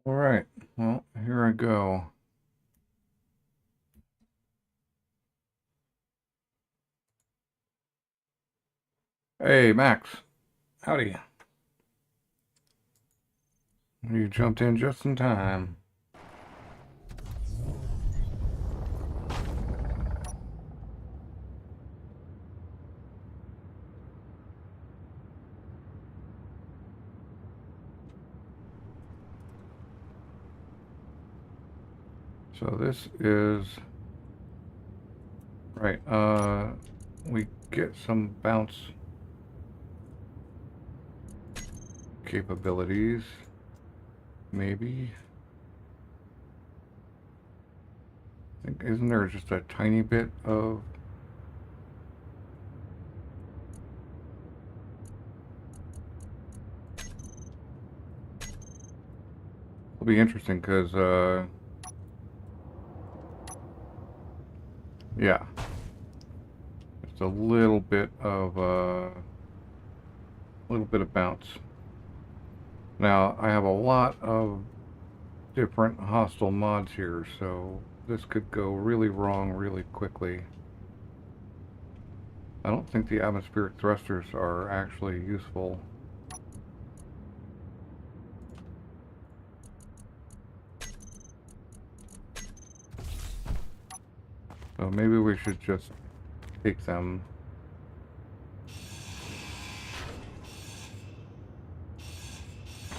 All right, well, here I go. Hey, Max. Howdy. You jumped in just in time. So this is right. We get some bounce capabilities, maybe. Isn't there just a tiny bit of? It'll be interesting because, yeah, just a little bit of bounce. Now I have a lot of different hostile mods here, so this could go really wrong really quickly. I don't think the atmospheric thrusters are actually useful. So maybe we should just take them.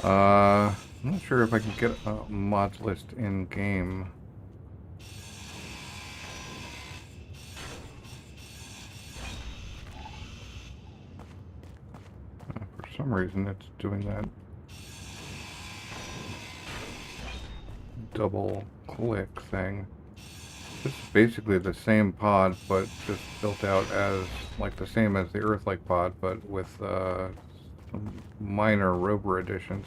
I'm not sure if I can get a mods list in game. For some reason it's doing that double click thing. This is basically the same pod, but just built out as like the same as the Earth-like pod, but with some minor rover additions.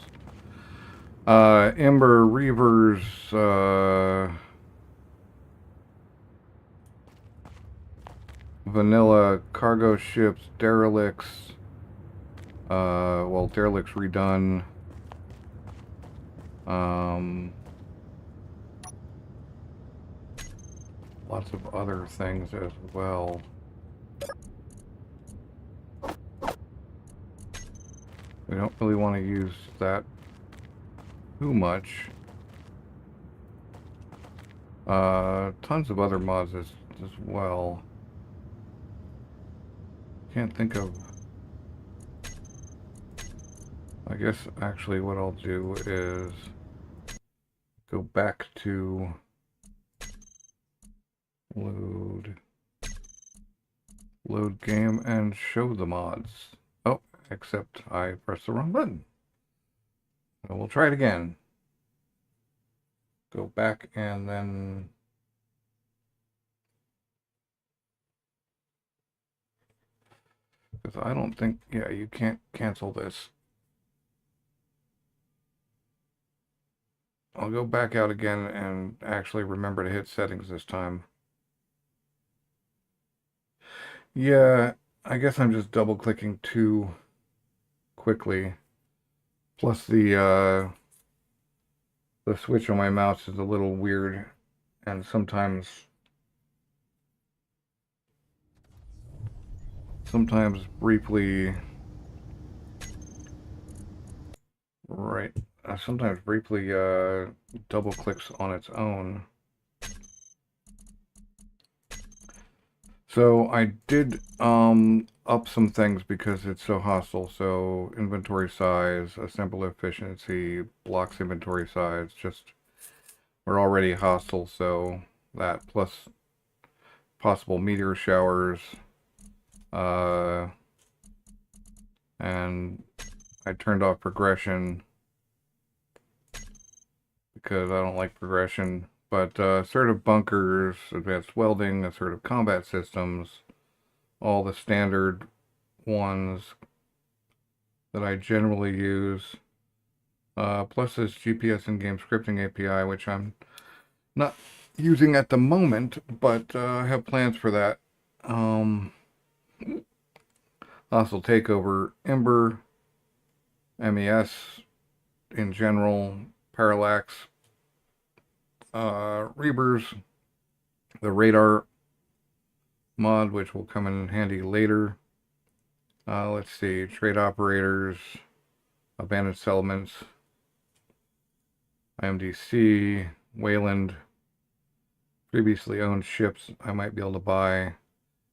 Imber, Reavers, vanilla cargo ships, derelicts. Well, derelicts redone. Lots of other things as well. We don't really want to use that too much. Tons of other mods as well. Can't think of. I guess actually what I'll do is go back to load game and show the mods. Oh, except I pressed the wrong button. So we'll try it again. Go back and then because I don't think, yeah, you can't cancel this. I'll go back out again and actually remember to hit settings this time. Yeah, I guess I'm just double clicking too quickly. Plus the switch on my mouse is a little weird and sometimes briefly right sometimes briefly double clicks on its own. So I did up some things because it's so hostile. So inventory size, assembly efficiency, blocks inventory size, just we're already hostile, so that plus possible meteor showers, and I turned off progression because I don't like progression. But assertive bunkers, advanced welding, assertive combat systems, all the standard ones that I generally use. Plus this GPS in-game scripting API, which I'm not using at the moment, but I have plans for that. Hostile takeover, Imber, MES in general, parallax Reavers, the radar mod, which will come in handy later. Let's see, trade operators, abandoned settlements, IMDC, Wayland, previously owned ships I might be able to buy,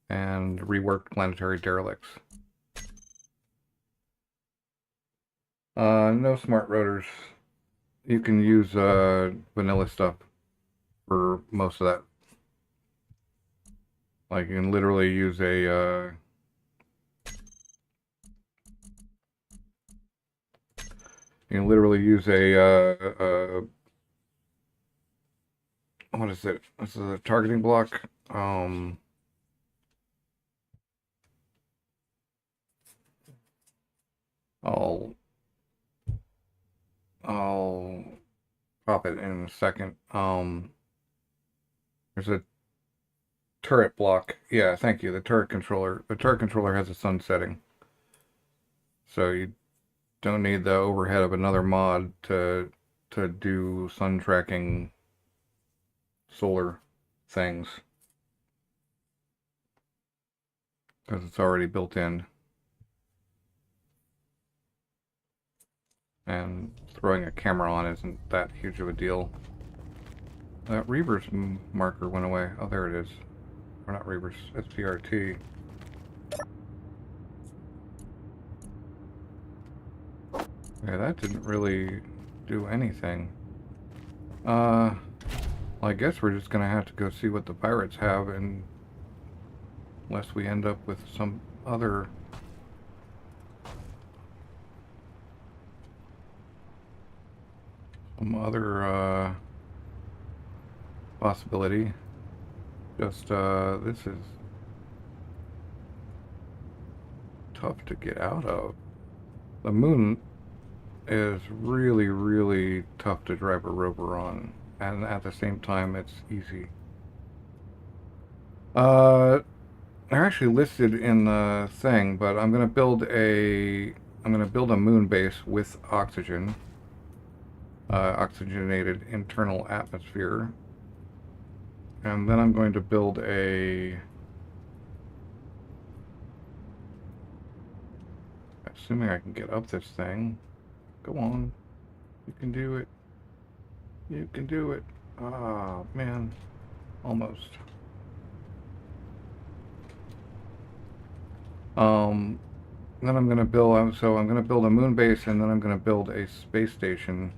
and reworked planetary derelicts. No smart rotors. You can use vanilla stuff for most of that. Like you can literally use a what is it? This is a targeting block. I'll pop it in a second. There's a turret block. Yeah, thank you. The turret controller. The turret controller has a sun setting, so you don't need the overhead of another mod to do sun tracking solar things, because it's already built in. And throwing a camera on isn't that huge of a deal. That Reavers marker went away. Oh, there it is. Or not Reavers, SPRT. Yeah, that didn't really do anything. Well, I guess we're just gonna have to go see what the pirates have, and unless we end up with some other possibility. Just this is tough to get out of. The moon is really, really tough to drive a rover on, and at the same time it's easy. They're actually listed in the thing, but I'm gonna build a moon base with oxygen, oxygenated internal atmosphere, and then I'm going to build a, assuming I can get up this thing. Go on, you can do it. You can do it. Ah, man, almost. Then I'm gonna build. So I'm gonna build a moon base, and then I'm gonna build a space station.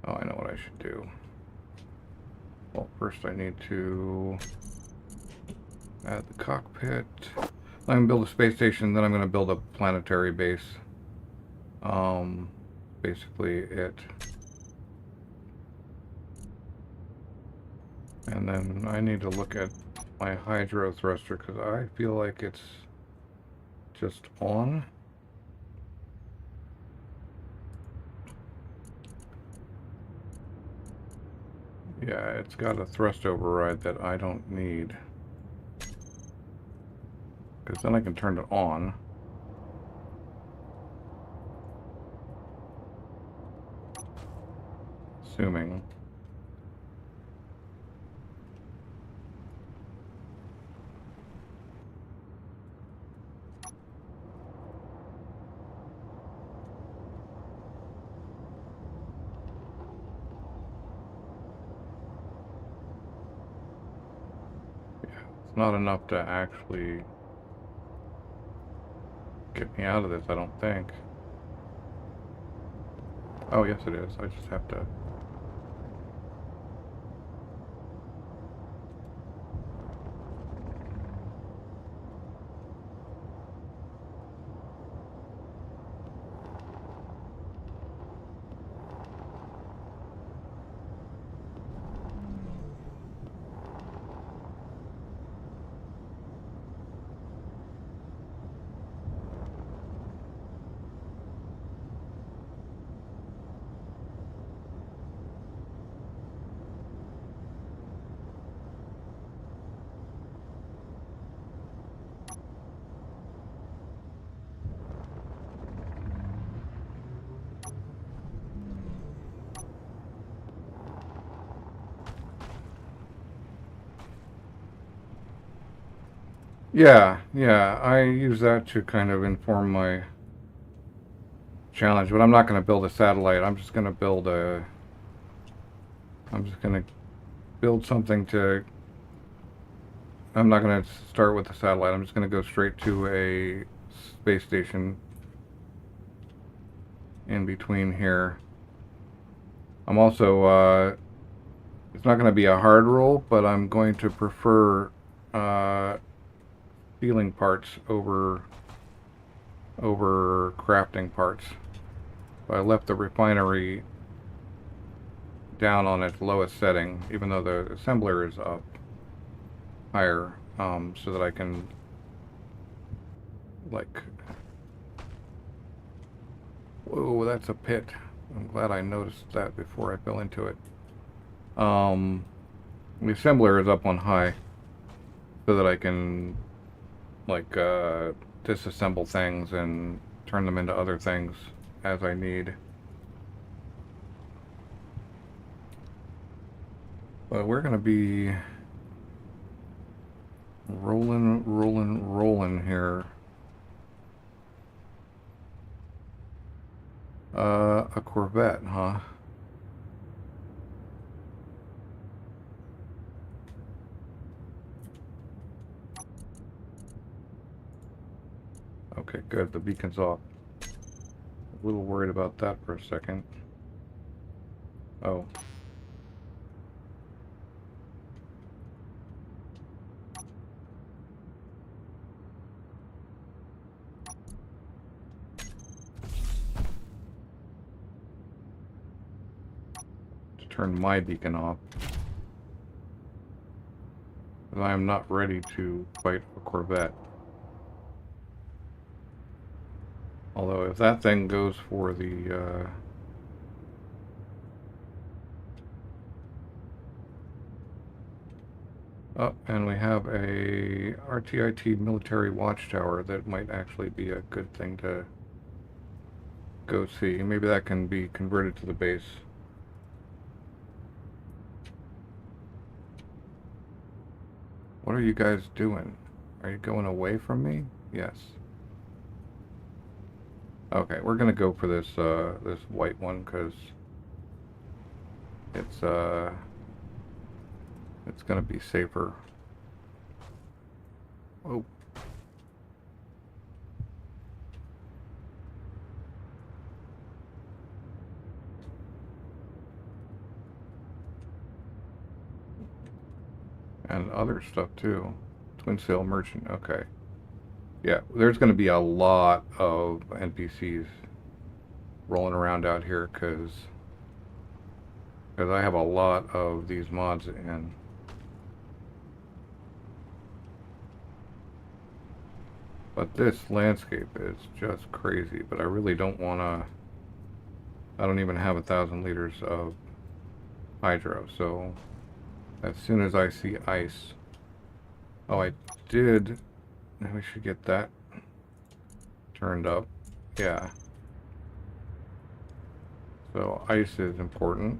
Oh, I know what I should do. Well, first I need to add the cockpit. I'm gonna build a space station, then I'm gonna build a planetary base. Basically it. And then I need to look at my hydro thruster because I feel like it's just on. Yeah, it's got a thrust override that I don't need. Because then I can turn it on. Assuming. It's not enough to actually get me out of this, I don't think. Oh, yes it is. I just have to... Yeah, yeah, I use that to kind of inform my challenge, but I'm not going to build a satellite. I'm just going to build a... I'm just going to build something to... I'm not going to start with the satellite. I'm just going to go straight to a space station in between here. I'm also, it's not going to be a hard rule, but I'm going to prefer stealing parts over crafting parts. So I left the refinery down on its lowest setting, even though the assembler is up higher, so that I can, like, whoa, that's a pit. I'm glad I noticed that before I fell into it. The assembler is up on high, so that I can, like, disassemble things and turn them into other things as I need. But we're gonna be rolling here. A Corvette, huh? Okay, good. The beacon's off. A little worried about that for a second. Oh. To turn my beacon off. Because I am not ready to fight a Corvette. Although if that thing goes for the, oh, and we have a RTIT military watchtower that might actually be a good thing to go see. Maybe that can be converted to the base. What are you guys doing? Are you going away from me? Yes. Okay, we're gonna go for this this white one because it's gonna be safer. Oh. And other stuff too. Twin Sail Merchant, okay. Yeah, there's gonna be a lot of NPCs rolling around out here because I have a lot of these mods in. But this landscape is just crazy, but I really don't want to... I don't even have 1,000 liters of hydro, so as soon as I see ice... Oh, I did... We should get that turned up. Yeah. So ice is important.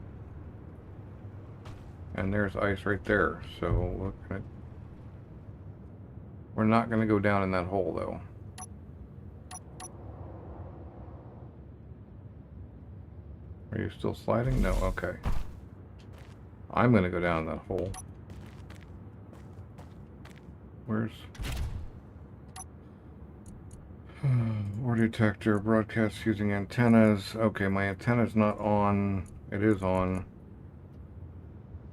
And there's ice right there, so we're not going to go down in that hole, though. Are you still sliding? No, okay. I'm going to go down in that hole. Where's... Ore detector, broadcast using antennas. Okay, my antenna's not on. It is on.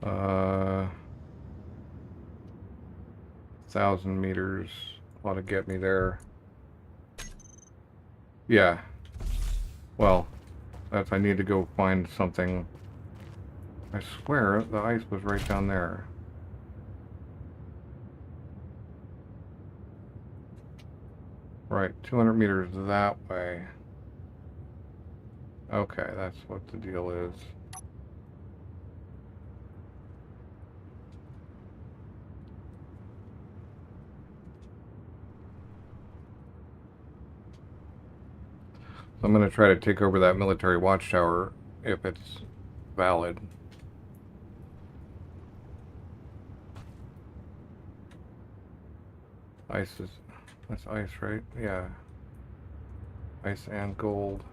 1,000 meters ought to get me there. Yeah. Well, I need to go find something. I swear the ice was right down there. Right, 200 meters that way. Okay, that's what the deal is. So I'm going to try to take over that military watchtower if it's valid. Ice is... That's ice, right? Yeah. Ice and gold.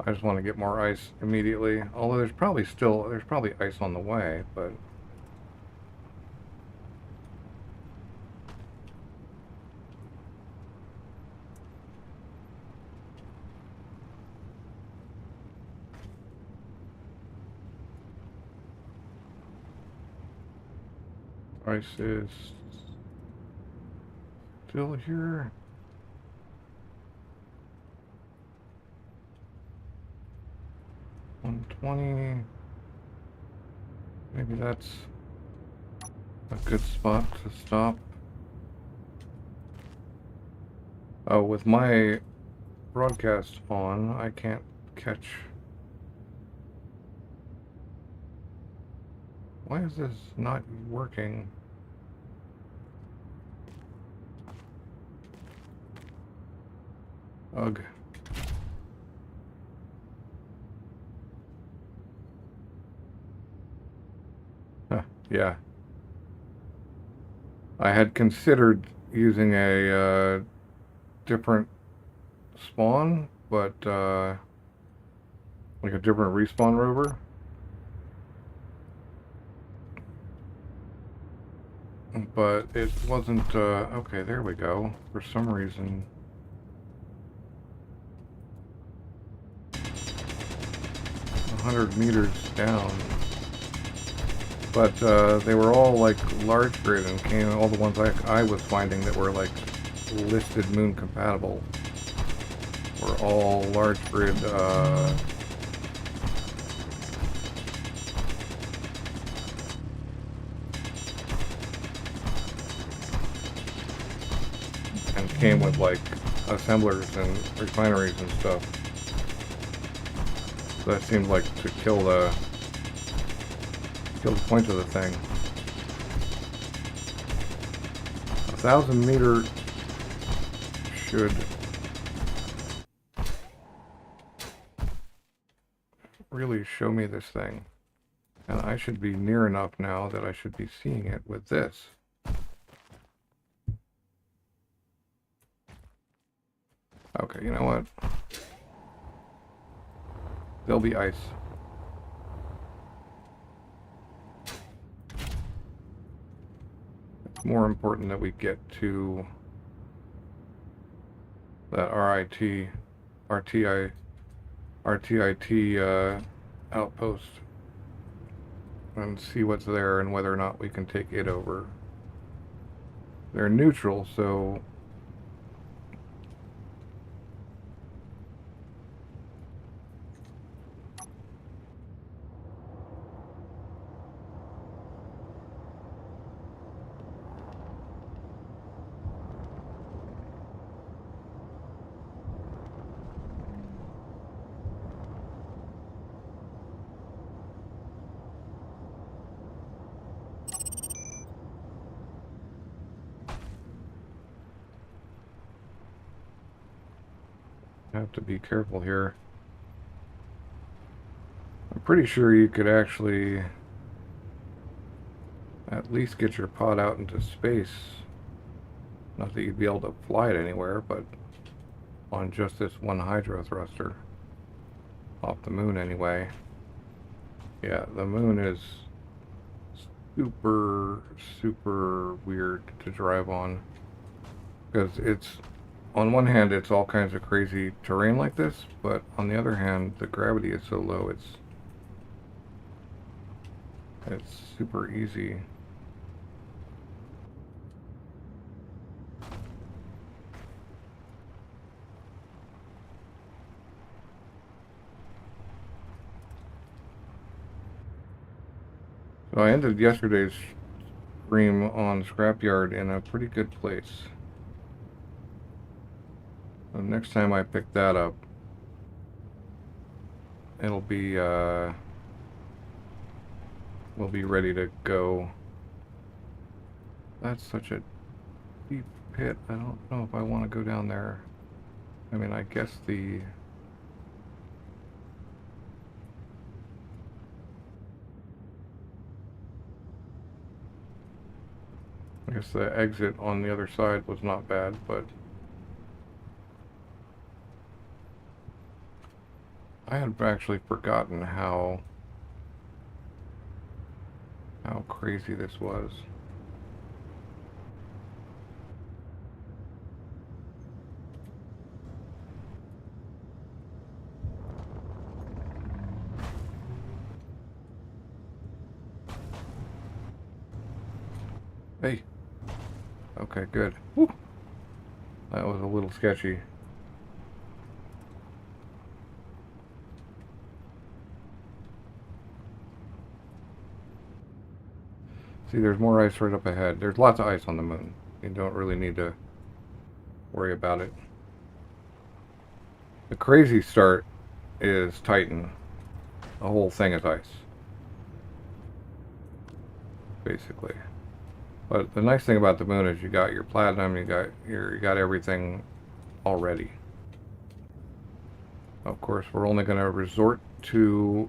I just want to get more ice immediately. Although there's probably ice on the way, but... Ice is still here. $120. Maybe that's a good spot to stop. Oh, with my broadcast on, I can't catch. Why is this not working? Ugh. Huh, yeah. I had considered using a different spawn, but like a different respawn rover. But it wasn't, okay, there we go. For some reason... 100 meters down. But they were all like large grid, and all the ones I was finding that were like listed moon compatible were all large grid and came with like assemblers and refineries and stuff. So that seemed like to kill the point of the thing. 1,000 meter should really show me this thing. And I should be near enough now that I should be seeing it with this. Okay, you know what? There'll be ice. It's more important that we get to that RTIT outpost and see what's there and whether or not we can take it over. They're neutral, so have to be careful here. I'm pretty sure you could actually at least get your pod out into space. Not that you'd be able to fly it anywhere, but on just this one hydro thruster. Off the moon anyway. Yeah, the moon is super, super weird to drive on. Because it's, on one hand, it's all kinds of crazy terrain like this, but on the other hand, the gravity is so low, it's super easy. So I ended yesterday's stream on Scrapyard in a pretty good place. So next time I pick that up, it'll be, we'll be ready to go. That's such a deep pit. I don't know if I want to go down there. I mean, I guess the... I guess the exit on the other side was not bad, but I had actually forgotten how crazy this was. Hey. Okay, good. Woo. That was a little sketchy. See, there's more ice right up ahead. There's lots of ice on the moon. You don't really need to worry about it. The crazy start is Titan. The whole thing is ice, basically. But the nice thing about the moon is you got your platinum, you got everything already. Of course, we're only going to resort to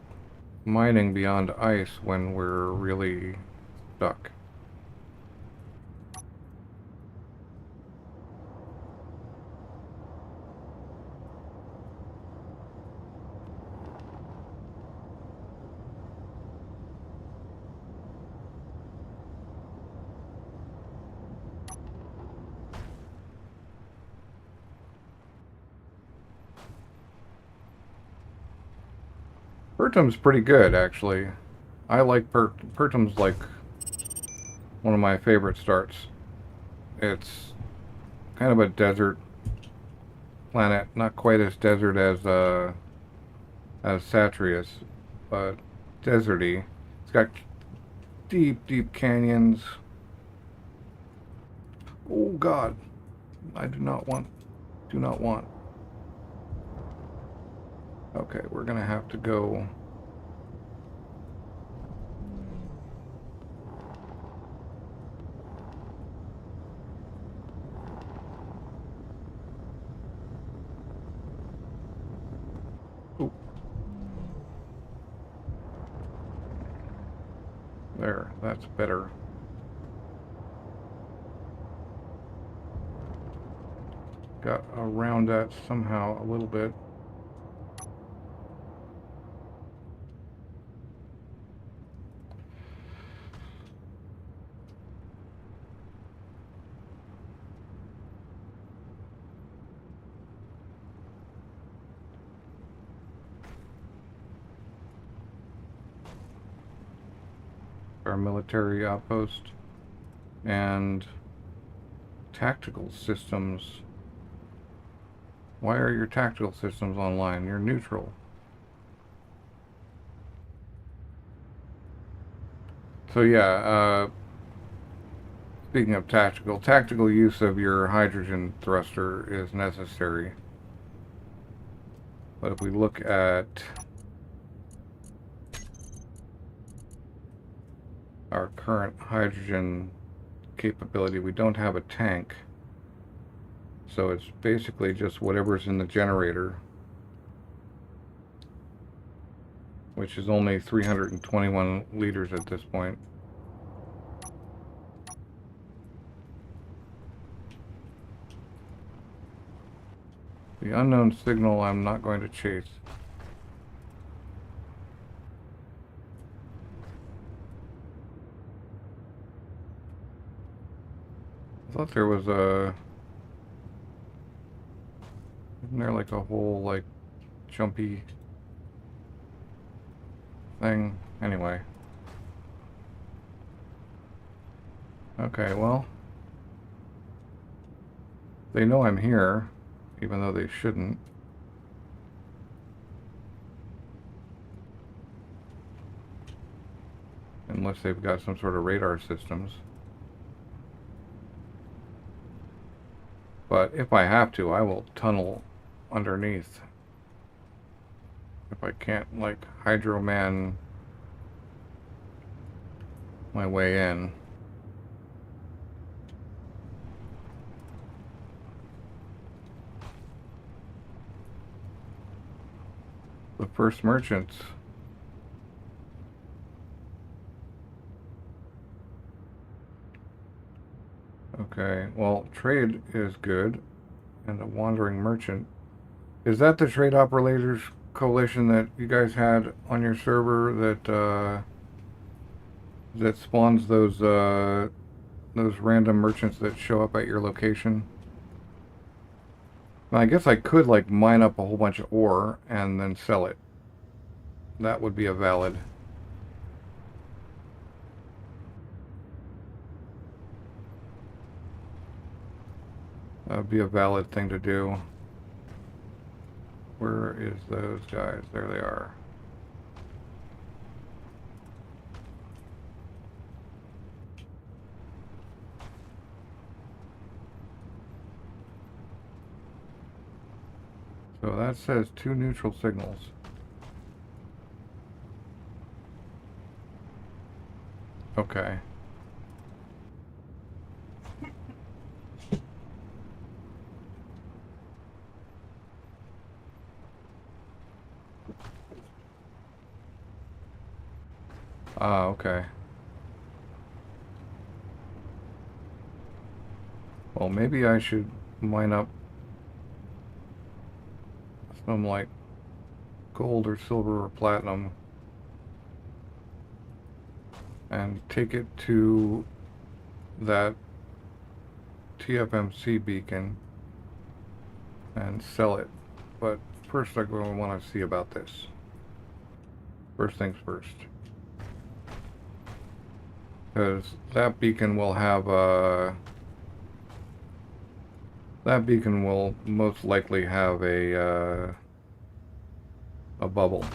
mining beyond ice when we're really stuck. Pertum's pretty good, actually. I like Pertum's like one of my favorite starts. It's kind of a desert planet, not quite as desert as Satrius, but deserty. It's got deep, deep canyons. Oh God, I do not want. Okay, we're gonna have to go. Ooh. There, that's better. Got around that somehow a little bit. Our military outpost and tactical systems. Why are your tactical systems online? You're neutral. So yeah, speaking of tactical use of your hydrogen thruster is necessary. But if we look at our current hydrogen capability, we don't have a tank. So it's basically just whatever's in the generator, which is only 321 liters at this point. The unknown signal I'm not going to chase. I thought there was a... Isn't there like a whole like jumpy thing? Anyway. Okay, well. They know I'm here, even though they shouldn't. Unless they've got some sort of radar systems. But if I have to, I will tunnel underneath. If I can't, like, Hydro-Man my way in. the first merchants. Okay, well, trade is good. And a wandering merchant. Is that the trade operators coalition that you guys had on your server that spawns those random merchants that show up at your location? Now, I guess I could like mine up a whole bunch of ore and then sell it. That would be a valid. That would be a valid thing to do. Where is those guys? There they are. So that says 2 neutral signals. Okay. Ah, okay. Well, maybe I should mine up some like gold or silver or platinum and take it to that TFMC beacon and sell it. But first I want to see about this. First things first. Because that beacon will have that beacon will most likely have a bubble.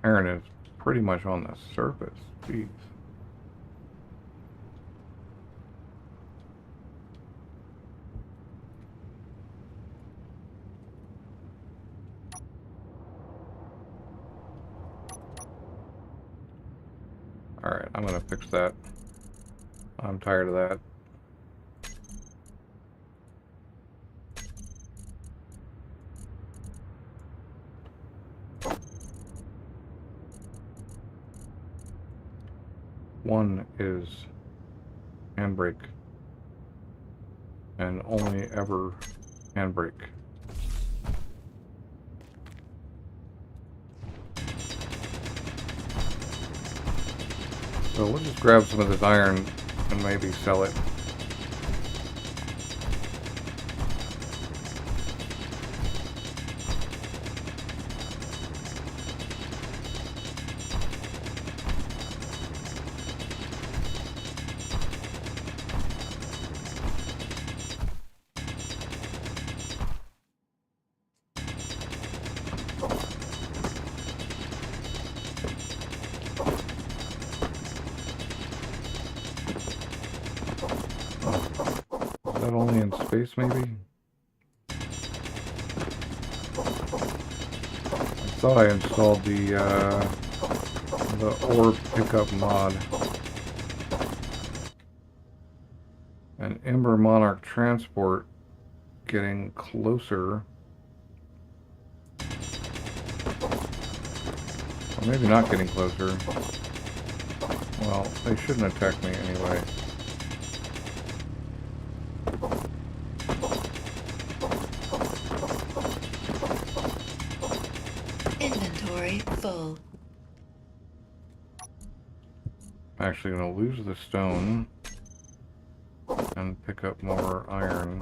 Iron is pretty much on the surface. Jeez. Alright, I'm gonna fix that. I'm tired of that. One is handbrake. And only ever handbrake. So we'll just grab some of this iron and maybe sell it. Is that only in space, maybe? I thought I installed the ore pickup mod. An Imber Monarch transport getting closer. Or maybe not getting closer. Well, they shouldn't attack me anyway. Inventory full. I'm actually going to lose the stone and pick up more iron.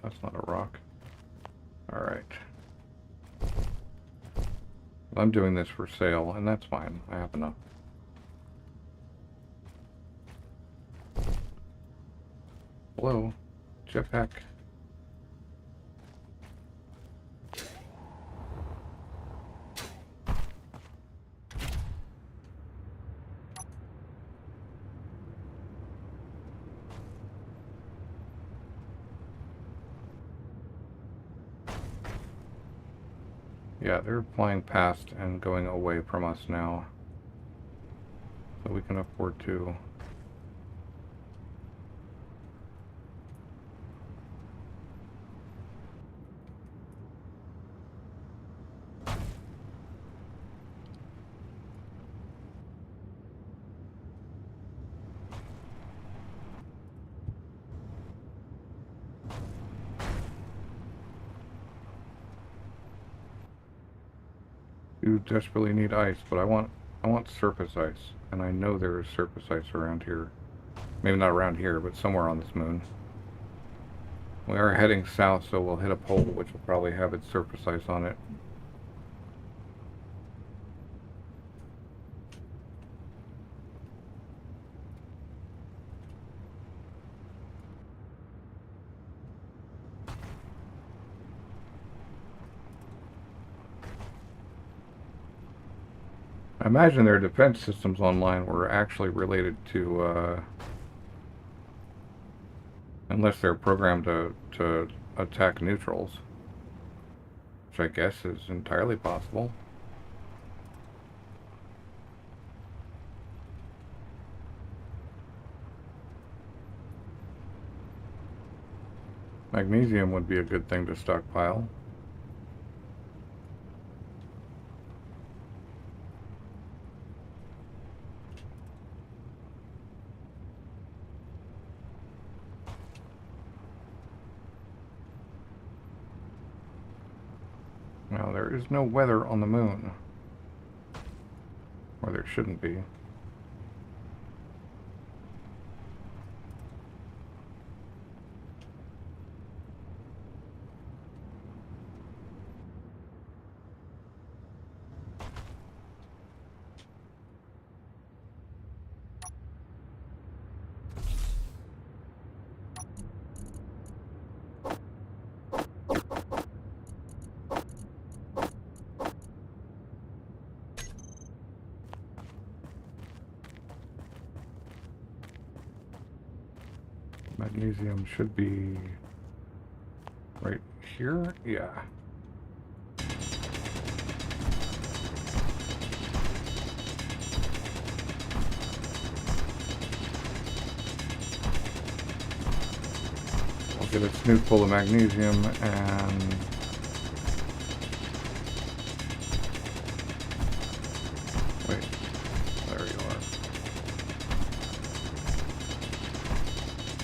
That's not a rock. Alright. I'm doing this for sale, and that's fine. I have enough. Hello, jetpack. Yeah, they're flying past and going away from us now. So we can afford to. You desperately need ice, but I want surface ice, and I know there is surface ice around here. Maybe not around here, but somewhere on this moon. We are heading south, so we'll hit a pole, which will probably have its surface ice on it. I imagine their defense systems online were actually related to, unless they're programmed to attack neutrals, which I guess is entirely possible. Magnesium would be a good thing to stockpile. Now, there is no weather on the moon. Or there shouldn't be. Magnesium should be right here. Yeah. We'll get a snoot full of magnesium and wait, there you are.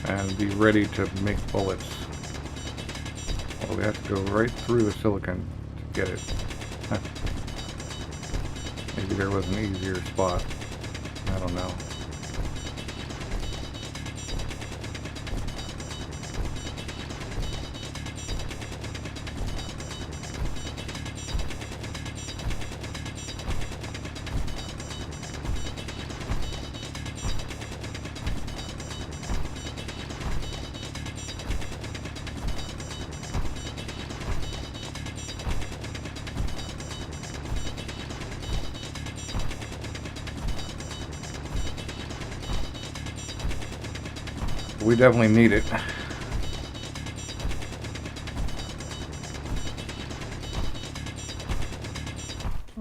And be ready to make bullets. Well, we have to go right through the silicon to get it. Maybe there was an easier spot. I don't know. We definitely need it.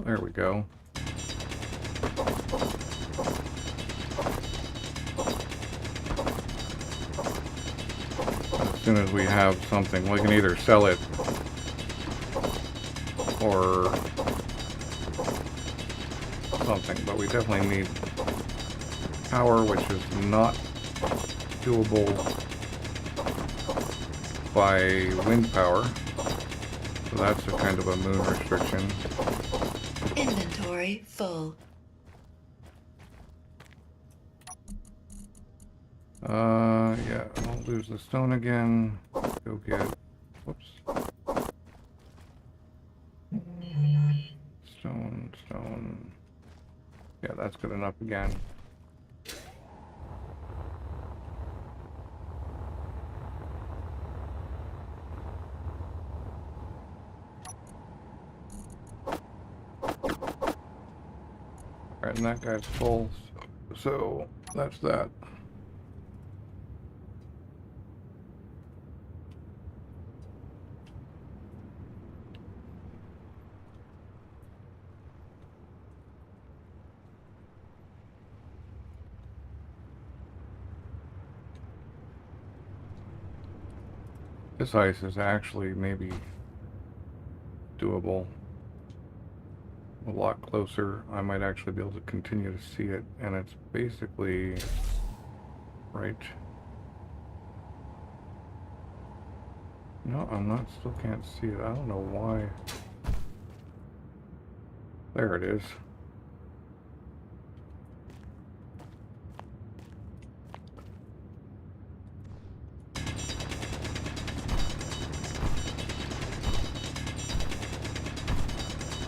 There we go. As soon as we have something, we can either sell it or something, but we definitely need power, which is not doable by wind power, so that's a kind of a moon restriction. Inventory full. Yeah, I'll lose the stone again. Go get, whoops. Stone. Yeah, that's good enough again. Alright, and that guy's full, so that's that. This ice is actually maybe doable. A lot closer. I might actually be able to continue to see it, and it's basically right. No, I'm not. Still can't see it. I don't know why. There it is.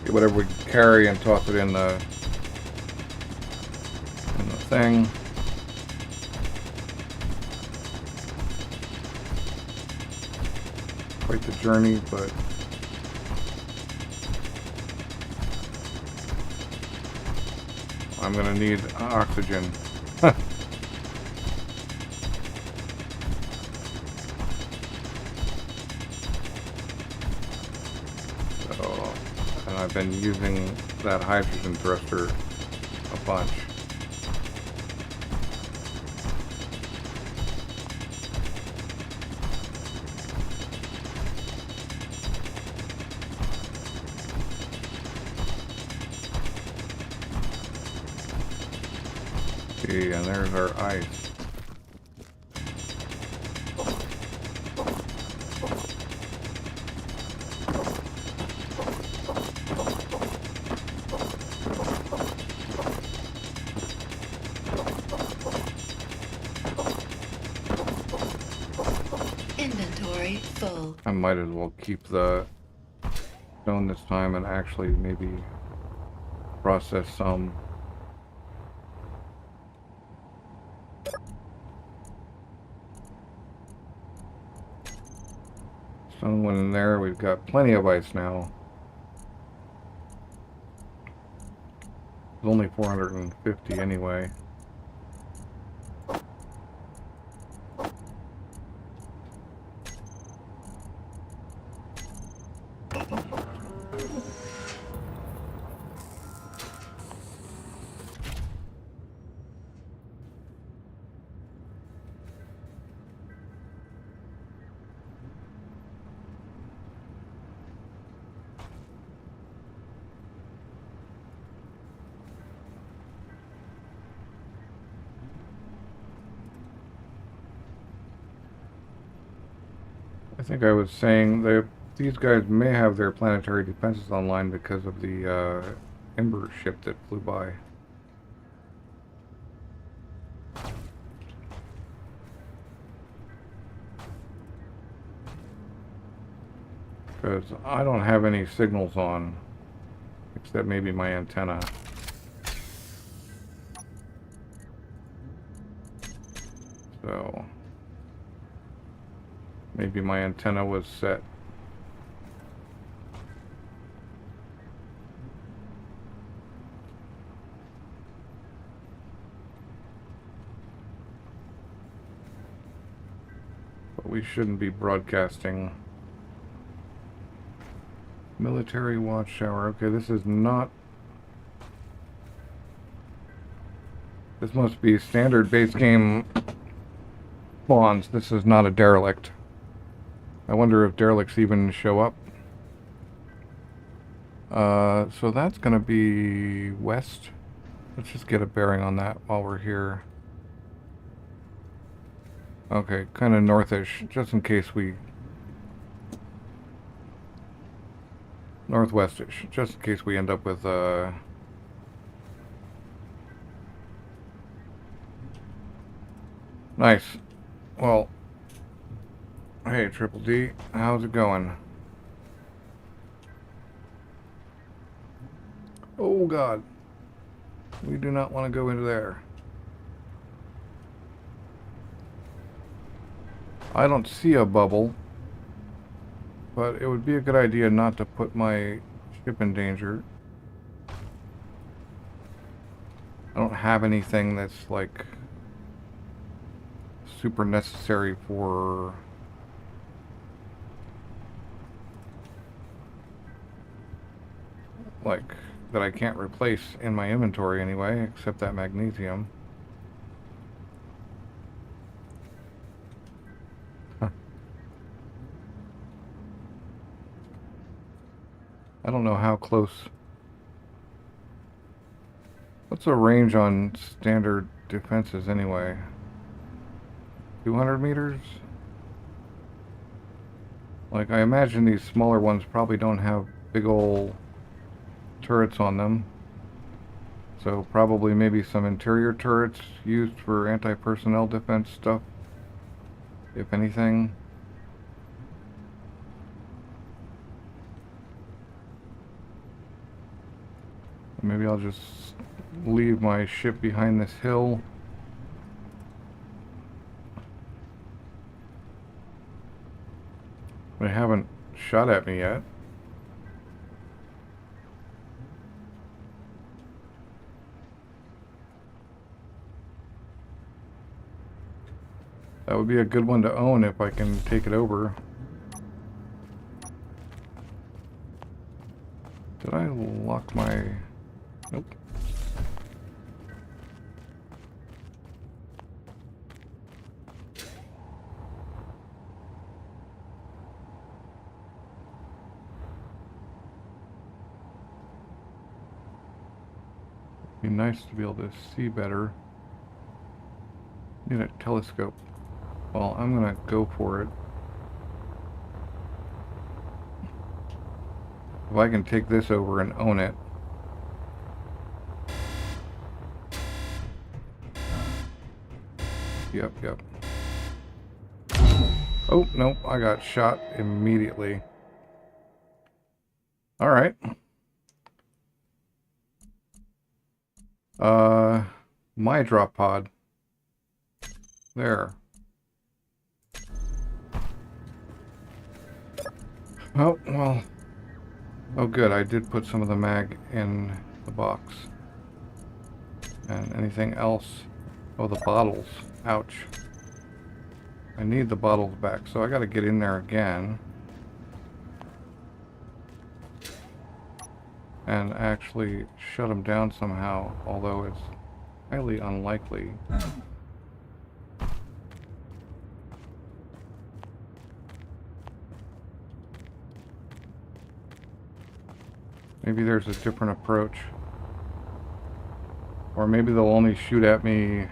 Get whatever we can carry and toss it in the thing. Quite the journey, but I'm gonna need oxygen. So, and I've been using that hydrogen thruster a bunch. Okay, and there's our ice. Inventory full. I might as well keep the stone this time and actually maybe process some. Stone went in there. We've got plenty of ice now. It's only 450 anyway. I think I was saying that these guys may have their planetary defenses online because of the Imber ship that flew by. Because I don't have any signals on, except maybe my antenna. So maybe my antenna was set. But we shouldn't be broadcasting. Military watchtower. Okay, this is not... This must be standard base game spawns. This is not a derelict. I wonder if derelicts even show up. So that's gonna be west. Let's just get a bearing on that while we're here. Okay, kind of northish, just in case we... Northwestish, just in case we end up with, Nice. Well... Hey, Triple D, how's it going? Oh, God. We do not want to go into there. I don't see a bubble, but it would be a good idea not to put my ship in danger. I don't have anything that's, like, super necessary for... like, that I can't replace in my inventory anyway, except that magnesium. I don't know how close. What's the range on standard defenses anyway? 200 meters? Like, I imagine these smaller ones probably don't have big ol' turrets on them. So probably maybe some interior turrets used for anti-personnel defense stuff, if anything. Maybe I'll just leave my ship behind this hill. They haven't shot at me yet. That would be a good one to own if I can take it over. Did I lock my... Nope. Be nice to be able to see better. Need a telescope. Well, I'm gonna go for it. If I can take this over and own it. Yep. Oh, nope, I got shot immediately. Alright. My drop pod. There. Oh, well. Oh, good. I did put some of the mag in the box. And anything else? Oh, the bottles. Ouch. I need the bottles back, so I gotta get in there again. And actually shut them down somehow, although it's highly unlikely. Maybe there's a different approach. Or maybe they'll only shoot at me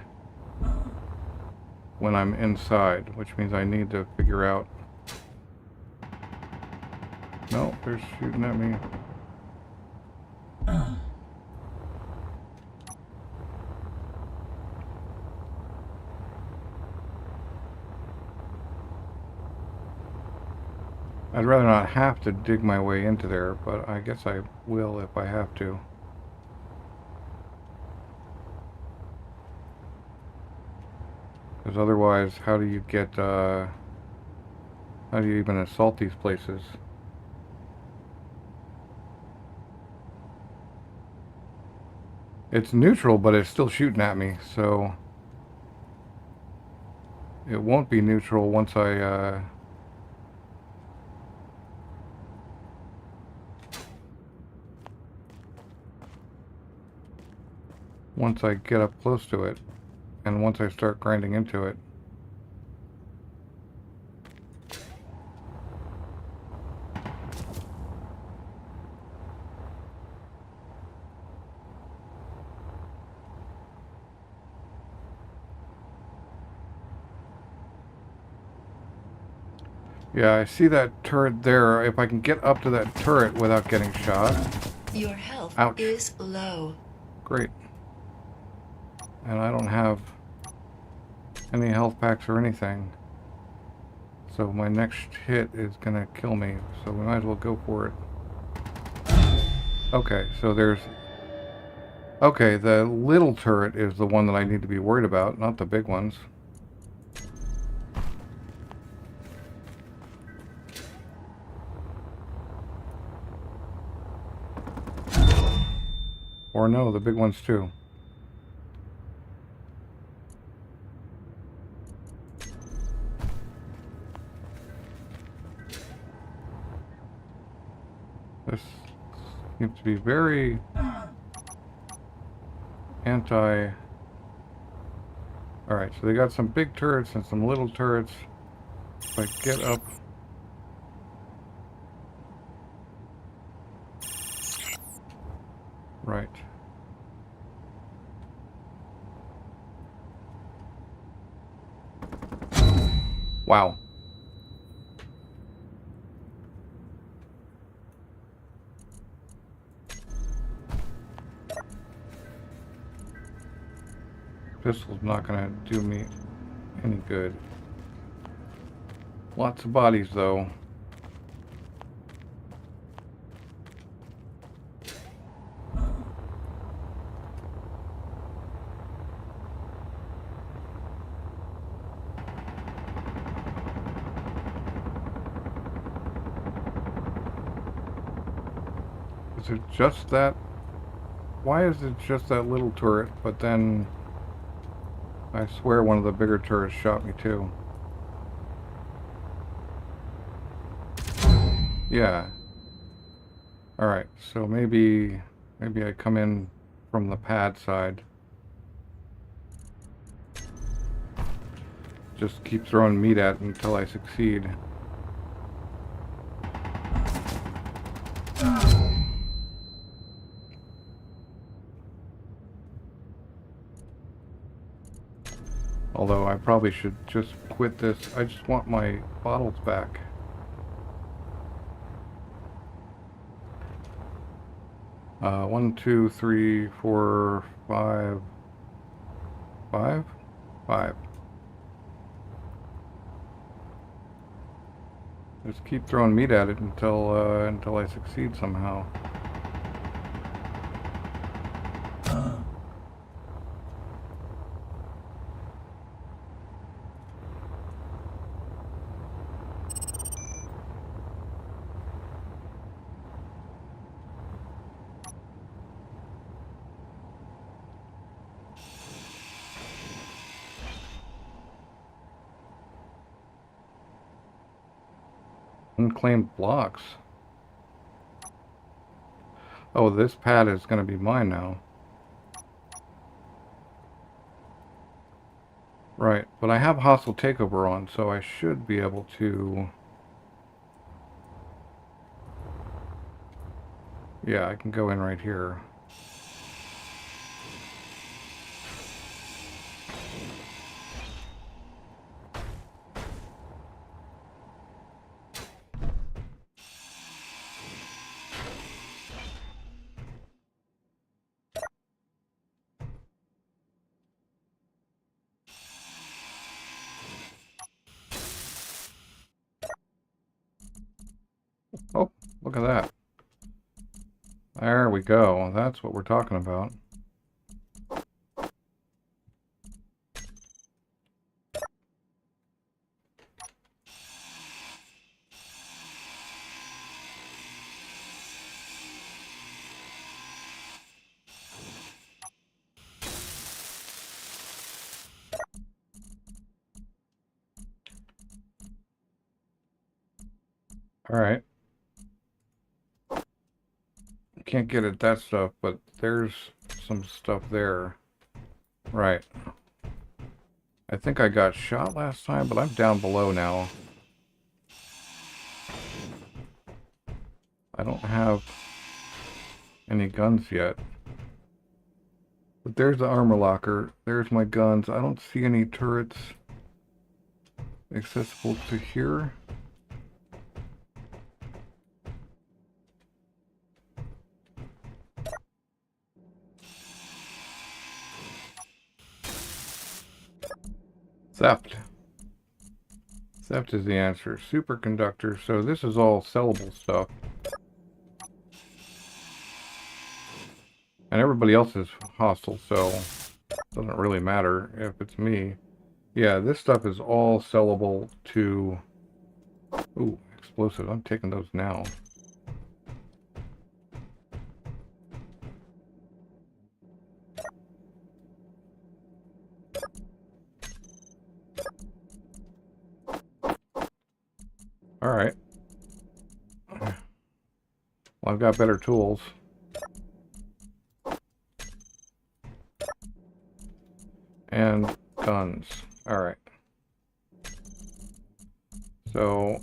when I'm inside, which means I need to figure out... No, they're shooting at me. I'd rather not have to dig my way into there, but I guess I will if I have to. Because otherwise, how do you get, how do you even assault these places? It's neutral, but it's still shooting at me, so... It won't be neutral once I, once I get up close to it, and once I start grinding into it. Yeah, I see that turret there. If I can get up to that turret without getting shot. Your health Ouch. is low. Great. And I don't have any health packs or anything. So my next hit is gonna kill me. So we might as well go for it. Okay, so there's... Okay, the little turret is the one that I need to be worried about, not the big ones. Or no, the big ones too. This seems to be very anti... Alright, so they got some big turrets and some little turrets. If I get up... Right. Wow. Pistol's not gonna do me any good. Lots of bodies, though. Is it just that? Why is it just that little turret, but then I swear one of the bigger turrets shot me too. Yeah. Alright, so maybe I come in from the pad side. Just keep throwing meat at it until I succeed. Although I probably should just quit this. I just want my bottles back. One, two, three, four, five. Five? Five. Just keep throwing meat at it until I succeed somehow. Unclaimed blocks. Oh, this pad is going to be mine now. Right, but I have hostile takeover on, so I should be able to... Yeah, I can go in right here. Oh, look at that. There we go. That's what we're talking about. Alright. Can't get at that stuff, but there's some stuff there. Right. I think I got shot last time, but I'm down below now. I don't have any guns yet. But there's the armor locker. There's my guns. I don't see any turrets accessible to here. Theft. Theft is the answer. Superconductor. So this is all sellable stuff. And everybody else is hostile, so it doesn't really matter if it's me. Yeah, this stuff is all sellable to... Ooh, explosives. I'm taking those now. Alright. Well, I've got better tools. And guns. Alright. So...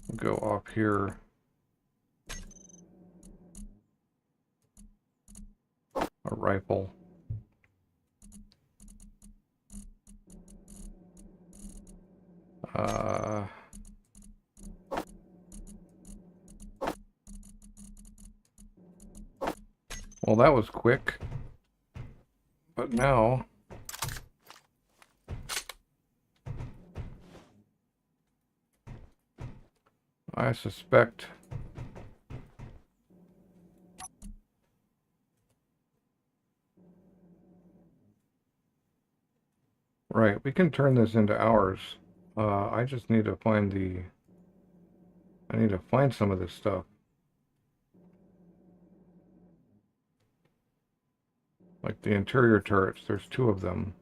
we'll go off here. rifle. Well, that was quick. But now... I suspect... Right, we can turn this into ours. I just need to find the... I need to find some of this stuff. Like the interior turrets, there's 2 of them.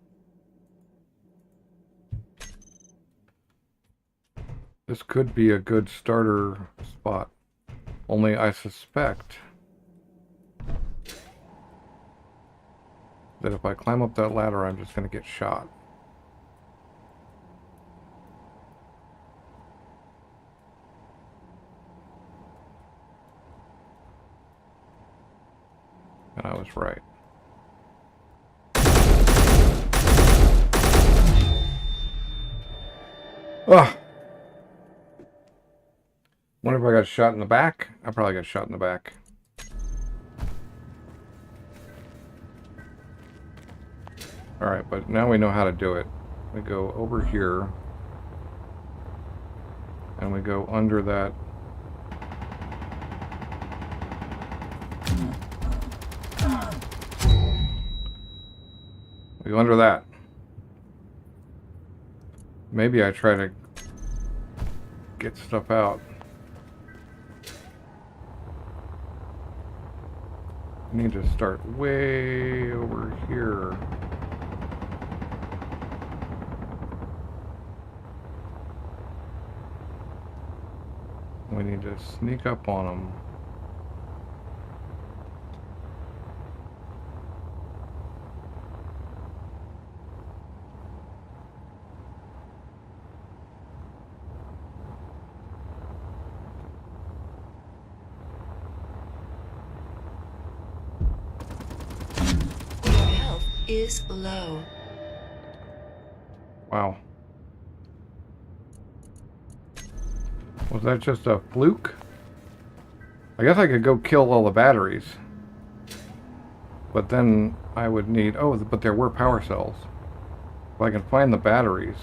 This could be a good starter spot. Only I suspect that if I climb up that ladder, I'm just going to get shot. And I was right. Ugh! Wonder if I got shot in the back? I probably got shot in the back. Alright, but now we know how to do it. We go over here. And we go under that. We go under that. Maybe I try to get stuff out. I need to start way over here. We need to sneak up on them. Your health is low. Wow. Was that just a fluke? I guess I could go kill all the batteries. But then I would need... Oh, but there were power cells. If I can find the batteries.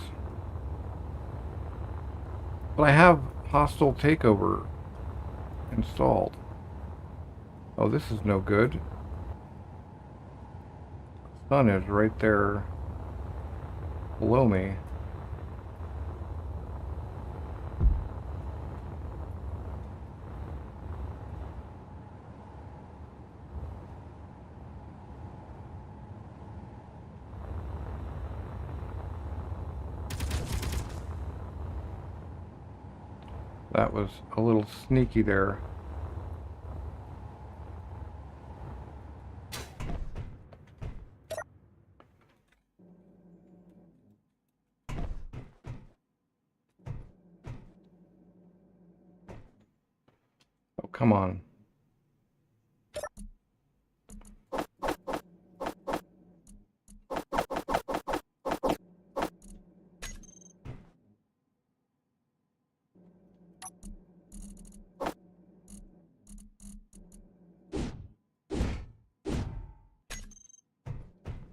But I have hostile takeover installed. Oh, this is no good. The sun is right there below me. That was a little sneaky there. Oh, come on.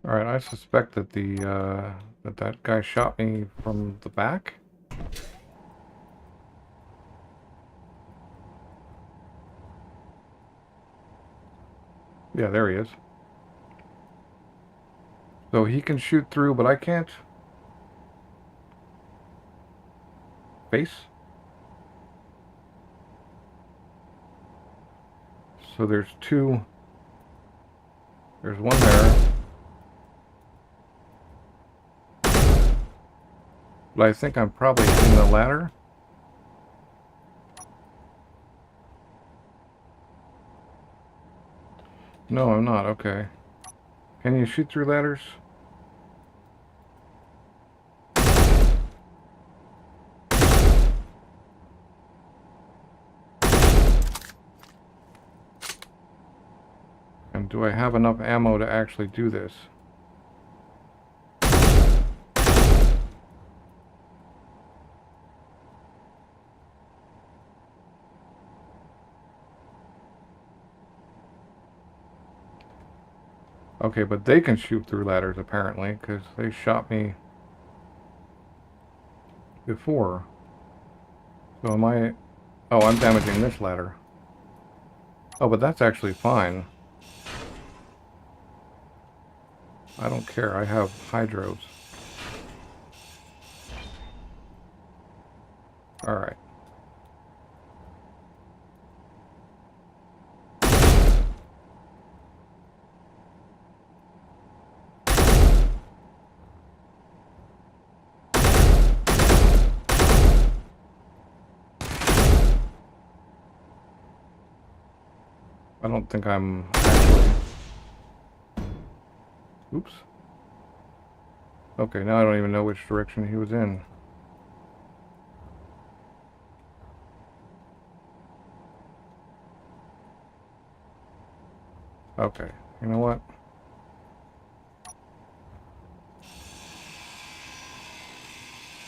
Alright, I suspect that that guy shot me from the back. Yeah, there he is. So he can shoot through, but I can't. Face? So there's 2. There's one there. But I think I'm probably in the ladder. No, I'm not. Okay. Can you shoot through ladders? I'm do I have enough ammo to actually do this? Okay, but they can shoot through ladders apparently, because they shot me before. So am I... Oh, I'm damaging this ladder. Oh, but that's actually fine. I don't care, I have hydros. Alright. I don't think I'm actually... Oops. Okay, now I don't even know which direction he was in. Okay, you know what?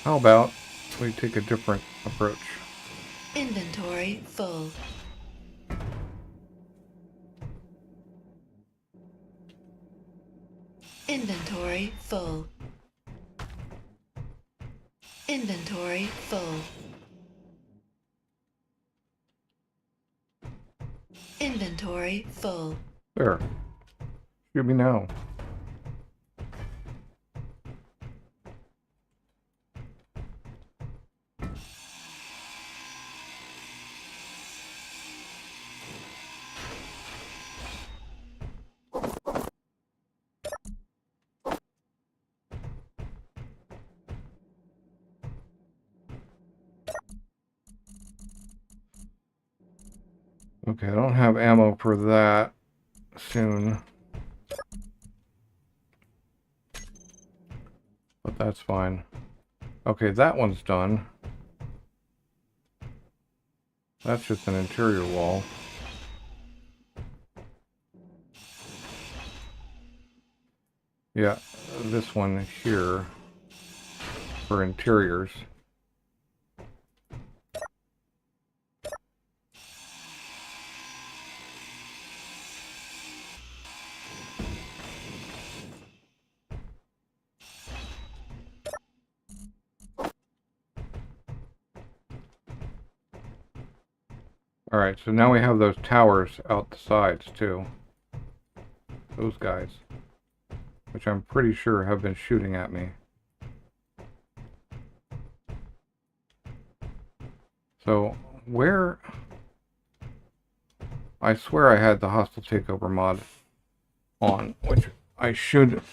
How about we take a different approach? Inventory full. Inventory full. Inventory full. Inventory full. There. Shoot me now. Okay, I don't have ammo for that soon. But that's fine. Okay, that one's done. That's just an interior wall. Yeah, this one here for interiors. Alright, so now we have those towers out the sides too. Those guys. Which I'm pretty sure have been shooting at me. So, where... I swear I had the hostile takeover mod on, which I should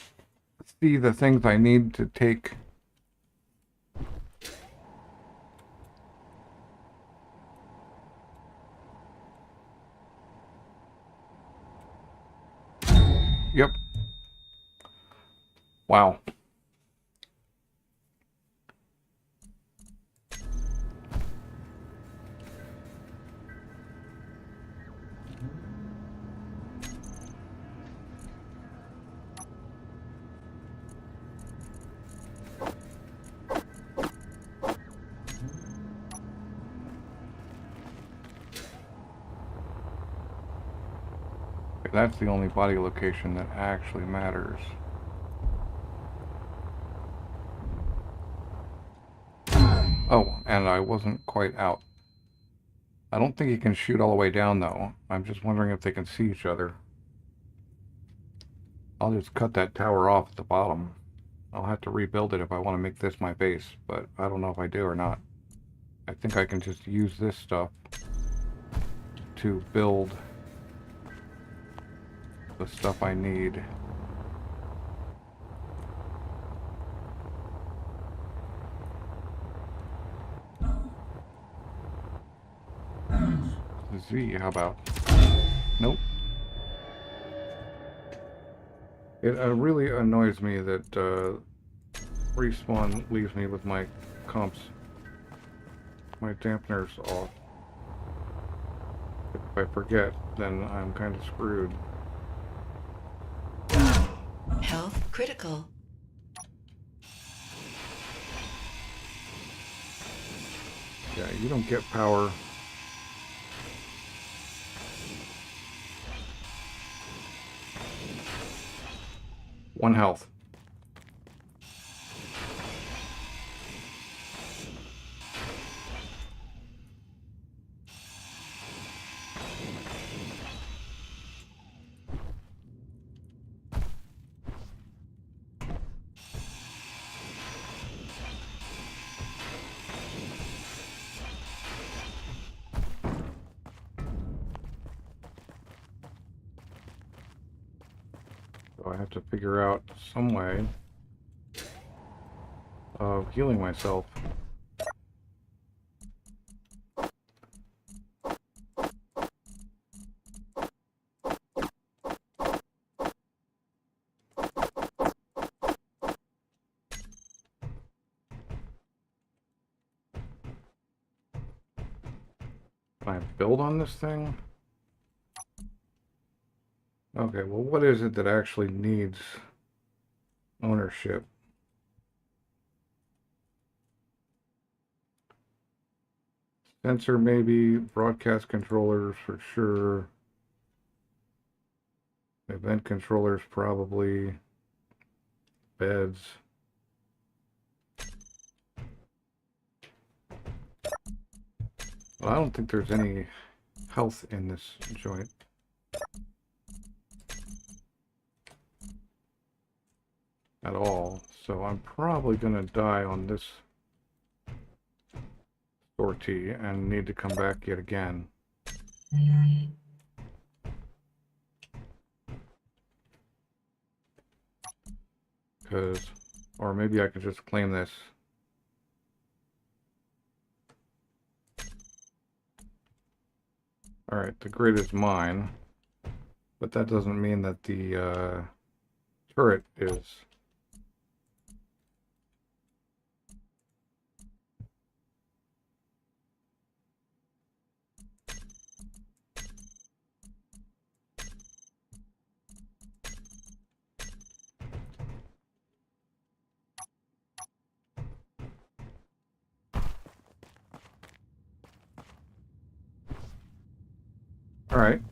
see the things I need to take. Yep. Wow. That's the only body location that actually matters. Oh, and I wasn't quite out. I don't think he can shoot all the way down, though. I'm just wondering if they can see each other. I'll just cut that tower off at the bottom. I'll have to rebuild it if I want to make this my base, but I don't know if I do or not. I think I can just use this stuff to build the stuff I need. Z, how about? Nope. It really annoys me that Respawn leaves me with my comps, my dampeners off. If I forget, then I'm kind of screwed. Critical. Yeah, you don't get power. One health. So I have to figure out some way of healing myself. Can I build on this thing? Okay, well, what is it that actually needs ownership? Sensor, maybe. Broadcast controllers, for sure. Event controllers, probably. Beds. Well, I don't think there's any health in this joint. At all. So I'm probably going to die on this sortie and need to come back yet again. Because, or maybe I could just claim this. Alright, the grid is mine. But that doesn't mean that the turret is. Alright,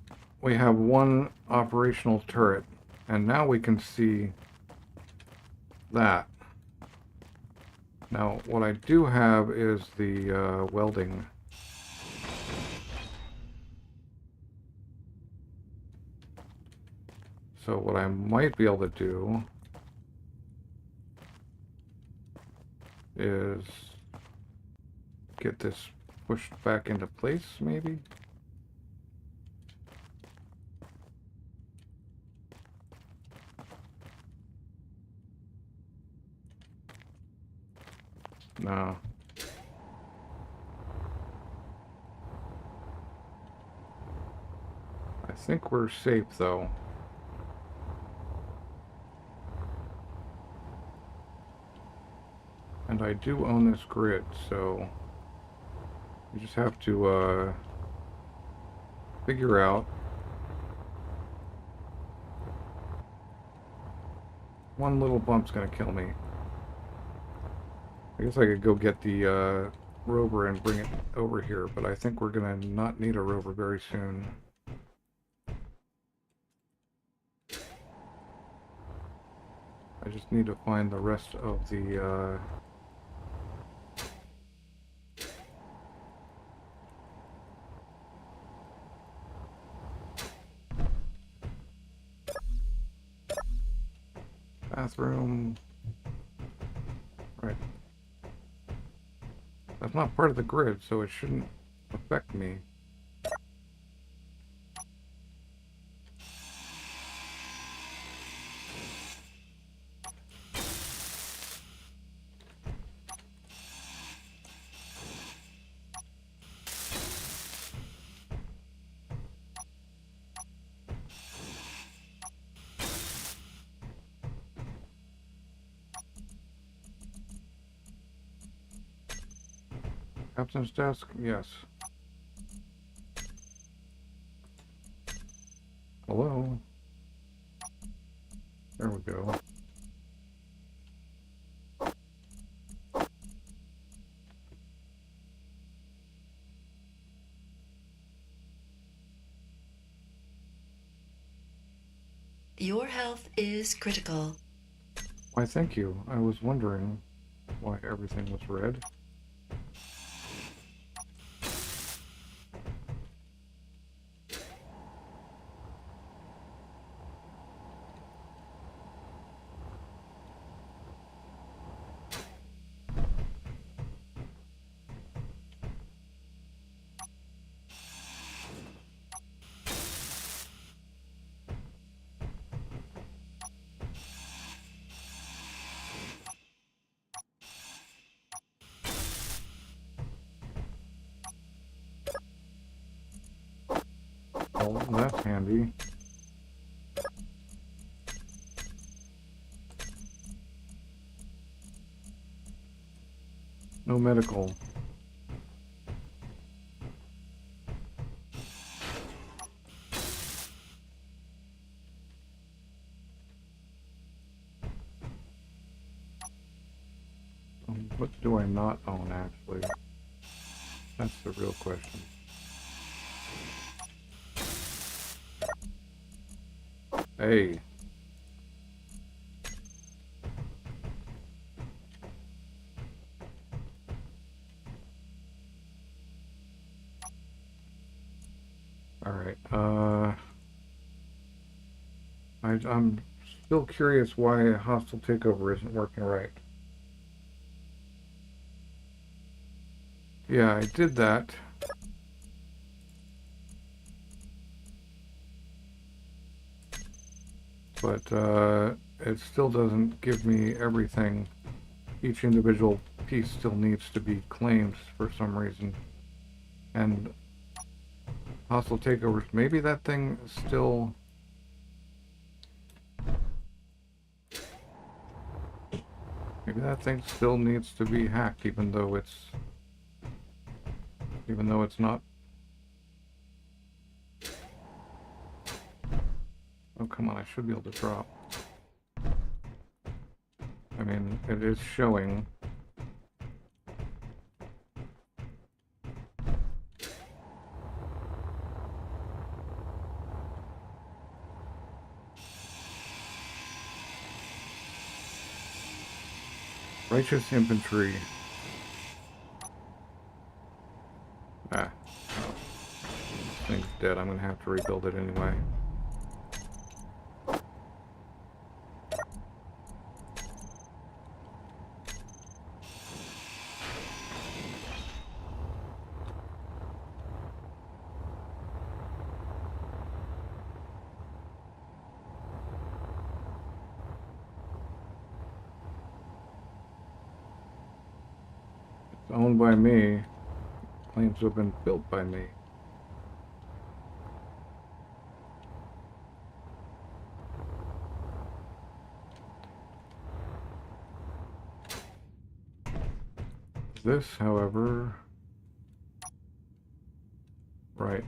we have one operational turret, and now we can see that. Now, what I do have is the welding. So what I might be able to do is get this pushed back into place, maybe? No. I think we're safe, though. And I do own this grid, so you just have to figure out one little bump's gonna kill me. I guess I could go get the rover and bring it over here, but I think we're gonna not need a rover very soon. I just need to find the rest of the bathroom. Right. That's not part of the grid, so it shouldn't affect me. Captain's desk? Yes. Hello? There we go. Your health is critical. Why, thank you. I was wondering why everything was red. Oh, that's handy. No medical. What do I not own, actually? That's the real question. Hey. Alright, I'm still curious why hostile takeover isn't working right. Yeah, I did that. But, it still doesn't give me everything. Each individual piece still needs to be claimed for some reason. And hostile takeovers, maybe that thing is still... Maybe that thing still needs to be hacked, even though it's not. Oh, come on, I should be able to drop. I mean, it is showing. Righteous infantry. Ah. Oh. This thing's dead. I'm gonna have to rebuild it anyway. It's owned by me. Claims to have been built by me. This, however... Right.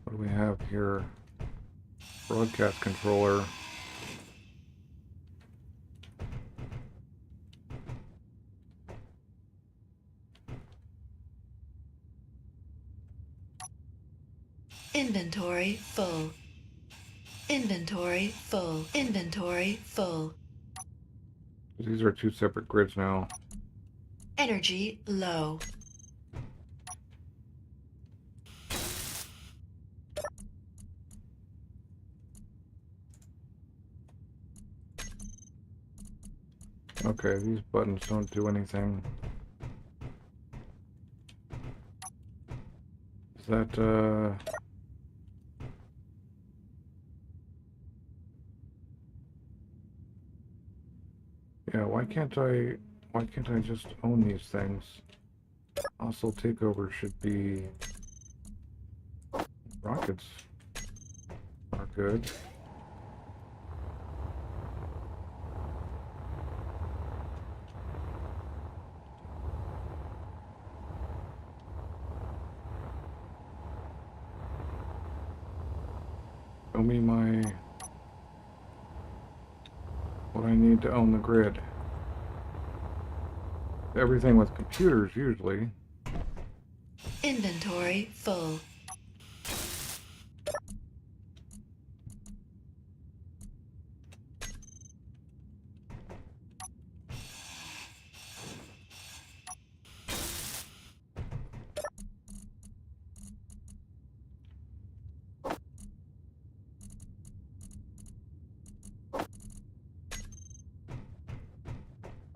What do we have here? Broadcast controller. Inventory full. Inventory full. Inventory full. These are two separate grids now. Energy low. Okay, these buttons don't do anything. Is that, yeah, why can't I just own these things? Also, takeover should be... Rockets are good. Show me what I need to own the grid. Everything with computers, usually. Inventory full.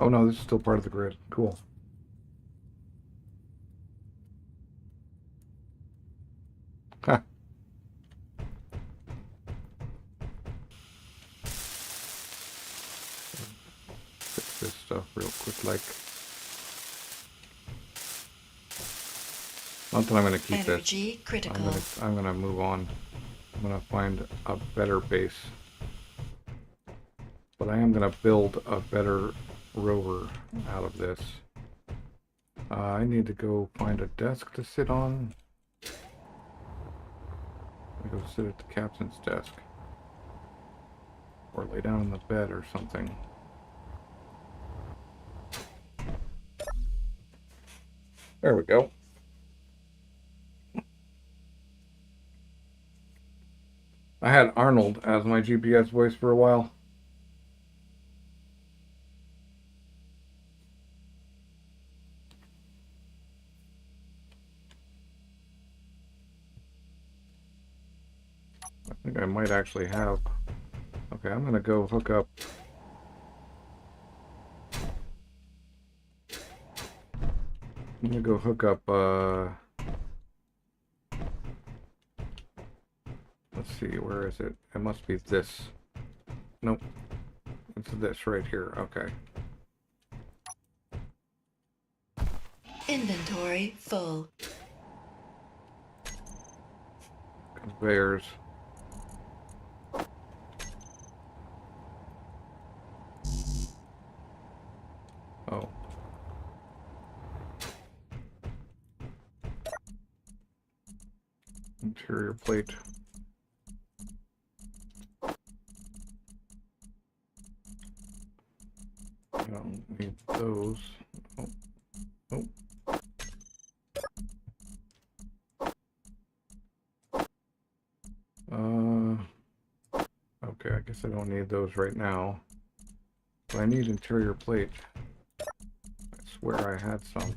Oh no, this is still part of the grid. Cool. Ha. Fix this stuff real quick, like. Not that I'm gonna keep Energy this. critical. I'm gonna move on. I'm gonna find a better base. But I am gonna build a better rover out of this. I need to go find a desk to sit on. I go sit at the captain's desk. Or lay down in the bed or something. There we go. I had Arnold as my GPS voice for a while. I think I might actually have. Okay, I'm gonna go hook up. I'm gonna go hook up, let's see, where is it? It must be this. Nope. It's this right here. Okay. Inventory full. Conveyors. Oh. Interior plate. I don't need those. Oh. Oh. Okay, I guess I don't need those right now. But I need interior plate. I swear I had some.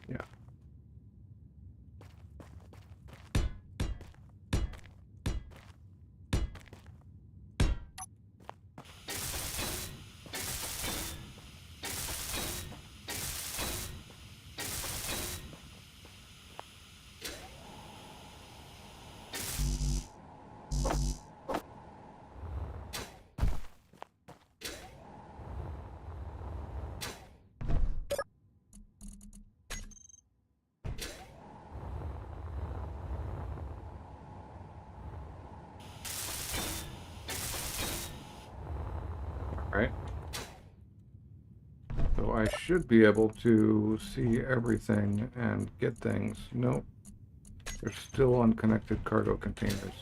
Yeah. Alright. So I should be able to see everything and get things. Nope. There's still unconnected cargo containers,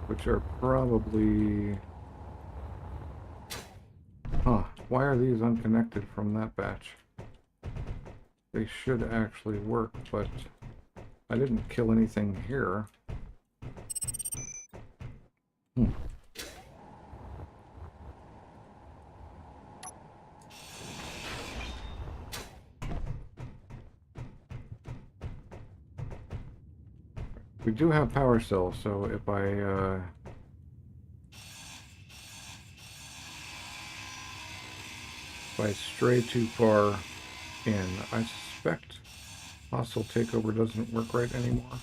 which are probably... Huh. Why are these unconnected from that batch? They should actually work, but I didn't kill anything here. We do have power cells, so if I stray too far in, I suspect hostile takeover doesn't work right anymore.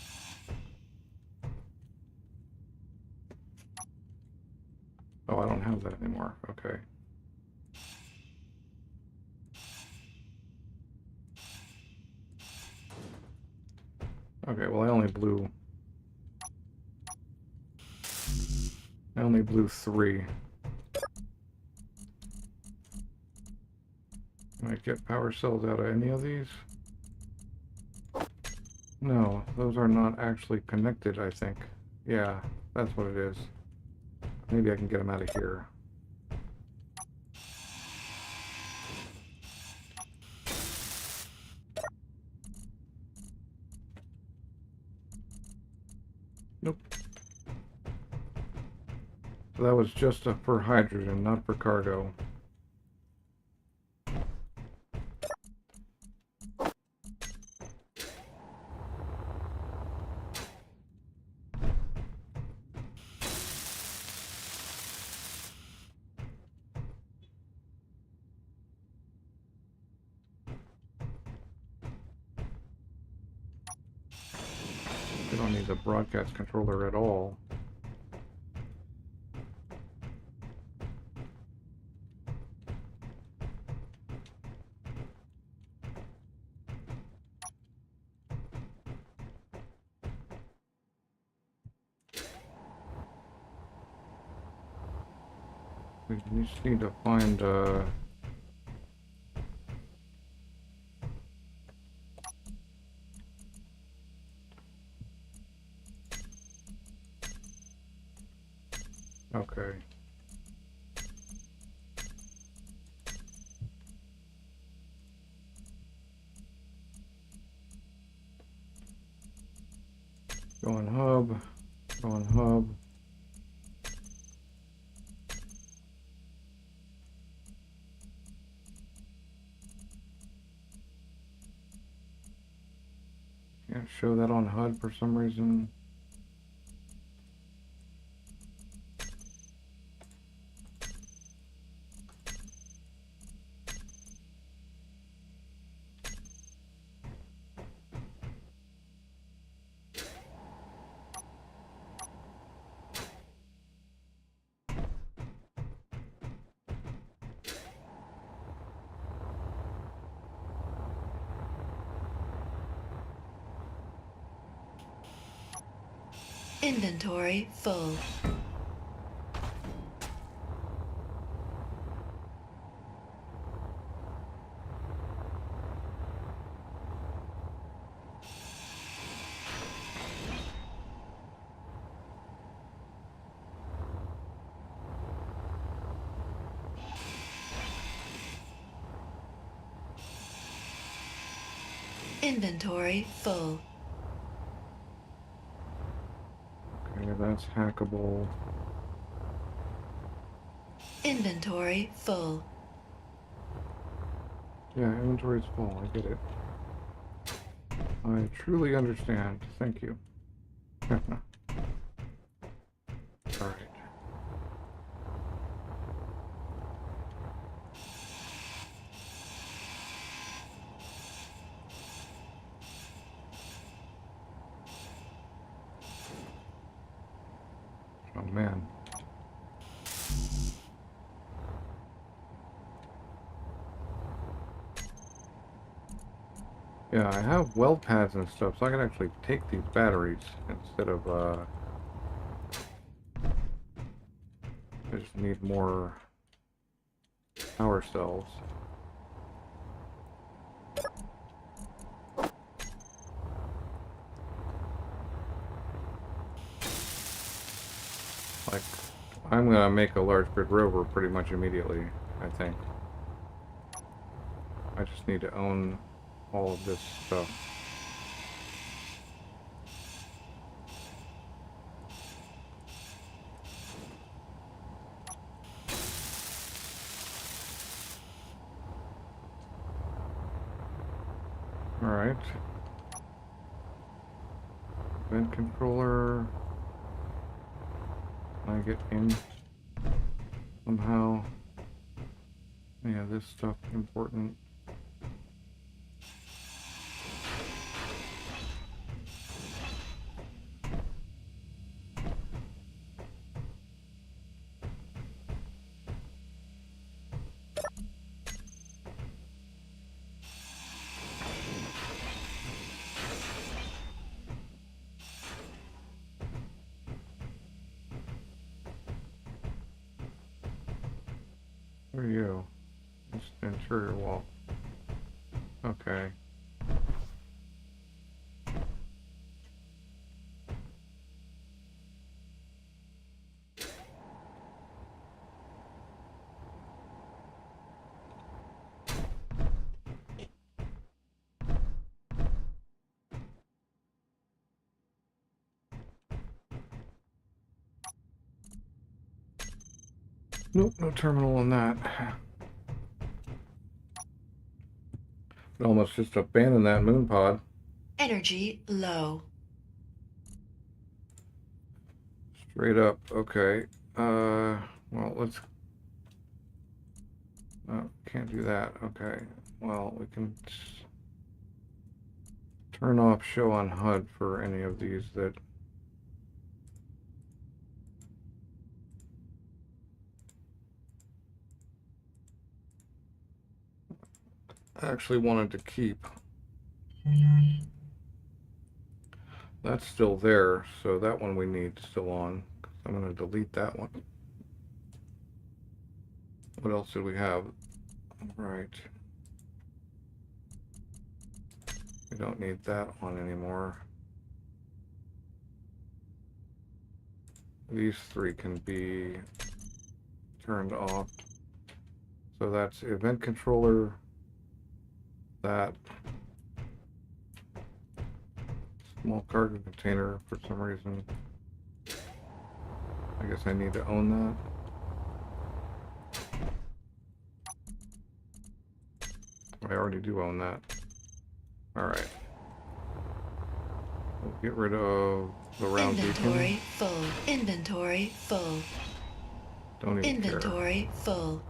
Oh, I don't have that anymore. Okay. Okay, well I only blew 3. Can I get power cells out of any of these? No, those are not actually connected, I think. Yeah, that's what it is. Maybe I can get them out of here. Nope. So that was just for hydrogen, not for cargo. We don't need the broadcast controller at all. We just need to find okay. Going hub. Going hub. Can't show that on HUD for some reason. Inventory full. Inventory full. Okay, that's hackable. Inventory full. Yeah, inventory's full. I get it. I truly understand. Thank you. Alright. Oh man. Yeah, I have weld pads and stuff, so I can actually take these batteries instead of, I just need more power cells. Like, I'm gonna make a large grid rover pretty much immediately, I think. I just need to own all of this stuff. Alright. Vent controller. Can I get in somehow? Yeah, this stuff important. Where are you? Just interior wall. Okay. Nope, no terminal on that. It almost just abandoned that moon pod. Energy low. Straight up. Okay. Well, let's... Oh, can't do that. Okay. Well, we can turn off show on HUD for any of these that... I actually wanted to keep. That's still there, so that one we need still on. I'm going to delete that one. What else did we have? Right. We don't need that one anymore. These three can be turned off. So that's event controller, that small cargo container for some reason. I guess I need to own that. I already do own that. Alright. We'll get rid of the round Inventory beacon. full. Inventory full. Don't even care. Inventory full.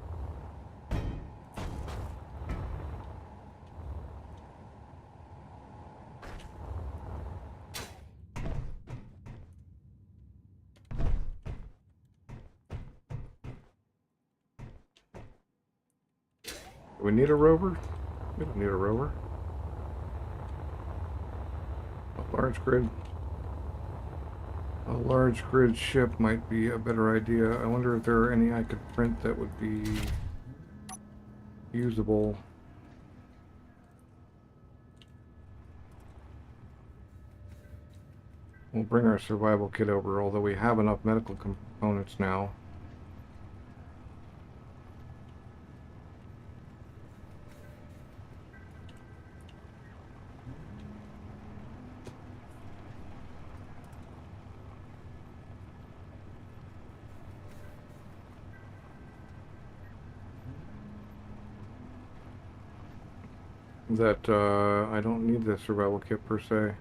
Do we need a rover? We don't need a rover. A large grid. A large grid ship might be a better idea. I wonder if there are any I could print that would be usable. We'll bring our survival kit over, although we have enough medical components now. That, I don't need the survival kit per se.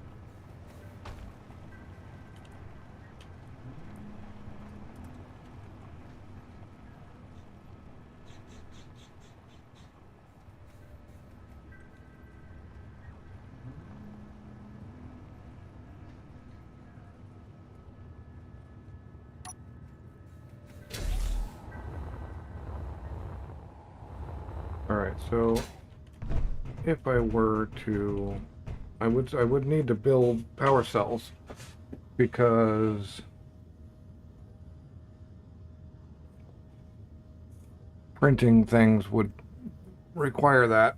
Alright, so if I were to, I would need to build power cells because printing things would require that.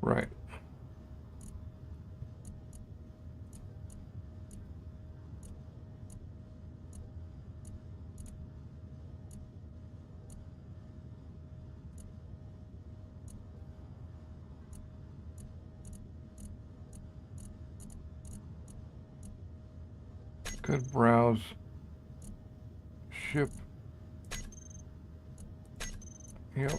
Right. Could browse ship. Yep.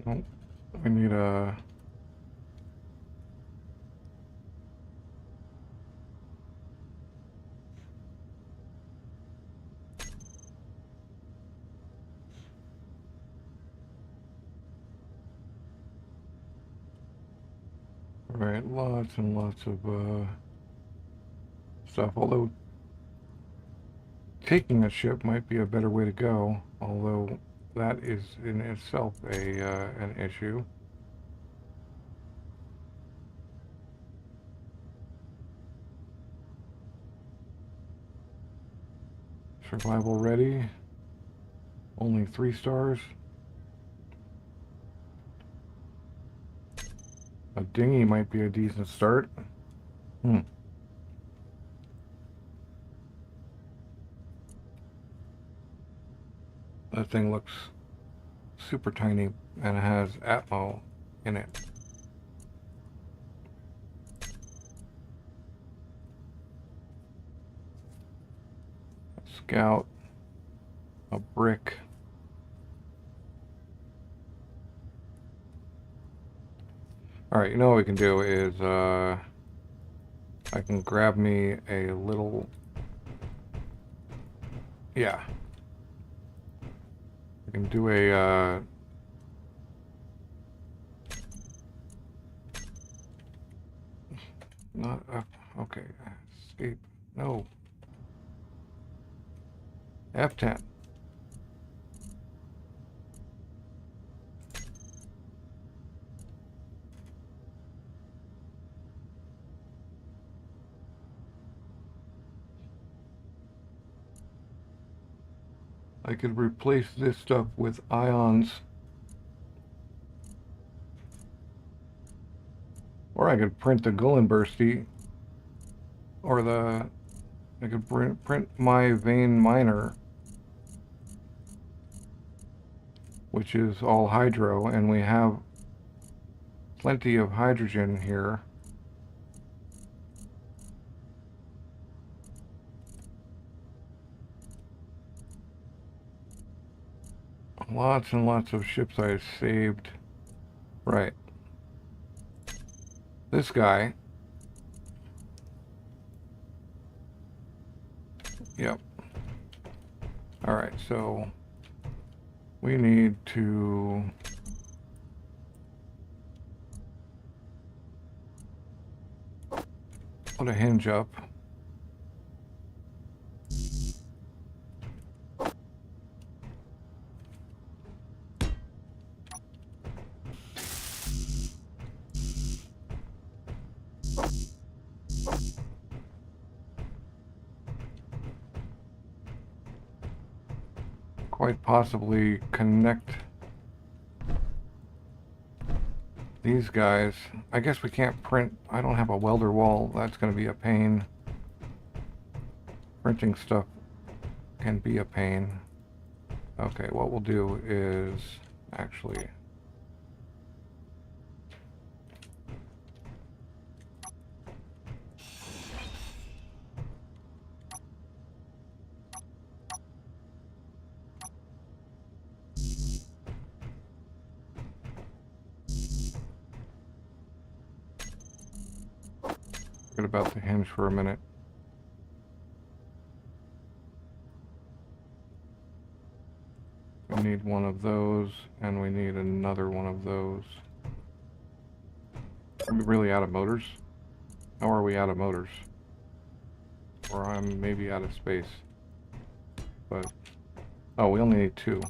Nope. We need a... Right, lots and lots of stuff. Although taking a ship might be a better way to go. Although that is in itself an issue. Survival ready. Only 3 stars. A dinghy might be a decent start. That thing looks super tiny and it has Atmo in it. Scout. A brick. Alright, you know what we can do is, I can grab me a little... Yeah. We can do a, not, okay, escape, no. F10. I could replace this stuff with ions. Or I could print the Gullenbursty. Or I could print my Vayyne miner, which is all hydro, and we have plenty of hydrogen here. Lots and lots of ships I saved. Right. This guy. Yep. Alright, so we need to put a hinge up. Quite possibly connect these guys. I guess we can't print. I don't have a welder wall. That's going to be a pain. Printing stuff can be a pain. Okay, what we'll do is actually... Forget about the hinge for a minute. We need one of those, and we need another one of those. Are we really out of motors? How are we out of motors? Or I'm maybe out of space. But, oh, we only need 2.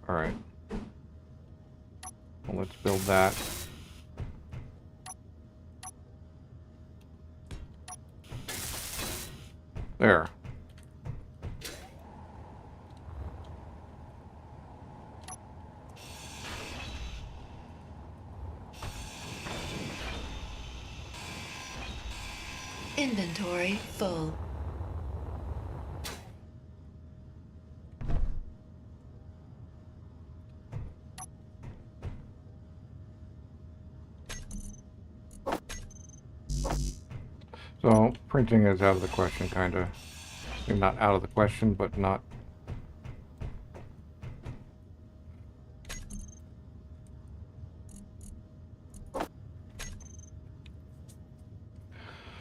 Alright. Well, let's build that. There. Inventory full. So, printing is out of the question, kind of. Not out of the question, but not...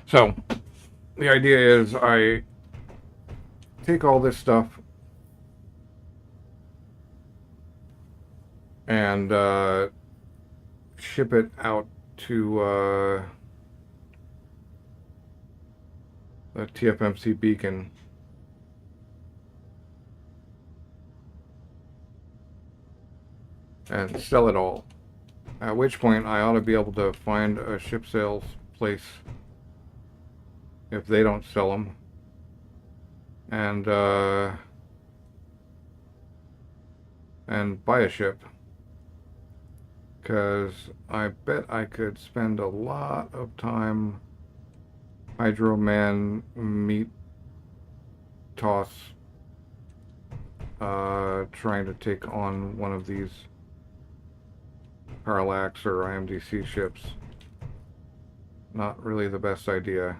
So, the idea is I take all this stuff and ship it out to the TFMC beacon. And sell it all. At which point I ought to be able to find a ship sales place if they don't sell them. And buy a ship. Because I bet I could spend a lot of time Hydro Man meat toss trying to take on one of these Parallax or IMDC ships. Not really the best idea.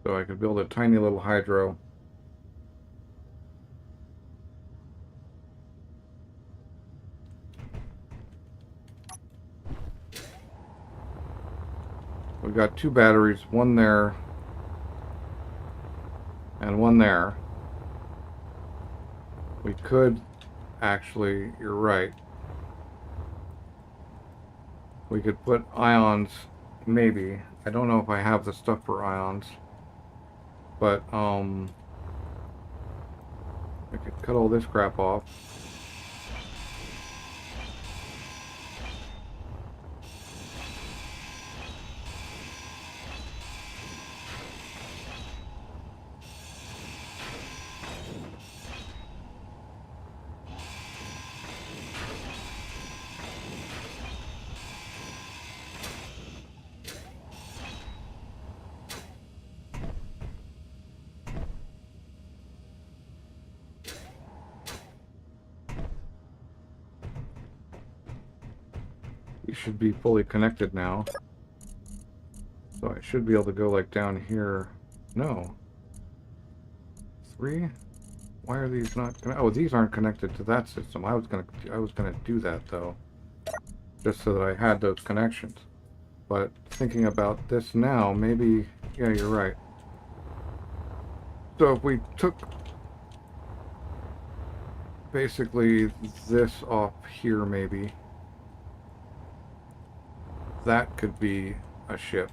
So I could build a tiny little hydro. We've got 2 batteries, one there and one there. We could actually, you're right. We could put ions, maybe. I don't know if I have the stuff for ions. But I could cut all this crap off. You should be fully connected now. So I should be able to go like down here. No. 3? Why are these not connected? Oh, these aren't connected to that system. I was gonna do that though. Just so that I had those connections. But thinking about this now, maybe, yeah, you're right. So if we took basically this off here, maybe that could be a ship.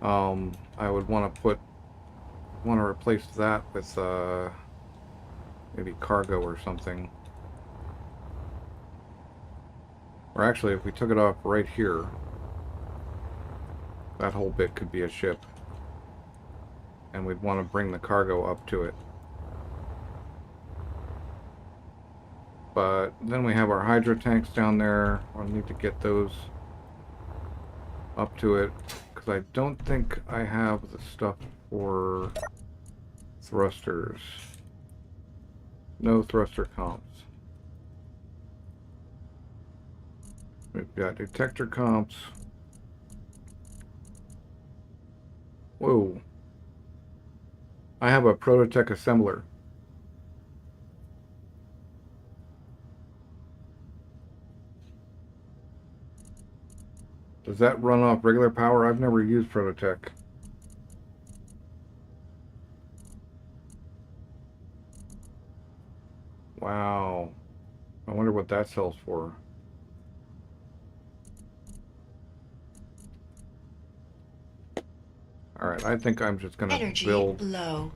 I would want to replace that with maybe cargo or something. Or actually, if we took it off right here, that whole bit could be a ship. And we'd want to bring the cargo up to it. But then we have our hydro tanks down there. I'll need to get those up to it, because I don't think I have the stuff for thrusters. No thruster comps. We've got detector comps. Whoa. I have a Prototech assembler. Does that run off regular power? I've never used Prototech. Wow. I wonder what that sells for. Alright, I think I'm just gonna Energy build... low.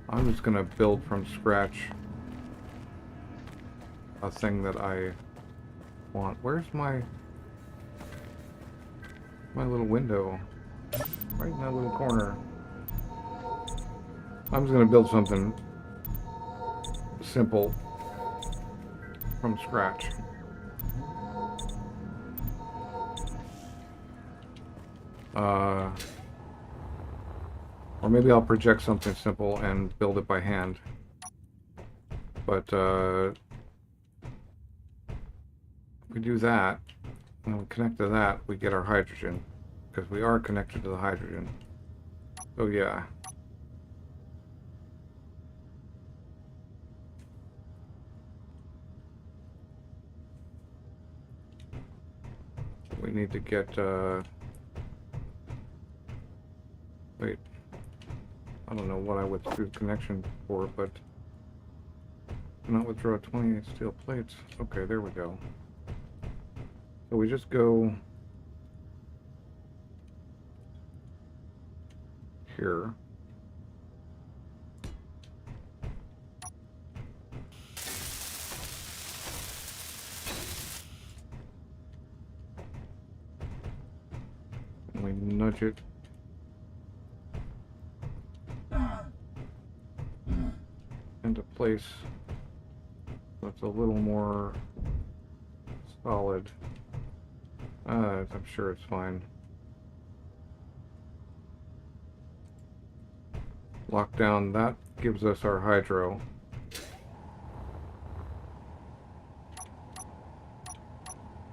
I'm just gonna build from scratch a thing that I want. Where's my little window? Right in that little corner. I'm just gonna build something simple from scratch. Or maybe I'll project something simple and build it by hand. But if we do that, and we connect to that, we get our hydrogen. Because we are connected to the hydrogen. So yeah. We need to get, wait. I don't know what I withdrew connection for, but cannot withdraw 28 steel plates. Okay, there we go. So we just go here. And we nudge it into place so it's a little more solid. I'm sure it's fine. Lock down, that gives us our hydro.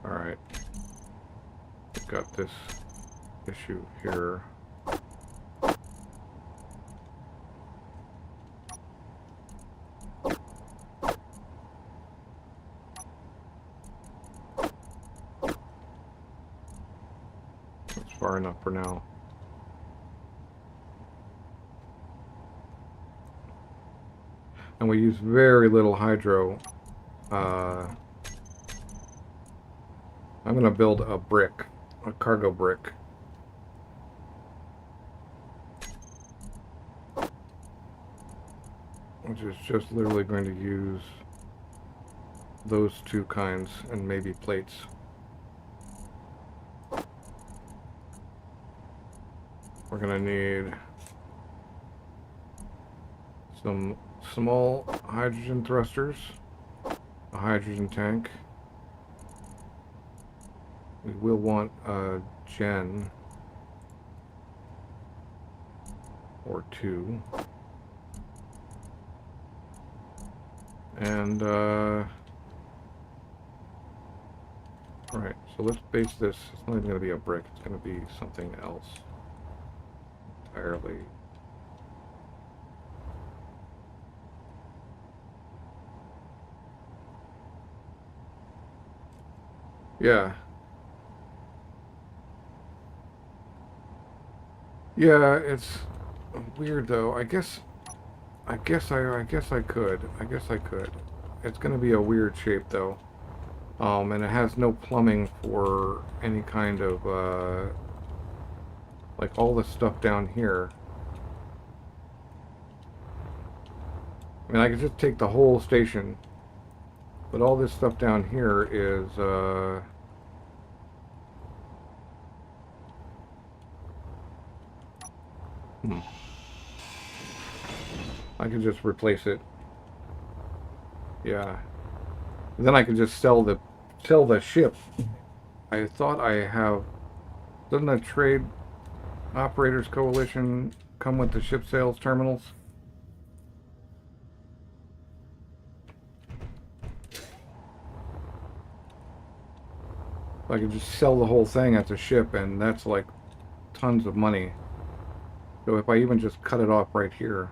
Alright. We've got this issue here. That's far enough for now. And we use very little hydro. I'm going to build a brick, a cargo brick. Which is just literally going to use those two kinds and maybe plates. We're going to need some small hydrogen thrusters, a hydrogen tank. We will want a gen or two. And, right, so let's base this. It's not even going to be a brick, it's going to be something else entirely. Yeah. Yeah, it's weird though. I guess I could. It's gonna be a weird shape though. And it has no plumbing for any kind of like all this stuff down here. I mean, I could just take the whole station, but all this stuff down here is I could just replace it. Yeah. And then I could just sell the ship. I thought I have. Doesn't the Trade Operators Coalition come with the ship sales terminals? I could just sell the whole thing at the ship, and that's like tons of money. So if I even just cut it off right here.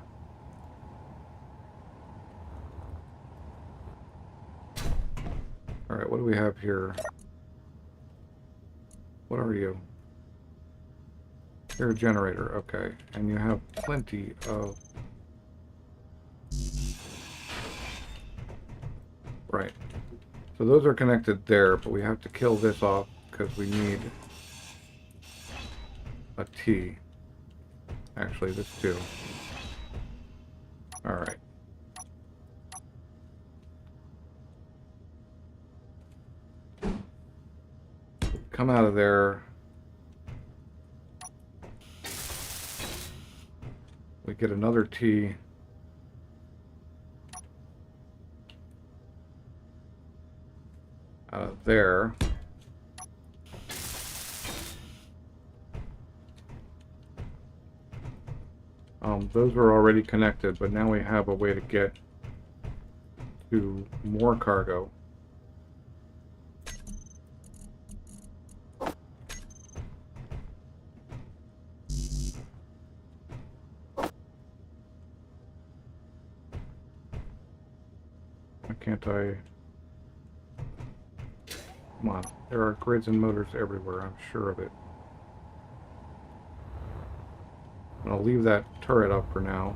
Alright, what do we have here? What are you? You're a generator, okay. And you have plenty of... Right. So those are connected there, but we have to kill this off because we need a T. Actually, this too. Alright. Come out of there. We get another T. Out of there. those were already connected, but now we have a way to get to more cargo. Why can't I? Come on, there are grids and motors everywhere, I'm sure of it. I'll leave that turret up for now.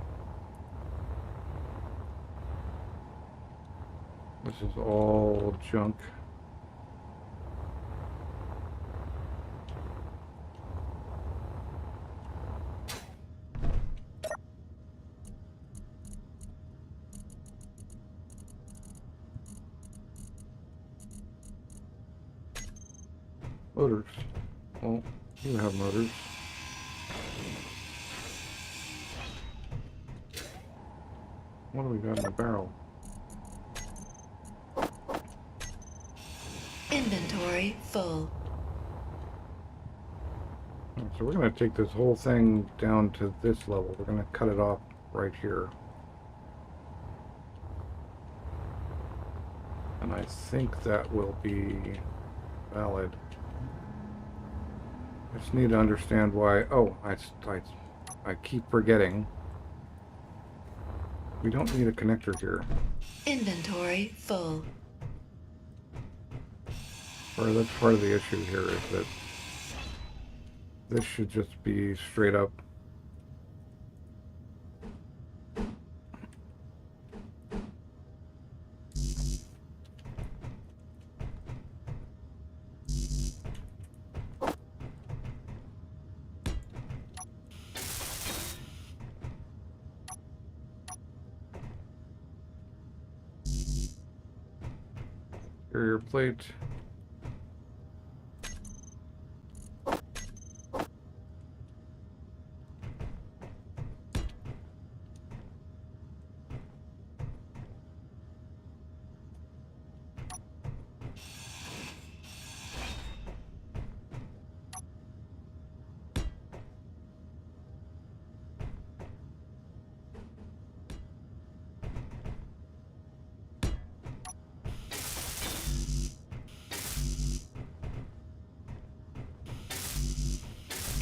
This is all junk. Motors. Well, you have motors. What do we got in the barrel? Inventory full. So we're going to take this whole thing down to this level. We're going to cut it off right here. And I think that will be valid. I just need to understand why. Oh, I keep forgetting. We don't need a connector here. Inventory full. Or that's part of the issue here, is that this should just be straight up. Carrier plate.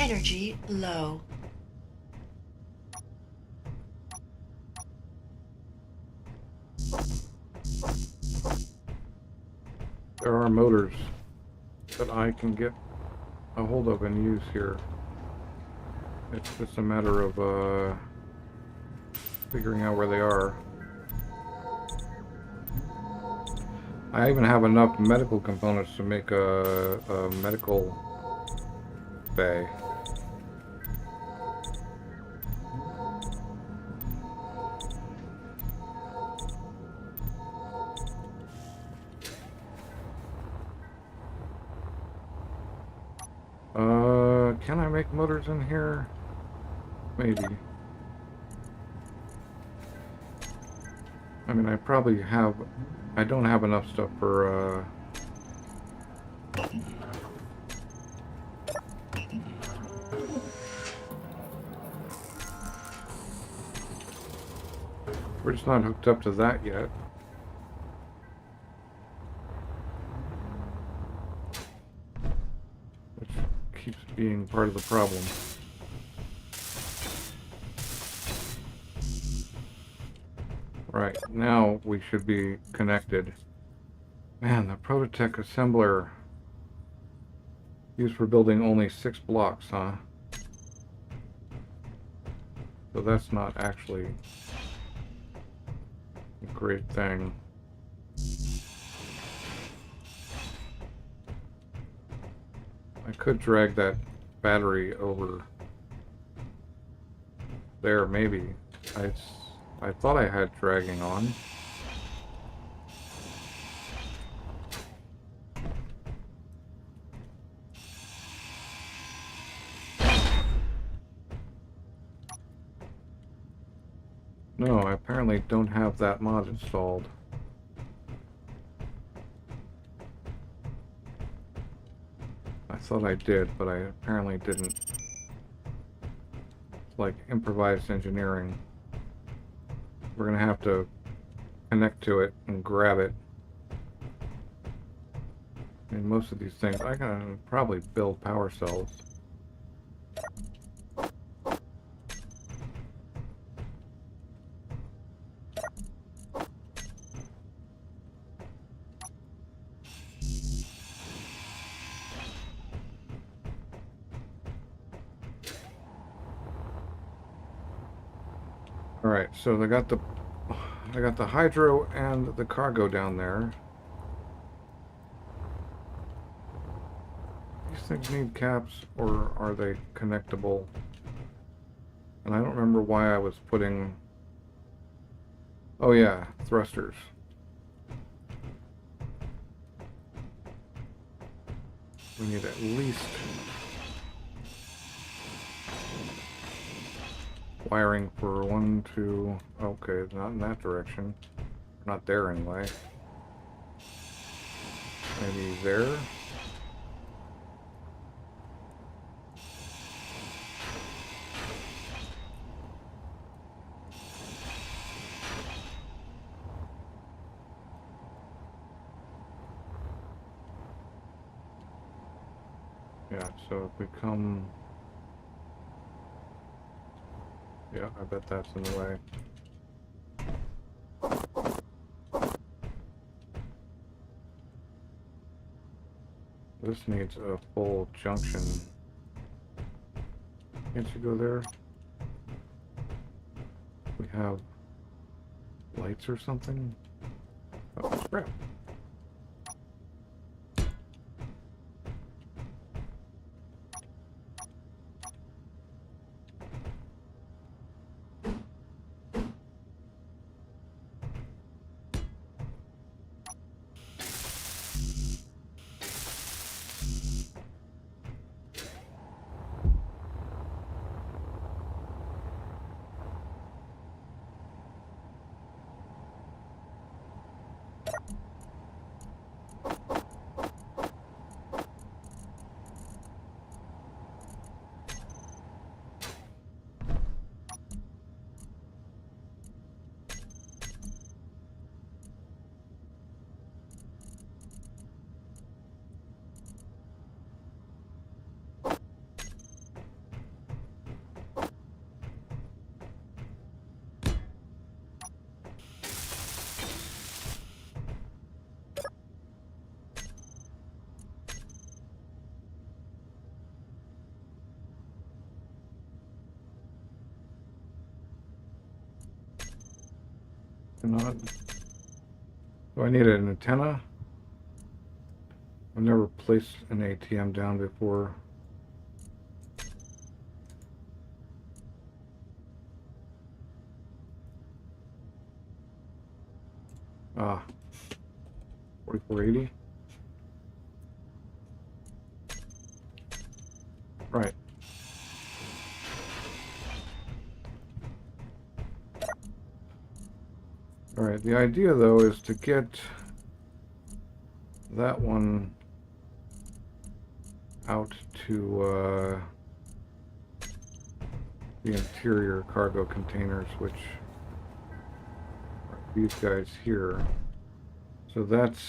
Energy low. There are motors that I can get a hold of and use here. It's just a matter of figuring out where they are. I even have enough medical components to make a medical bay. Can I make motors in here? Maybe. I mean, I probably have... I don't have enough stuff for, we're just not hooked up to that yet. Which keeps being part of the problem. Right, now we should be connected. Man, the Prototech assembler used for building only 6 blocks, huh? So that's not actually a great thing. I could drag that battery over there, maybe. I thought I had dragging on. No, I apparently don't have that mod installed. I thought I did, but I apparently didn't. like improvised engineering. We're gonna have to connect to it and grab it. I mean, most of these things, I can probably build power cells. All right, so I got the hydro and the cargo down there. These things need caps, or are they connectable? And I don't remember why I was putting... Oh yeah, thrusters. We need at least wiring for 1, 2... Okay, not in that direction. Not there anyway. Maybe there? Yeah, so if we come... Yeah, I bet that's in the way. This needs a full junction. Can't you go there? We have lights or something? Oh, crap. Not. Do I need an antenna? I've never placed an ATM down before. Ah, 4480. Right. Alright, the idea though is to get that one out to the interior cargo containers, which are these guys here. So that's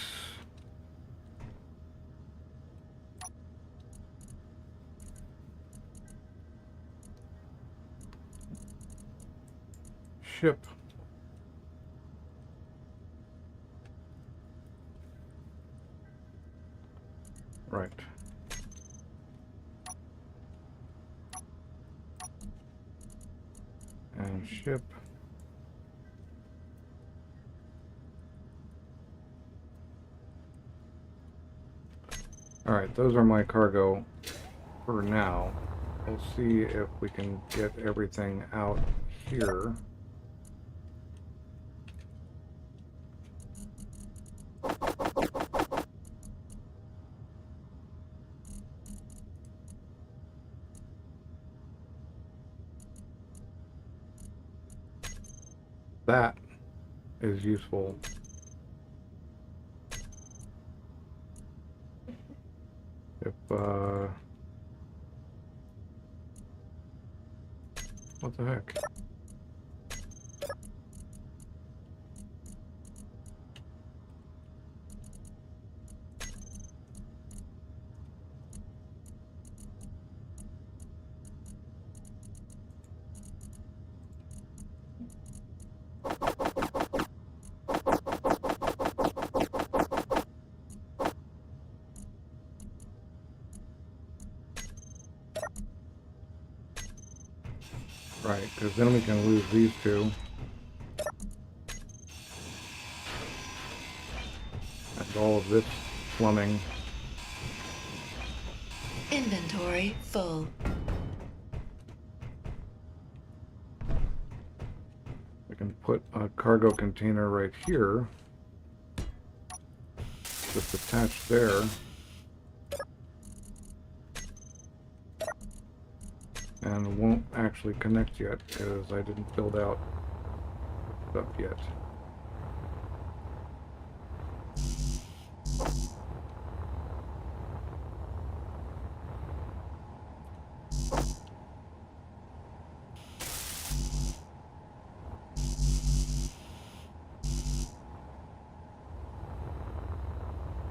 ship. Right. And ship. Alright, those are my cargo for now. We'll see if we can get everything out here. That is useful. If What the heck? Right, because then we can lose these two. And all of this plumbing. Inventory full. We can put a cargo container right here. Just attached there. And won't actually connect yet because I didn't build out stuff yet.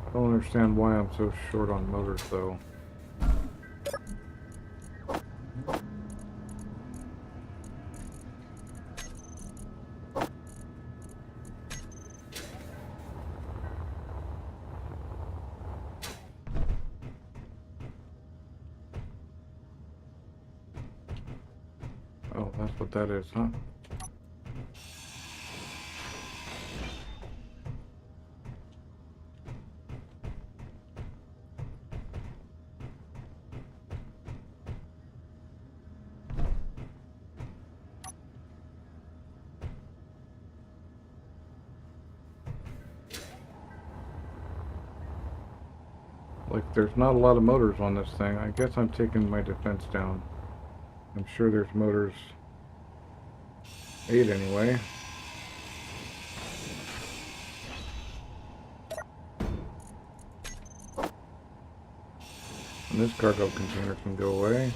I don't understand why I'm so short on motors though. Oh, that's what that is, huh? Like, there's not a lot of motors on this thing. I guess I'm taking my defense down. I'm sure there's motors. 8 anyway. And this cargo container can go away.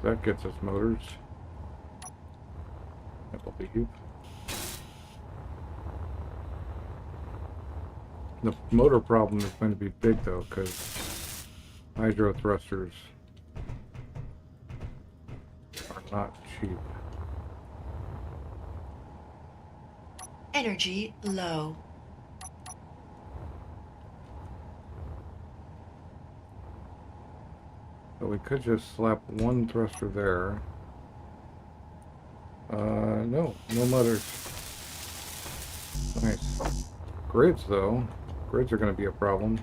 That gets us motors. I believe. The motor problem is going to be big though, because hydro thrusters are not cheap. Energy low. So we could just slap one thruster there. No motors. Nice. Grids though. Grids are going to be a problem.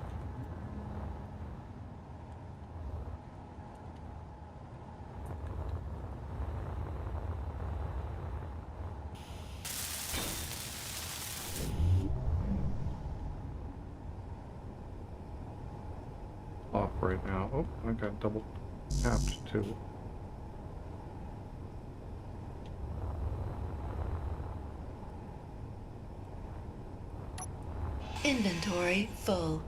Off right now. Oh, I got double tapped too. Inventory full.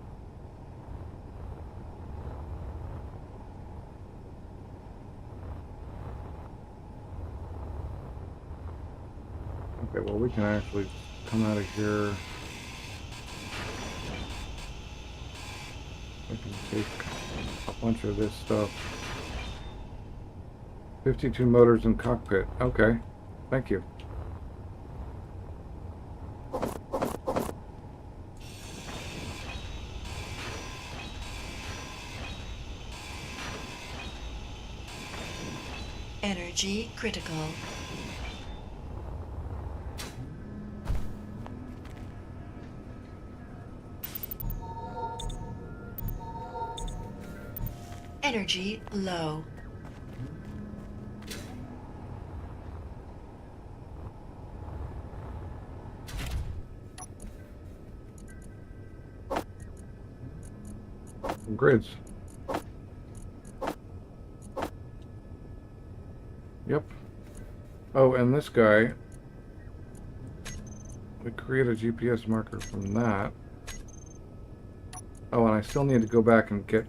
Okay, well we can actually come out of here. We can take a bunch of this stuff. 52 motors in cockpit. Okay, thank you. Energy critical. Energy low. Grids. Yep. Oh, and this guy, we create a GPS marker from that. Oh, and I still need to go back and get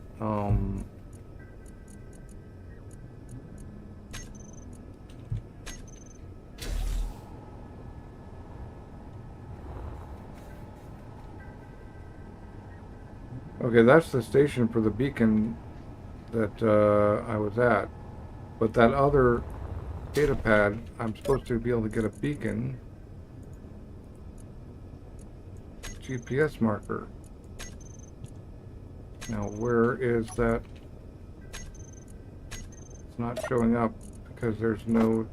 Okay, that's the station for the beacon that I was at. But that other data pad, I'm supposed to be able to get a beacon GPS marker. Now, where is that? It's not showing up because there's no...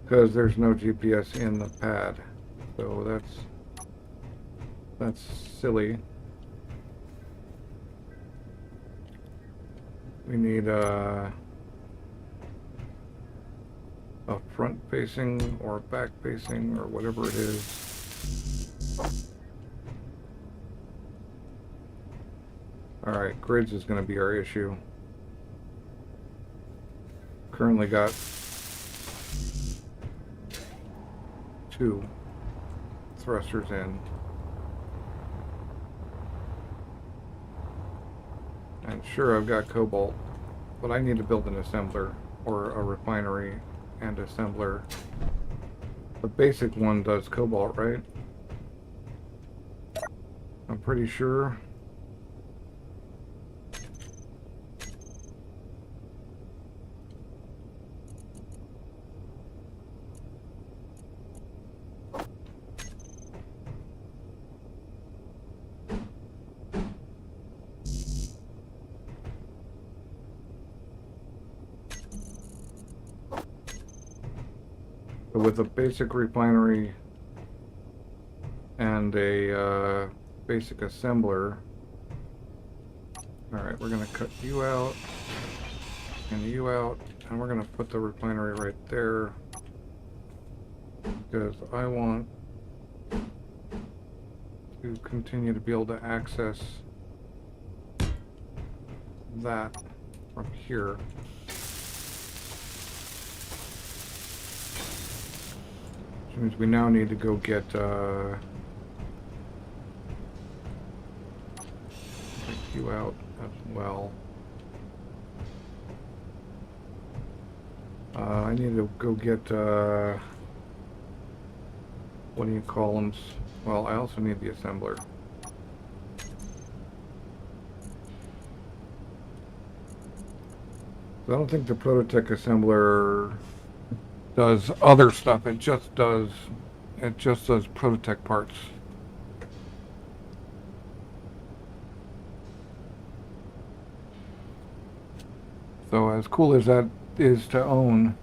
Because there's no GPS in the pad. So that's silly. We need a front facing or back facing or whatever it is. Alright, grids is going to be our issue. Currently got 2 thrusters in. And sure, I've got cobalt, but I need to build an assembler or a refinery and assembler. The basic one does cobalt, right? I'm pretty sure. But with a basic refinery and a basic assembler. Alright, we're going to cut you out and you out, and we're going to put the refinery right there because I want to continue to be able to access that from here. Which means we now need to go get you out as well. I need to go get what do you call them? Well, I also need the assembler. I don't think the Prototech assembler does other stuff. It just does Prototech parts. So as cool as that is to own,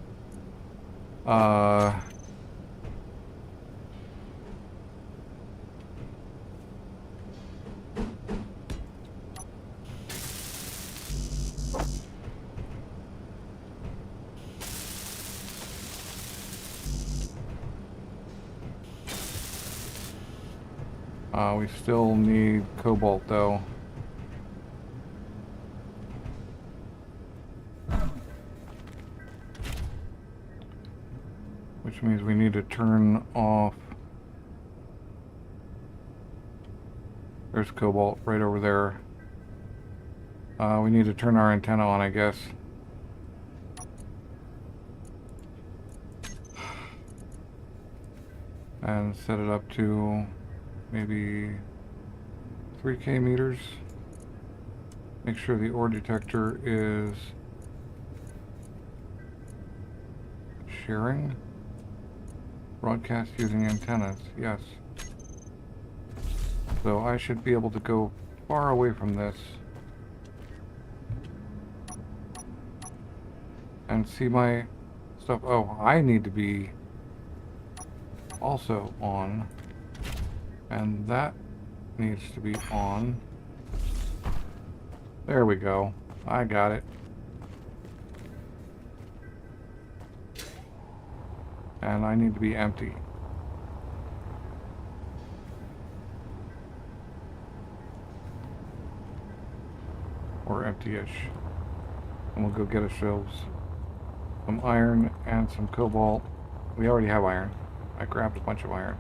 we still need cobalt though. Which means we need to turn off. There's cobalt right over there. We need to turn our antenna on, I guess. And set it up to maybe 3K meters. Make sure the ore detector is sharing. Broadcast using antennas, yes. So I should be able to go far away from this and see my stuff. Oh, I need to be also on, and that needs to be on. There we go. I got it. And I need to be empty. Or empty-ish. And we'll go get ourselves some iron and some cobalt. We already have iron. I grabbed a bunch of iron.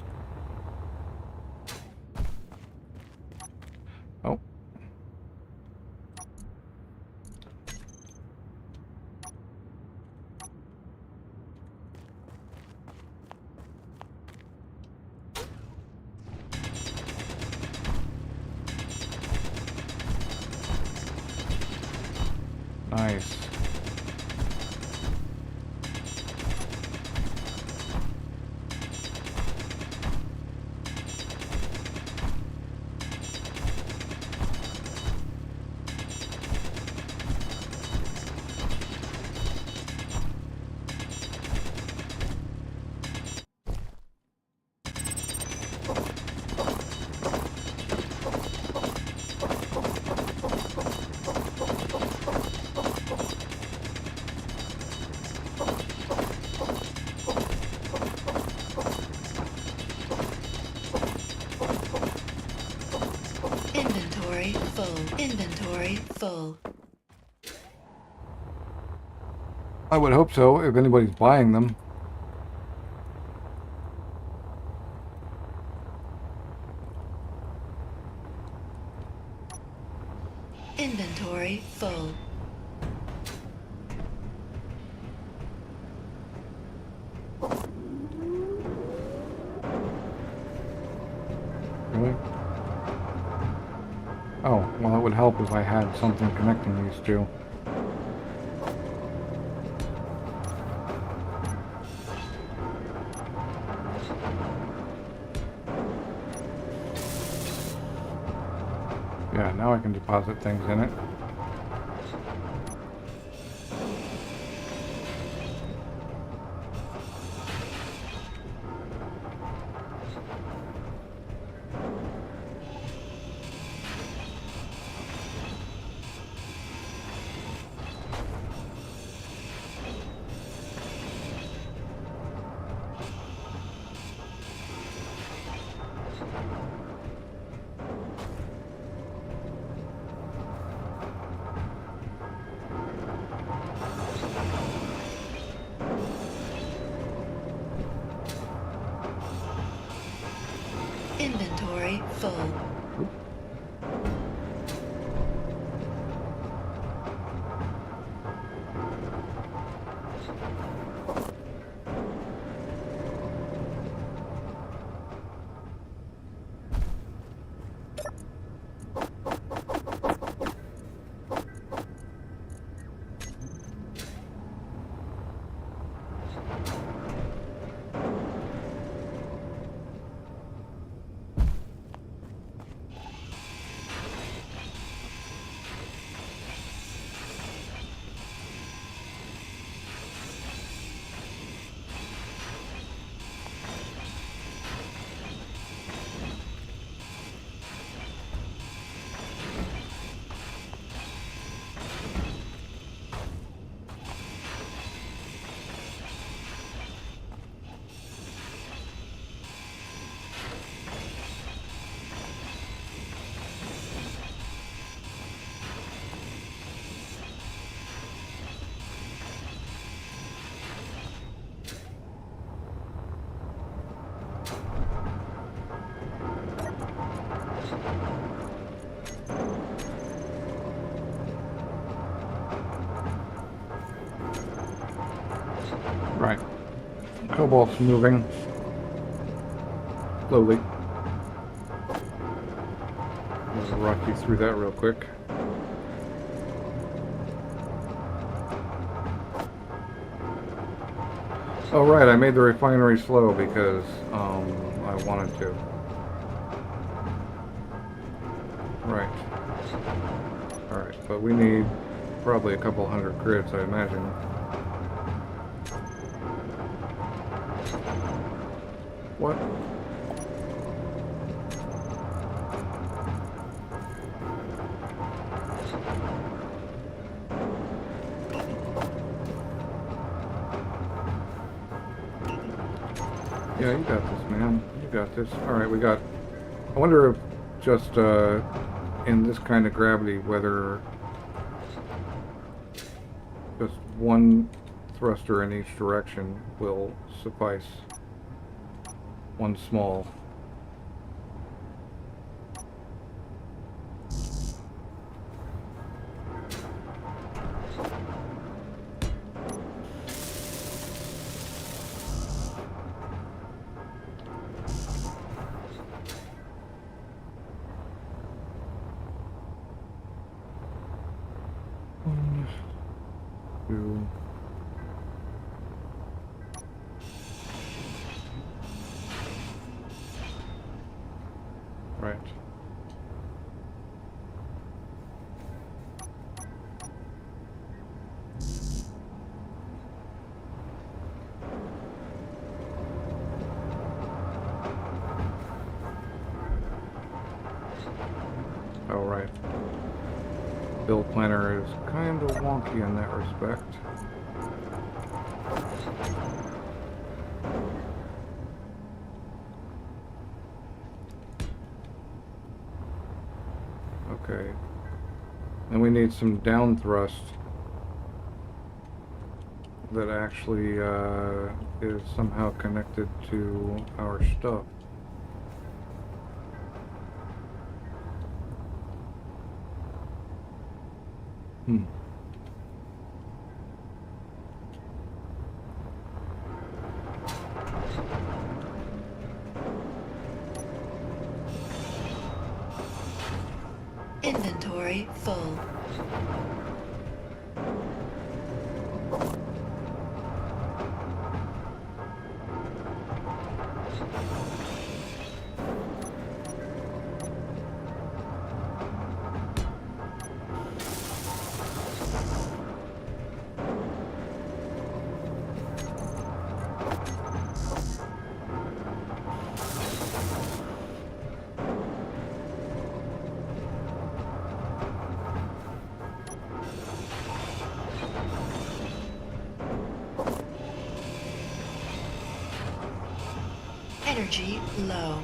Oh. Nice. Inventory full. Inventory full. I would hope so, if anybody's buying them. Inventory full. Really? Oh, well, it would help if I had something connecting these two. Yeah, now I can deposit things in it. Inventory full. Right. Cobalt's moving. Slowly. I'm gonna rock you through that real quick. Oh right, I made the refinery slow because I wanted to. Right. Alright, but we need probably a couple hundred grids, I imagine. What? Yeah, you got this, man. You got this. Alright, we got... I wonder if just in this kind of gravity, whether just one thruster in each direction will suffice. One small. to... Right. Oh, right. Build planner is kind of wonky in that respect. Okay. And we need some down thrust that actually is somehow connected to our stuff. Hmm. Inventory full. Energy low.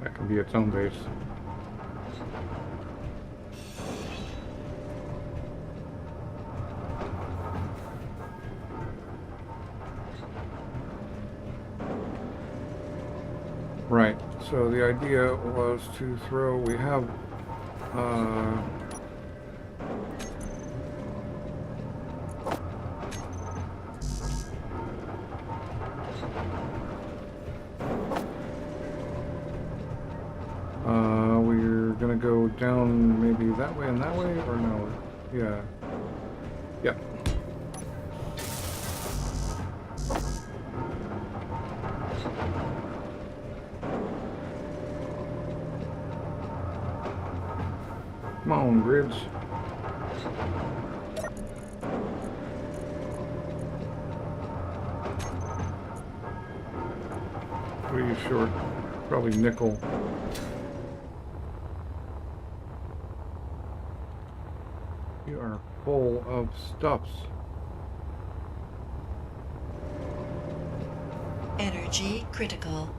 That can be its own base. Right, so the idea was to throw, we have, we're gonna go down maybe that way and that way, or no? Yeah. Yep. Come on, grids. What are you short? Probably nickel. You are full of stuffs. Energy critical.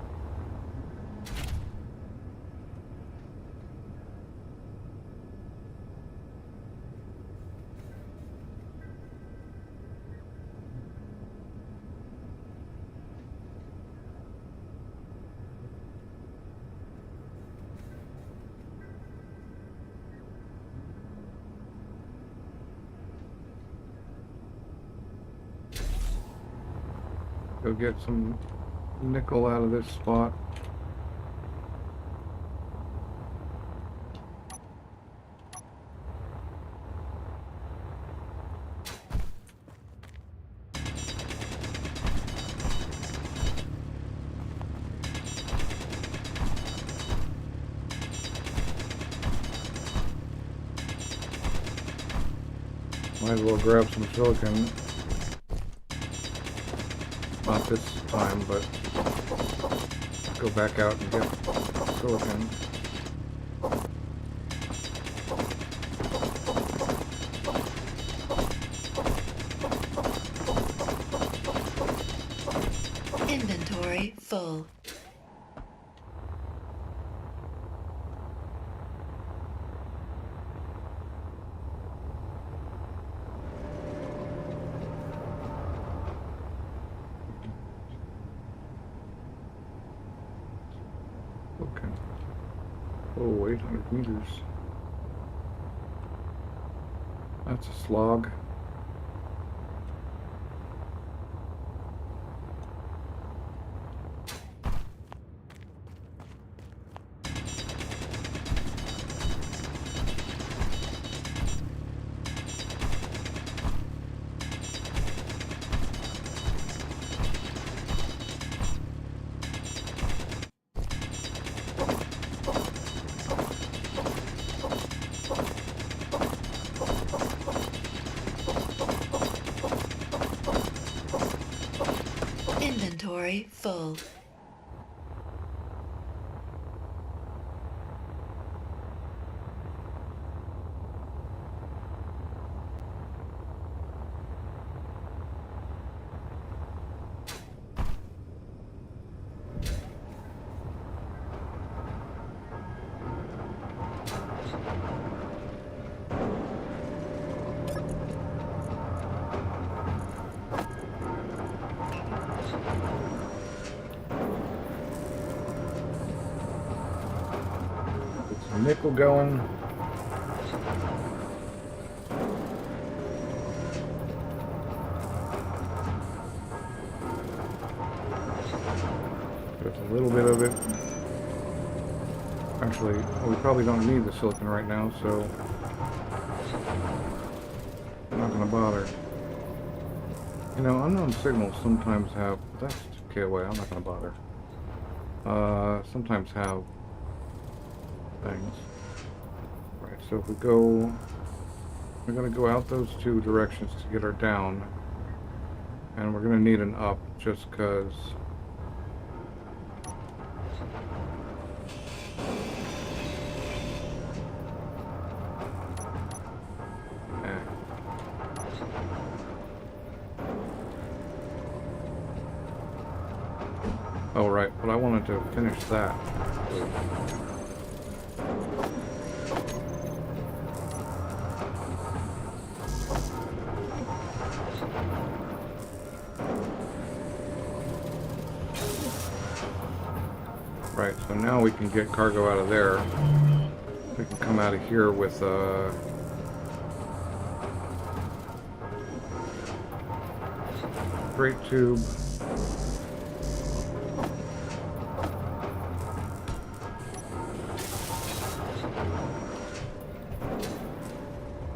Go get some nickel out of this spot. Might as well grab some silicon. Not this time, but go back out and get silicon. Inventory full. Okay. Oh, 800 meters. That's a slog. Inventory full. Get some nickel going. There's a little bit of it. Actually, we probably don't need the silicon right now, so I'm not going to bother. You know, unknown signals sometimes have... That's okay, wait, I'm not going to bother. Sometimes have things. Right, so if we go... We're going to go out those two directions to get our down. And we're going to need an up just because... Oh, right, but I wanted to finish that. Right, so now we can get cargo out of there. We can come out of here with freight tube.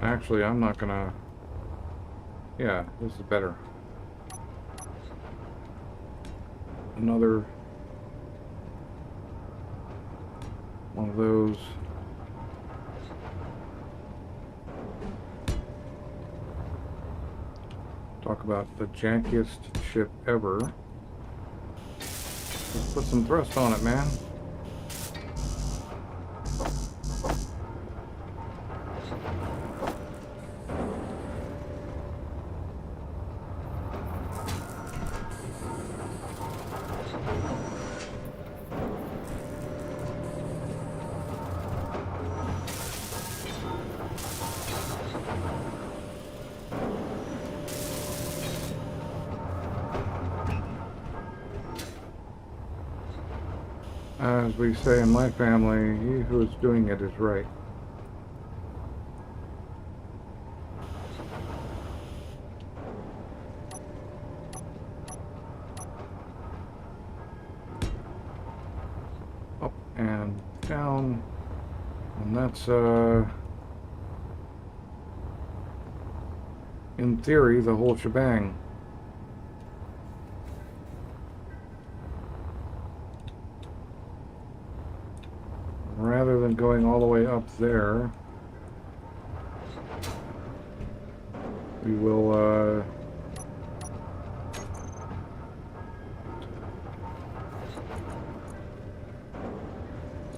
Actually, I'm not gonna... Yeah, this is better. Another one of those. Talk about the jankiest ship ever. Let's put some thrust on it, man. As we say in my family, he who is doing it is right. Up and down. And that's, in theory, the whole shebang. Rather than going all the way up there, we will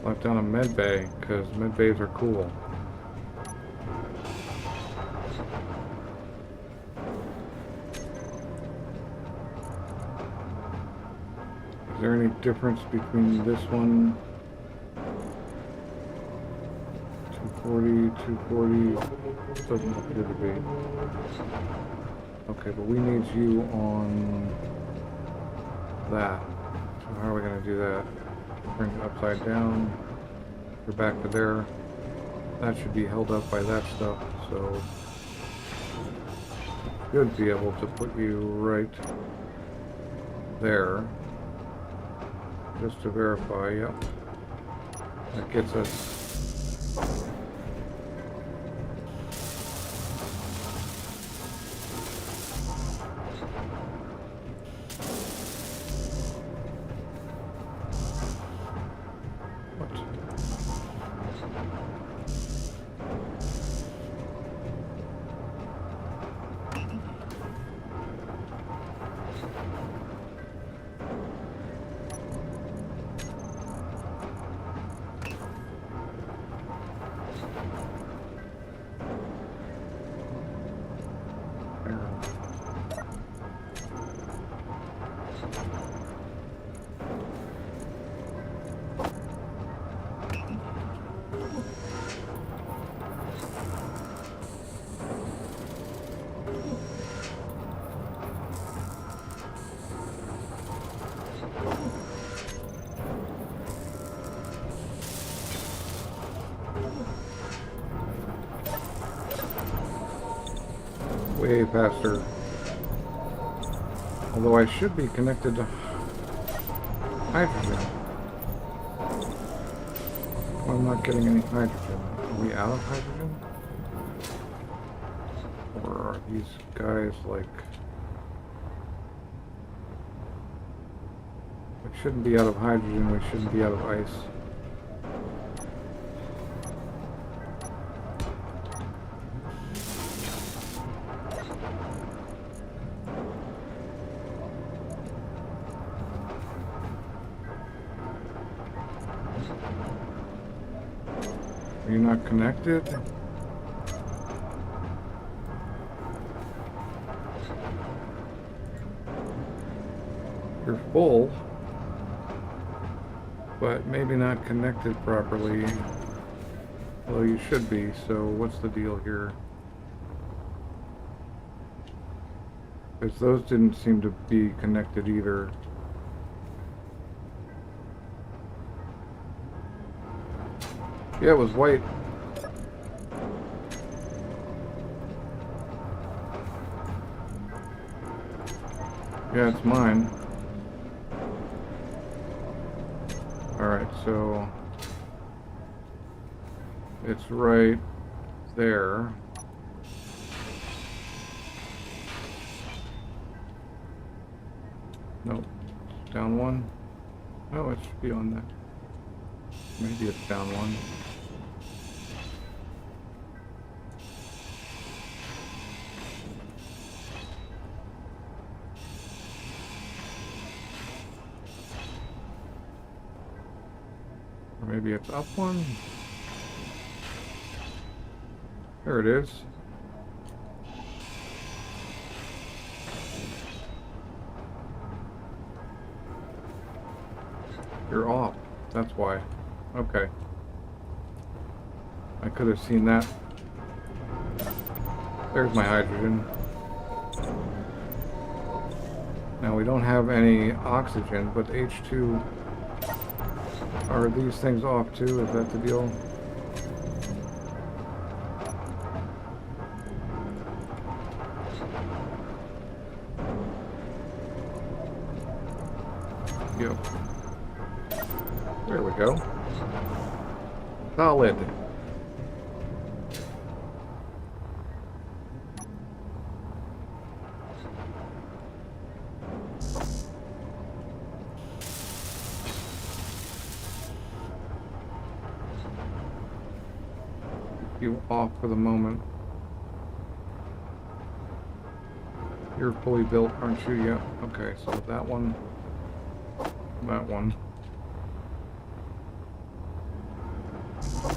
slap down a med bay, because med bays are cool. Is there any difference between this one? 240, doesn't appear to be. Okay, but we need you on that. So how are we going to do that? Bring it upside down, bunker back to there. That should be held up by that stuff, so should be able to put you right there. Just to verify, yep. That gets us way faster. Although I should be connected to hydrogen. I'm not getting any hydrogen. Are we out of hydrogen? Or are these guys like... We shouldn't be out of hydrogen, we shouldn't be out of ice. Are you not connected? You're full, but maybe not connected properly. Although you should be, so what's the deal here? Because those didn't seem to be connected either. Yeah, it was white. Yeah, it's mine. Alright, so it's right there. Nope. Down one. No, it should be on that. Maybe it's down one. Or maybe it's up one. There it is. You're off. That's why. Okay. I could have seen that. There's my hydrogen. Now we don't have any oxygen, but H2... Are these things off too? Is that the deal? Yep. There we go. Solid. You off for the moment. You're fully built, aren't you? Yeah. Okay, so that one. That one.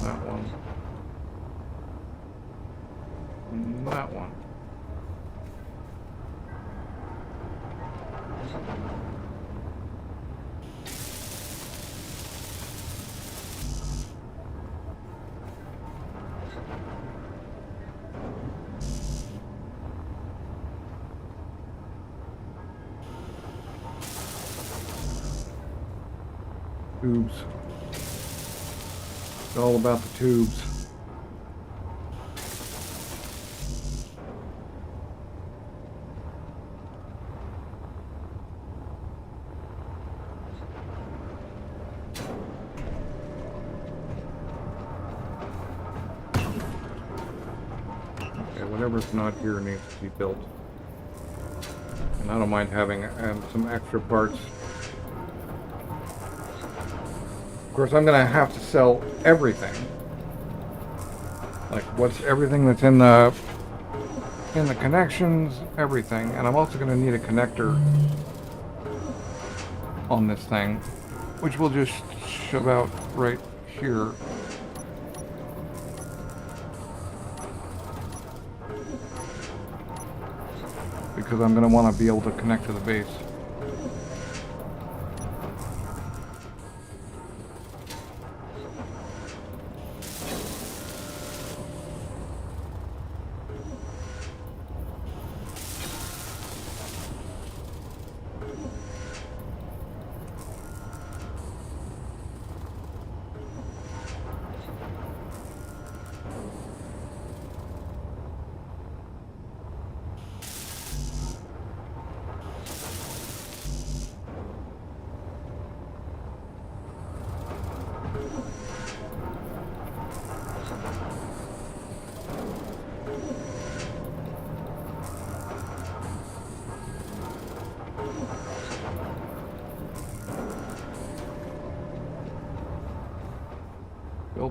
That one. And that one. Tubes. It's all about the tubes. Whatever's not here needs to be built. And I don't mind having some extra parts. Of course, I'm gonna have to sell everything. Like, what's everything that's in the connections, everything. And I'm also gonna need a connector on this thing, which we'll just shove out right here. Because I'm going to want to be able to connect to the base.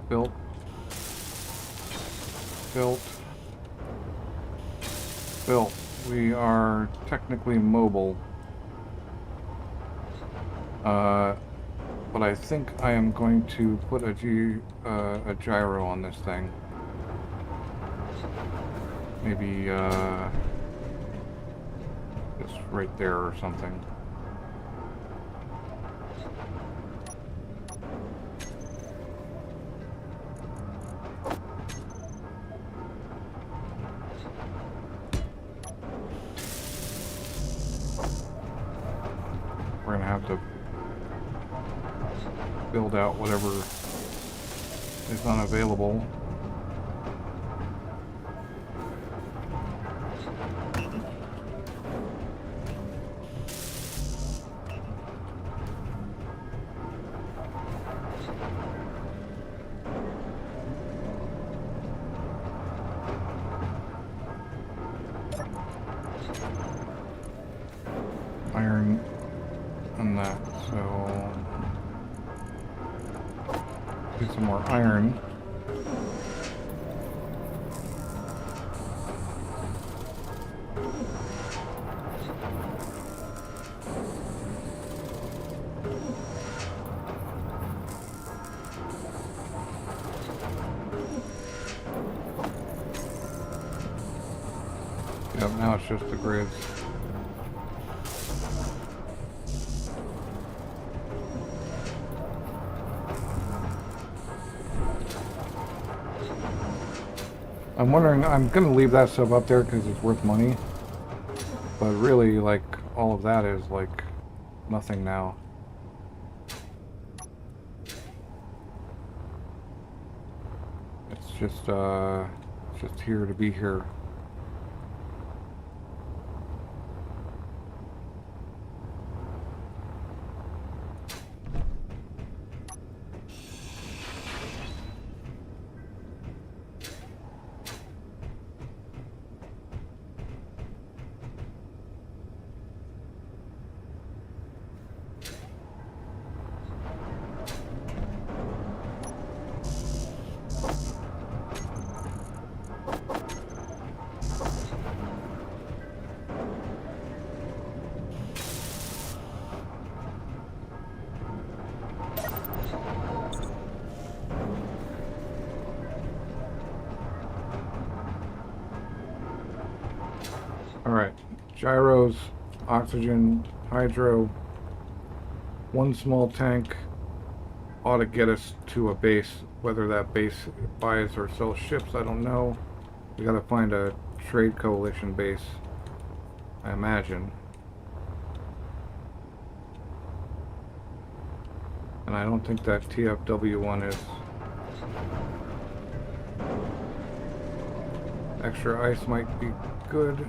Built. Built. We are technically mobile. But I think I am going to put a gyro on this thing. Maybe, just right there or something. We're gonna have to build out whatever is unavailable. Iron and that, so get some more iron. Yep, now it's just the grids. I'm wondering, I'm gonna leave that stuff up there because it's worth money, but really, like, all of that is, like, nothing now. It's just here to be here. Alright, gyros, oxygen, hydro, one small tank ought to get us to a base. Whether that base buys or sells ships, I don't know. We gotta find a trade coalition base, I imagine. And I don't think that TFW one is Extra ice might be good,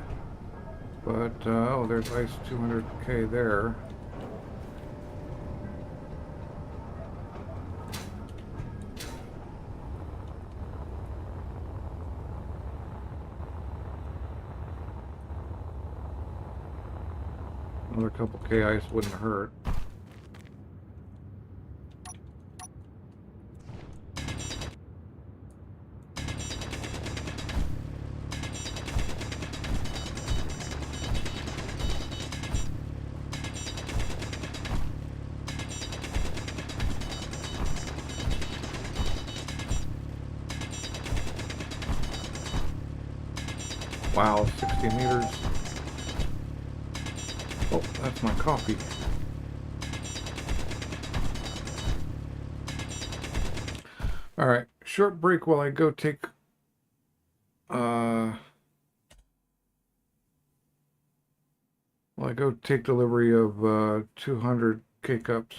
but oh, there's ice 200k there. Another couple K ice wouldn't hurt. Wow, 60 meters. Oh, that's my coffee. Alright, short break while I go take delivery of 200 K-cups.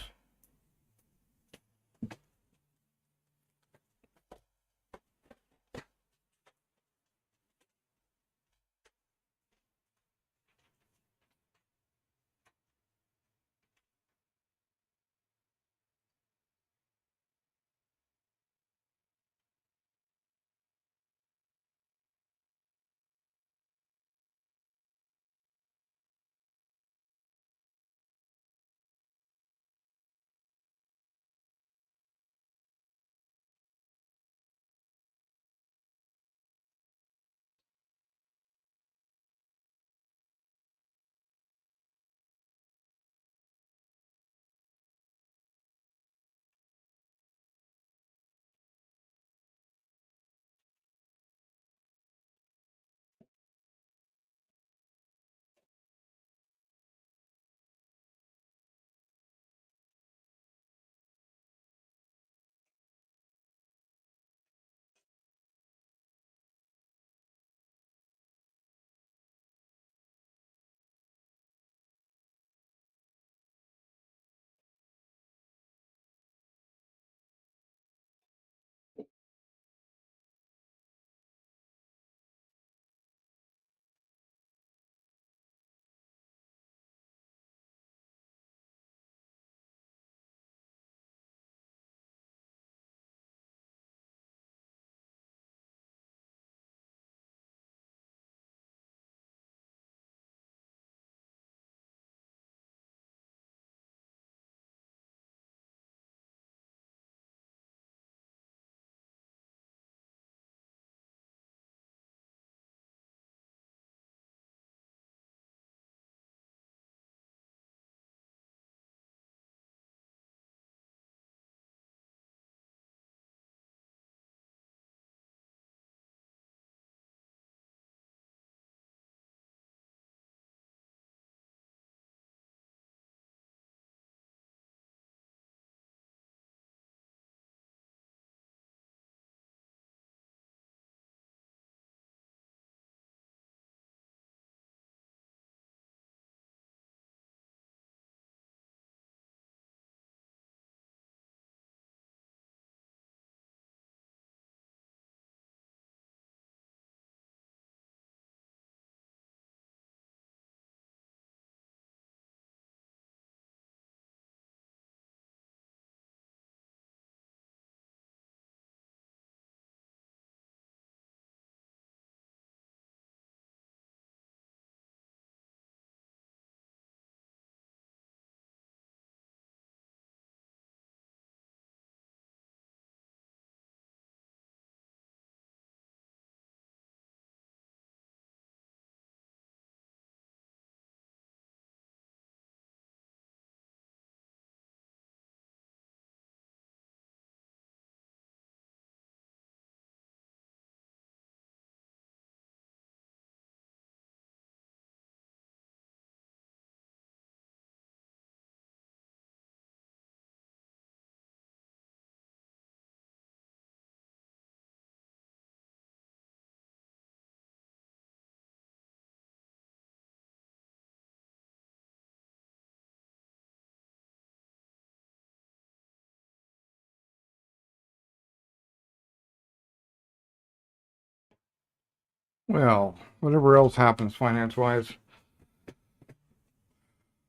Well, whatever else happens finance-wise,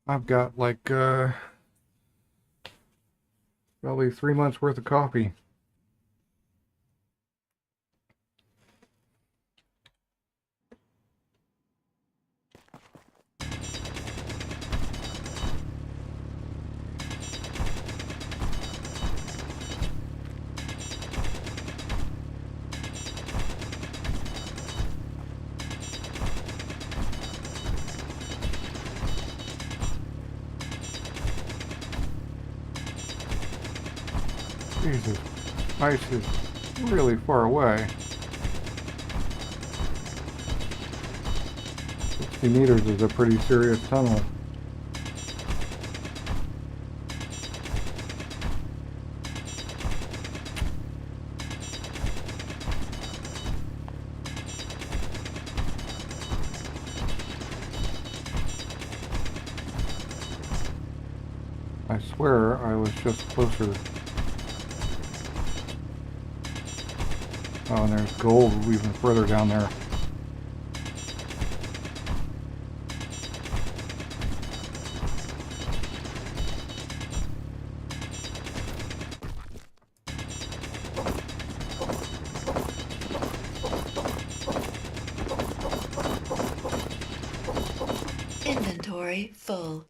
I've got like probably 3 months worth of coffee. Jesus, ice is really far away. 60 meters is a pretty serious tunnel. I swear I was just closer. Oh, and there's gold even further down there. Inventory full.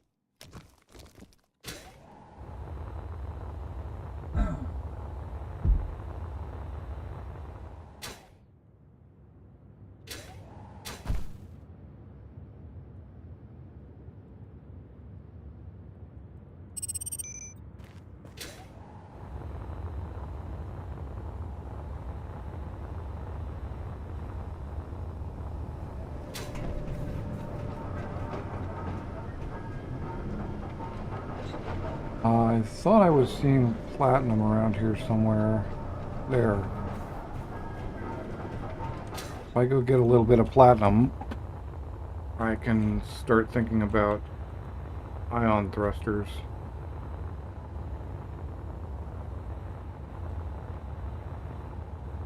I thought I was seeing platinum around here somewhere. There. If I go get a little bit of platinum, I can start thinking about ion thrusters.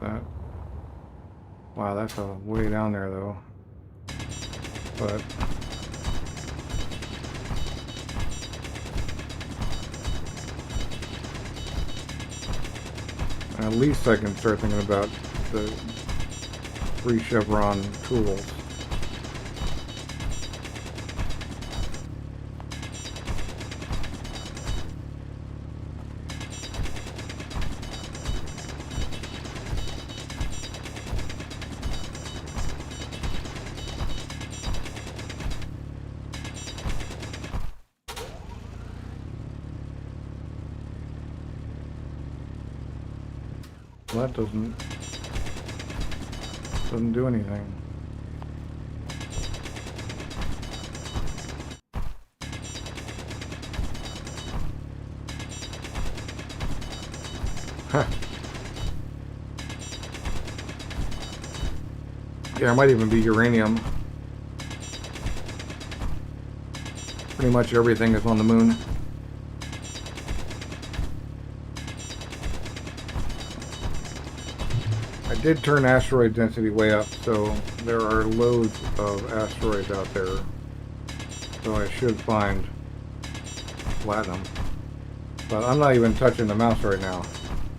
That. Wow, that's a way down there though. But at least I can start thinking about the 3 chevron tools. Well, that doesn't do anything. Huh. Yeah, it might even be uranium. Pretty much everything is on the moon. I did turn asteroid density way up, so there are loads of asteroids out there. So I should find platinum. But I'm not even touching the mouse right now.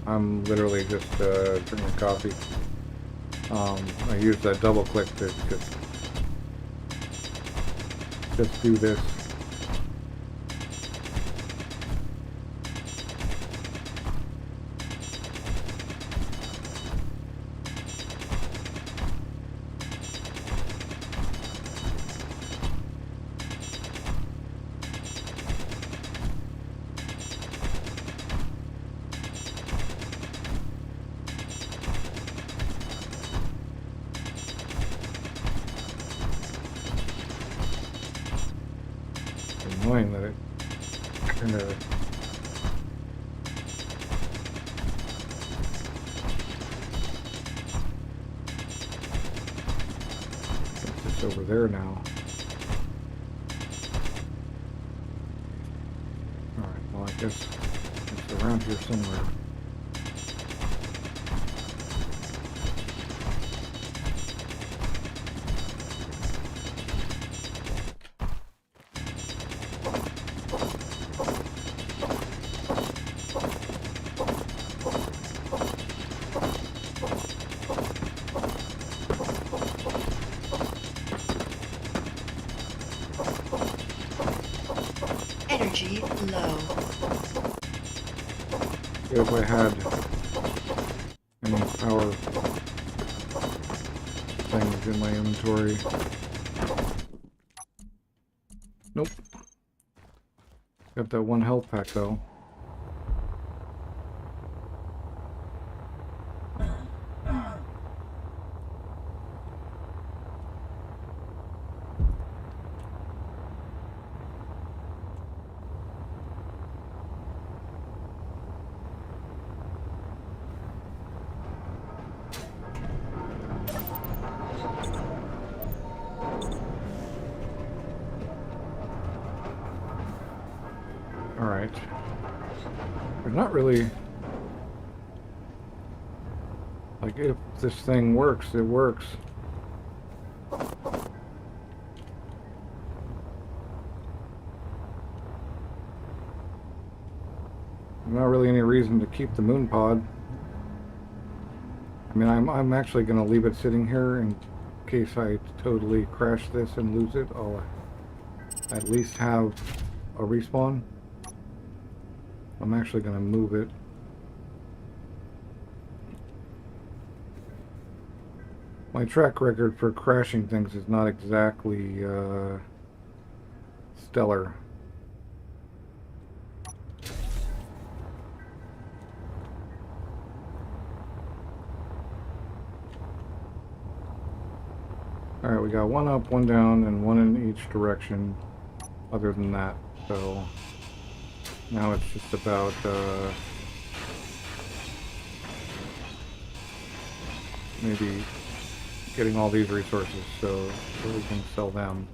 I'm literally just drinking coffee. I use that double click to just do this. Annoying that it kind of it's over there now. Alright, well I guess it's around here somewhere. Energy low. If I had any power things in my inventory. Nope. Got that one health pack though. Alright. There's not really... Like, if this thing works, it works. Not really any reason to keep the moon pod. I mean, I'm actually going to leave it sitting here in case I totally crash this and lose it. I'll at least have a respawn. I'm actually going to move it. My track record for crashing things is not exactly stellar. Alright, we got one up, one down, and one in each direction other than that. So now it's just about maybe getting all these resources so we can sell them.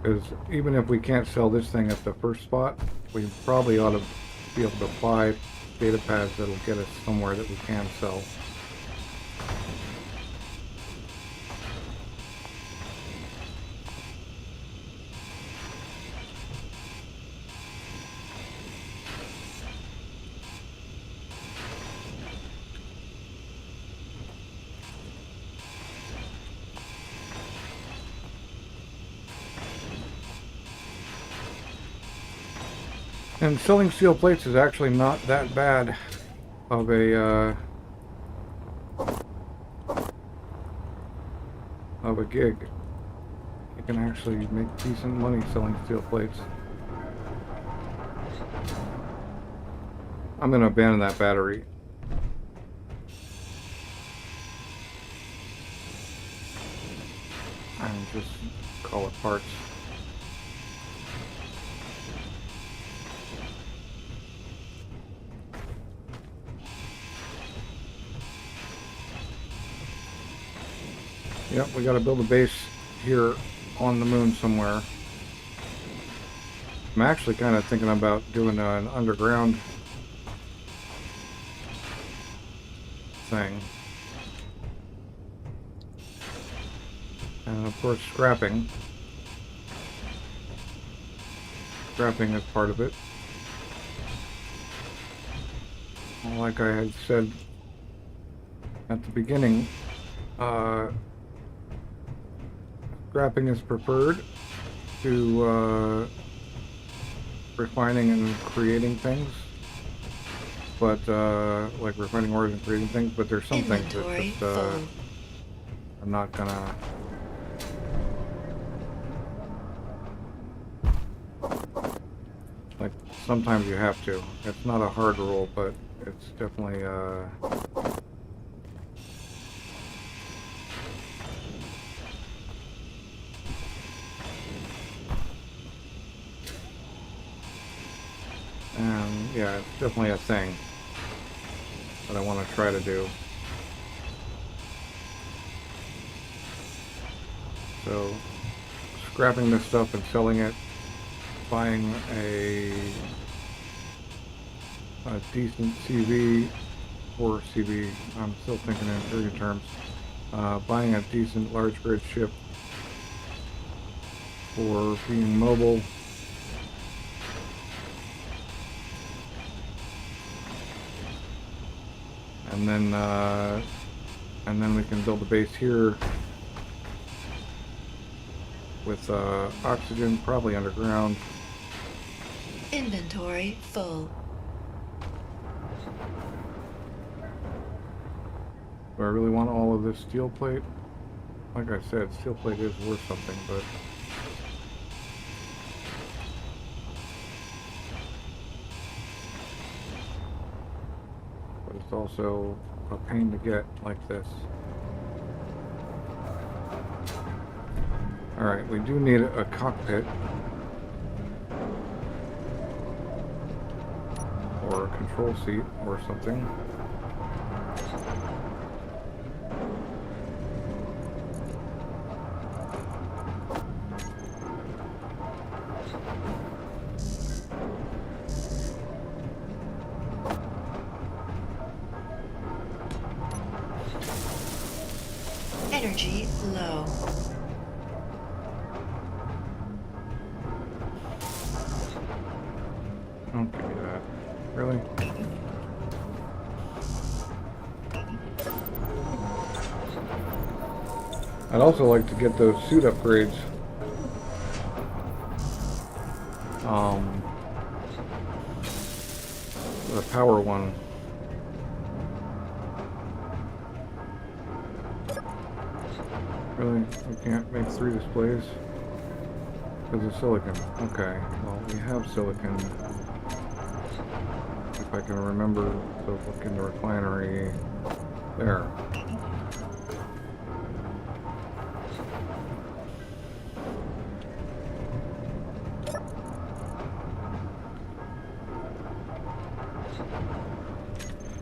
Because even if we can't sell this thing at the first spot, we probably ought to be able to buy data pads that'll get us somewhere that we can sell. And selling steel plates is actually not that bad of a gig. You can actually make decent money selling steel plates. I'm gonna abandon that battery. And just call it parts. Yep, we gotta build a base here on the moon somewhere. I'm actually kind of thinking about doing an underground thing. And of course scrapping. Scrapping is part of it. Like I had said at the beginning, scrapping is preferred to refining and creating things, but like refining ores and creating things, but there's some things that just I'm not gonna like. Sometimes you have to. It's not a hard rule, but it's definitely yeah, it's definitely a thing that I want to try to do. So, scrapping this stuff and selling it, buying a decent CV, or CV, I'm still thinking in trade terms, buying a decent large grid ship for being mobile. And then And then we can build a base here with oxygen, probably underground. Inventory full. Do I really want all of this steel plate? Like I said, steel plate is worth something, but it's also a pain to get like this. Alright, we do need a cockpit. Or a control seat or something. Energy low. Don't give me that. Really? I'd also like to get those suit upgrades. The power one. Really? We can't make 3 displays? Because of silicon. Okay, well, we have silicon. If I can remember to look in the refinery. There.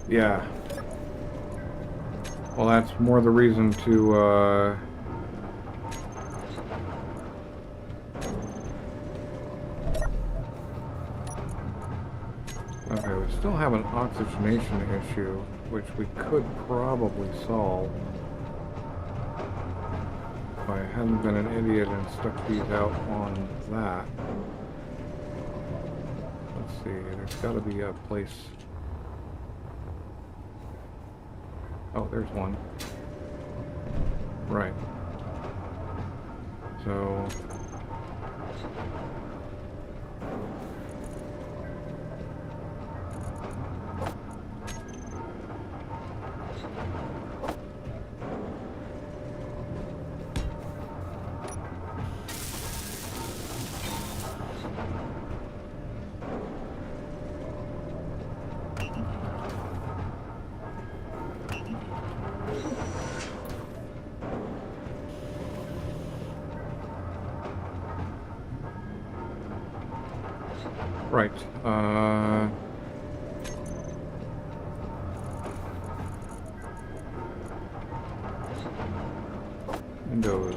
Yeah. Well, that's more the reason to, Okay, we still have an oxygenation issue, which we could probably solve if I hadn't been an idiot and stuck these out on that. Let's see, there's got to be a place. Oh, there's one. Right. So... Right, Windows.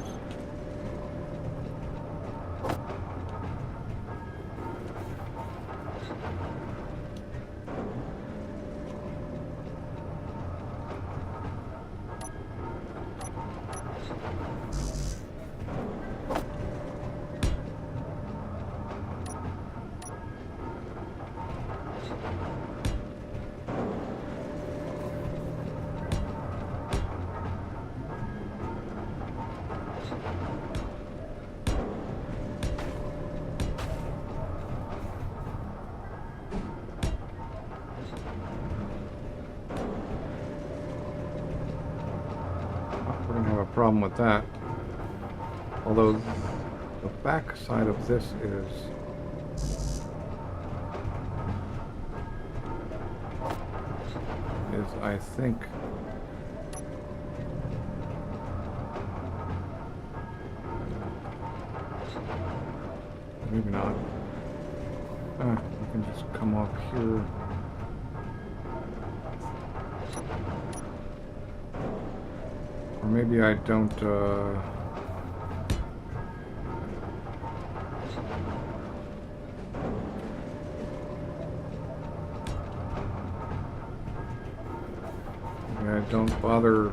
We're gonna have a problem with that. Although the back side of this is I think maybe not. You can just come up here. Or maybe I don't, maybe I don't bother.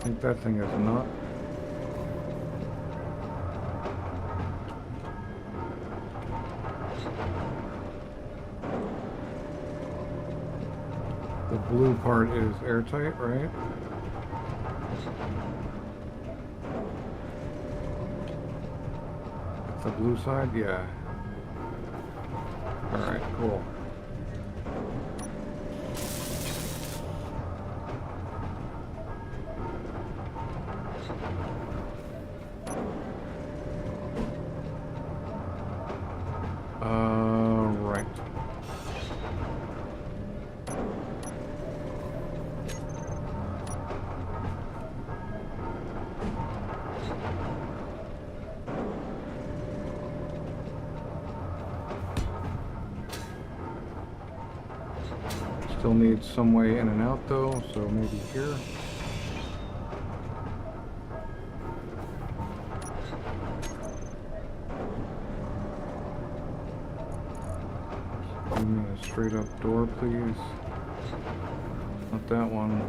think that thing is not. The blue part is airtight, right? The blue side, yeah. Alright, cool. Right. Still need some way in and out though, so maybe here. Give me a straight up door, please. Not that one.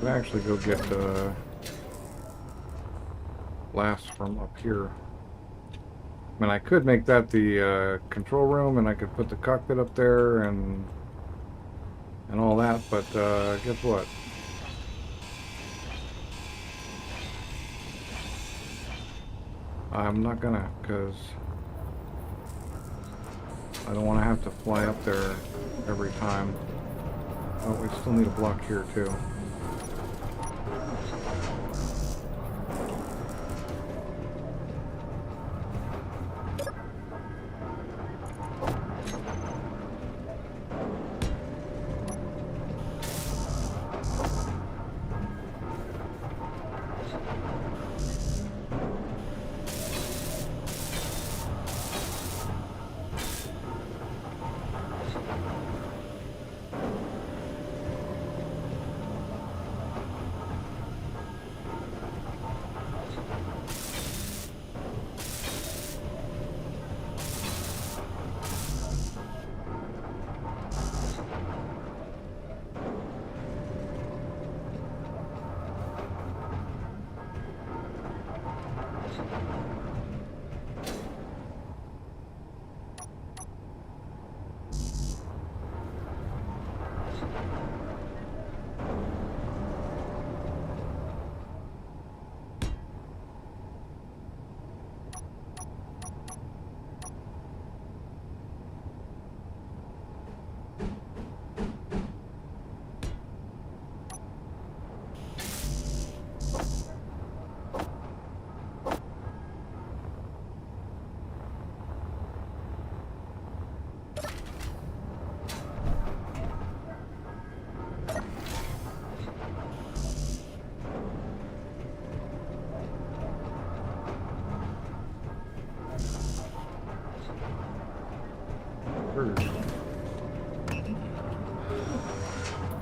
Could actually go get blast from up here. I mean, I could make that the control room, and I could put the cockpit up there and all that. But guess what? I'm not gonna, because I don't want to have to fly up there every time. Oh, we still need a block here too.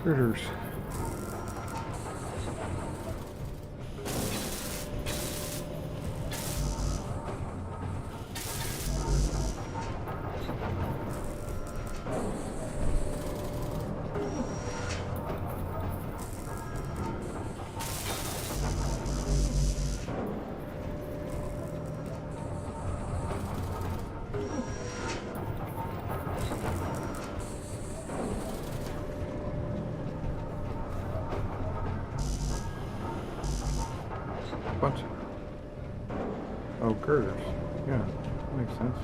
Critters. What? Oh, girders. Yeah. Makes sense.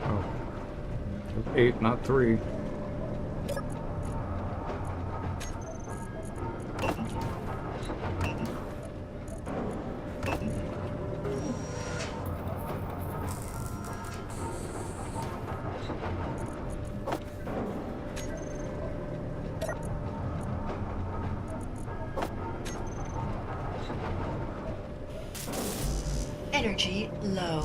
Oh. It was 8, not 3. Energy low.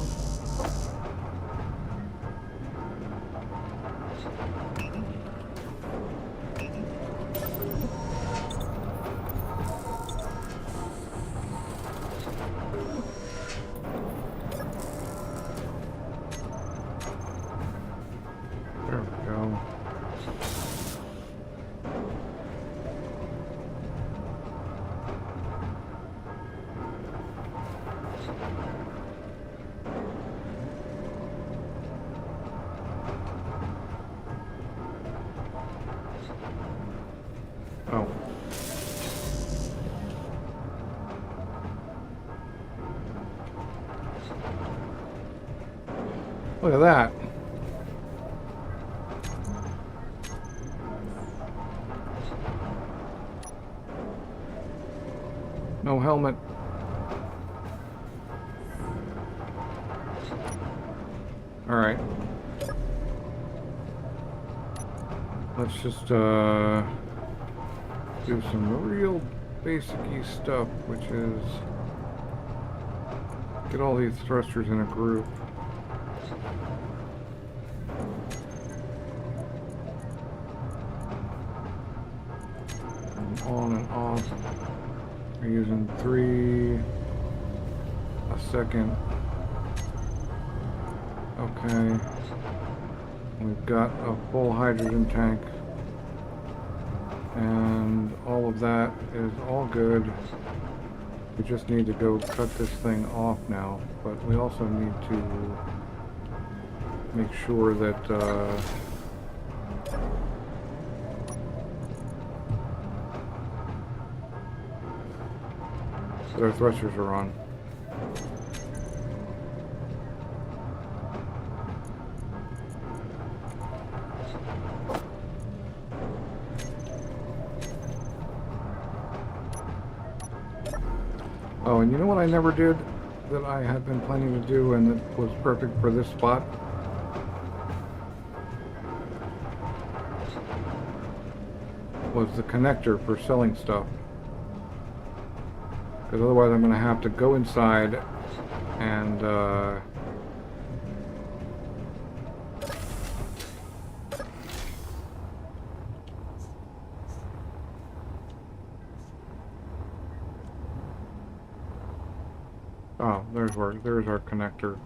There we go. Oh. Look at that. No helmet. All right. Let's just do some real basic-y stuff, which is get all these thrusters in a group. And on and off. We're using 3 a second. Okay. We've got a full hydrogen tank. And all of that is all good. We just need to go cut this thing off now. But we also need to make sure that our thrusters are on. Oh, and you know what I never did that I had been planning to do and that was perfect for this spot? Was the connector for selling stuff. Because otherwise I'm going to have to go inside and oh, there's our connector.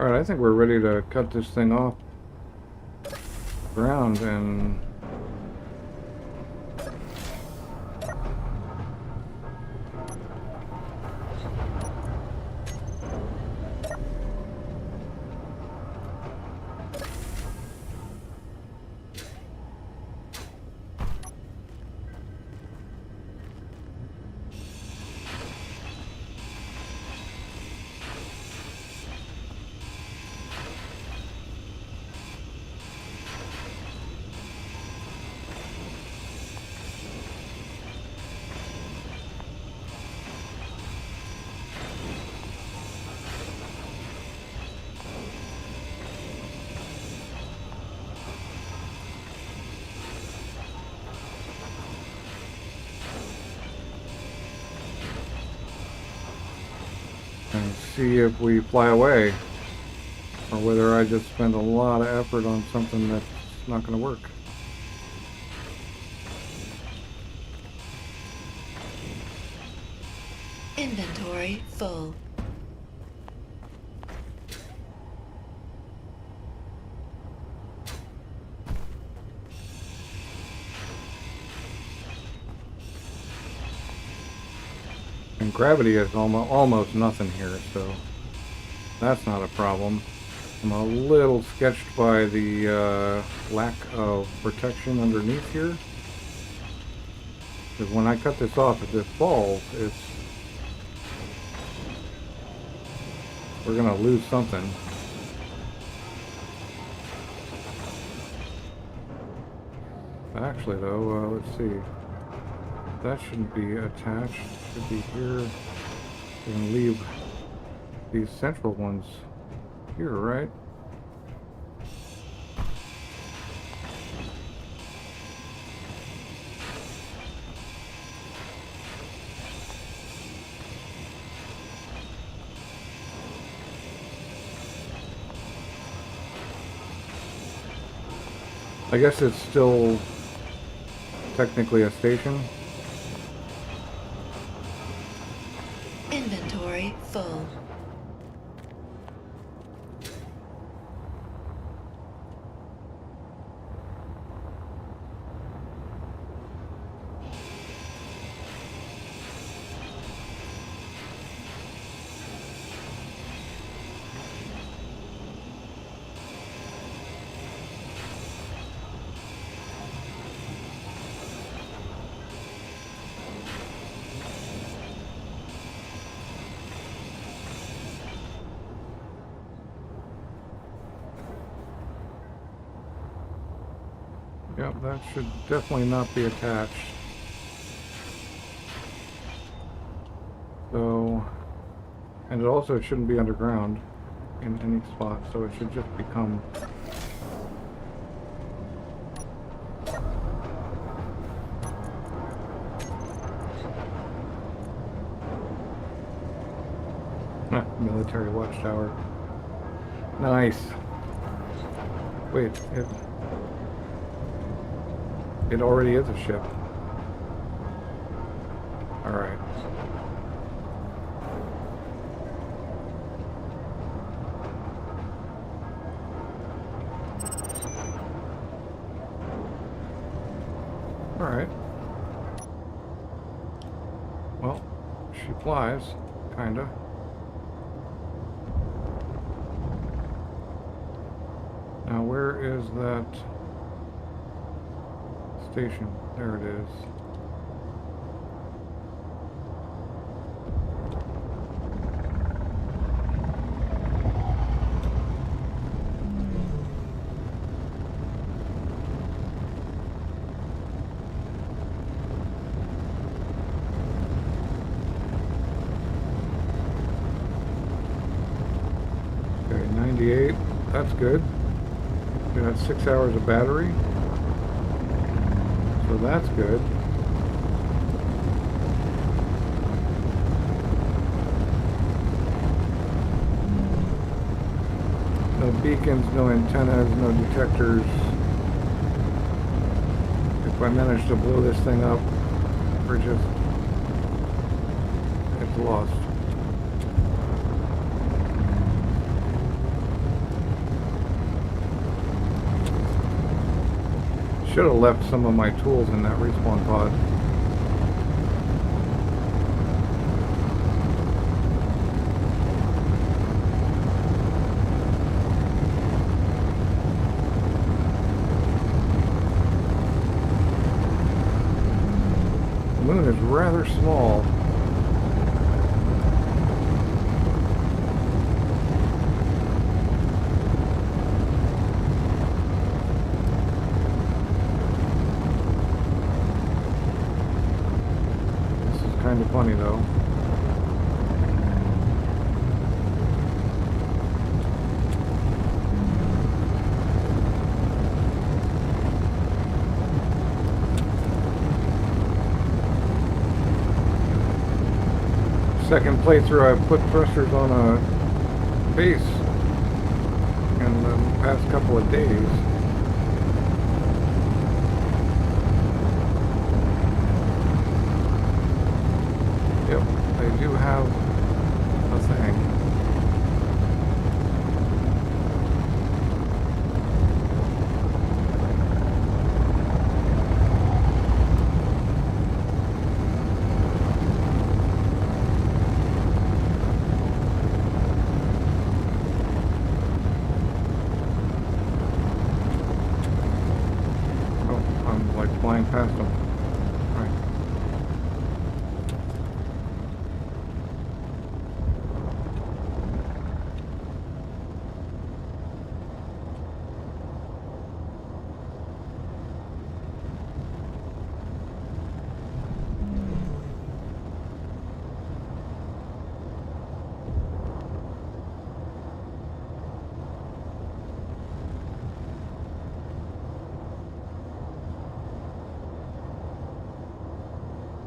Alright, I think we're ready to cut this thing off ground and see if we fly away, or whether I just spend a lot of effort on something that's not going to work. Inventory full. And gravity is almost nothing here, so that's not a problem. I'm a little sketched by the lack of protection underneath here. Because when I cut this off, if this falls, we're gonna lose something. Actually, though, let's see. That shouldn't be attached. It should be here. We can leave these central ones here, right? I guess it's still technically a station. Inventory full. Yep, that should definitely not be attached. So, and it also shouldn't be underground in any spot, so it should just become military watchtower. Nice. Wait, it already is a ship. Alright. Alright. Well, she flies, kinda. Now where is that station? There it is. Okay, 98. That's good. We got 6 hours of battery. So that's good. No beacons, no antennas, no detectors. If I manage to blow this thing up, it's lost. Should have left some of my tools in that respawn pod. The moon is rather small. Kind of funny though. second playthrough I've put thrusters on a base in the past couple of days. Yep, they do have a thing. Oh, I'm like flying past them. Right.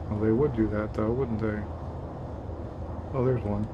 Well, they would do that though, wouldn't they? Oh, there's one.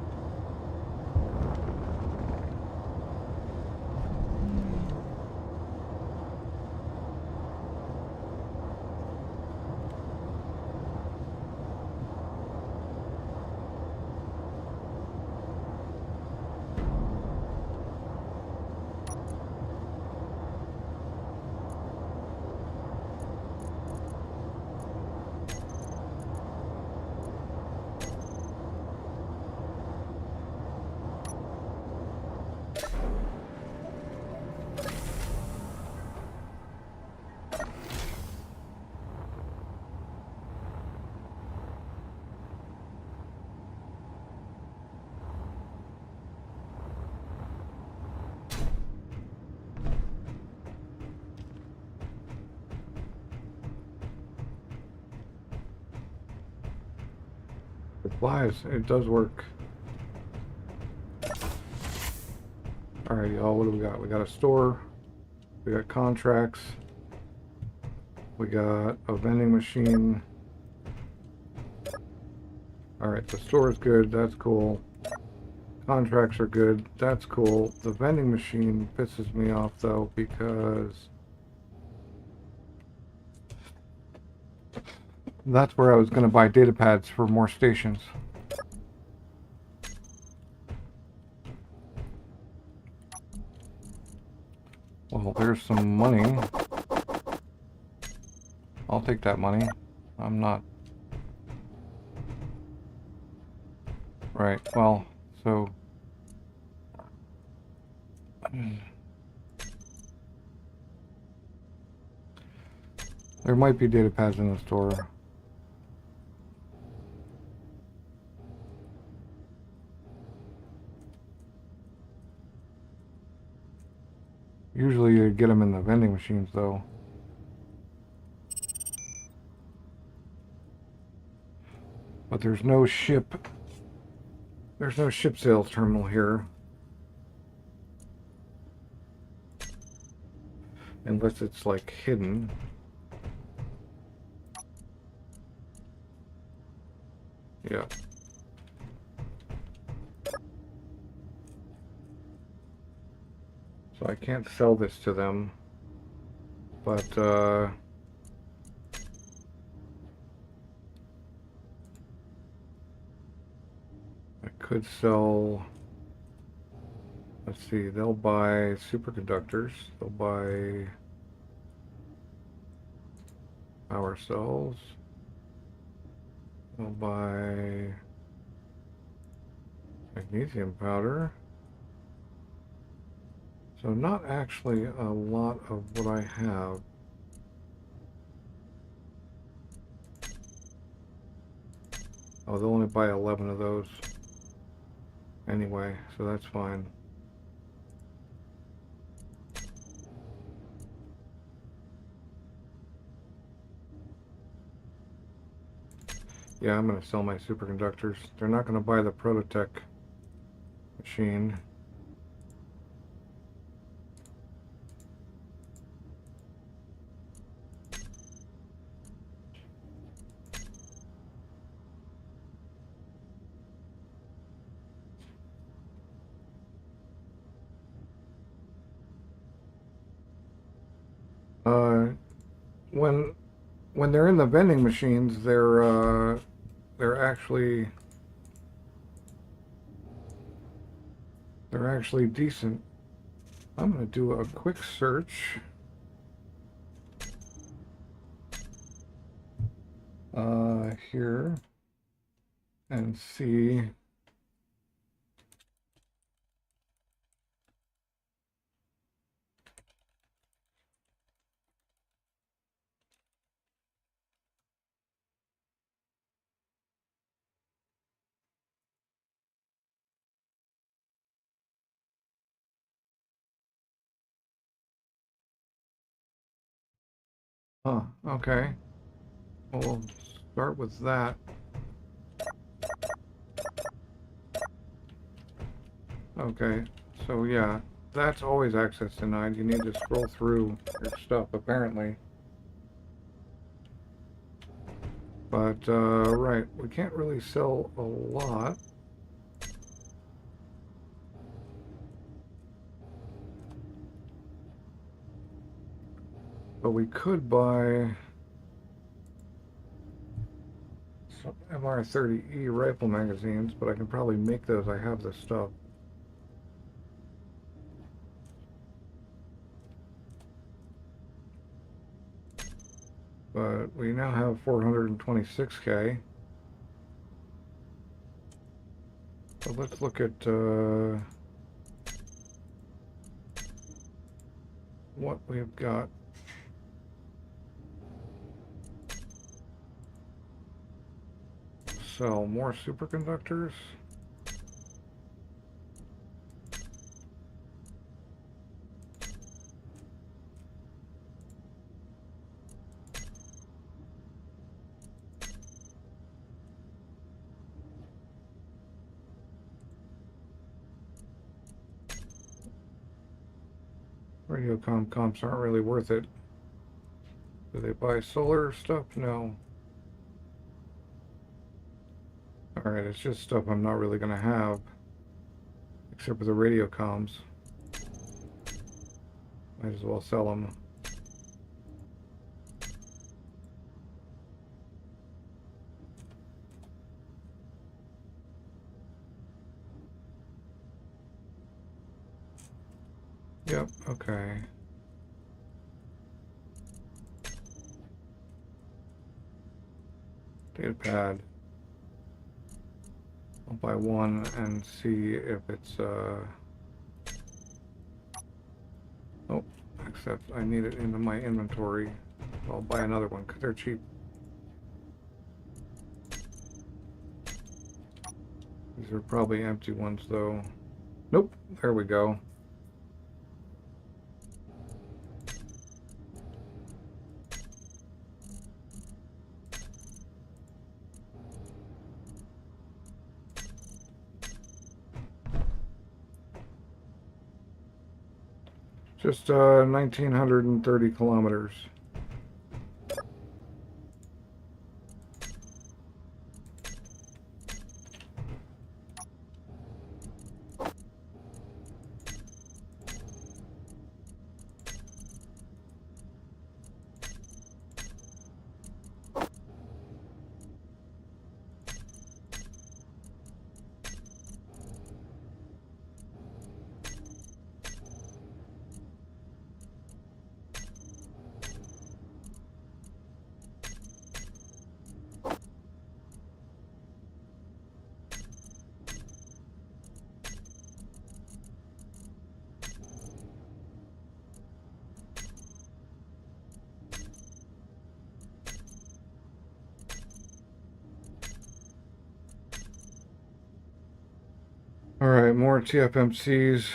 It flies. It does work. Alright, y'all, what do we got? We got a store. We got contracts. We got a vending machine. Alright, the store is good. That's cool. Contracts are good. That's cool. The vending machine pisses me off, though, because that's where I was going to buy data pads for more stations. Well, there's some money. I'll take that money. I'm not... Right, well, so... There might be data pads in the store. Usually you get them in the vending machines, though. But there's no ship sales terminal here. Unless it's like hidden. Yeah. So I can't sell this to them. But I could sell, let's see, they'll buy superconductors, they'll buy power cells, they'll buy magnesium powder. So not actually a lot of what I have. Oh, they'll only buy 11 of those anyway, so that's fine. Yeah, I'm going to sell my superconductors. They're not going to buy the Prototech machine. when they're in the vending machines, they're actually decent. I'm gonna do a quick search. Here and see. Huh, okay. We'll start with that. Okay, so yeah, that's always access denied. You need to scroll through your stuff, apparently. But, right, we can't really sell a lot. But we could buy some MR30E rifle magazines, but I can probably make those. I have the stuff. But we now have 426K. So let's look at what we've got. Sell more superconductors. Radiocom comps aren't really worth it. Do they buy solar stuff? No. Alright, it's just stuff I'm not really going to have. Except for the radio comms. Might as well sell them. Yep, okay. Data pad. I'll buy one and see if it's, oh, except I need it into my inventory. I'll buy another one because they're cheap. These are probably empty ones though. Nope, there we go. Just 1,930 kilometers. Alright, more TFMCs.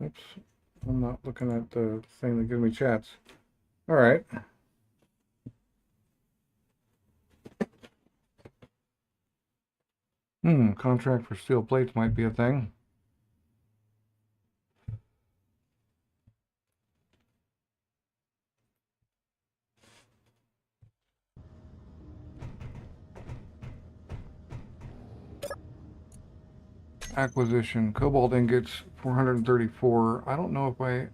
Oops, I'm not looking at the thing that gives me chats. Alright. Contract for steel plates might be a thing. acquisition. Cobalt ingots, 434. I don't know if I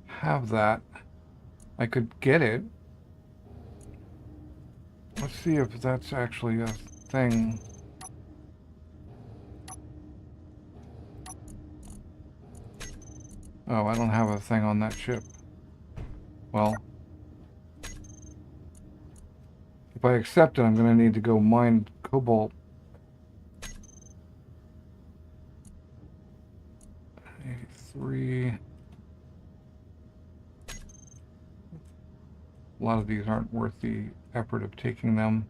have that. I could get it. Let's see if that's actually a thing. Oh, I don't have a thing on that ship. Well, if I accept it, I'm going to need to go mine cobalt. 83. A lot of these aren't worth the effort of taking them.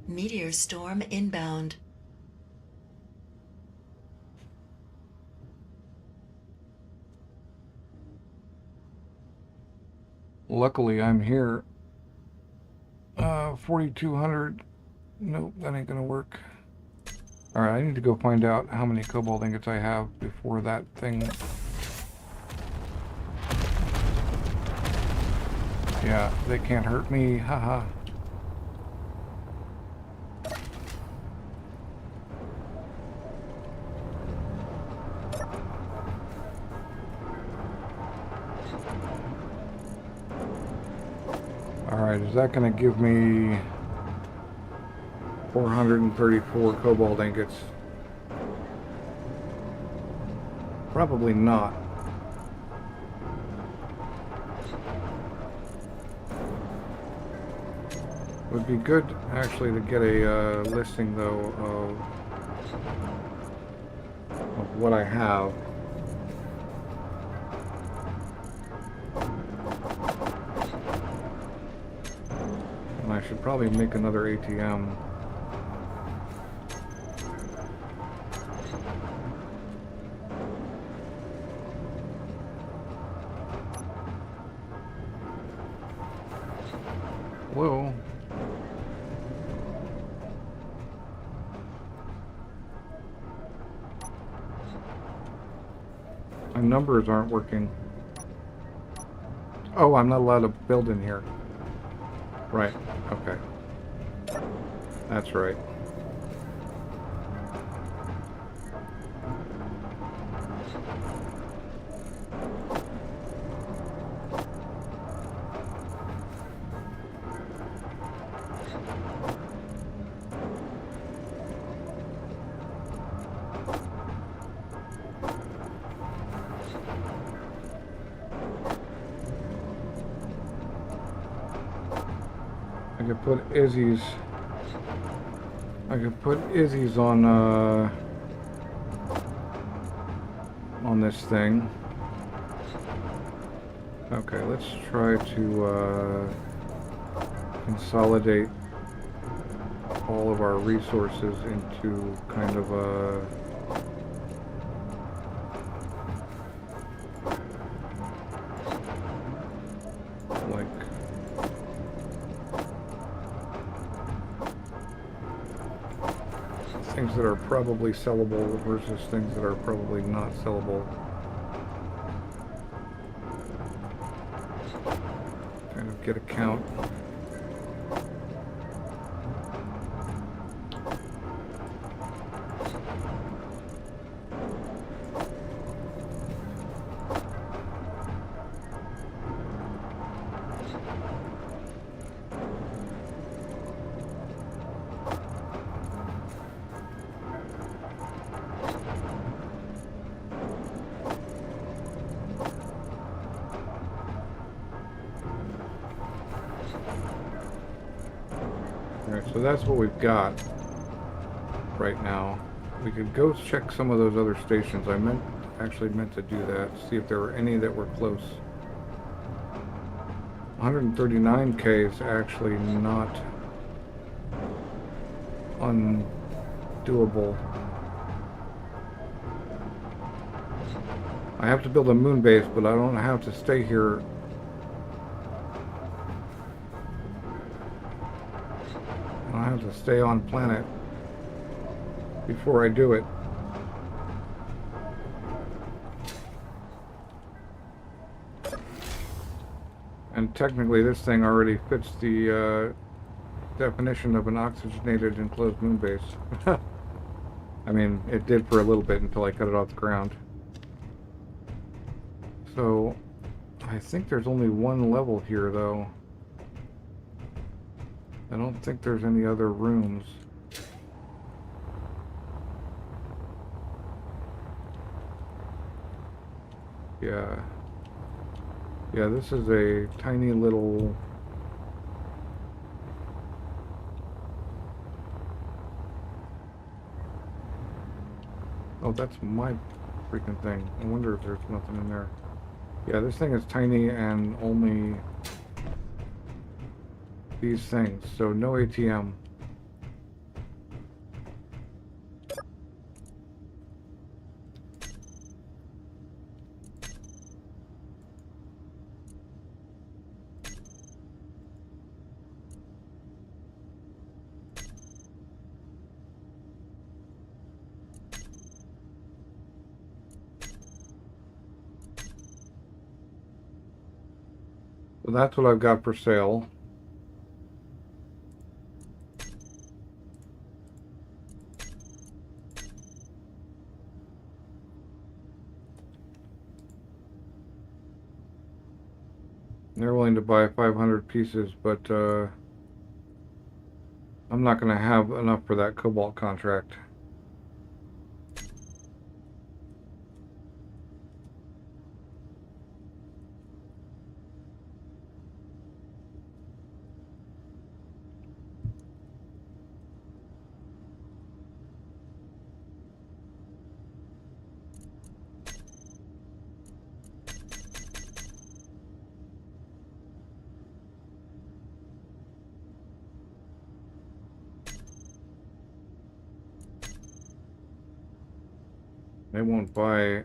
Meteor storm inbound. Luckily, I'm here. 4,200. Nope, that ain't gonna work. Alright, I need to go find out how many cobalt ingots I have before that thing. Yeah, they can't hurt me. Haha. Alright, is that going to give me 434 cobalt ingots? Probably not. Would be good actually to get a listing though of what I have. And I should probably make another ATM. Whoa. My numbers aren't working. Oh, I'm not allowed to build in here. Right, okay. That's right. I could put Izzy's. I could put Izzy's on this thing. Okay, let's try to consolidate all of our resources into kind of a like things that are probably sellable versus things that are probably not sellable. Kind of get a count. So that's what we've got right now. We could go check some of those other stations. I actually meant to do that, see if there were any that were close. 139K is actually not undoable. I have to build a moon base, but I don't have to stay here. I have to stay on planet before I do it. And technically this thing already fits the definition of an oxygenated enclosed moon base. I mean, it did for a little bit until I cut it off the ground. So, I think there's only one level here, though. I don't think there's any other rooms. Yeah. Yeah, this is a tiny little... Oh, that's my freaking thing. I wonder if there's nothing in there. Yeah, this thing is tiny and only these things, so no ATM. So that's what I've got for sale. They're willing to buy 500 pieces, but I'm not going to have enough for that cobalt contract. They won't buy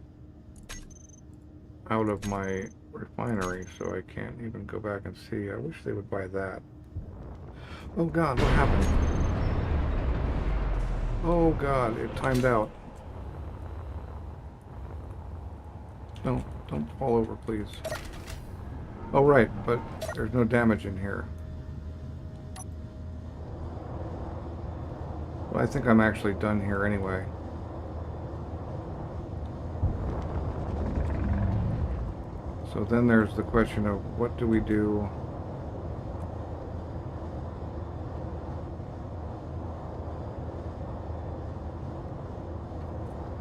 out of my refinery, so I can't even go back and see. I wish they would buy that. Oh God, what happened? Oh God, it timed out. No, don't fall over, please. Oh right, but there's no damage in here. Well, I think I'm actually done here anyway. So then there's the question of what do we do?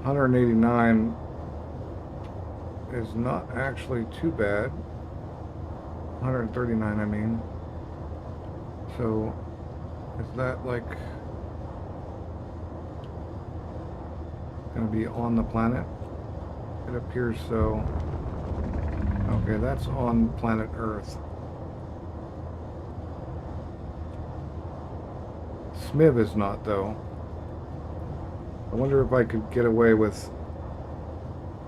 $189 is not actually too bad. 139, I mean. So is that like going to be on the planet? It appears so. Okay, that's on planet Earth. Smiv is not, though. I wonder if I could get away with...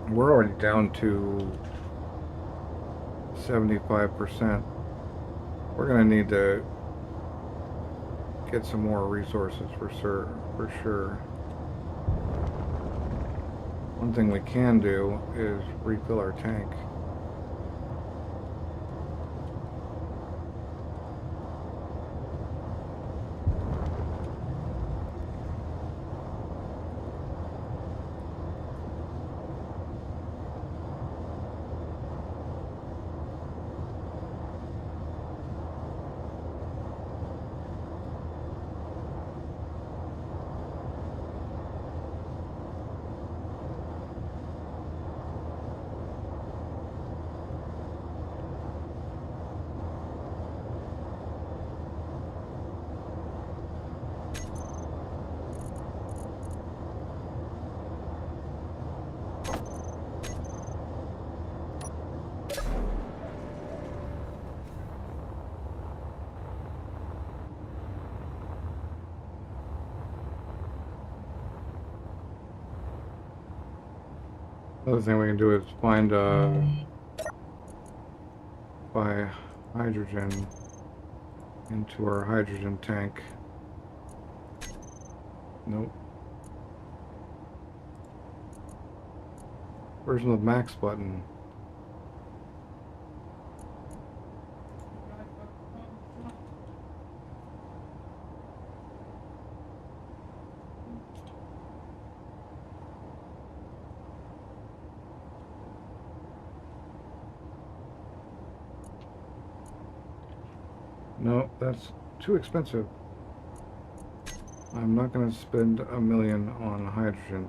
We're already down to 75%. We're going to need to get some more resources for sure. One thing we can do is refill our tank. Another thing we can do is find buy hydrogen into our hydrogen tank. Nope. Where's the max button? No, that's too expensive. I'm not going to spend $1 million on hydrogen.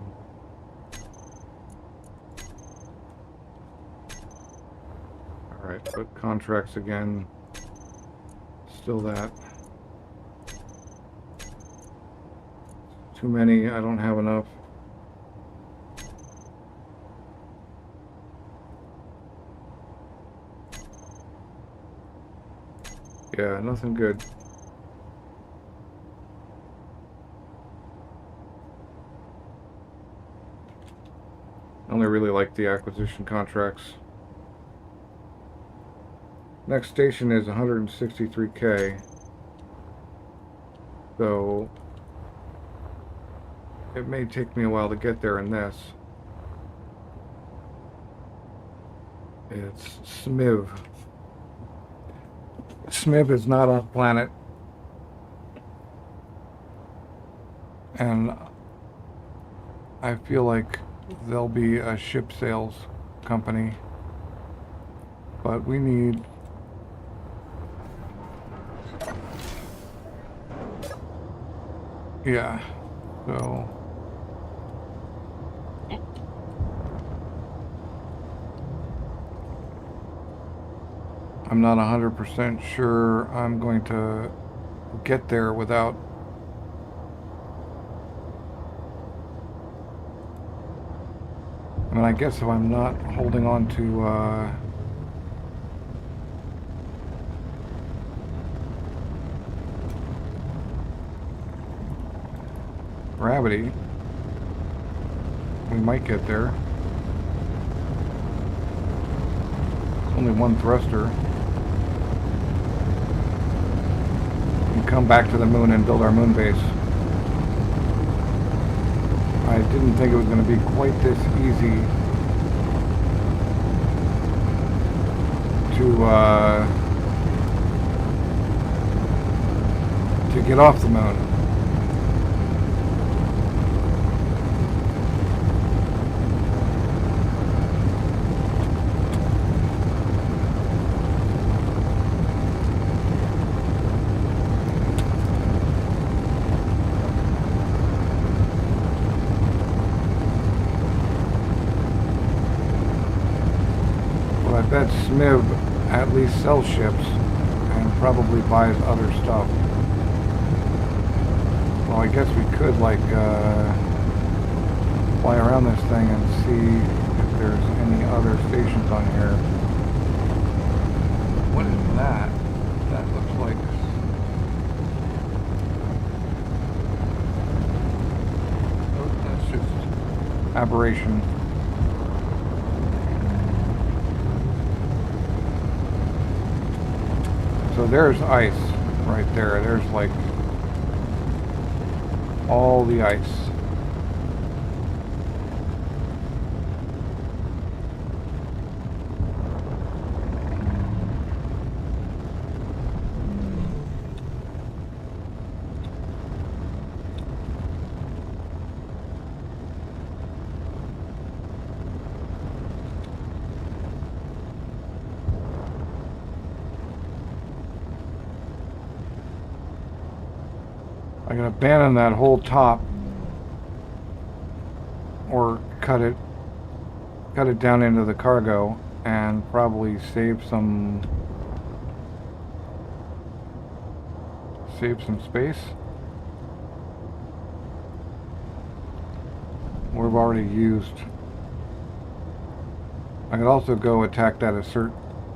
Alright, but contracts again. Still that. Too many, I don't have enough. Yeah, nothing good. I only really like the acquisition contracts. Next station is 163K. So it may take me a while to get there in this. It's SMIV. SMIV is not on planet. And I feel like they'll be a ship sales company. But we need... Yeah, so... I'm not 100% sure I'm going to get there without... I mean, I guess if I'm not holding on to, gravity, we might get there. Only one thruster. And come back to the moon and build our moon base. I didn't think it was going to be quite this easy to get off the moon. I bet SMIV at least sells ships and probably buys other stuff. Well, I guess we could like fly around this thing and see if there's any other stations on here. What is that? That looks like... Oh, that's just aberration. So there's ice right there. There's like all the ice. I can abandon that whole top or cut it down into the cargo and probably save some space. We've already used. I could also go attack that assert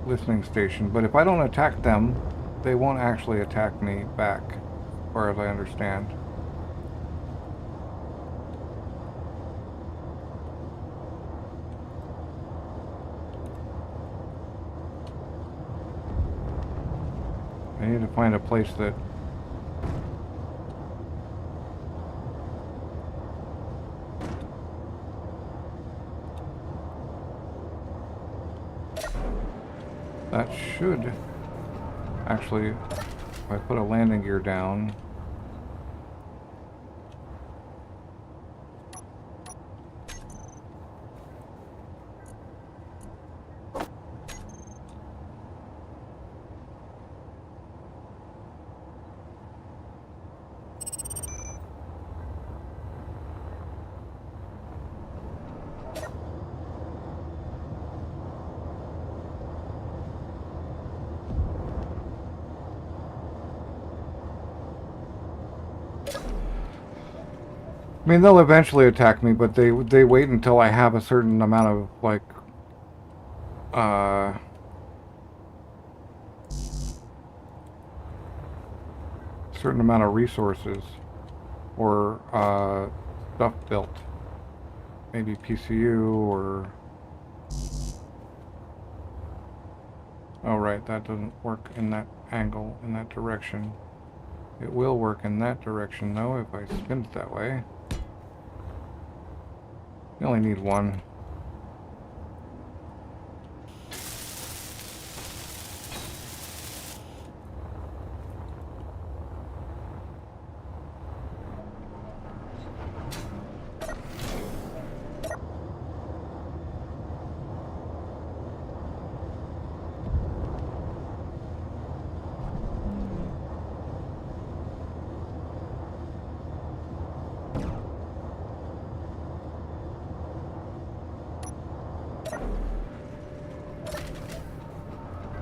listening station, but if I don't attack them, they won't actually attack me back, as far as I understand. I need to find a place that should actually, if I put a landing gear down, I mean, they'll eventually attack me, but they wait until I have a certain amount of, like, uh... certain amount of resources. Or, stuff built. Maybe PCU, or... Oh, right, that doesn't work in that angle, in that direction. It will work in that direction, though, if I spin it that way. You only need one.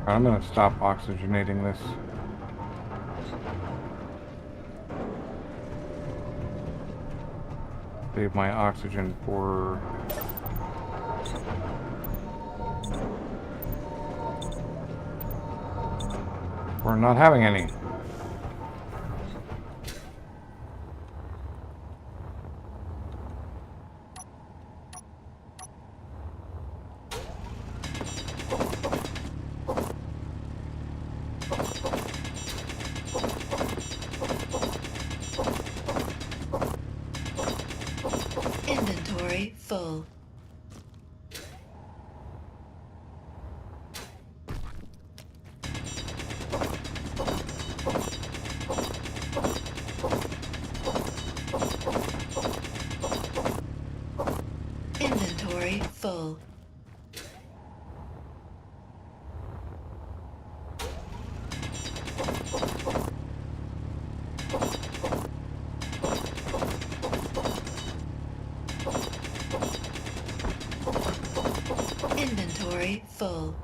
I'm gonna stop oxygenating this. Save my oxygen for... for not having any. Inventory full. Inventory full. Inventory full.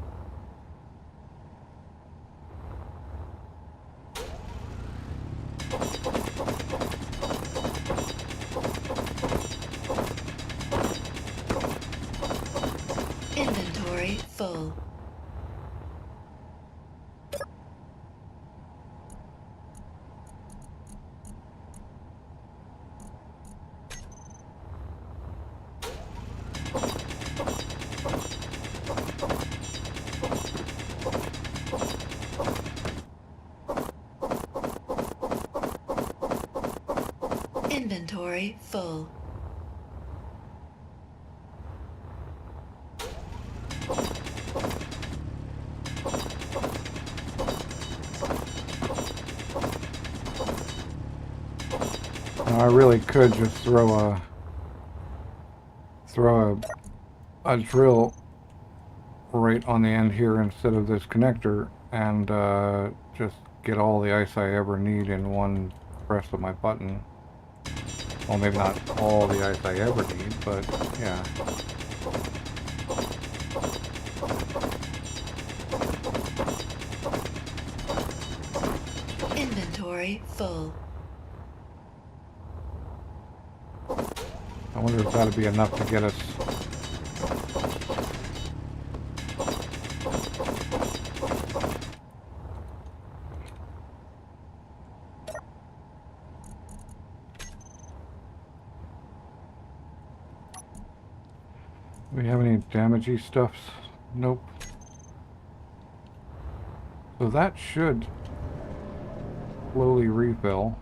Inventory full. Inventory full. Now, I really could just throw a drill right on the end here instead of this connector, and just get all the ice I ever need in one press of my button. Well, maybe not all the ice I ever need, but yeah. Inventory full. I wonder if that'd be enough to get us. Do we have any damagey stuffs? Nope. So that should slowly refill.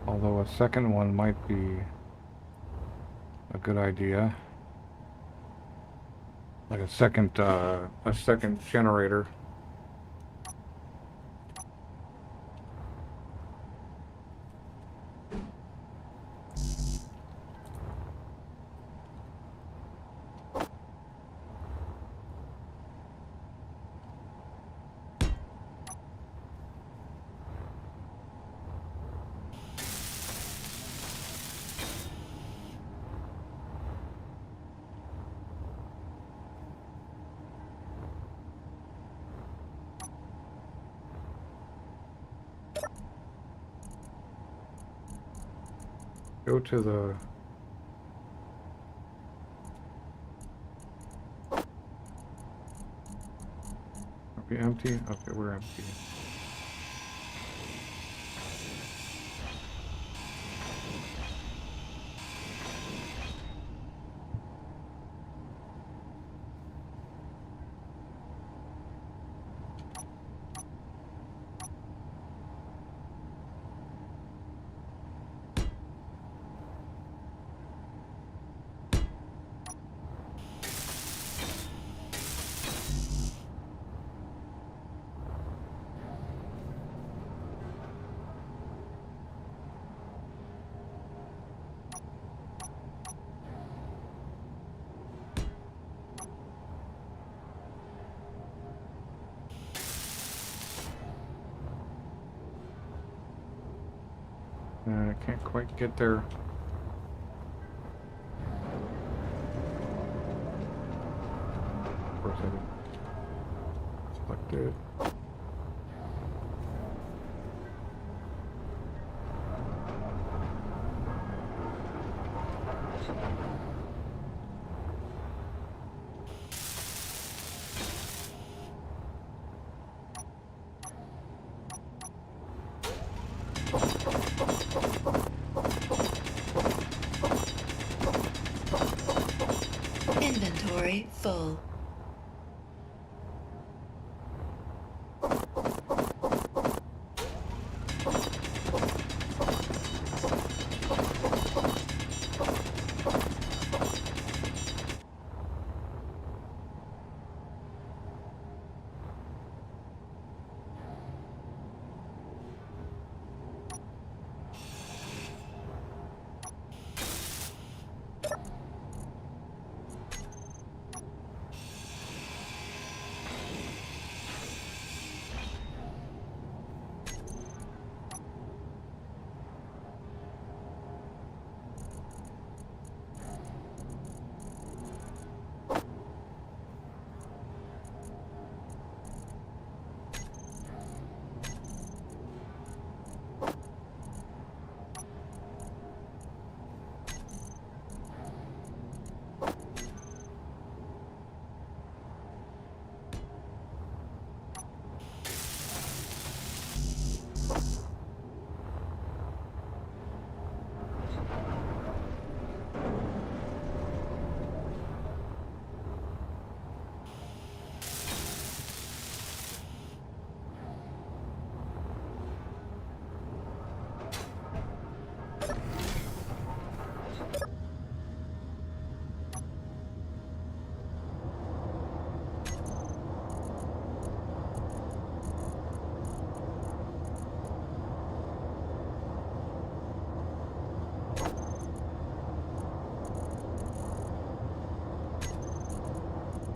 Although a second one might be a good idea. Like a second generator. Go to the... Are we empty? Okay, we're empty. I can't quite get there. Of course I didn't select it. Inventory full.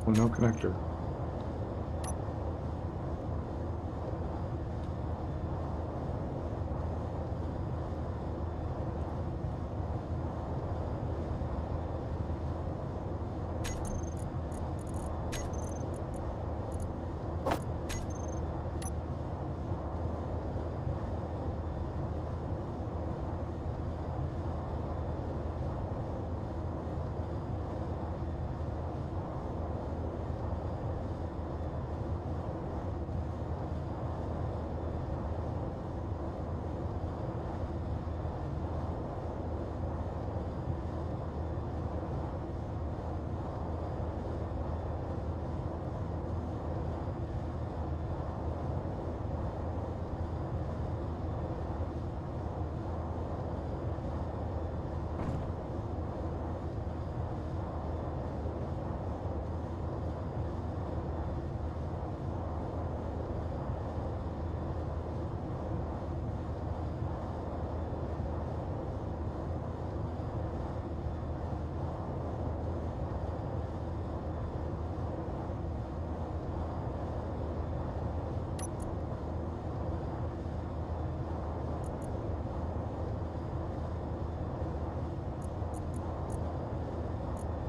Well, no connector.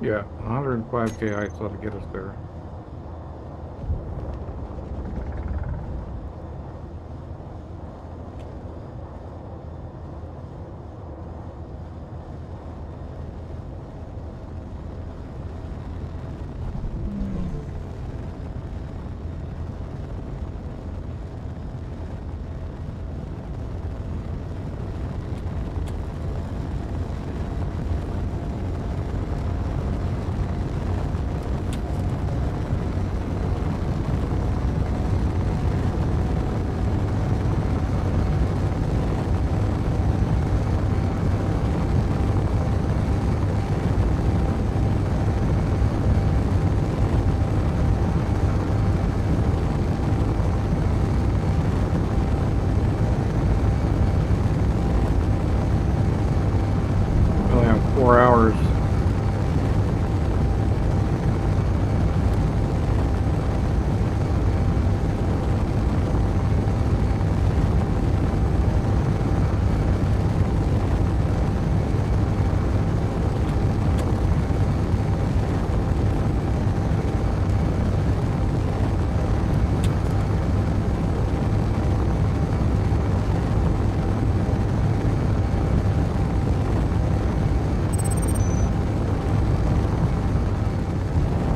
Yeah, 105K heights ought to get us there.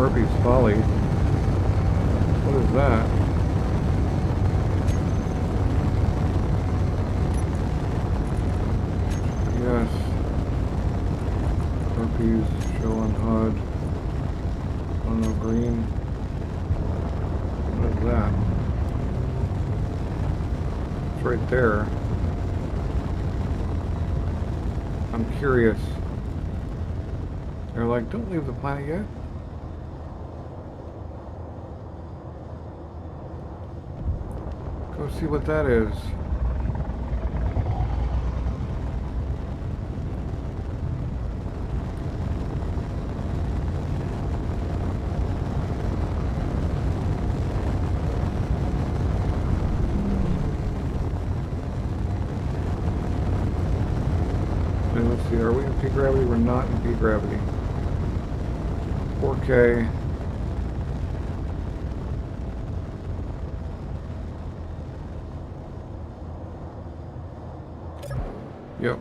Murphy's Folly. What is that? Yes. Murphy's Show on HUD. Oh no, green. What is that? It's right there. I'm curious. They're like, don't leave the planet yet. Go see what that is. And let's see, are we in P-gravity? We're not in P-gravity. 4K. Yep.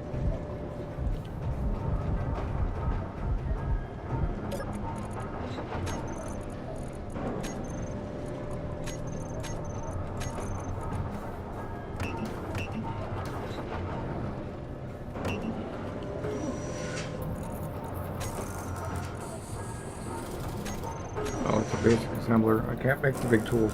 Oh, it's a basic assembler. I can't make the big tools.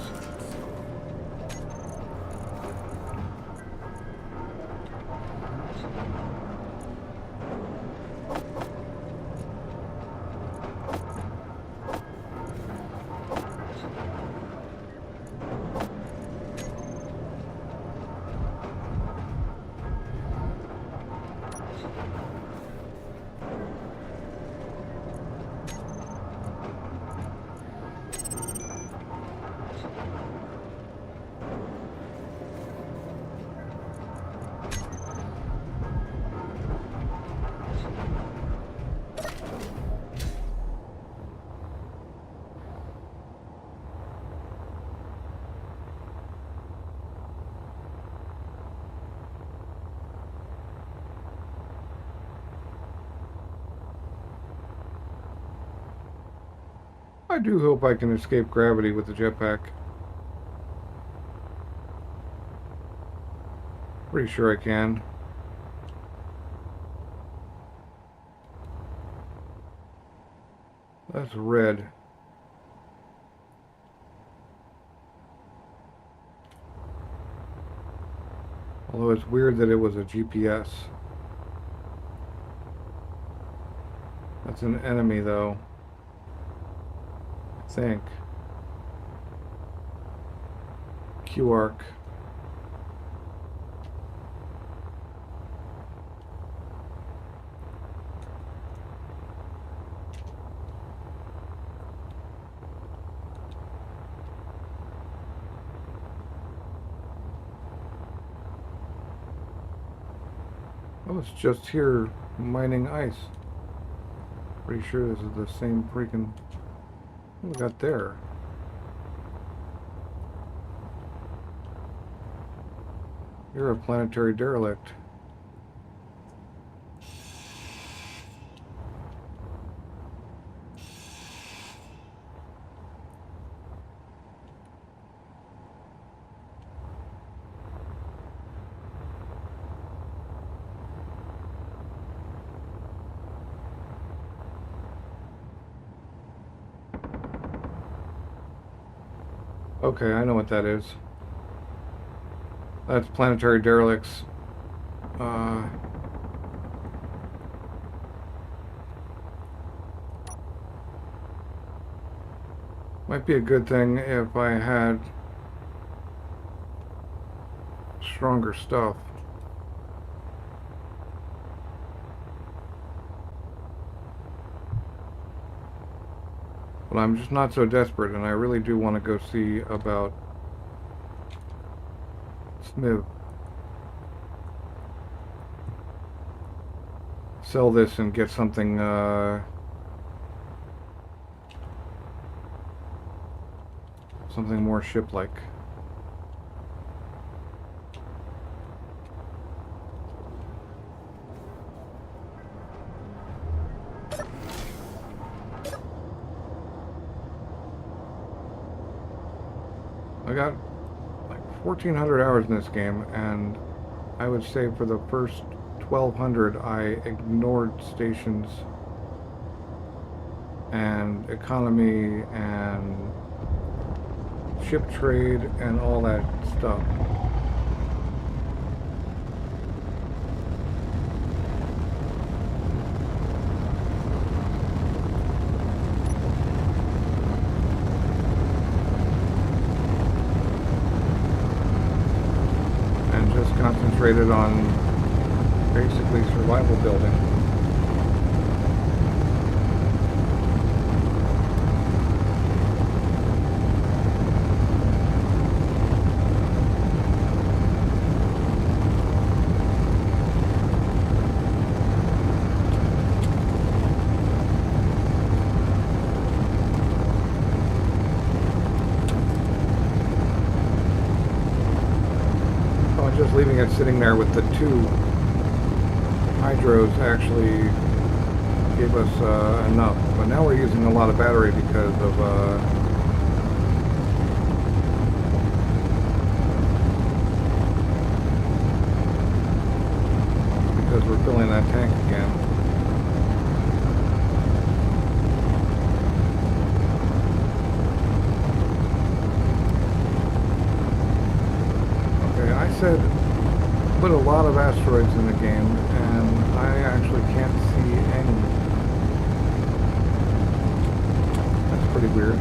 I do hope I can escape gravity with the jetpack. Pretty sure I can. That's red. Although it's weird that it was a GPS. That's an enemy though. I think. Q-arc. I was just here mining ice. Pretty sure this is the same freaking... What we got there? You're a planetary derelict. Okay, I know what that is. That's planetary derelicts. Might be a good thing if I had stronger stuff. But I'm just not so desperate, and I really do want to go see about Smith. Sell this and get something, something more ship-like. got like 1,400 hours in this game, and I would say for the first 1,200 I ignored stations and economy and ship trade and all that stuff. And just concentrated on basically survival building. Just leaving it sitting there with the two hydros actually gave us enough, but now we're using a lot of battery because of we're filling that tank again. I said put a lot of asteroids in the game, and I actually can't see any. That's pretty weird.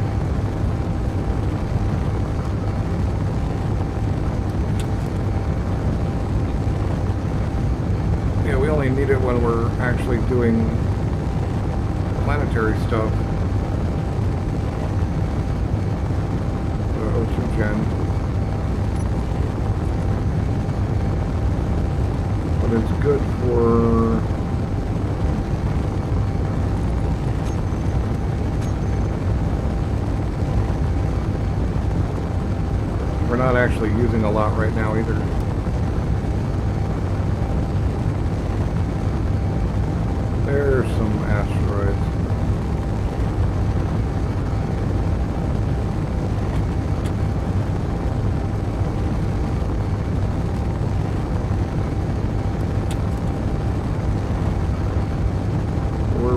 Yeah, we only need it when we're actually doing planetary stuff. O2 gen. But it's good for we're not actually using a lot right now either. There's some asteroids.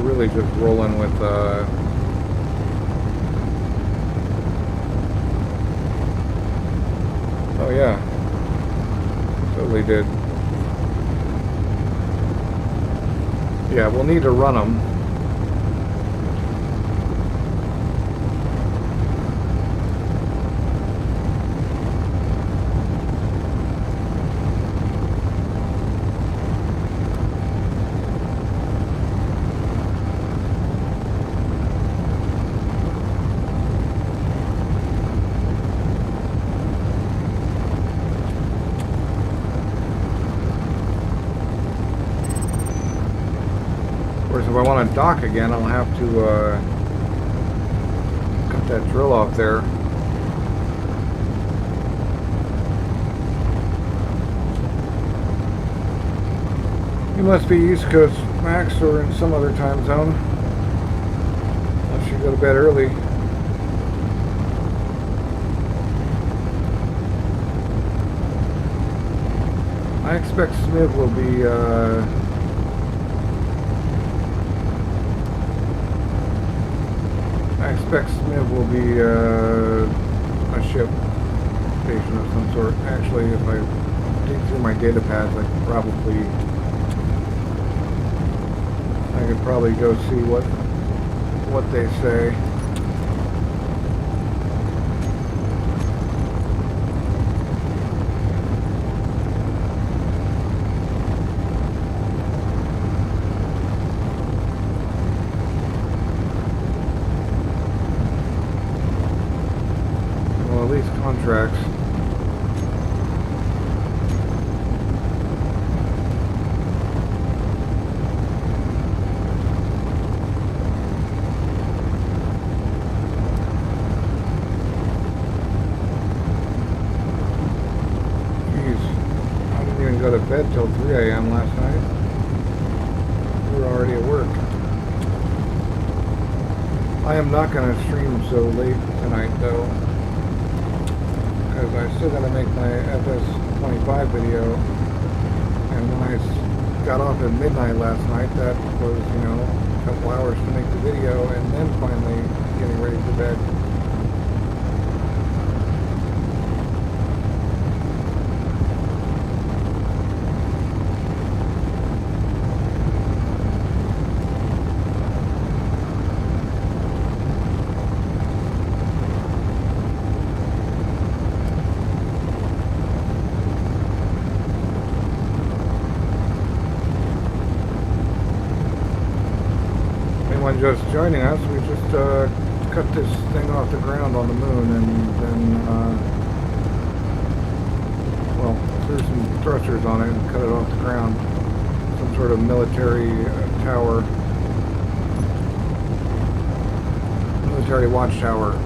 Really just rolling with oh yeah, totally did. Yeah, we'll need to run them. If I want to dock again, I'll have to cut that drill off there. You must be East Coast, Max, or in some other time zone. Unless you go to bed early. I expect Smith will be a ship station of some sort. Actually, if I dig through my data pads, I could probably go see what they say. Contracts. Jeez, I didn't even go to bed till 3 a.m. last night. We were already at work. I am not going to stream so late tonight, though. because I still got to make my FS25 video. And when I got off at midnight last night, that was, you know, a couple hours to make the video, and then finally getting ready for bed. Just joining us, we just cut this thing off the ground on the moon, and then well, threw some thrusters on it and cut it off the ground. Some sort of military tower, military watchtower.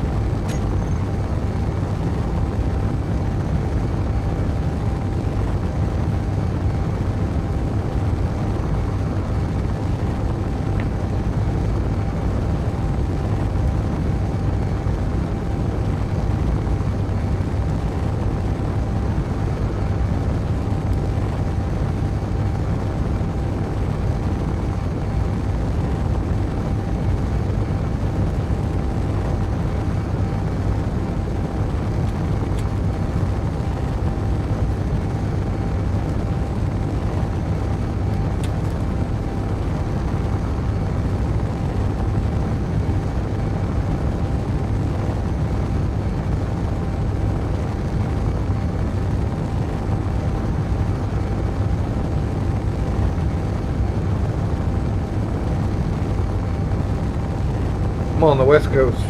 I'm on the West Coast.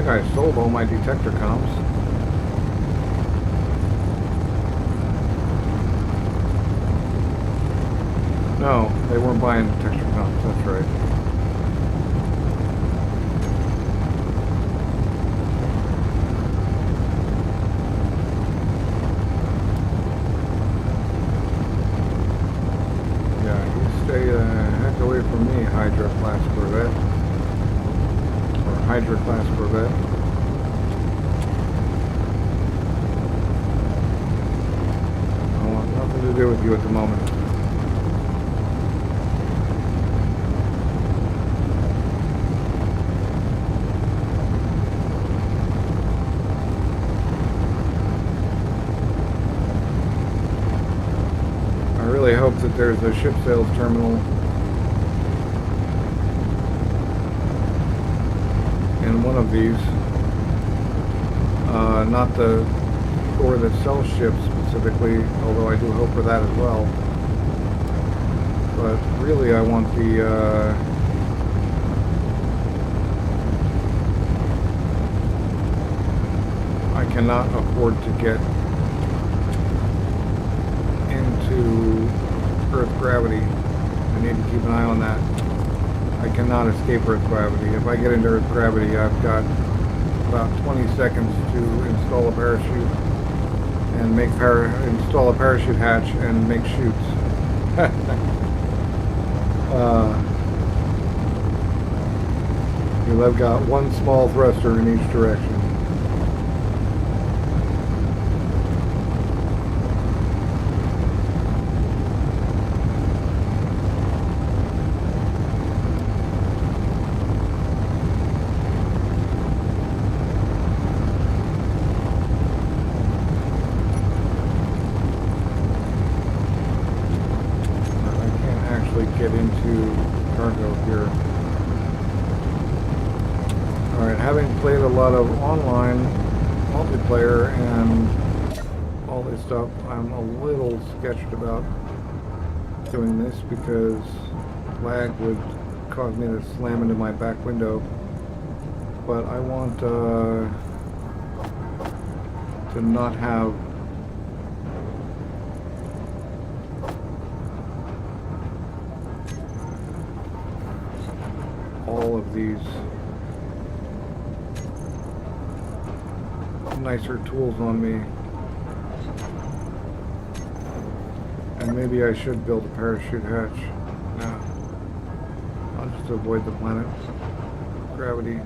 I sold all my detector comms. No, they weren't buying detector comms, that's right. Yeah, you stay the heck away from me, Hydra class Corvette. Hydra class Corvette. I want nothing to do with you at the moment. I really hope that there's a ship sales terminal in one of these, not the store that sells ships specifically, although I do hope for that as well, but really I want the I cannot afford to get into Earth gravity. I need to keep an eye on that. I cannot escape Earth gravity. If I get into Earth gravity, I've got about 20 seconds to install a parachute and install a parachute hatch and make chutes. Because I've got one small thruster in each direction. Get into cargo here. Alright, having played a lot of online multiplayer and all this stuff, I'm a little sketched about doing this because lag would cause me to slam into my back window. But I want to not have all of these nicer tools on me. And maybe I should build a parachute hatch. No. I'll just avoid the planet. Gravity.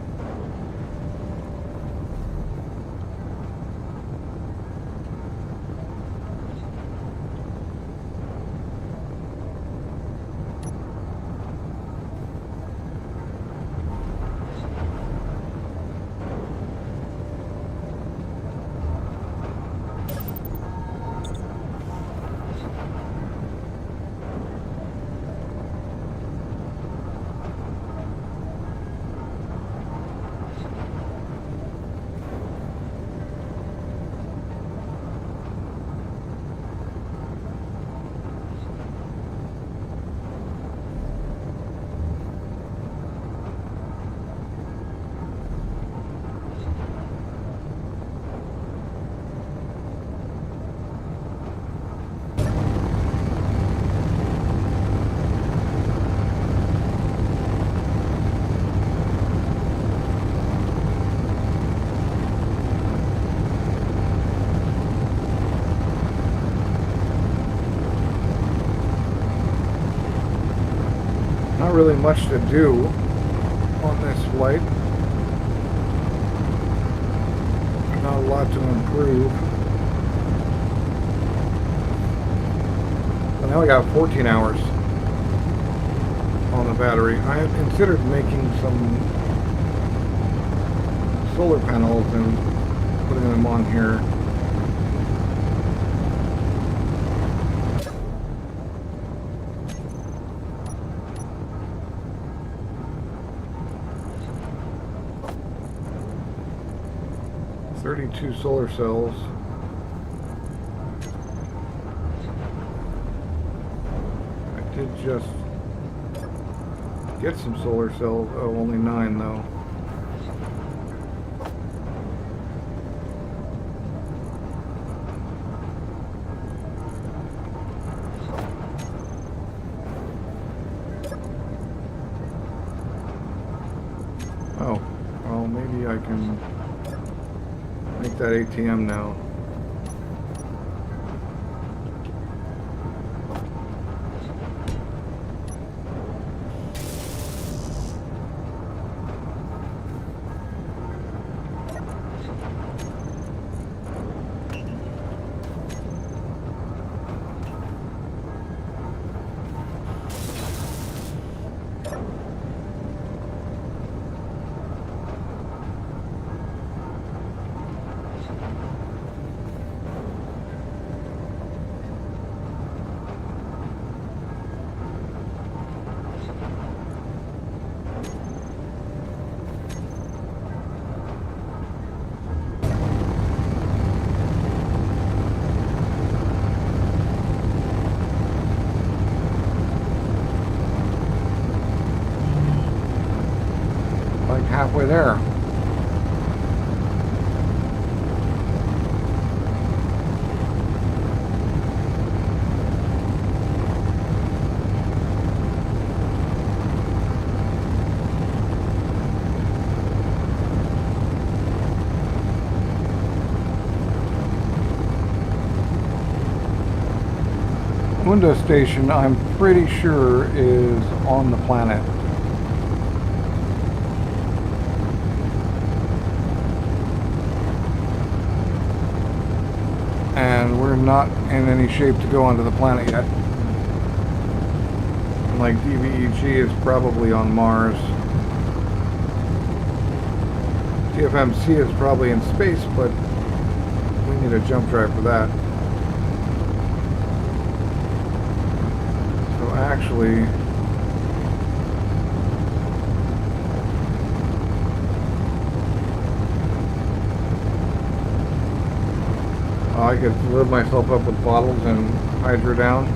Not really much to do on this flight. Not a lot to improve. But now I got 14 hours on the battery. I have considered making some solar panels and putting them on here. Two solar cells. I did just get some solar cells. Oh, only 9 though. Oh, well, maybe I can make that ATM now. Halfway there. Window station, I'm pretty sure, is on the planet. And we're not in any shape to go onto the planet yet. Like DVEG is probably on Mars. TFMC is probably in space, but we need a jump drive for that. So actually, I could load myself up with bottles and hydro down.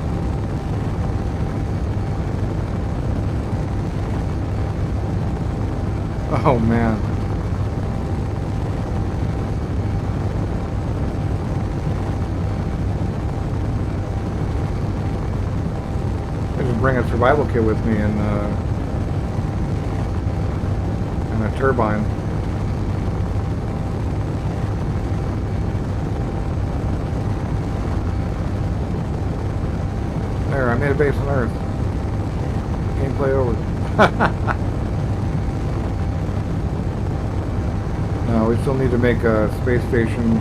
Oh man. I just bring a survival kit with me and a turbine. There, I made a base on Earth. Gameplay over. No, we still need to make a space station.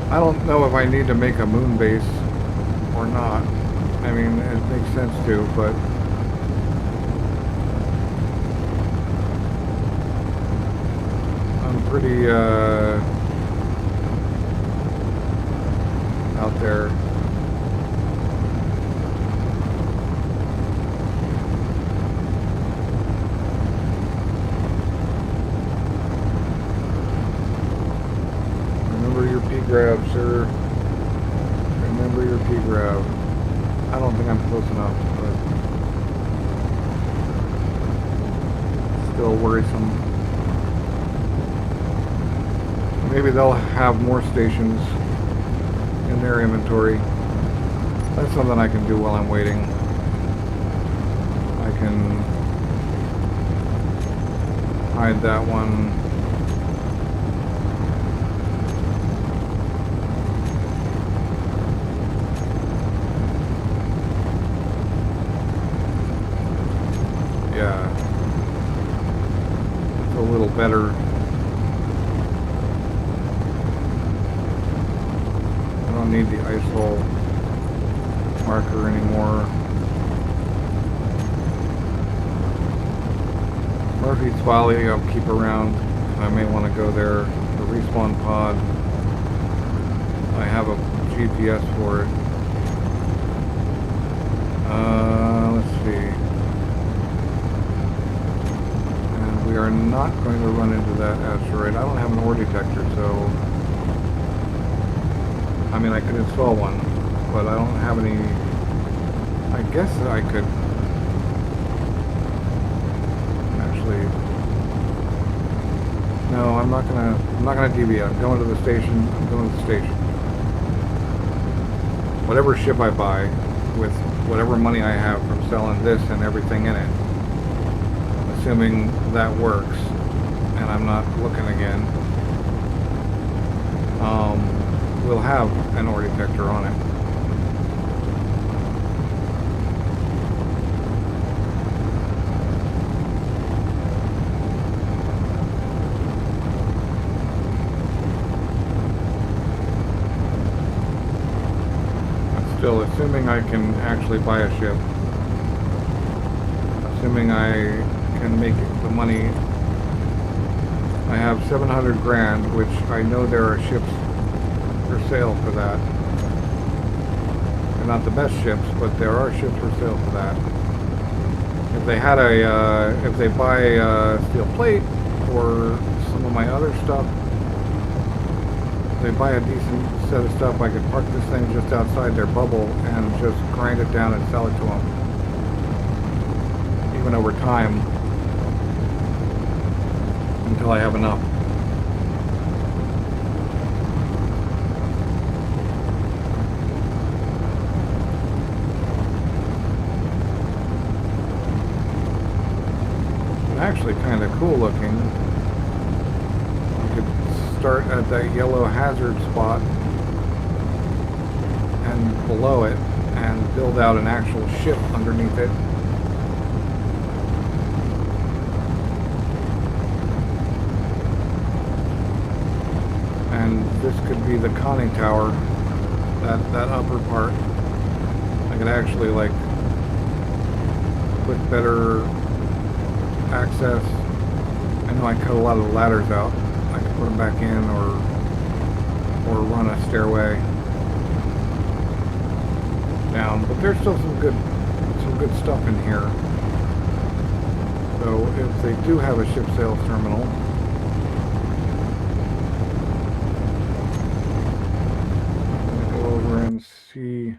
I don't know if I need to make a moon base or not. I mean, it makes sense to, but I'm pretty out there. Remember your P-grab, sir. Remember your P-grab. I don't think I'm close enough, but still worrisome. Maybe they'll have more stations in their inventory. That's something I can do while I'm waiting. I can hide that one. Yeah, it's a little better. I don't need the ISOL marker anymore. Murphy's Folly I'll keep around. I may want to go there. The respawn pod, I have a GPS for it. Let's see. We are not going to run into that asteroid. I don't have an ore detector, so I mean I could install one, but I don't have any. I guess I could actually. No, I'm not gonna deviate. I'm going to the station. I'm going to the station. Whatever ship I buy, with whatever money I have from selling this and everything in it, assuming that works and I'm not looking again, we'll have an ore detector on it. I'm still assuming I can actually buy a ship. Assuming I can make the money. I have 700 grand, which I know there are ships for sale for that. They're not the best ships, but there are ships for sale for that. If they had if they buy steel plate or some of my other stuff, if they buy a decent set of stuff, I could park this thing just outside their bubble and just grind it down and sell it to them. Even over time, until I have enough. Actually kind of cool looking. You could start at that yellow hazard spot and below it and build out an actual ship underneath it. And this could be the conning tower, that upper part. I could actually like put better access. I know I cut a lot of the ladders out. I could put them back in or run a stairway down. But there's still some good stuff in here. So if they do have a ship sales terminal, and see.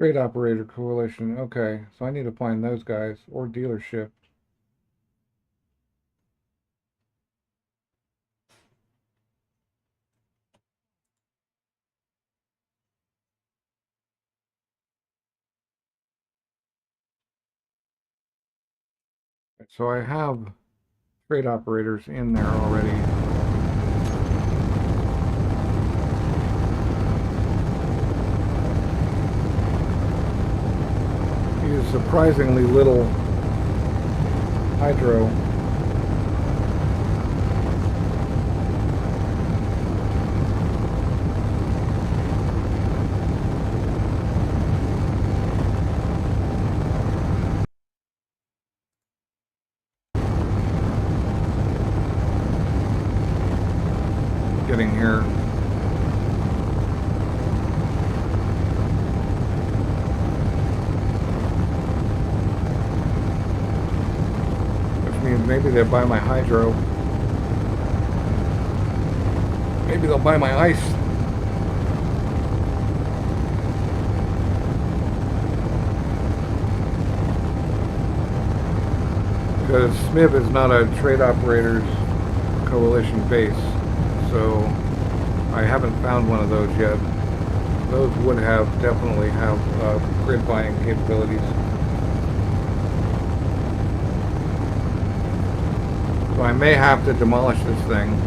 Trade Operator Coalition. Okay, so I need to find those guys, or dealership. So I have trade operators in there already. Use surprisingly little hydro. Getting here. Which means maybe they'll buy my hydro. Maybe they'll buy my ice. Because SMIB is not a trade operators coalition base, so I haven't found one of those yet. Those would definitely have grid buying capabilities. So I may have to demolish this thing.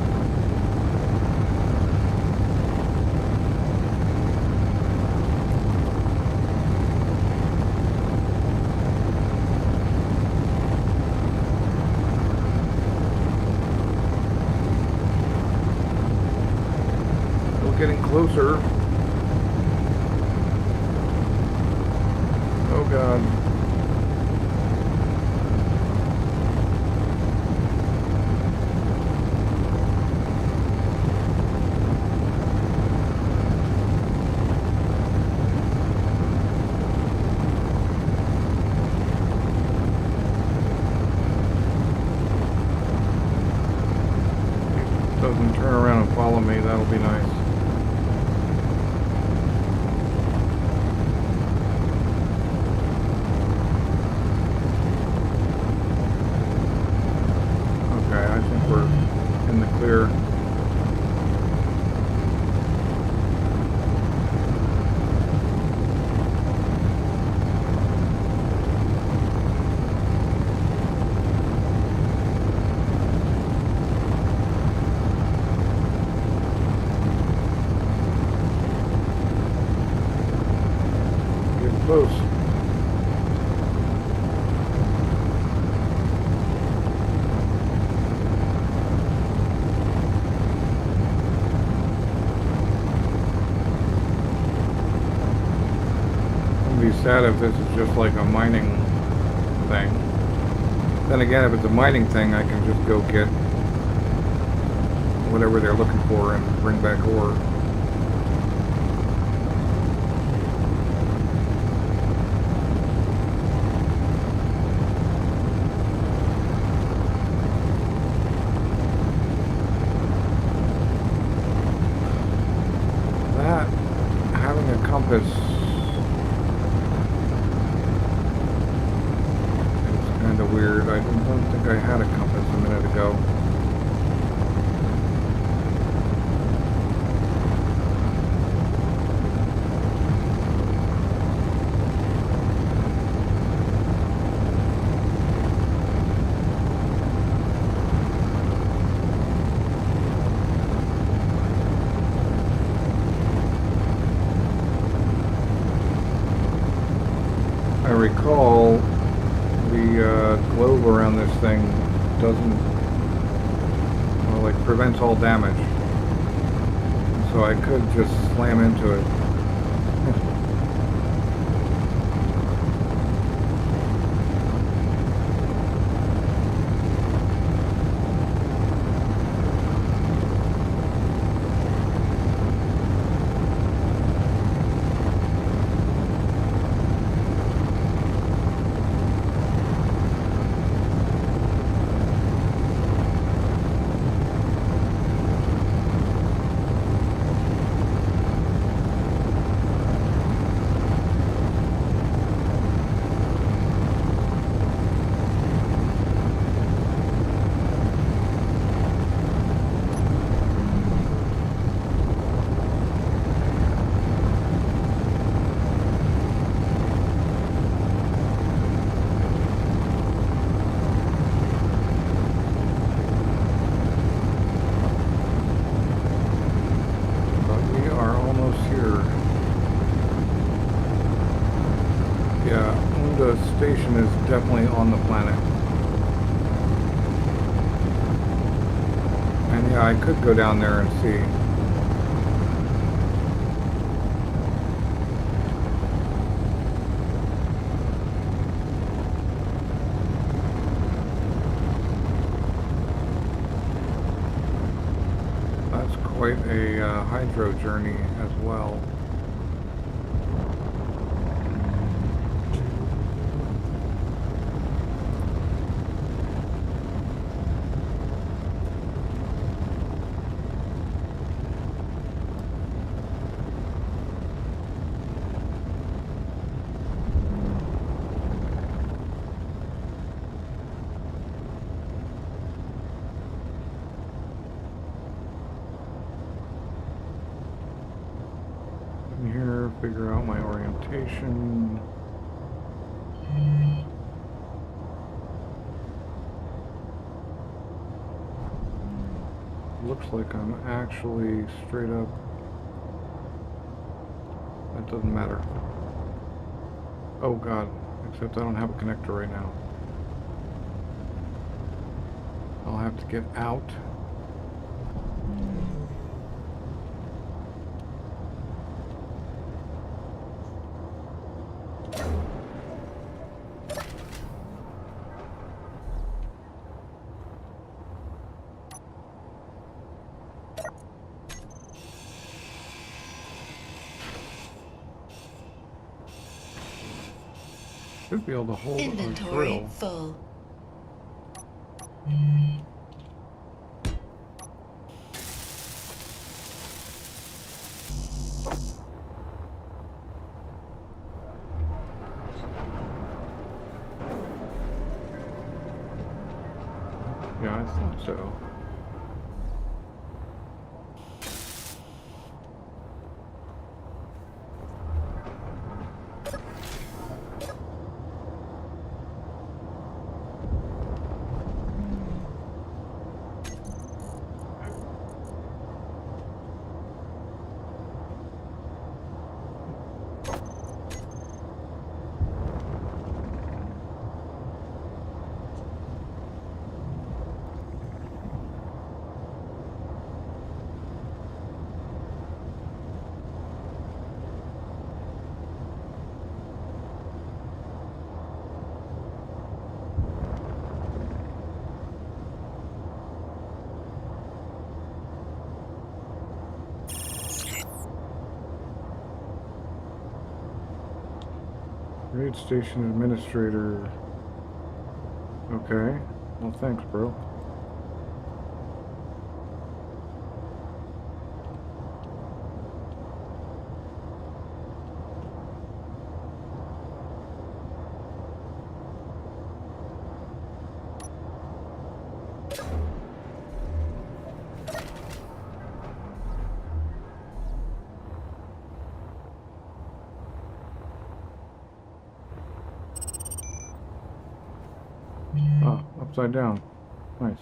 Getting closer. Oh God. Doesn't turn around and follow me, that'll be nice. I think we're in the clear. Getting close. Be sad if this is just like a mining thing. Then again, if it's a mining thing, I can just go get whatever they're looking for and bring back ore. That, having a compass, weird. I don't think I had a compass a minute ago. I recall the globe around this thing doesn't, well, like prevents all damage, so I could just slam into it. the station is definitely on the planet. And yeah, I could go down there and see. That's quite a hydro journey as well. Here, figure out my orientation. Looks like I'm actually straight up. That doesn't matter. Oh god, except I don't have a connector right now. I'll have to get out. Should be able to hold Inventory a drill. full. Yeah, I thought so. Raid station administrator. Okay. Well, thanks, bro. Ah, upside down. Nice.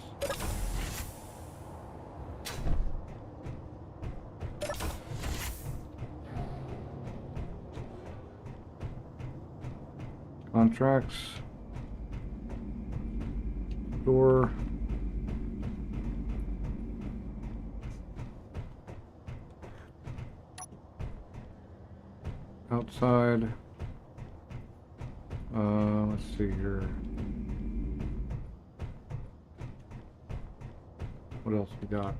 Contracts. Door. Outside. Let's see here. What else we got?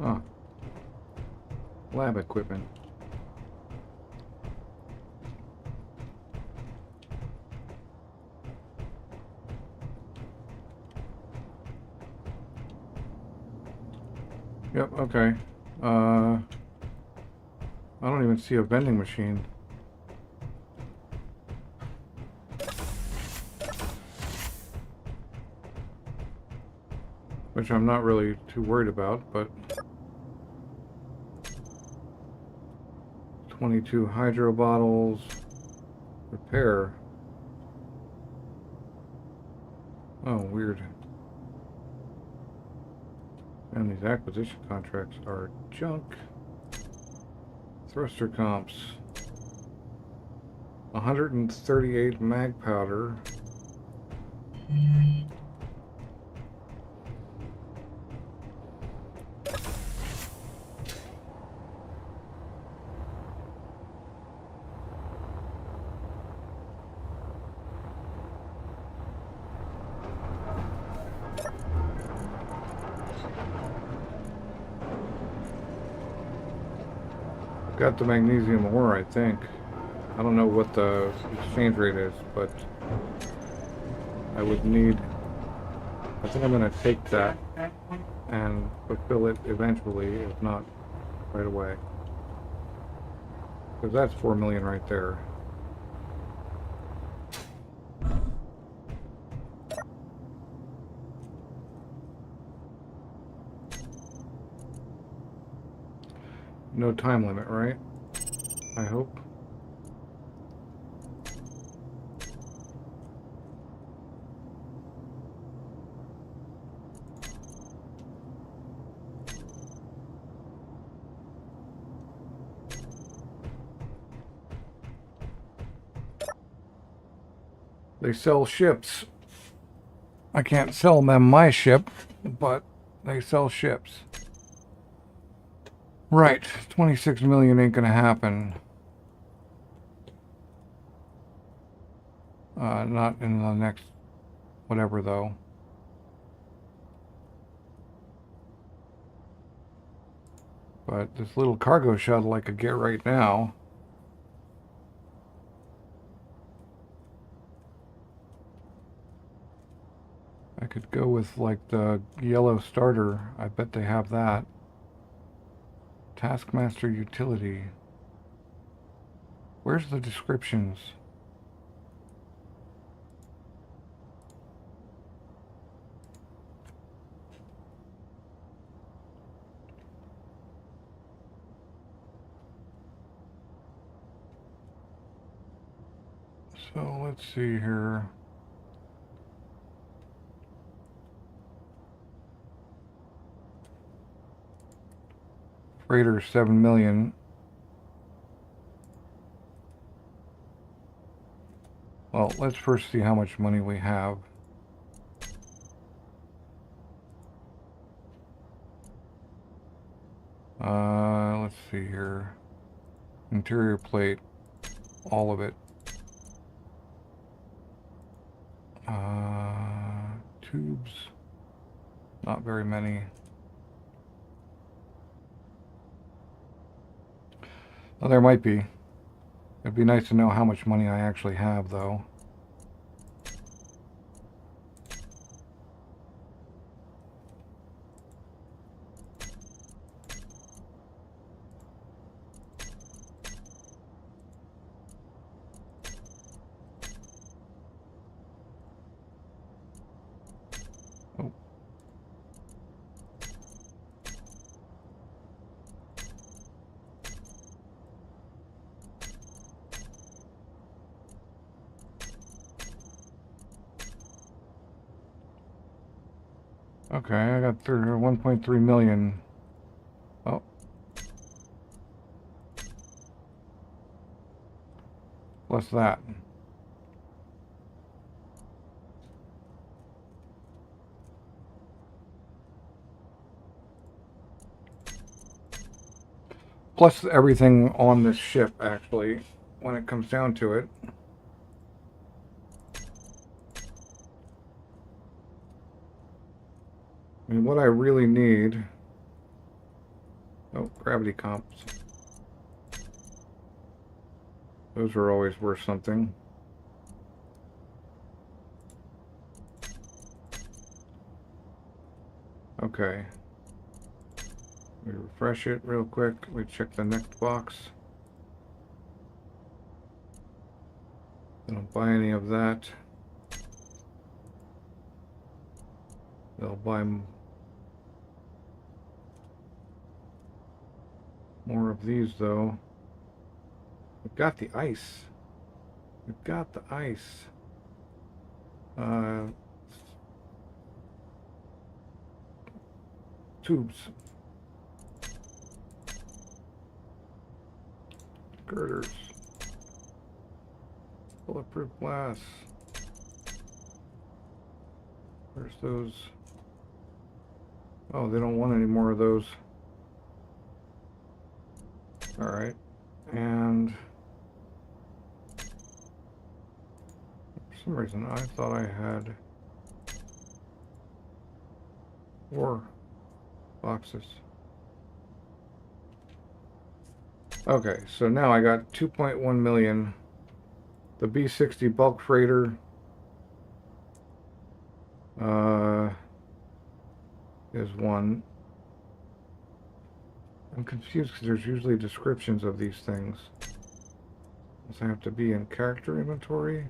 Ah, lab equipment. Yep, okay. I don't even see a vending machine. Which I'm not really too worried about, but 22 hydro bottles. Repair. Oh, weird. And these acquisition contracts are junk. Thruster comps. 138 mag powder. Got the magnesium ore, I think. I don't know what the exchange rate is, but I would need... I think I'm going to take that and fulfill it eventually, if not right away. Because that's 4 million right there. No time limit, right? I hope. They sell ships. I can't sell them my ship, but they sell ships. Right, 26 million ain't gonna happen. Not in the next whatever though. But this little cargo shuttle I could get right now. I could go with like the yellow starter. I bet they have that. Taskmaster utility. Where's the descriptions? So let's see here. Freighter 7 million. Well, let's first see how much money we have. Let's see here. Interior plate, all of it. Tubes, not very many. Oh, there might be. It'd be nice to know how much money I actually have, though. Oh. Okay, I got 1.3 million. Oh. Plus that. Plus everything on this ship, actually, when it comes down to it. I mean, what I really need... Oh, gravity comps. Those are always worth something. Okay. We refresh it real quick. We check the next box. I don't buy any of that. They'll buy more of these, though. We've got the ice. We've got the ice. Tubes. Girders. Bulletproof glass. Where's those? Oh, they don't want any more of those. Alright. And for some reason I thought I had 4 boxes. Okay, so now I got 2.1 million. The B-60 bulk freighter is one. I'm confused because there's usually descriptions of these things. Does it have to be in character inventory?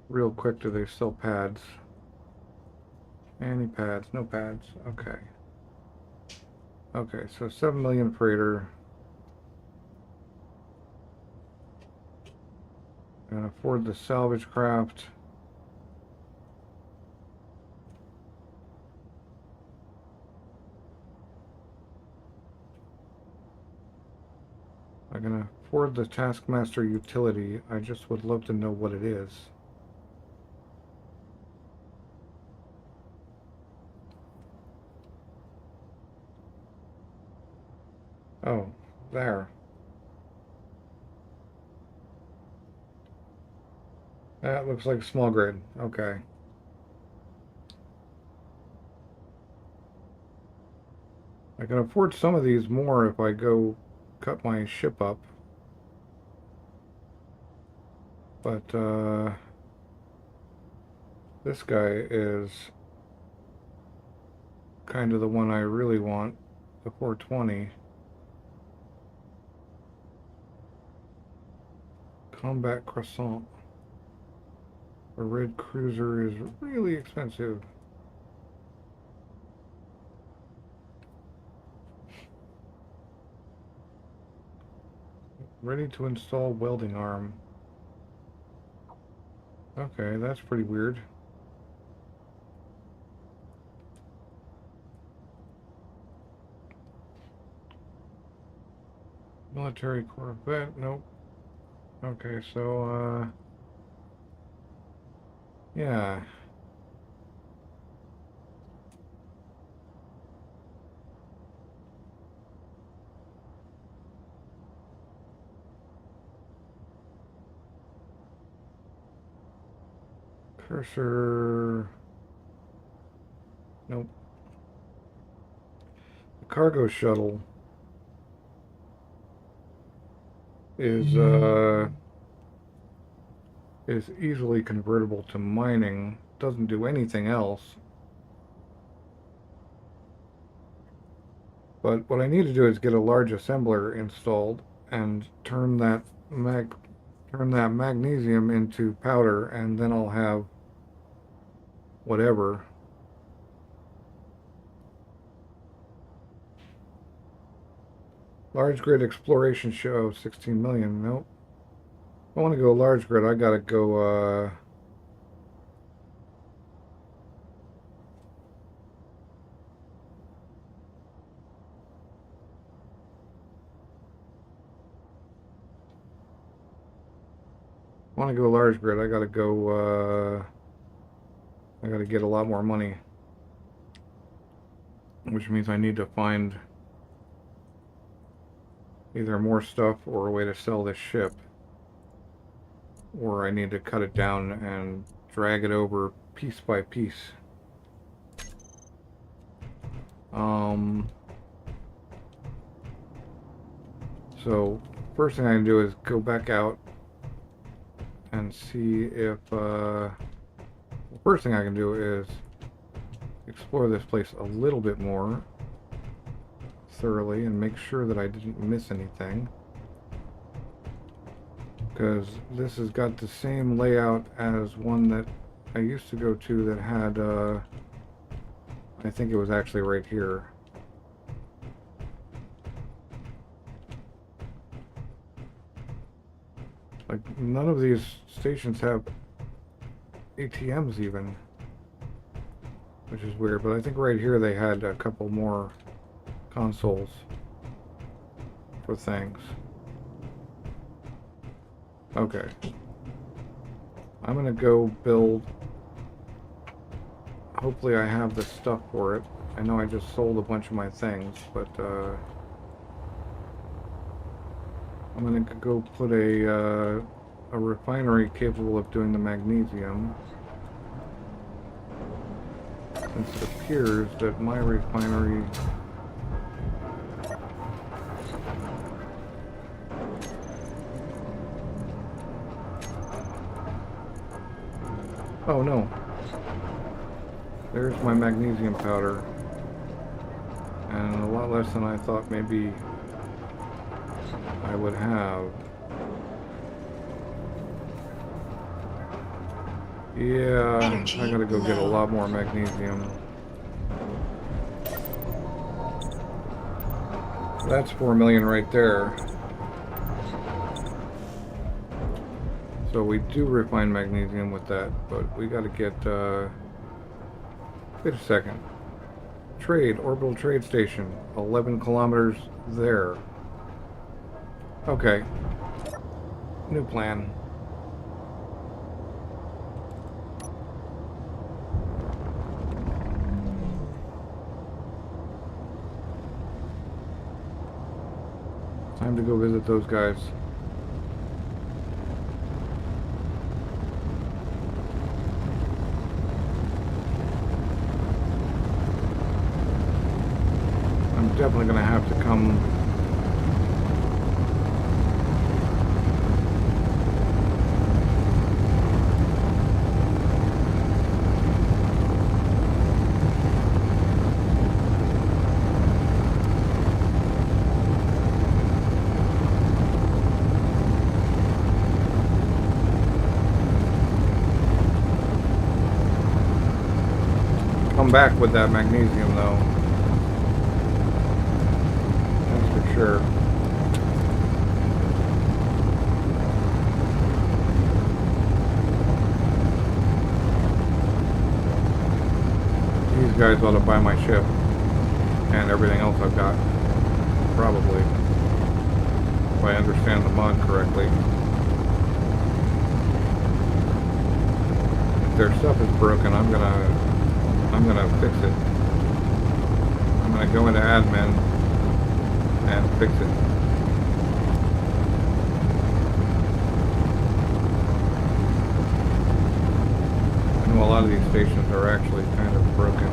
Real quick, do they sell pads? Any pads? No pads. Okay. Okay, so 7 million freighter. Can afford the salvage craft. I can afford the Taskmaster utility. I just would love to know what it is. Oh, there. That looks like a small grid. Okay. I can afford some of these more if I go cut my ship up. But, this guy is kind of the one I really want, the 420. Combat Croissant. A red cruiser is really expensive. Ready to install welding arm. Okay, that's pretty weird. Military Corvette, nope. Okay, so, yeah. Cursor, nope. The cargo shuttle is easily convertible to mining. Doesn't do anything else. But what I need to do is get a large assembler installed and turn that magnesium into powder, and then I'll have whatever. Large grid exploration show, 16 million. Nope. If I want to go large grid, I gotta go, large grid, I gotta go, I gotta get a lot more money. Which means I need to find either more stuff or a way to sell this ship. Or I need to cut it down and drag it over piece by piece. So first thing I can do is go back out and see if, the first thing I can do is explore this place a little bit more thoroughly and make sure that I didn't miss anything. Because this has got the same layout as one that I used to go to that had I think it was actually right here. Like, none of these stations have ATMs even, which is weird, but I think right here they had a couple more consoles for things. Okay. I'm gonna go build. Hopefully I have the stuff for it. I know I just sold a bunch of my things, but I'm gonna go put a refinery capable of doing the magnesium. Since it appears that my refinery oh no. There's my magnesium powder. And a lot less than I thought maybe I would have. Yeah, I gotta go get a lot more magnesium. That's 4 million right there. So we do refine magnesium with that, but we gotta get, wait a second. Trade, orbital trade station, 11 kilometers there. Okay. New plan. Time to go visit those guys. I'm definitely gonna have to come back with that magnesium though. That's for sure. These guys ought to buy my ship and everything else I've got. Probably. If I understand the mod correctly. If their stuff is broken, I'm gonna fix it. I'm gonna go into admin and fix it. I know a lot of these stations are actually kind of broken.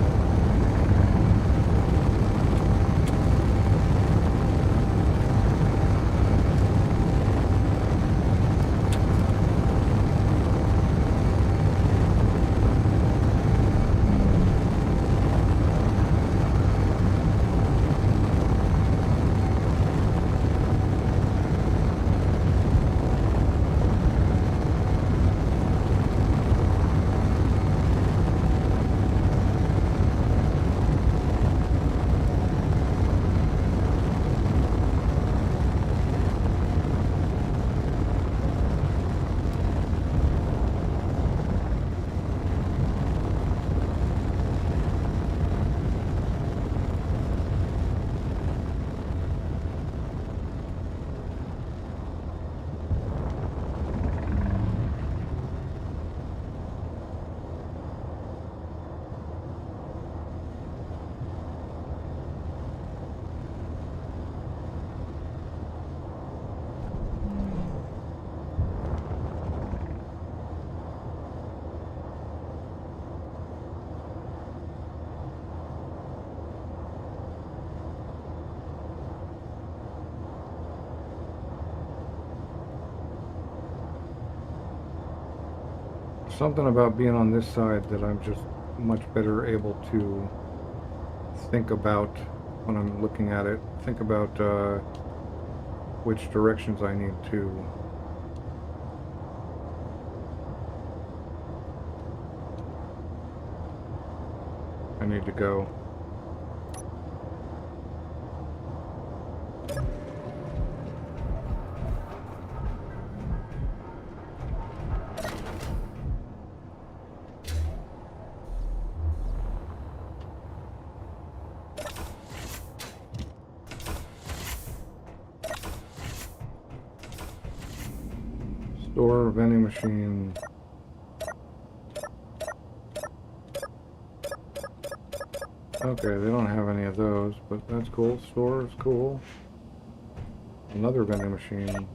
Something about being on this side that I'm just much better able to think about when I'm looking at it. Think about which directions I need to. I need to go. Store vending machine. Okay, they don't have any of those, but that's cool. Store is cool. Another vending machine.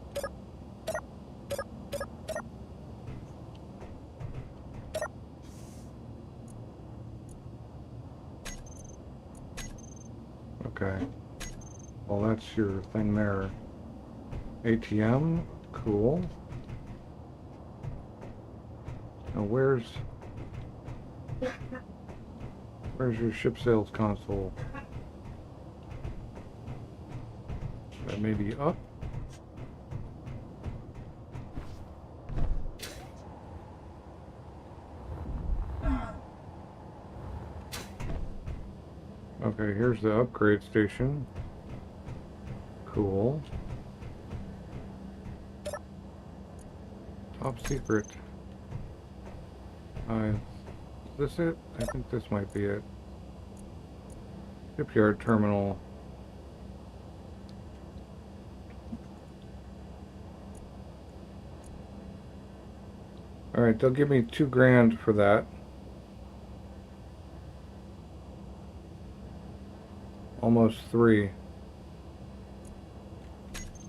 Okay. Well, that's your thing there. ATM, cool. Now where's your ship sales console? That may be up. Okay, here's the upgrade station. Cool. Top secret. Is this it? I think this might be it. Shipyard terminal. Alright, they'll give me $2 grand for that. Almost 3.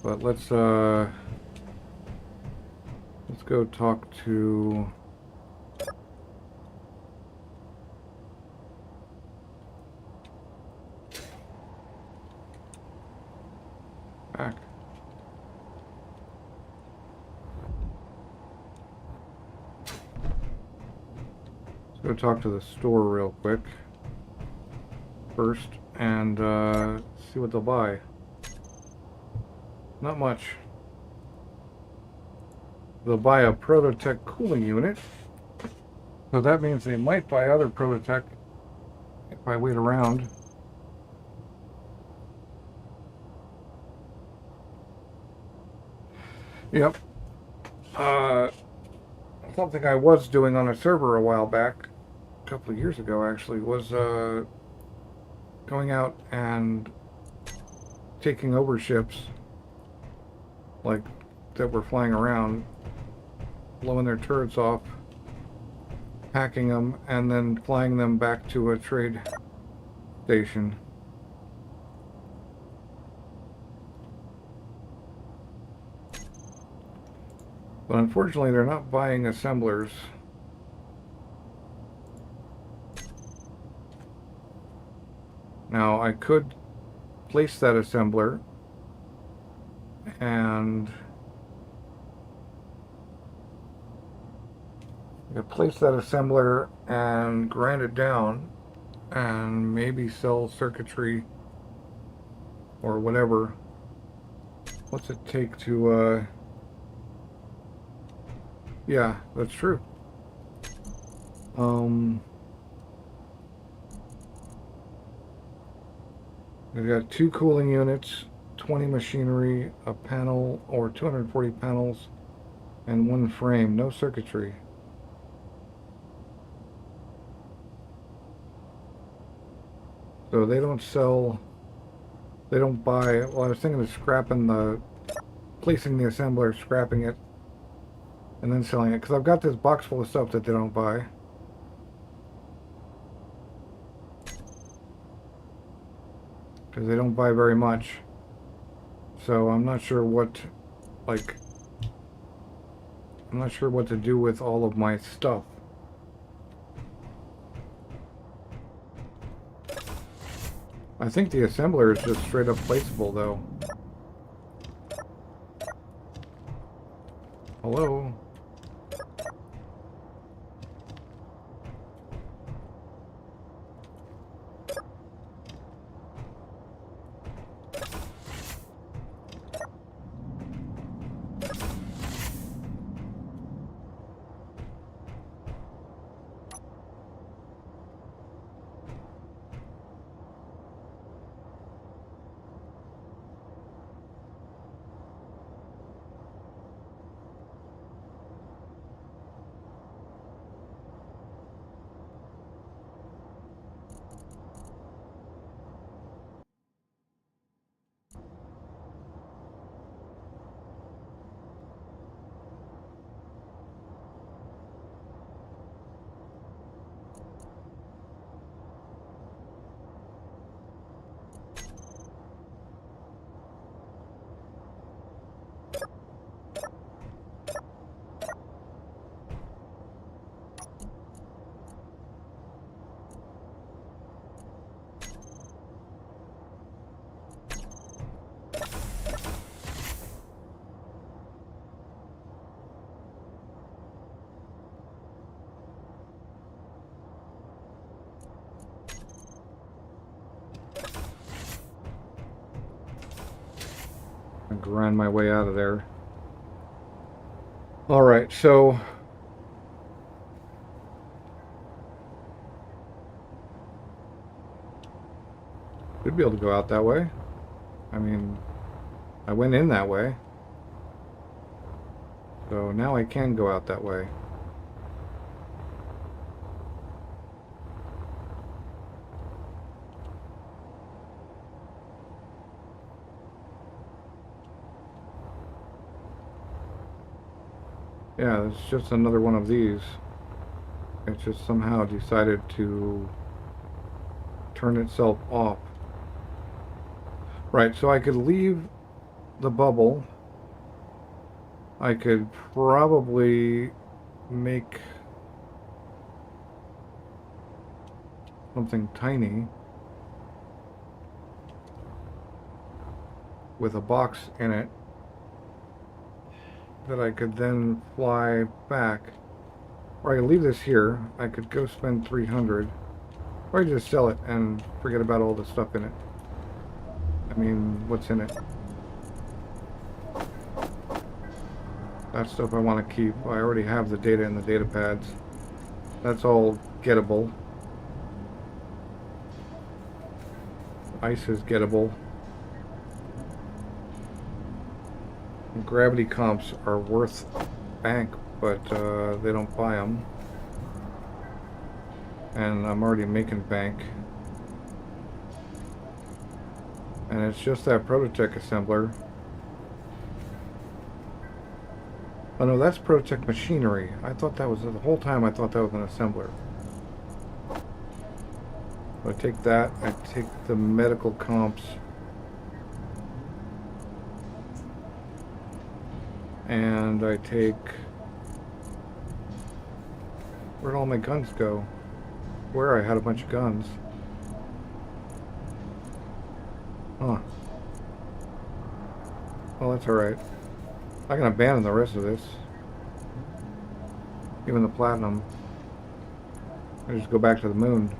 But let's go talk to back. Let's go talk to the store real quick first and see what they'll buy. Not much. They'll buy a Prototech cooling unit. So that means they might buy other Prototech if I wait around. Yep. Something I was doing on a server a while back, a couple of years ago actually, was going out and taking over ships like that were flying around, blowing their turrets off, hacking them, and then flying them back to a trade station. But unfortunately, they're not buying assemblers. Now, I could place that assembler and grind it down and maybe sell circuitry or whatever. What's it take to yeah, that's true. We've got 2 cooling units, 20 machinery, a panel or 240 panels, and 1 frame. No circuitry. So they don't sell, they don't buy. Well, I was thinking of placing the assembler, scrapping it, and then selling it, because I've got this box full of stuff that they don't buy. Because they don't buy very much. So I'm not sure what, I'm not sure what to do with all of my stuff. I think the assembler is just straight up placeable though. Hello? grind my way out of there. Alright, so should be able to go out that way. I mean, I went in that way. So now I can go out that way. Yeah, it's just another one of these. It just somehow decided to turn itself off. Right, so I could leave the bubble. I could probably make something tiny with a box in it that I could then fly back. Or I could leave this here. I could go spend 300. Or I could just sell it and forget about all the stuff in it. I mean, what's in it? That stuff I want to keep. I already have the data in the data pads. That's all gettable. Ice is gettable. Gravity comps are worth bank, but they don't buy them. And I'm already making bank. And it's just that Prototech assembler. Oh no, that's Prototech machinery. I thought that was, the whole time I thought that was an assembler. So I take that, I take the medical comps. And I take... Where'd all my guns go? Where I had a bunch of guns. Huh. Well, that's alright. I can abandon the rest of this. Even the platinum. I just go back to the moon.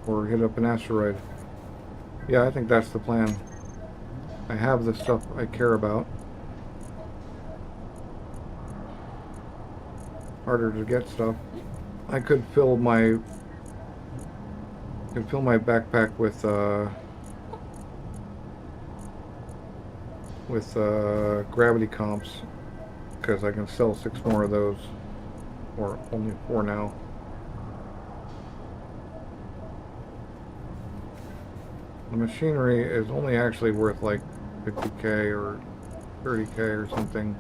Or hit up an asteroid. Yeah, I think that's the plan. I have the stuff I care about. Harder to get stuff. I could fill my backpack with gravity comps, because I can sell 6 more of those, or only 4 now. The machinery is only actually worth like 50k or 30k or something.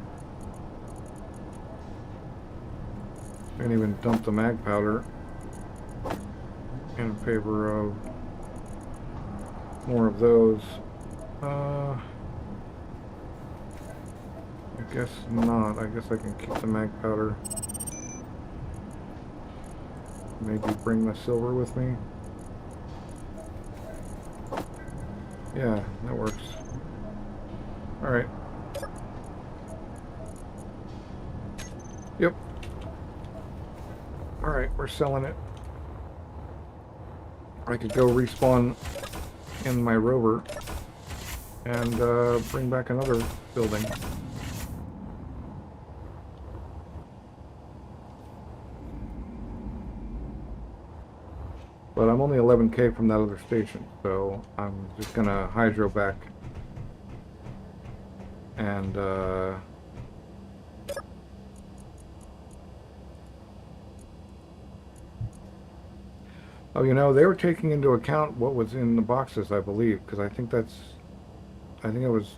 I can even dump the mag powder in favor of more of those. I guess not. I guess I can keep the mag powder. Maybe bring the silver with me. Yeah, that works. Alright. Yep. Alright, we're selling it. I could go respawn in my rover and bring back another building. But I'm only 11k from that other station, so I'm just gonna hydro back and oh, you know, they were taking into account what was in the boxes, I believe, because I think it was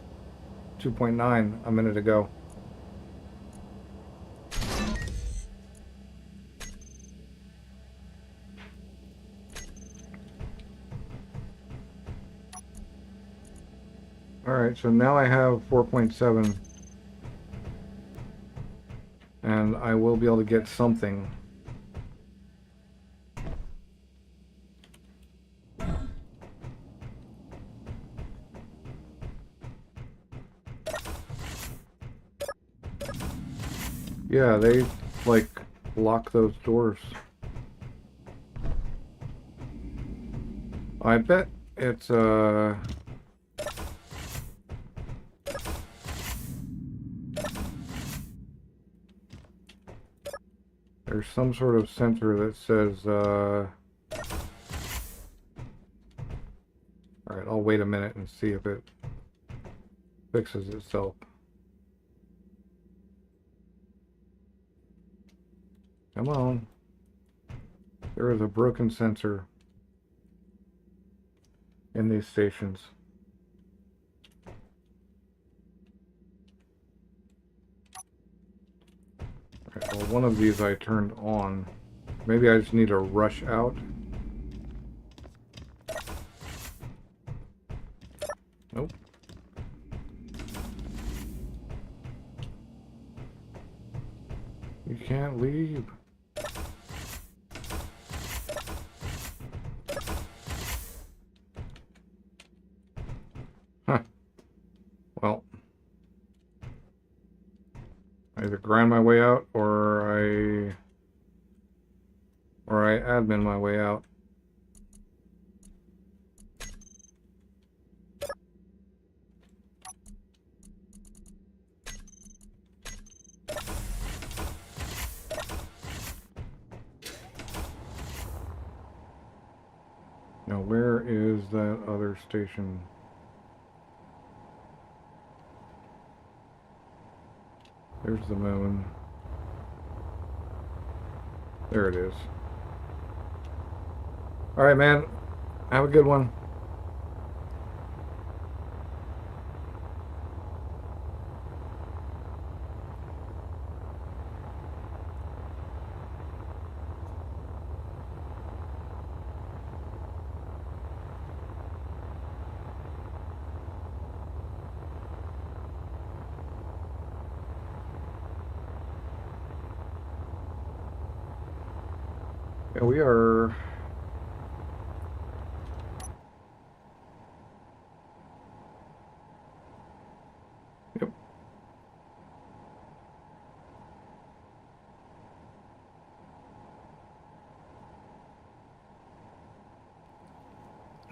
2.9 a minute ago. Alright, so now I have 4.7, and I will be able to get something. Yeah, they, like, lock those doors. I bet it's, There's some sort of sensor that says, alright, I'll wait a minute and see if it fixes itself. Come on. There is a broken sensor in these stations. Alright, well, one of these I turned on. Maybe I just need to rush out. Nope. You can't leave. Huh. Well. I either grind my way out or I admin my way out. Now, where is that other station? There's the moon. There it is. Alright, man. Have a good one. Yeah, we are... Yep.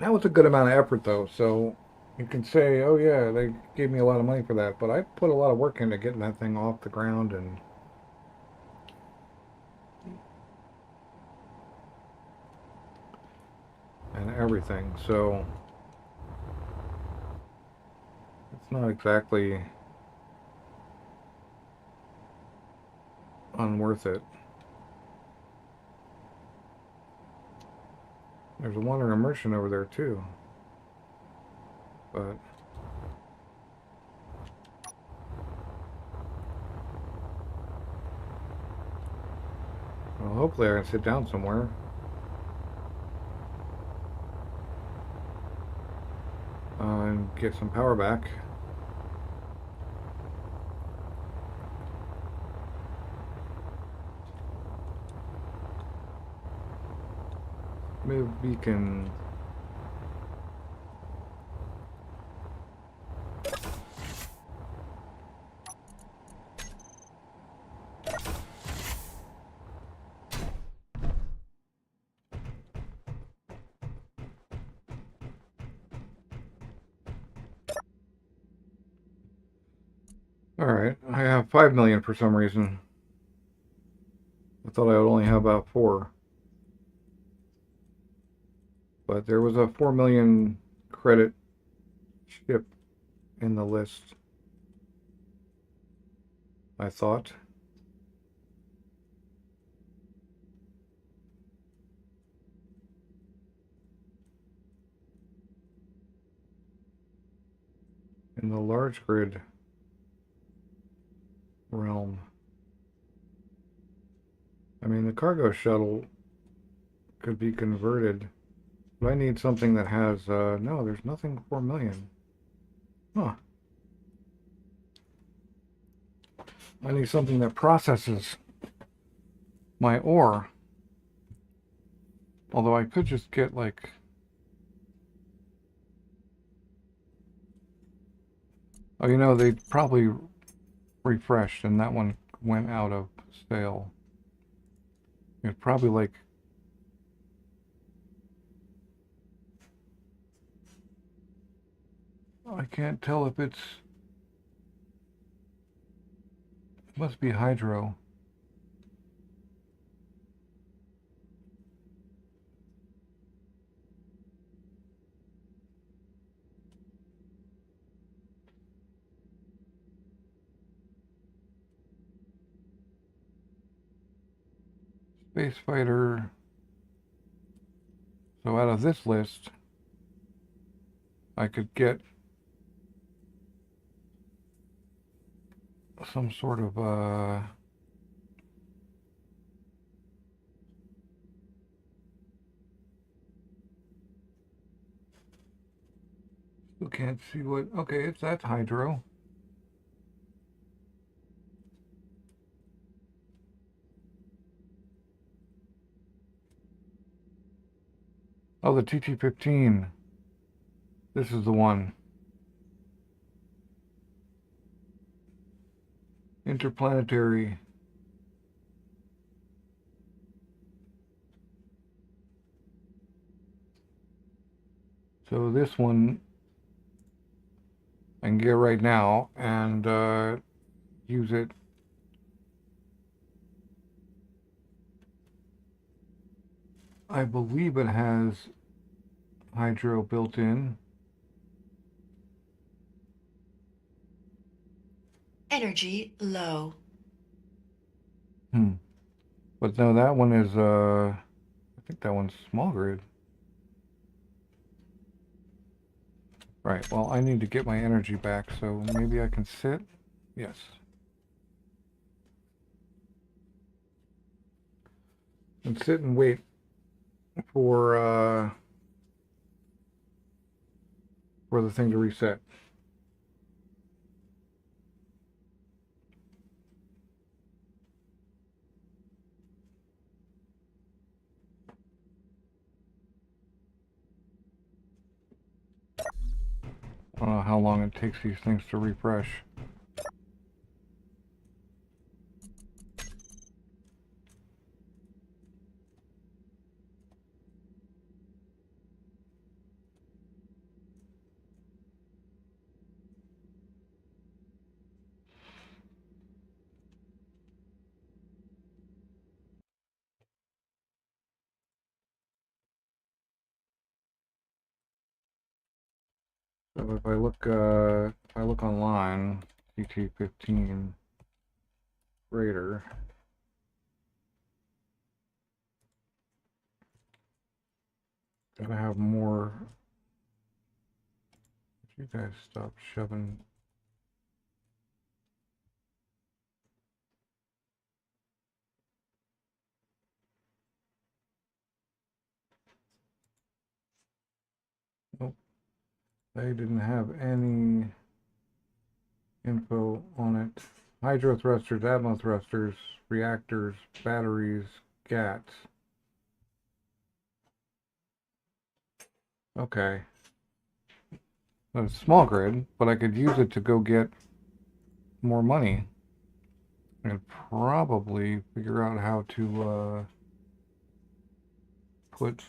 That was a good amount of effort, though, so you can say, oh yeah, they gave me a lot of money for that, but I put a lot of work into getting that thing off the ground and everything, so it's not exactly unworth it. There's a water immersion over there too, but well, hopefully I can sit down somewhere. And get some power back. Move beacon. Alright, I have 5 million for some reason. I thought I would only have about 4. But there was a 4 million credit ship in the list, I thought. In the large grid realm. I mean, the cargo shuttle could be converted, but I need something that has, no, there's nothing 4 million. Huh. I need something that processes my ore. Although I could just get, like... Oh, you know, they probably refreshed and that one went out of sale. It's probably like... I can't tell if it's... It must be hydro. Space fighter. So out of this list, I could get some sort of still can't see what. Okay, that's hydro. Oh, the TT-15. This is the one. Interplanetary. So this one I can get right now and use it. I believe it has hydro built in. Energy low. But no, that one is I think that one's small grid. Right, well, I need to get my energy back, so maybe I can sit. Yes. And sit and wait for the thing to reset. I don't know how long it takes these things to refresh. So if I look online, CT15 Raider. Gotta have more. You guys stop shoving. Nope. They didn't have any info on it. Hydro thrusters, atmo thrusters, reactors, batteries, GATs. Okay. Well, it's small grid, but I could use it to go get more money. And probably figure out how to put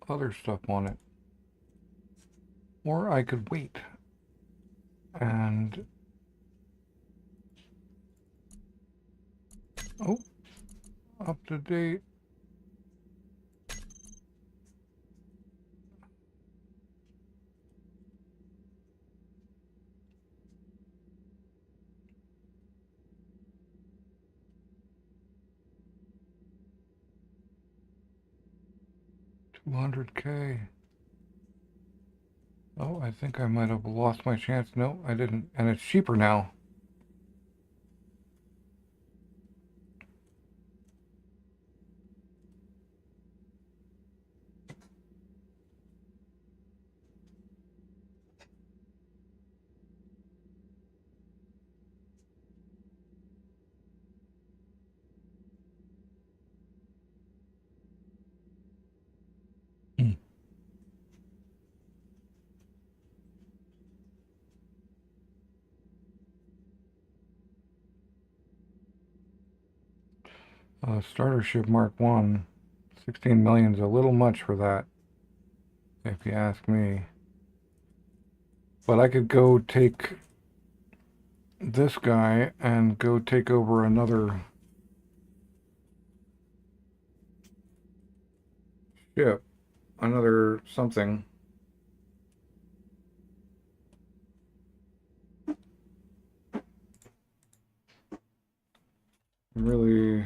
other stuff on it. Or I could wait and oh, up to date. $200K. Oh, I think I might have lost my chance. No, I didn't. And it's cheaper now. Starter ship Mark 1. 16 million is a little much for that, if you ask me. But I could go take this guy and go take over another ship, another something. I'm really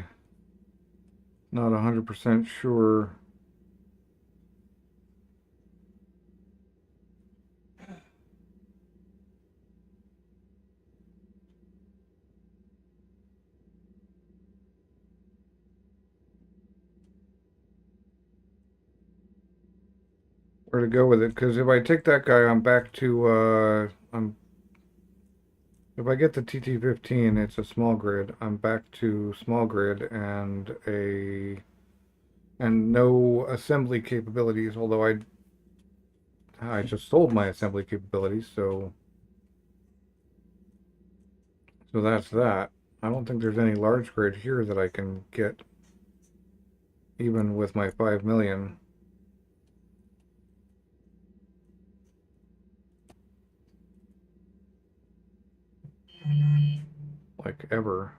not 100% 100% sure. Where to go with it, because if I take that guy, I'm back to, if I get the TT-15, it's a small grid. I'm back to small grid and no assembly capabilities, although I just sold my assembly capabilities, so that's that. I don't think there's any large grid here that I can get, even with my 5 million. Like, ever.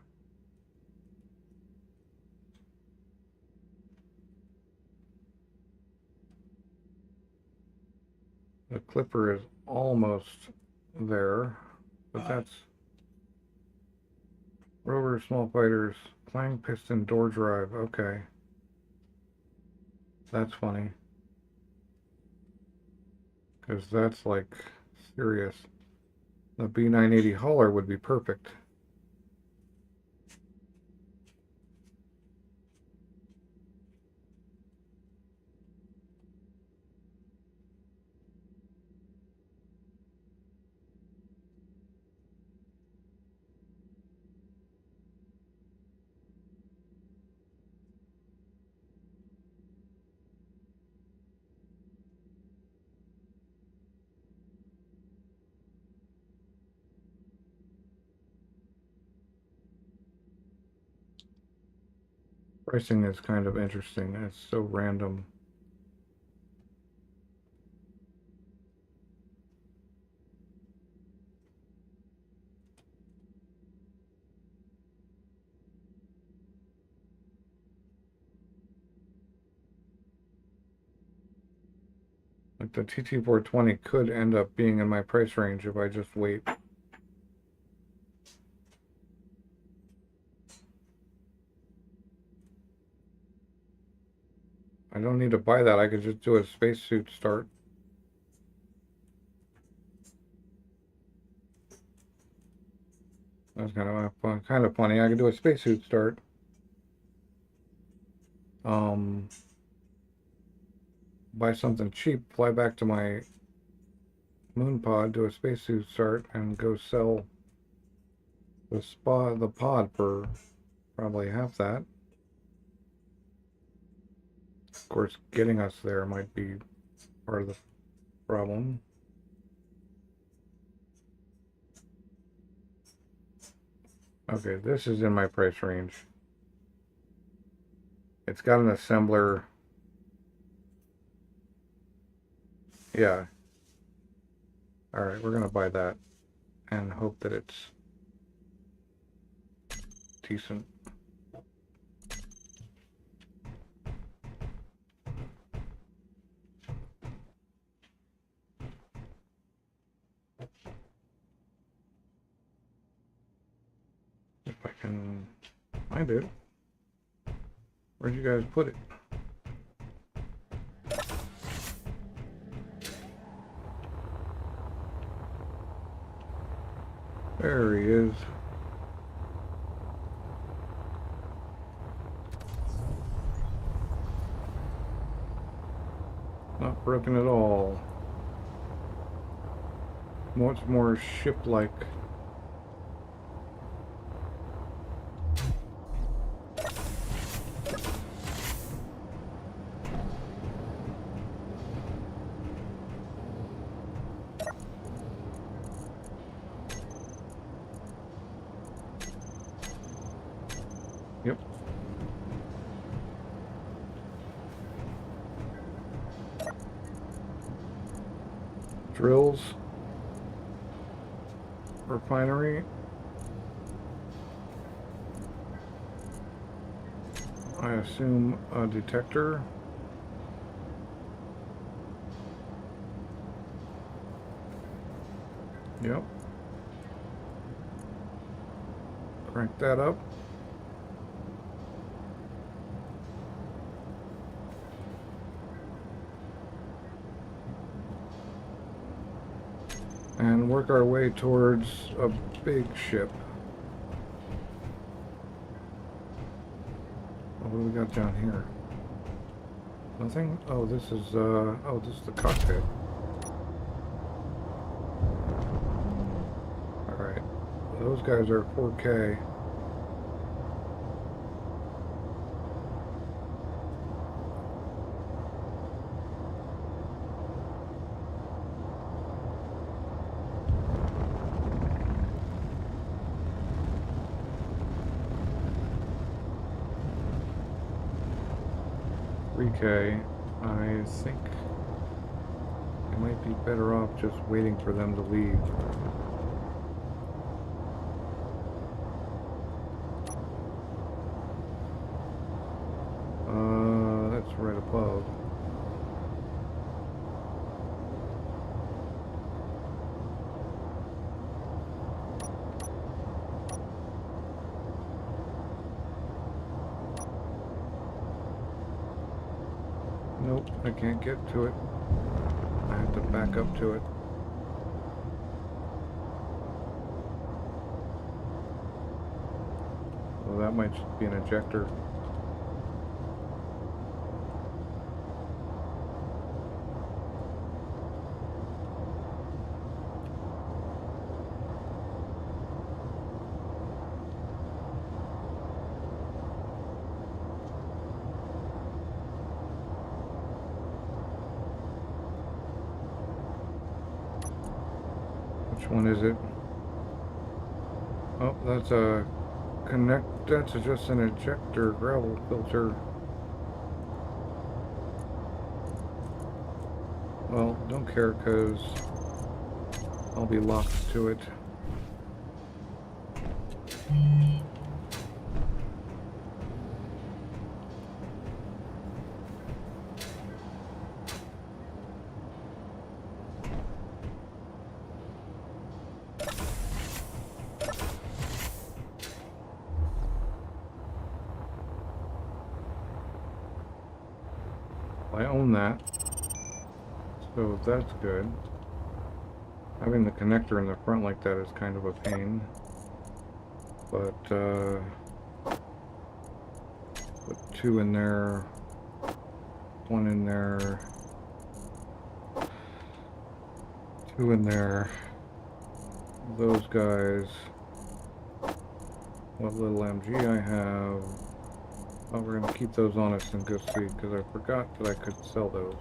The Clipper is almost there, but that's rover, small fighters, clang piston, door drive. Okay, that's funny, because that's like serious. The B980 hauler would be perfect. Pricing is kind of interesting. It's so random. Like the TT420 could end up being in my price range if I just wait. I don't need to buy that. I could just do a spacesuit start. That's kind of funny. I could do a spacesuit start. Buy something cheap, fly back to my moon pod, do a spacesuit start, and go sell the pod for probably half that. Of course, getting us there might be part of the problem. Okay, this is in my price range. It's got an assembler. Yeah. Alright, we're gonna buy that and hope that it's decent. If I can find it. Where'd you guys put it? There he is. Not broken at all. Much more ship-like. Yep. Drills. Refinery. I assume a detector. Yep. Crank that up. and work our way towards a big ship. Oh, what do we got down here? Nothing? Oh, this is the cockpit. Alright. Those guys are 4K. Okay, I think I might be better off just waiting for them to leave. That's right above. Nope, I can't get to it. I have to back up to it. Well, that might just be an ejector. Which one is it? Oh, that's a that's just an ejector gravel filter. Well, don't care because I'll be locked to it. I own that, so that's good. Having the connector in the front like that is kind of a pain, but put two in there, one in there, two in there. Those guys, what little MG I have. Oh, we're going to keep those on us and go see, because I forgot that I could sell those.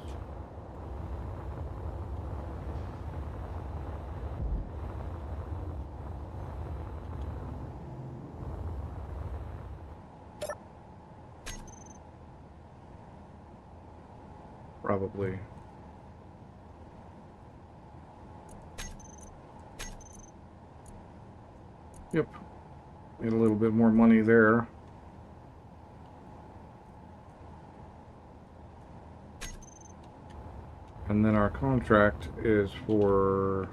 Probably. Yep. Get a little bit more money there. And then our contract is for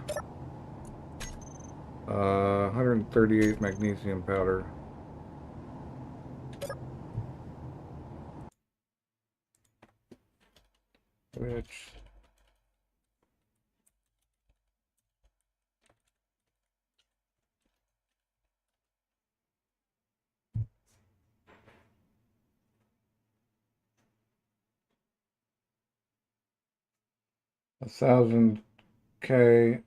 138 magnesium powder. Which $1,000 K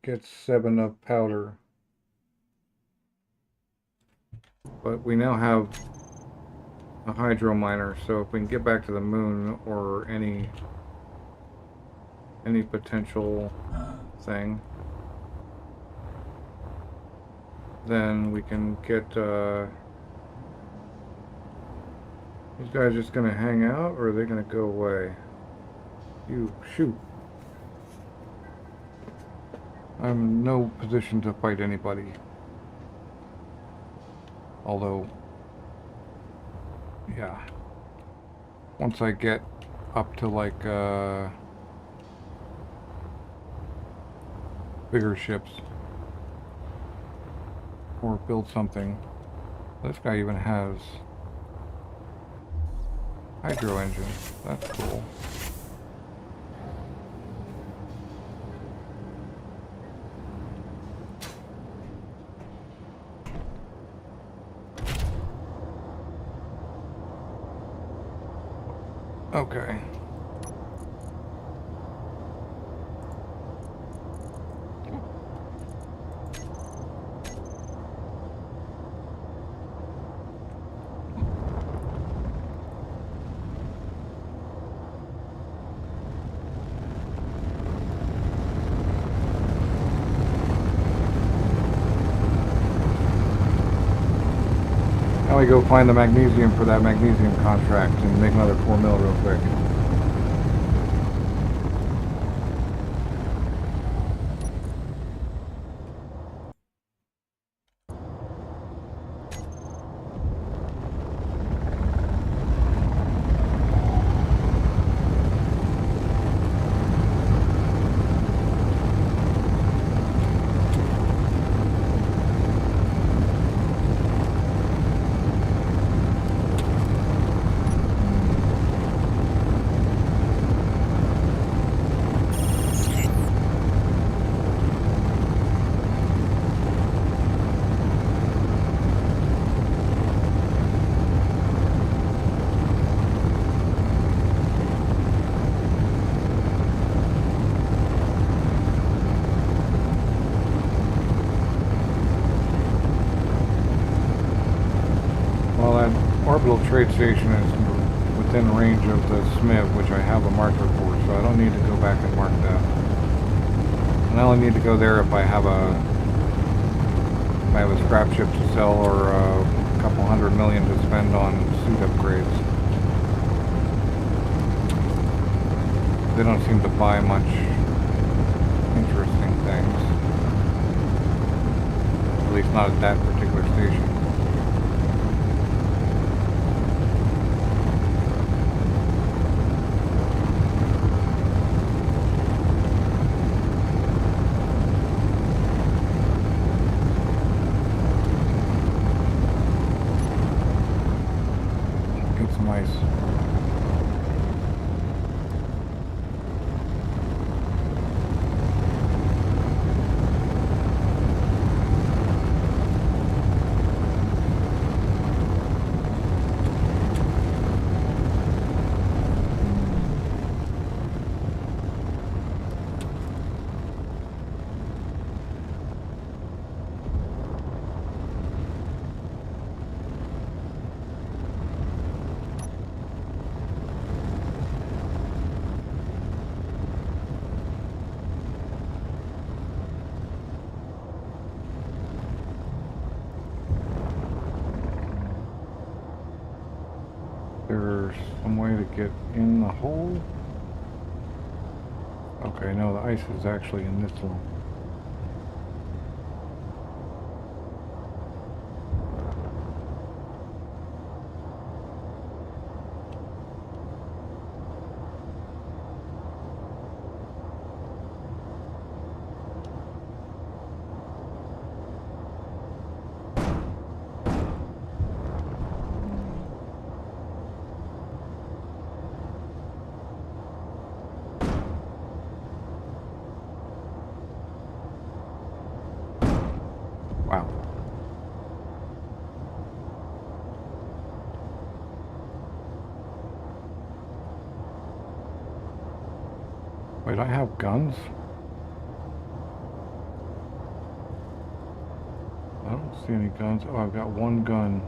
gets 7 of powder. But we now have a hydro miner, so if we can get back to the moon or any potential thing, then we can get these guys just gonna hang out, or are they gonna go away? You shoot. I'm in no position to fight anybody. Although, yeah, once I get up to like bigger ships or build something. This guy even has hydro engines. That's cool. Okay. Now we go find the magnesium for that magnesium contract and make another 4 mil real quick. Well, that orbital trade station is within range of the SMIV, which I have a marker for, so I don't need to go back and mark that. And I only need to go there if I have a scrap ship to sell or a couple $100 million to spend on suit upgrades. They don't seem to buy much interesting things. At least not at that particular station. Get some ice. There's some way to get in the hole? Okay, no, the ice is actually in this one. Wow. Wait, I have guns? I don't see any guns. Oh, I've got one gun.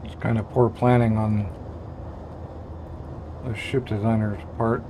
It's kind of poor planning on a ship designer's part.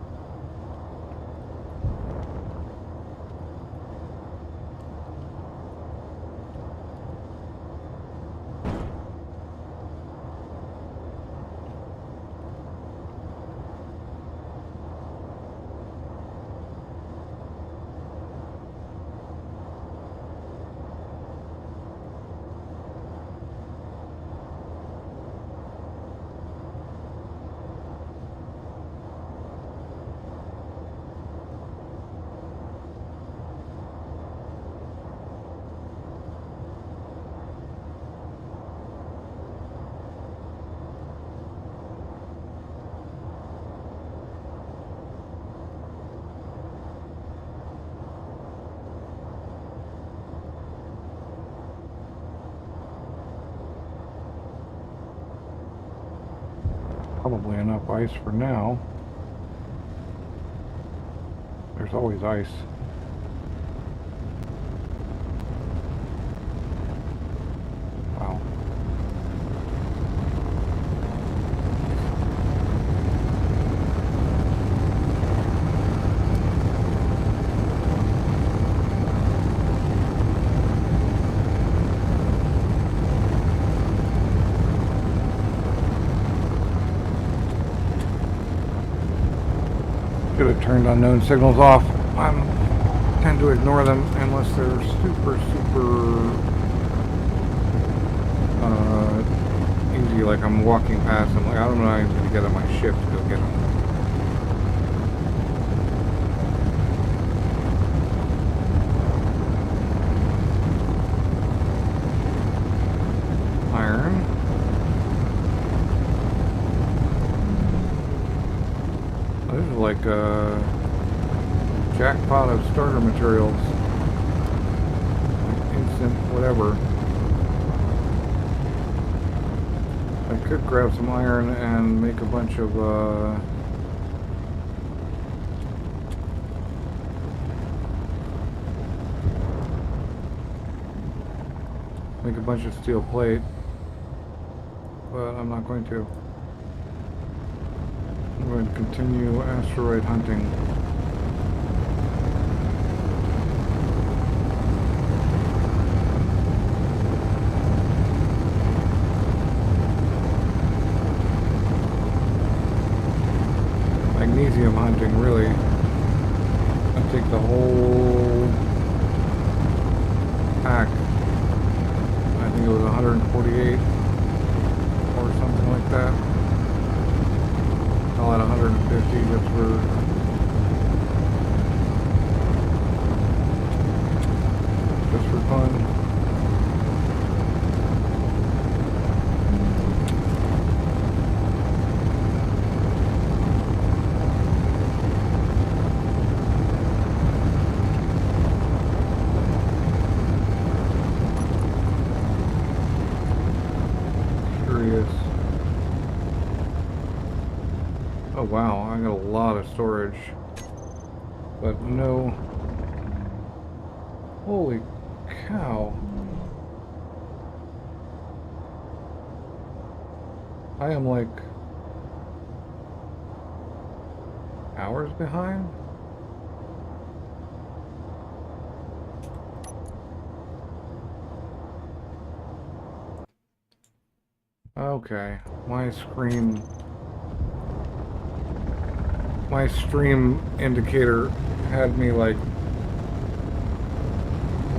Probably enough ice for now. There's always ice. Wow. Should have turned unknown signals off. I tend to ignore them unless they're super easy. Like I'm walking past them. Like I don't know how I'm going to get on my ship to go get them. Iron. This is like a jackpot of starter materials. Like instant whatever. I could grab some iron and make a bunch of steel plate, but I'm not going to. I'm going to continue asteroid hunting. Magnesium hunting, really. I take the whole pack. I think it was 148 or something like that. Call it 150 just for fun. Oh wow, I got a lot of storage, but no. Holy cow. I am like hours behind. Okay, my stream indicator had me like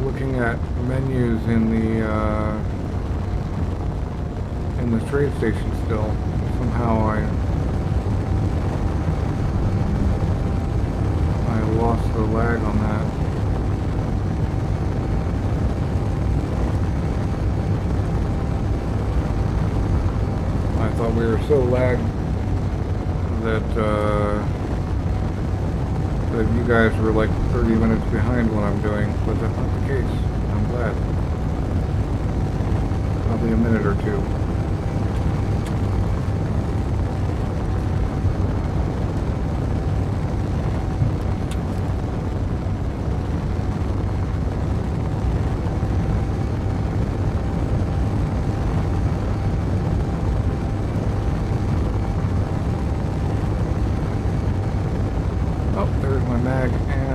looking at menus in the trade station still. Somehow I lost the lag on that. I thought we were so lagged that that you guys were like 30 minutes behind what I'm doing, but that's not the case. I'm glad. Probably a minute or two.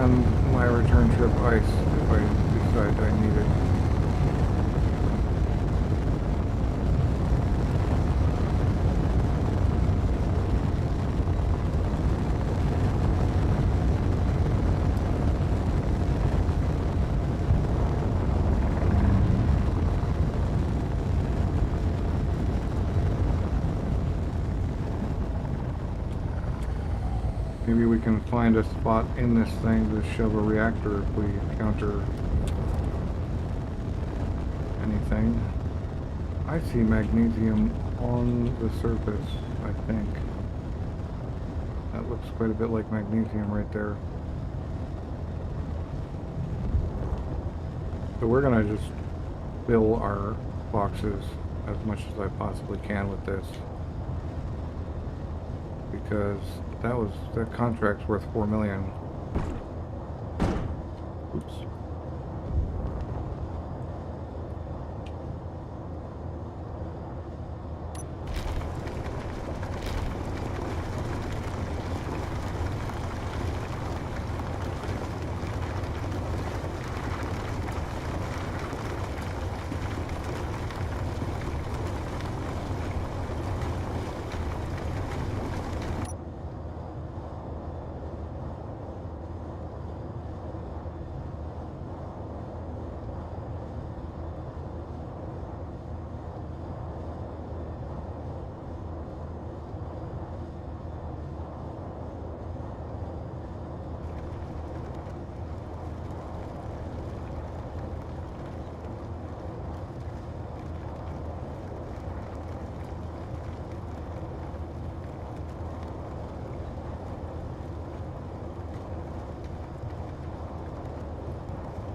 on my return trip ice if I decide I need it. Maybe we can find a spot in this thing to shove a reactor if we encounter anything. I see magnesium on the surface, I think. That looks quite a bit like magnesium right there. So we're gonna just fill our boxes as much as I possibly can with this. Because that contract's worth 4 million. Oops.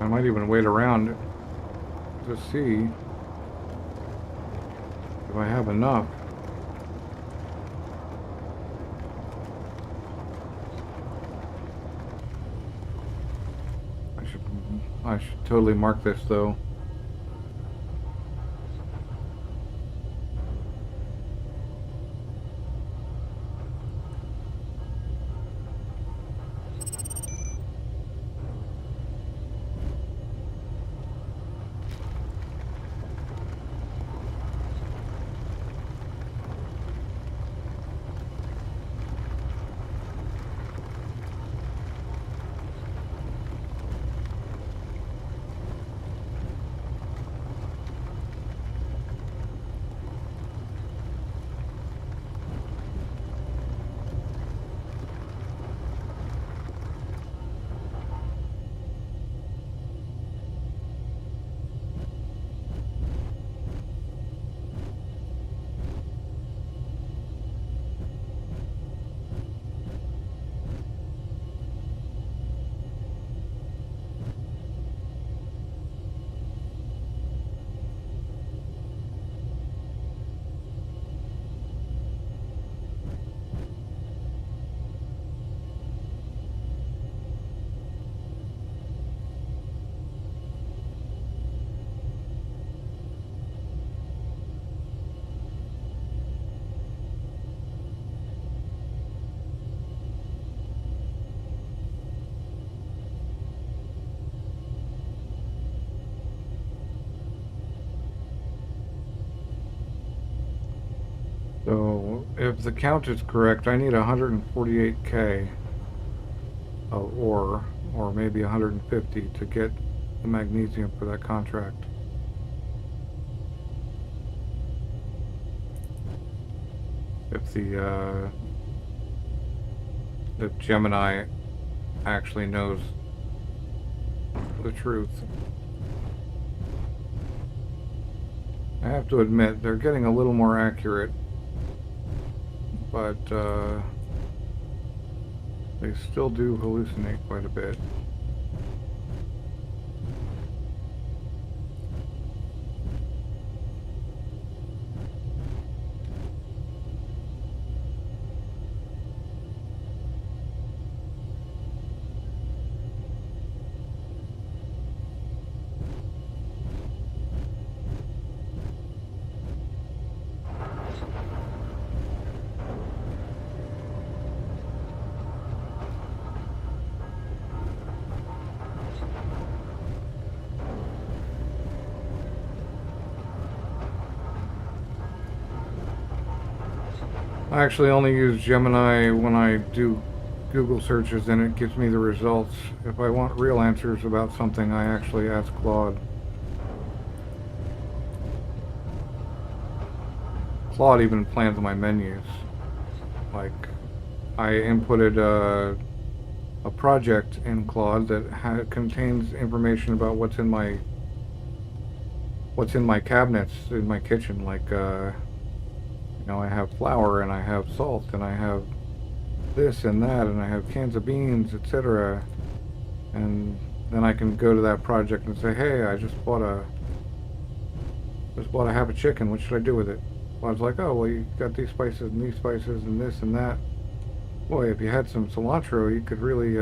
I might even wait around to see if I have enough. I should totally mark this though. So, if the count is correct, I need 148K of ore, or maybe 150 to get the magnesium for that contract. If the Gemini actually knows the truth. I have to admit, they're getting a little more accurate. But they still do hallucinate quite a bit. I actually only use Gemini when I do Google searches and it gives me the results. If I want real answers about something, I actually ask Claude. Claude even plans my menus. Like, I inputted a project in Claude that contains information about what's in my cabinets in my kitchen. Like, you know, I have flour and I have salt and I have this and that and I have cans of beans, etc. And then I can go to that project and say, hey, I just bought a half a chicken. What should I do with it? Well, I was like, oh, well, you got these spices and these spices and this and that. Boy, if you had some cilantro, you could really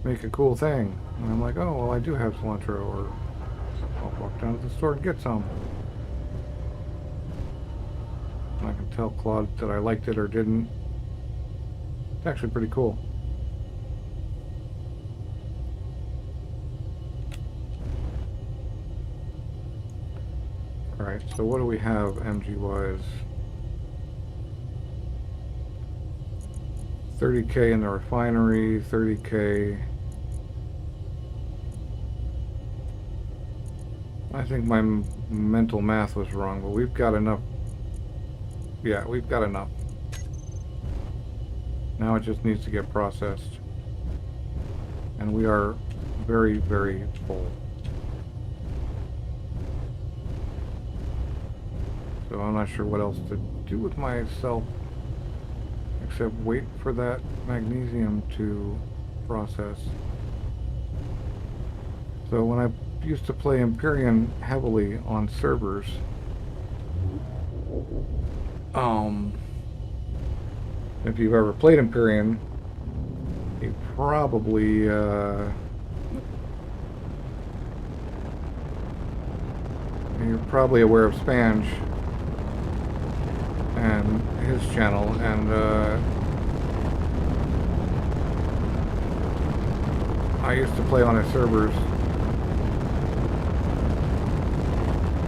make a cool thing. And I'm like, oh, well, I do have cilantro, or I'll walk down to the store and get some. And I can tell Claude that I liked it or didn't. It's actually pretty cool. Alright, so what do we have MG-wise? 30K in the refinery, 30K. I think my mental math was wrong, but we've got enough. Yeah, we've got enough. Now it just needs to get processed. And we are very, very full. So I'm not sure what else to do with myself except wait for that magnesium to process. So when I used to play Empyrean heavily on servers, if you've ever played Empyrean, you probably you're probably aware of Spange and his channel, and I used to play on his servers,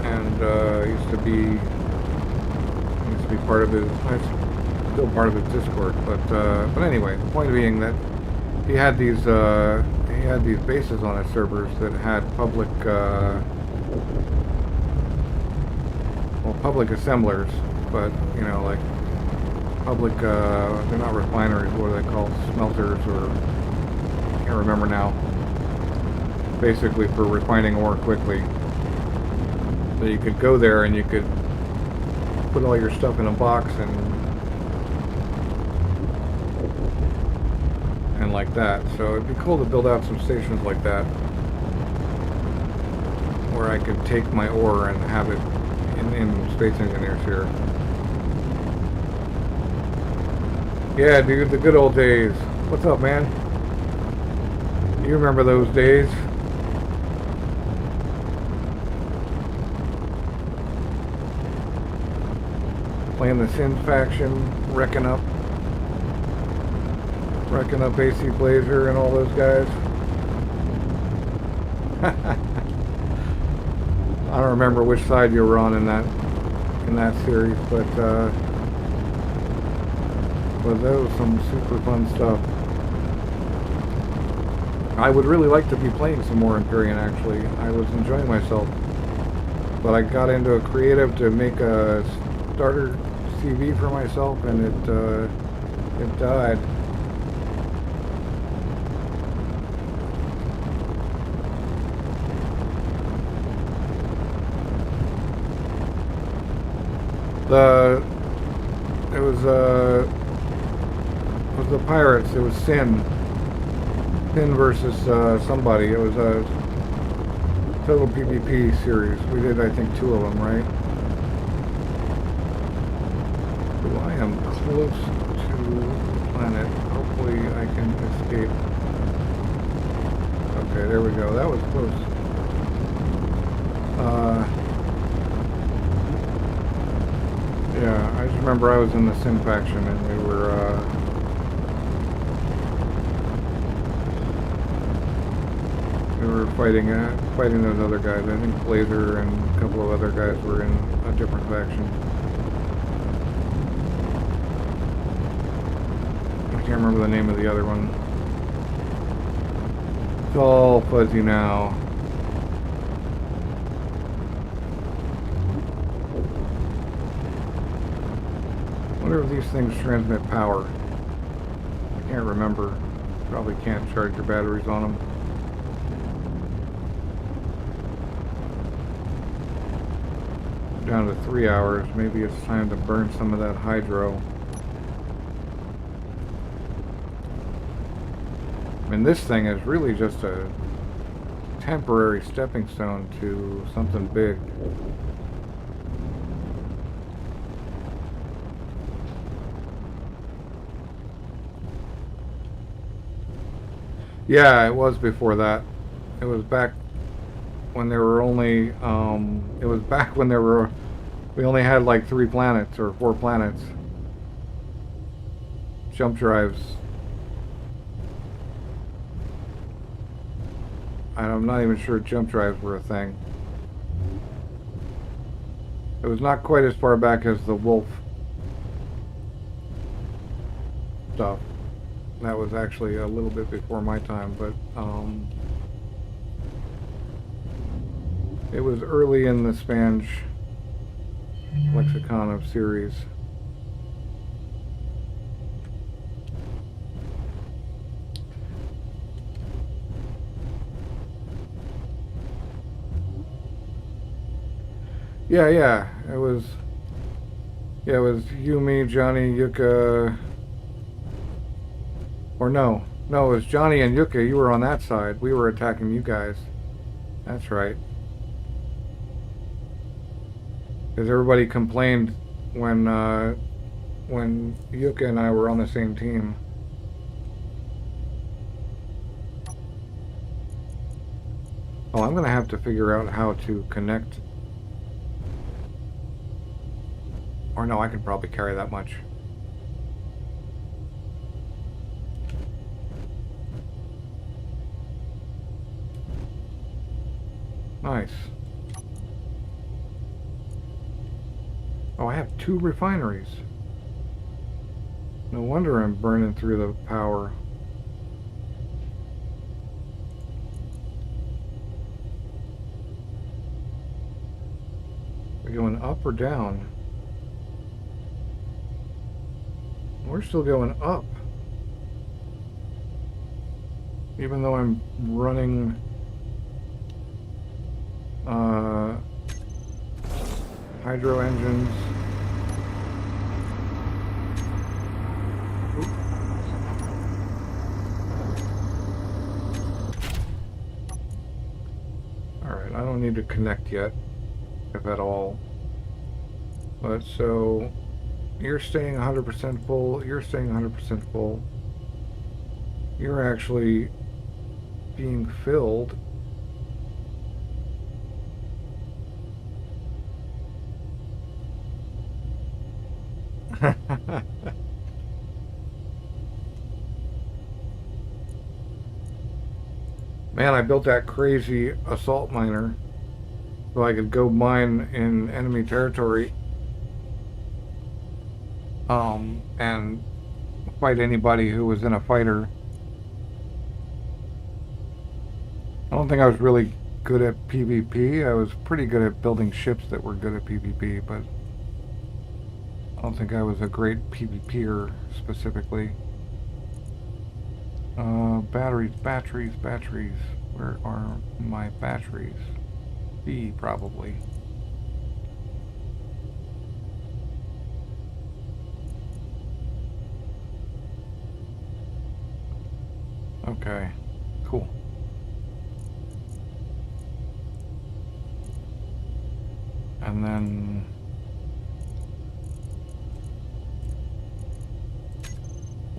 and used to be part of his, I'm still part of his Discord, but anyway, the point being that he had these bases on his servers that had public public assemblers, but you know, like public, they're not refineries, what are they called, smelters, or I can't remember now, basically for refining ore quickly. So you could go there and you could put all your stuff in a box and like that. So it'd be cool to build out some stations like that where I could take my ore and have it in Space Engineers here. Yeah, dude, the good old days. What's up, man? You remember those days? Playing the Sin faction, wrecking up AC Blazer and all those guys. I don't remember which side you were on in that series, but that was some super fun stuff. I would really like to be playing some more Empyrean, actually. I was enjoying myself, but I got into a creative to make a starter CV for myself, and it died. It was the pirates. It was Sin versus somebody. It was a total PvP series. We did, I think, 2 of them, right? So I am close to the planet. Hopefully I can escape. Okay, there we go. That was close. Yeah, I just remember I was in the Sin faction and we were fighting those other guys. I think Blazer and a couple of other guys were in a different faction. Can't remember the name of the other one. It's all fuzzy now. I wonder if these things transmit power. I can't remember. Probably can't charge your batteries on them. Down to 3 hours. Maybe it's time to burn some of that hydro. I mean, this thing is really just a temporary stepping stone to something big. Yeah, it was before that. It was back when there were only, it was back when there were, we only had like 3 planets or 4 planets. Jump drives. I'm not even sure jump drives were a thing. It was not quite as far back as the wolf stuff. That was actually a little bit before my time, but it was early in the Spange lexicon of series. Yeah, it was you, me, Johnny, Yuka, or no, it was Johnny and Yuka. You were on that side. We were attacking you guys. That's right. Because everybody complained when Yuka and I were on the same team. Oh, I'm gonna have to figure out how to connect. Or no, I can probably carry that much. Nice. Oh, I have 2 refineries. No wonder I'm burning through the power. We're going up or down? We're still going up. Even though I'm running hydro engines. Oop. Alright, I don't need to connect yet, if at all. But so you're staying 100% full, you're staying 100% full. You're actually being filled. Man, I built that crazy assault miner so I could go mine in enemy territory. And fight anybody who was in a fighter. I don't think I was really good at PvP. I was pretty good at building ships that were good at PvP, but I don't think I was a great PvPer specifically. Batteries. Where are my batteries? B, probably. Okay, cool. And then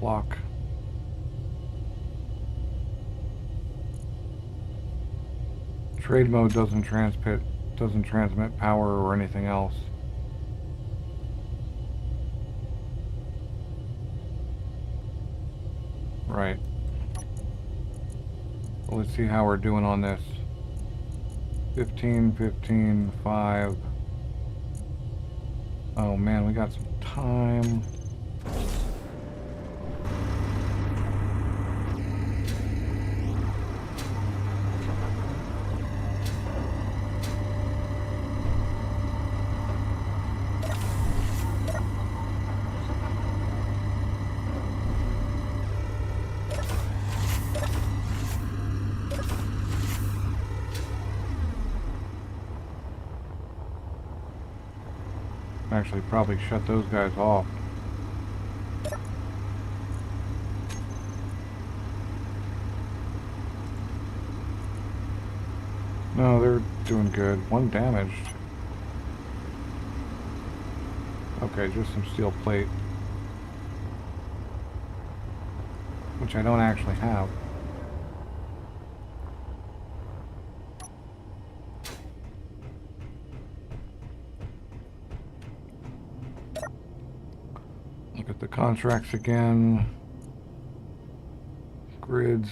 lock. Trade mode doesn't transmit power or anything else. Right. Well, let's see how we're doing on this. 15, 15, 5. Oh man, we got some time. actually probably shut those guys off. No, they're doing good. One damaged. Okay, just some steel plate. Which I don't actually have. Look at the contracts again. Grids.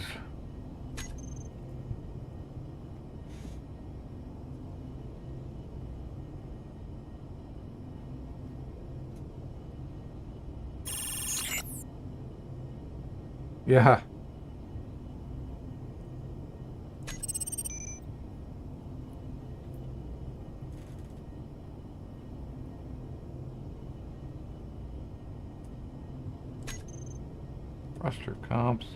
Yeah. Thruster comps.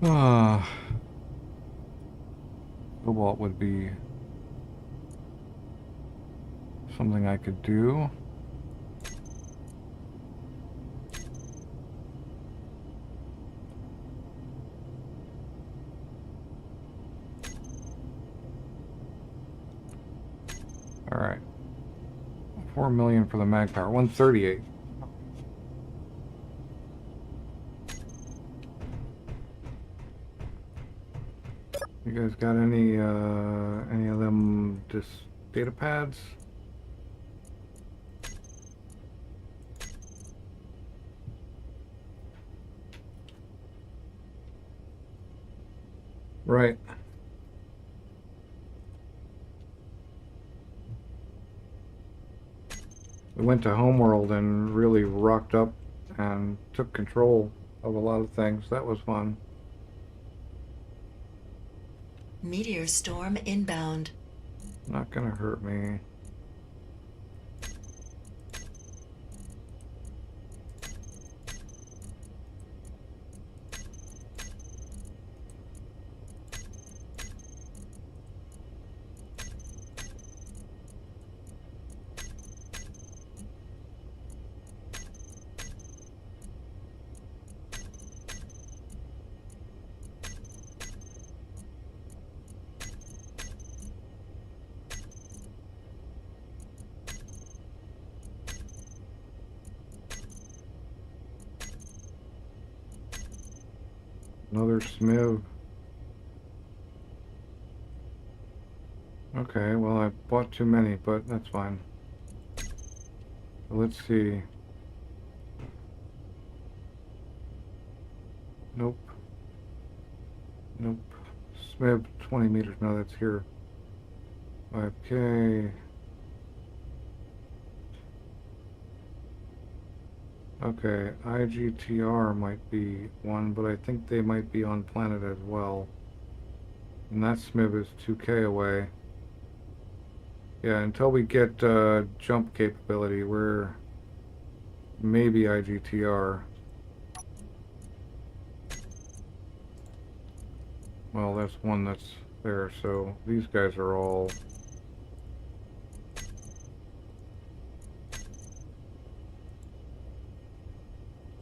Ah. Cobalt would be something I could do. Alright. 4 million for the mag power. 138. You guys got any of them data pads? Right. We went to Homeworld and really rocked up and took control of a lot of things. That was fun. Meteor storm inbound. Not gonna hurt me. Another Smiv. Okay, well I bought too many, but that's fine. Let's see. Nope. Nope. Smiv 20 meters. No, that's here. 5K. Okay, IGTR might be one, but I think they might be on planet as well. And that SMIB is 2K away. Yeah, until we get jump capability, we're maybe IGTR. Well, that's one that's there, so these guys are all...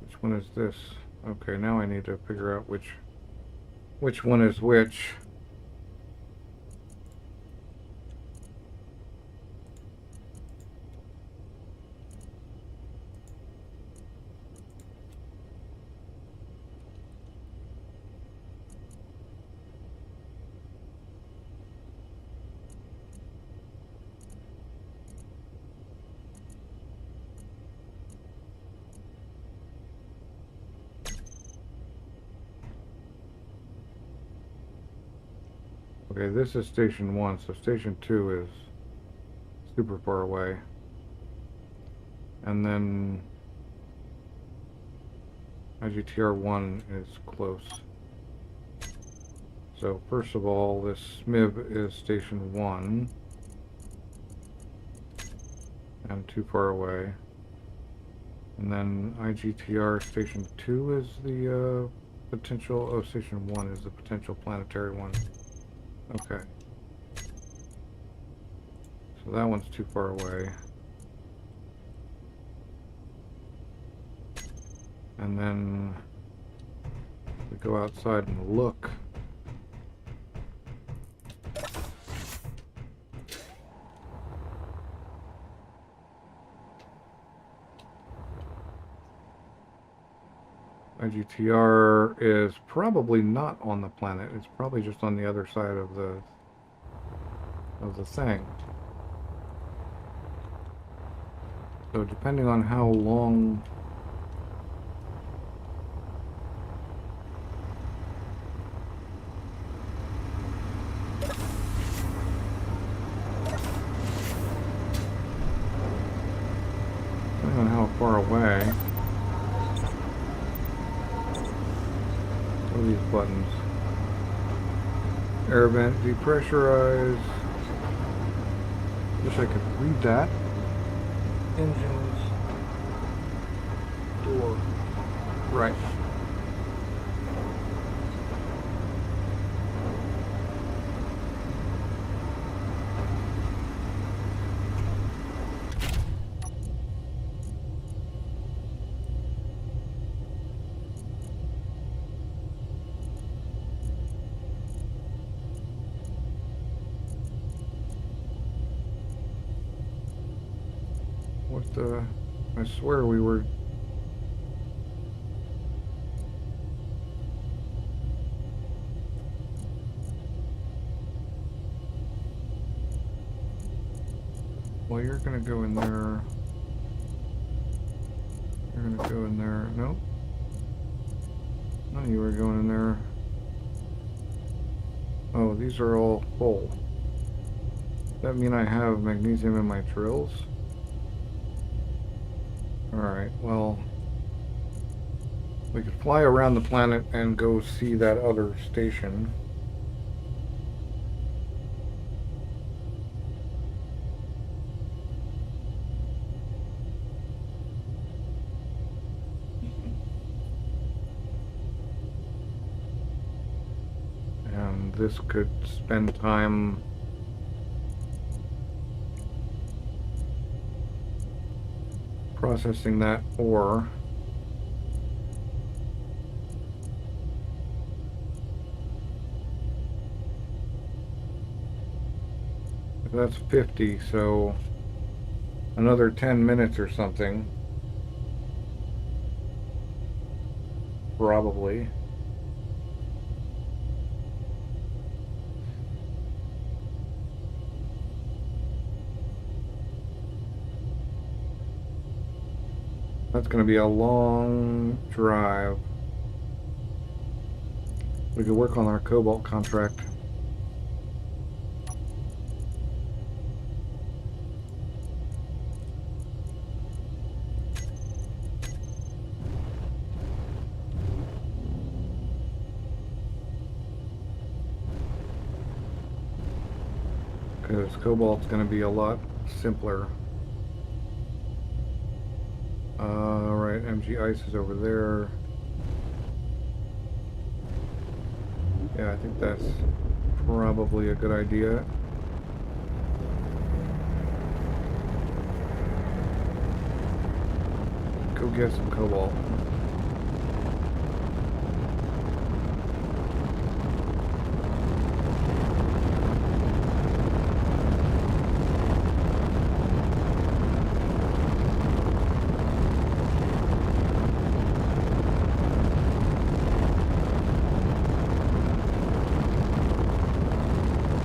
Which one is this? Okay, now I need to figure out which one is which. Okay, this is Station 1, so Station 2 is super far away. And then IGTR1 is close. So first of all, this SMIB is station 1 and too far away. And then IGTR station 2 is the potential, oh, station 1 is the potential planetary one. Okay. So that one's too far away. And then we go outside and look. IGTR is probably not on the planet. It's probably just on the other side of the thing. So depending on how long depending on how far away. What are these buttons? Air vent, depressurize. Wish I could read that. Engines. Door. Right. What the... I swear we were... Well, you're gonna go in there. You're gonna go in there. Nope. None of you are going in there. Oh, these are all full. Does that mean I have magnesium in my drills? Alright, well... we could fly around the planet and go see that other station. And this could spend time processing that ore. That's 50, so another 10 minutes or something. Probably. That's going to be a long drive. We could work on our cobalt contract. Because cobalt's going to be a lot simpler. Right, MG ice is over there. Yeah, I think that's probably a good idea. Go get some cobalt.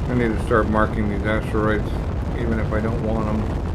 I need to start marking these asteroids, even if I don't want them.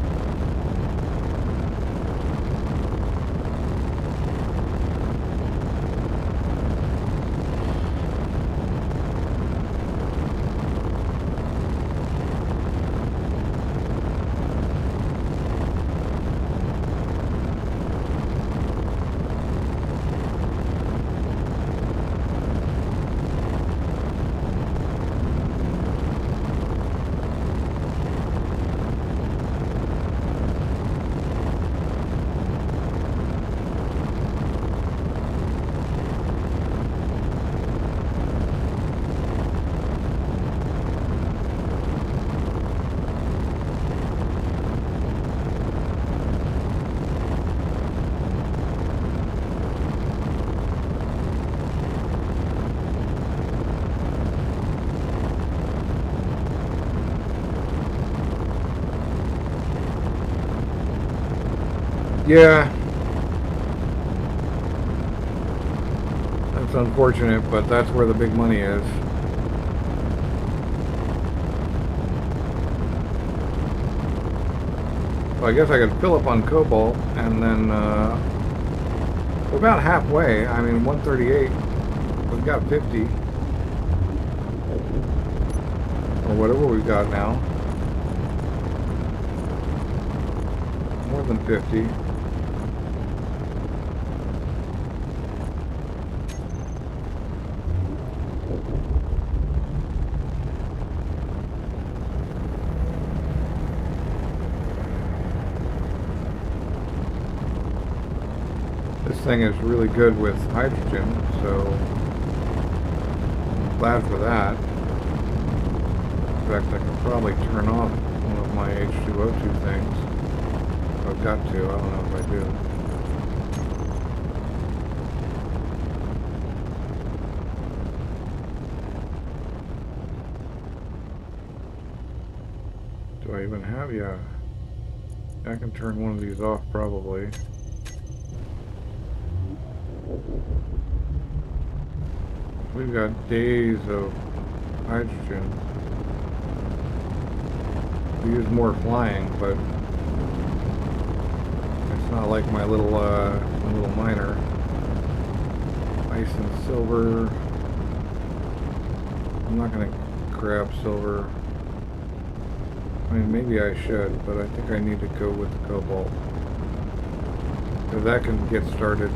Yeah. That's unfortunate, but that's where the big money is. Well, I guess I could fill up on cobalt, and then we're about halfway. I mean, 138. We've got 50. Or whatever we've got now. More than 50. This thing is really good with hydrogen, so I'm glad for that. In fact, I can probably turn off one of my H2O2 things. I've got to. I don't know if I do. Do I even have? Yeah. I can turn one of these off probably. We've got days of hydrogen. We use more flying, but it's not like my little miner. Ice and silver. I'm not gonna grab silver. I mean, maybe I should, but I think I need to go with the cobalt. Because that can get started.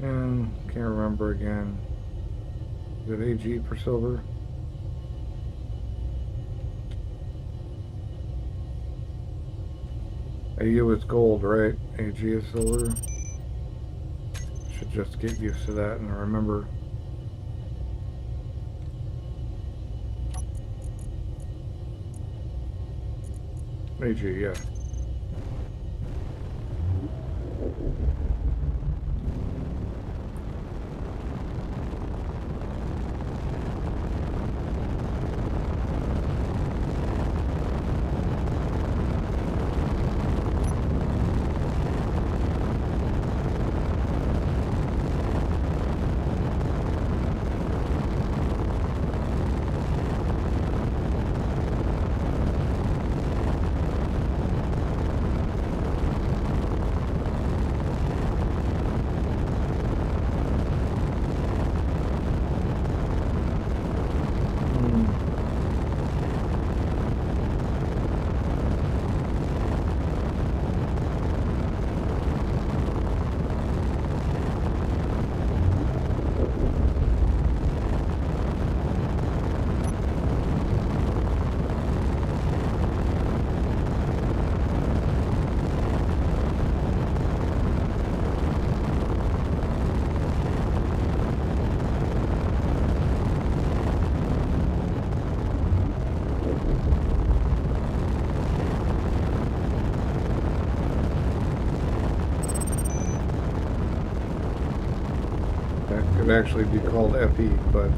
And can't remember again. Is it AG for silver? AU is gold, right? AG is silver. Should just get used to that and remember. AG, yeah. Could actually be called FE, but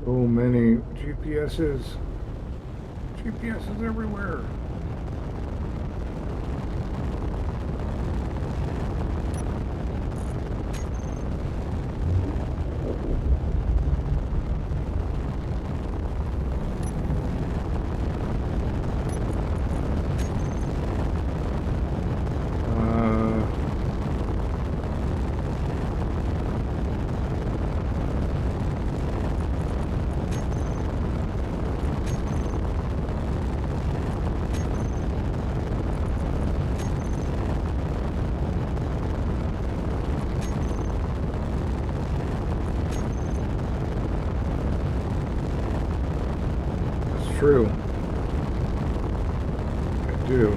so many GPSs. GPSs everywhere. I do. I do.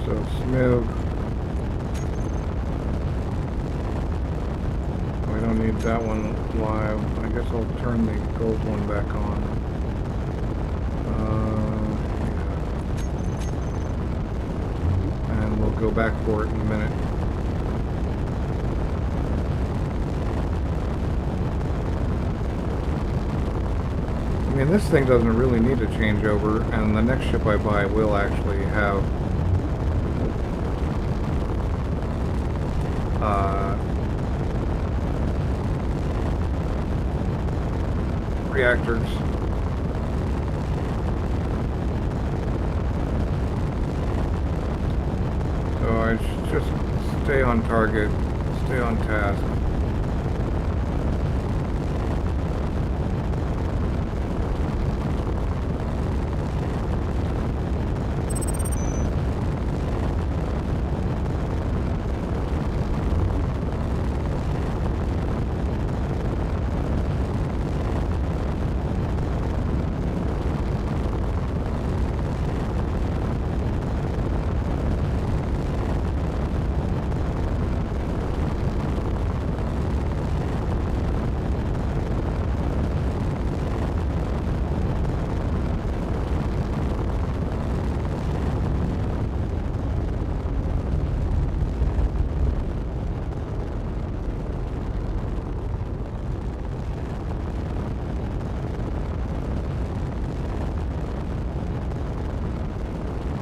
So Smith. We don't need that one live. I guess I'll turn the gold one back on. Yeah. And we'll go back for it in a minute. I mean, this thing doesn't really need a changeover, and the next ship I buy will actually have reactors. So I should just stay on target, stay on task.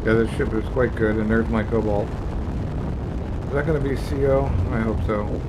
Yeah, this ship is quite good, and there's my cobalt. Is that going to be CO? I hope so.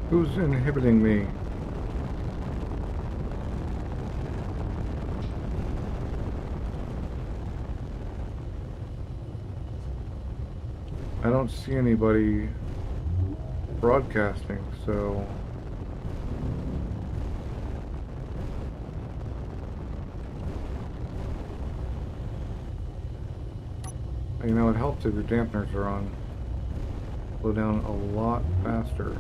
Who's inhibiting me? I don't see anybody broadcasting, so... You know, it helps if your dampeners are on. Slow down a lot faster.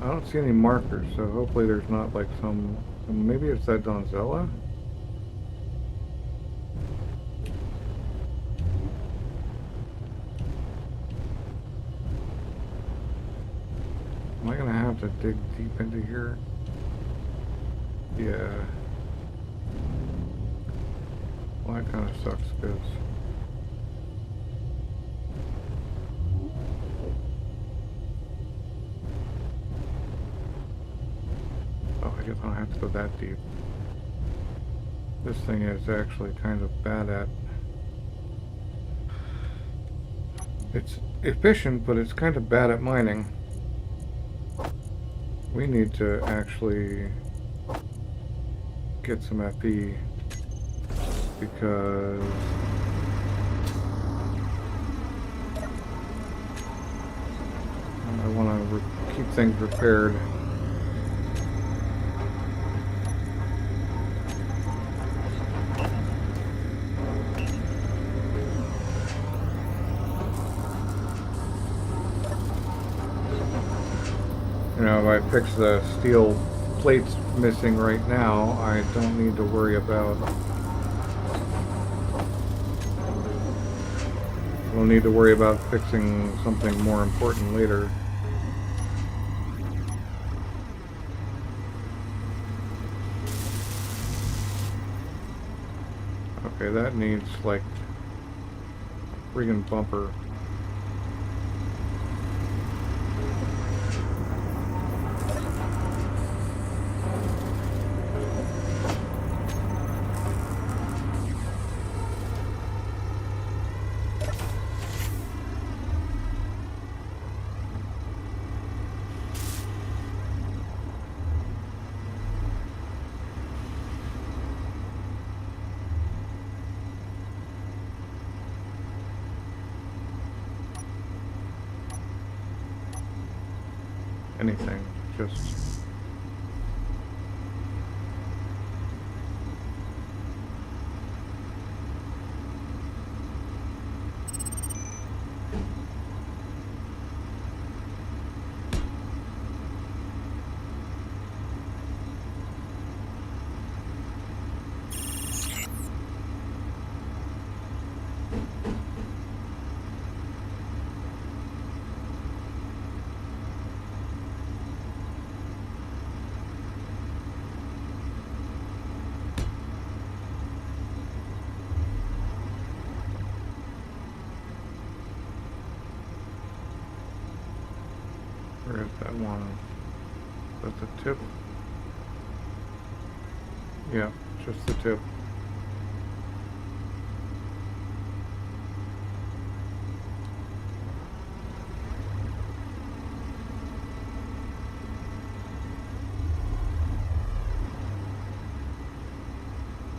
I don't see any markers, so hopefully there's not like some maybe it's that Donzella? Am I gonna have to dig deep into here? Yeah. Well, that kind of sucks, because I guess I don't have to go that deep. This thing is actually kind of bad at... It's efficient, but it's kind of bad at mining. We need to actually get some FE, because I want to keep things repaired. You know, if I fix the steel plates missing right now, I don't need to worry about... We'll need to worry about fixing something more important later. Okay, that needs like friggin' bumper. anything, just... Where is that one? That's the tip? Yeah, just the tip.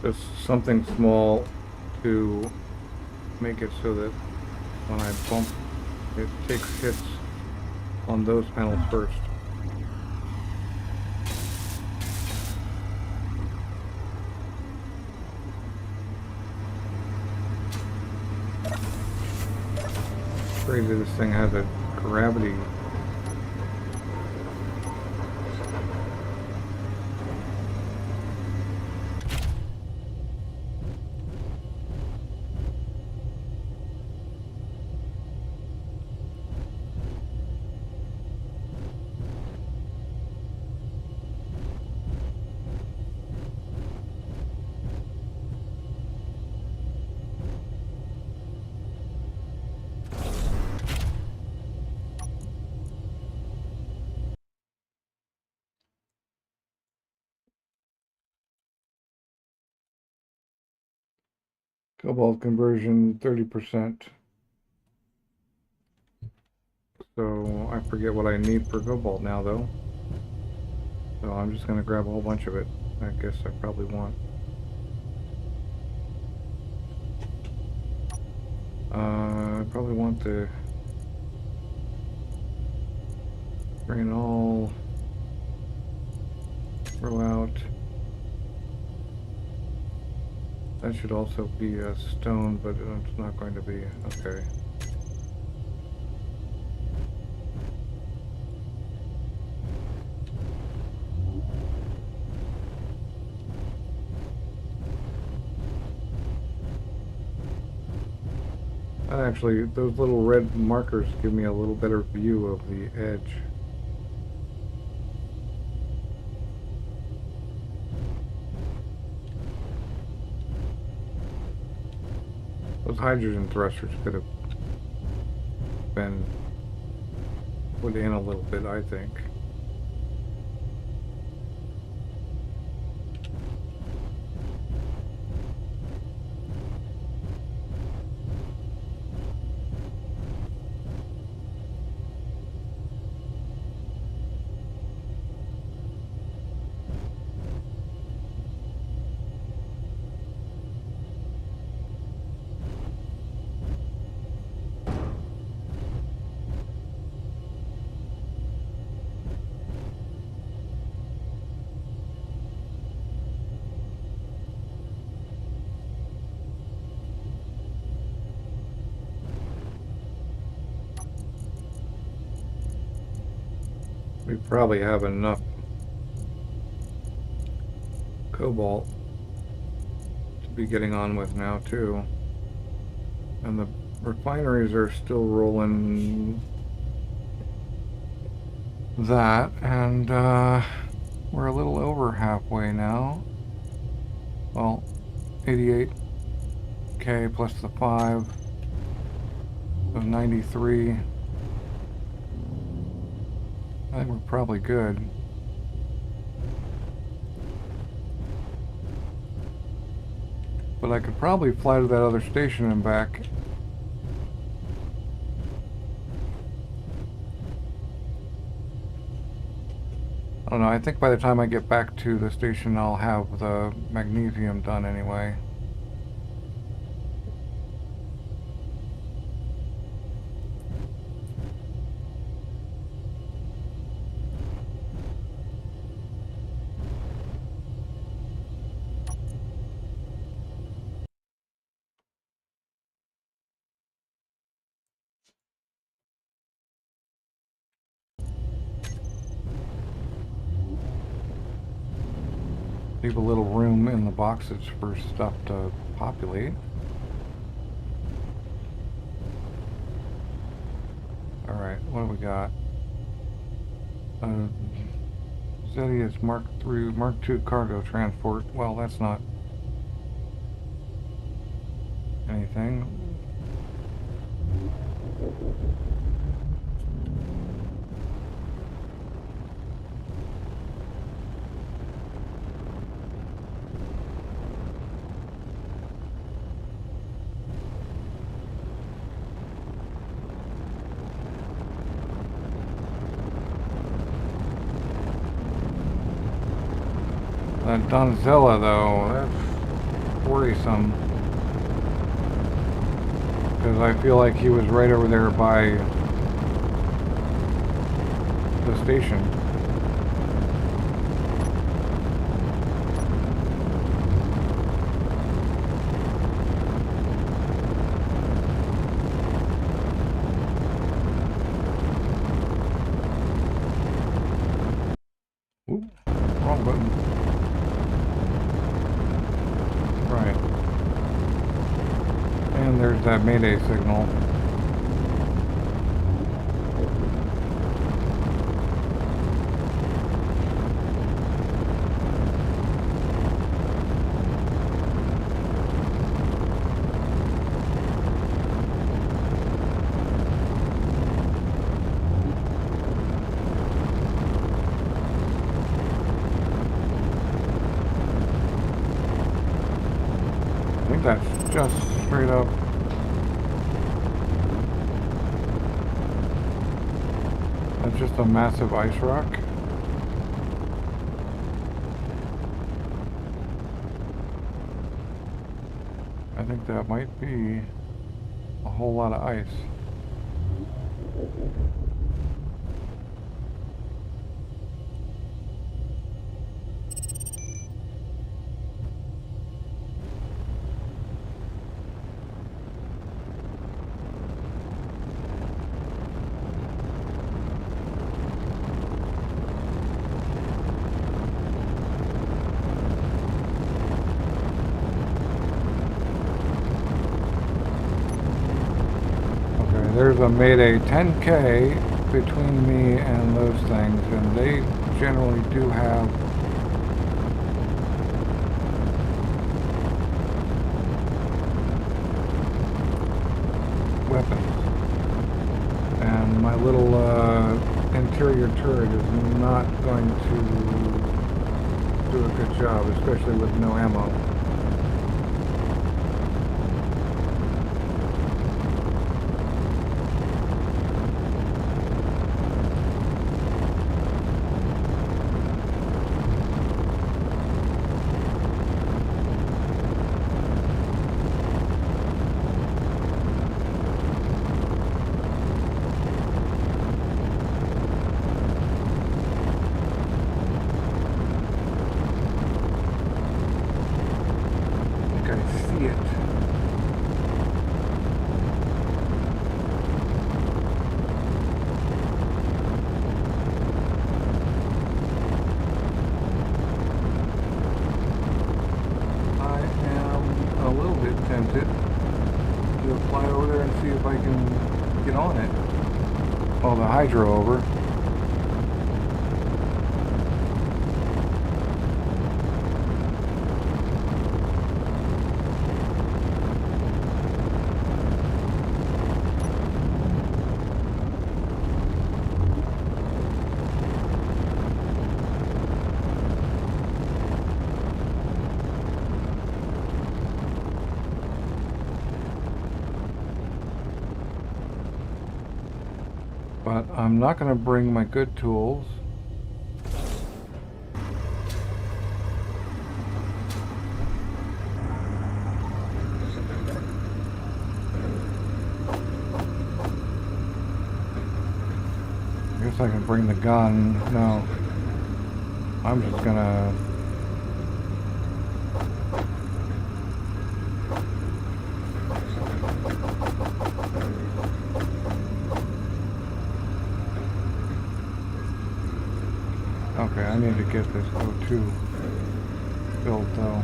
Just something small to make it so that when I bump, it takes hits on those panels first. Crazy this thing has a gravity. Cobalt conversion 30%. So I forget what I need for cobalt now though. So I'm just gonna grab a whole bunch of it. I guess I probably want. I probably want to bring it all, throw out. That should also be a stone, but it's not going to be. Okay. Actually, those little red markers give me a little better view of the edge. Those hydrogen thrusters could have been put in a little bit, I think. We probably have enough cobalt to be getting on with now too. And the refineries are still rolling that, and we're a little over halfway now. Well, 88k plus the 5, so 93. I think we're probably good. But I could probably fly to that other station and back. I don't know, I think by the time I get back to the station I'll have the magnesium done anyway. Leave a little room in the boxes for stuff to populate. Alright, what do we got? Zeddy is Mark II cargo transport. Well, that's not anything. That Donzella, though, that's worrisome. Because I feel like he was right over there by the station. Ooh, wrong button. Right. And there's that Mayday signal. I think that's just straight up. That's just a massive ice rock. I think that might be a whole lot of ice. There's a Mayday 10K between me and those things, and they generally do have weapons. And my little interior turret is not going to do a good job, especially with no ammo. Tempted to fly over there and see if I can get on it. Oh, the hydro over. But I'm not going to bring my good tools. I guess I can bring the gun. No. I'm just going to... Okay, I need to get this O2. built though.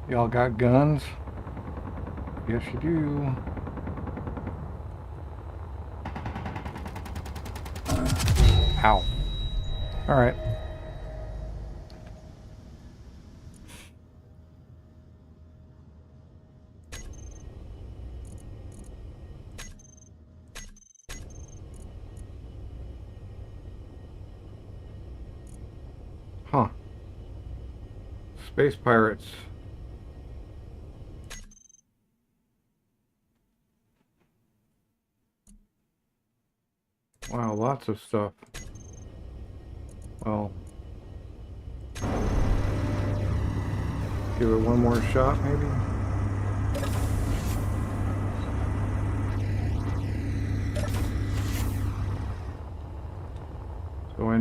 Y'all got guns? Yes, you do. Ow. Alright. Huh. Space pirates. Wow, lots of stuff. Well, give it one more shot, maybe? So I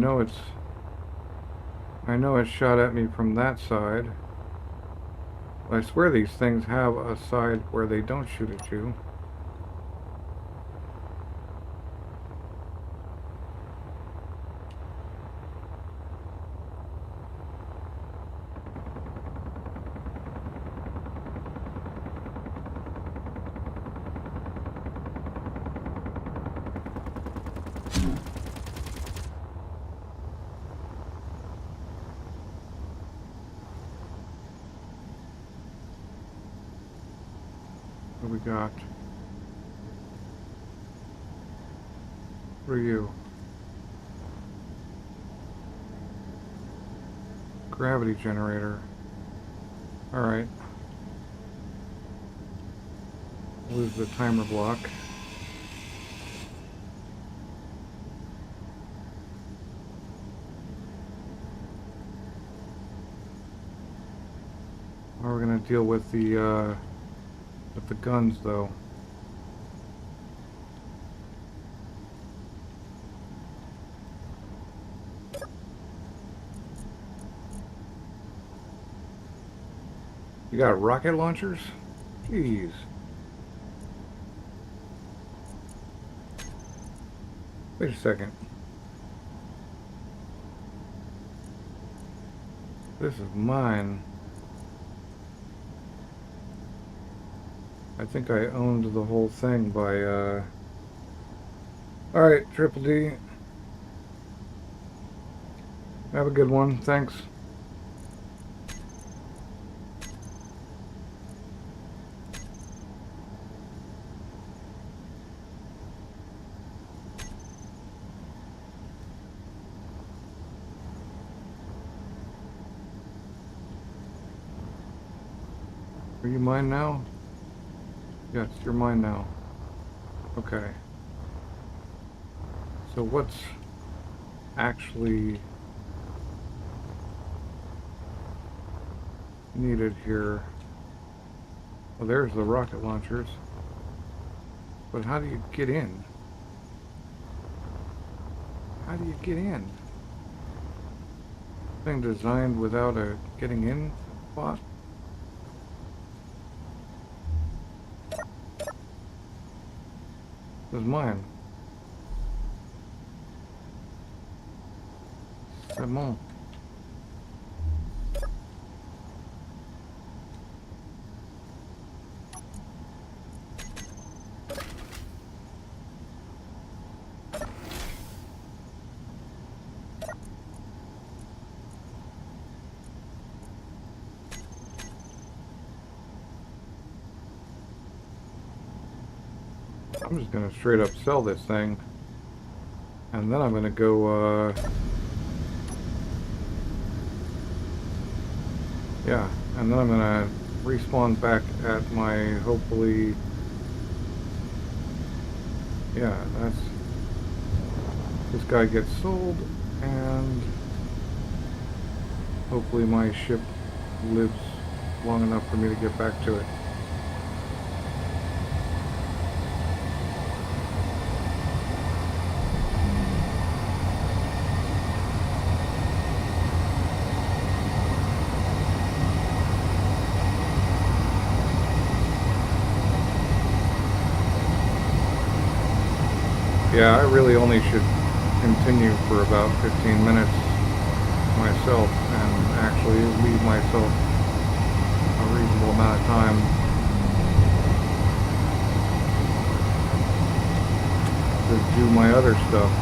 know it shot at me from that side. I swear these things have a side where they don't shoot at you. What do we got? For you. Gravity generator. Alright. Lose the timer block. How are we gonna deal with the guns though? You got rocket launchers? Jeez. Wait a second. This is mine. I think I owned the whole thing by, Alright, Triple D. Have a good one. Thanks. Are you mine now? Yes, you're mine now. Okay. So what's actually needed here? Well, there's the rocket launchers. But how do you get in? How do you get in? Thing designed without a getting in spot? This is mine. C'est bon. I'm just gonna straight up sell this thing, and then I'm gonna go, yeah, and then I'm gonna respawn back at my, hopefully, Yeah, that's... This guy gets sold, and hopefully my ship lives long enough for me to get back to it. Yeah, I really only should continue for about 15 minutes myself and actually leave myself a reasonable amount of time to do my other stuff.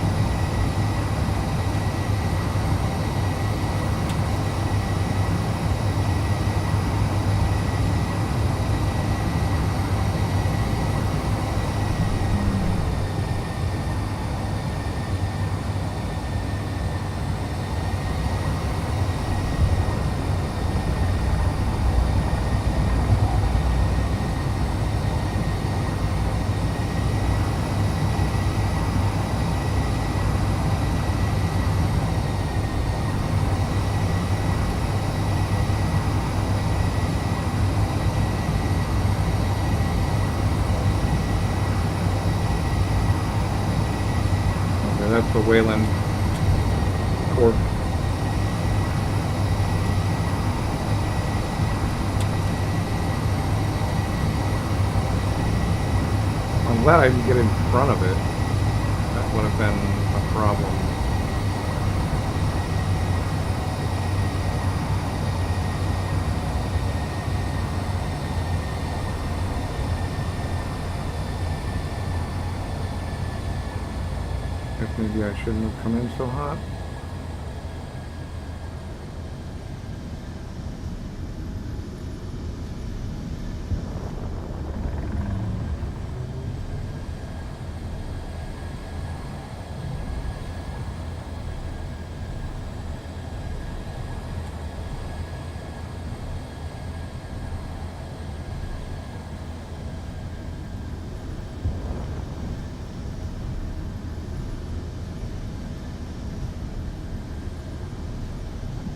Okay, that's the Wayland Corp. I'm glad I didn't get in front of it. That would have been a problem. Guess maybe I shouldn't have come in so hot.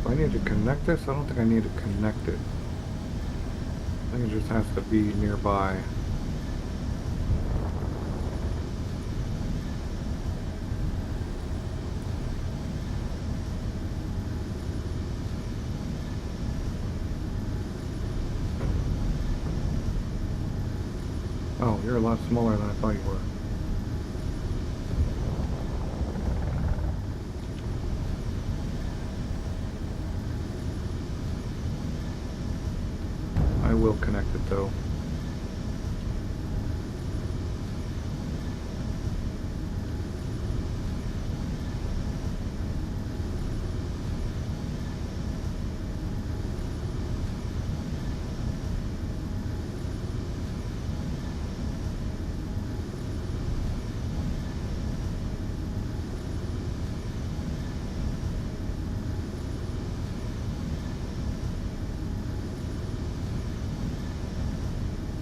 Do I need to connect this? I don't think I need to connect it. I think it just has to be nearby. Oh, you're a lot smaller than I thought you were. I will connect it though.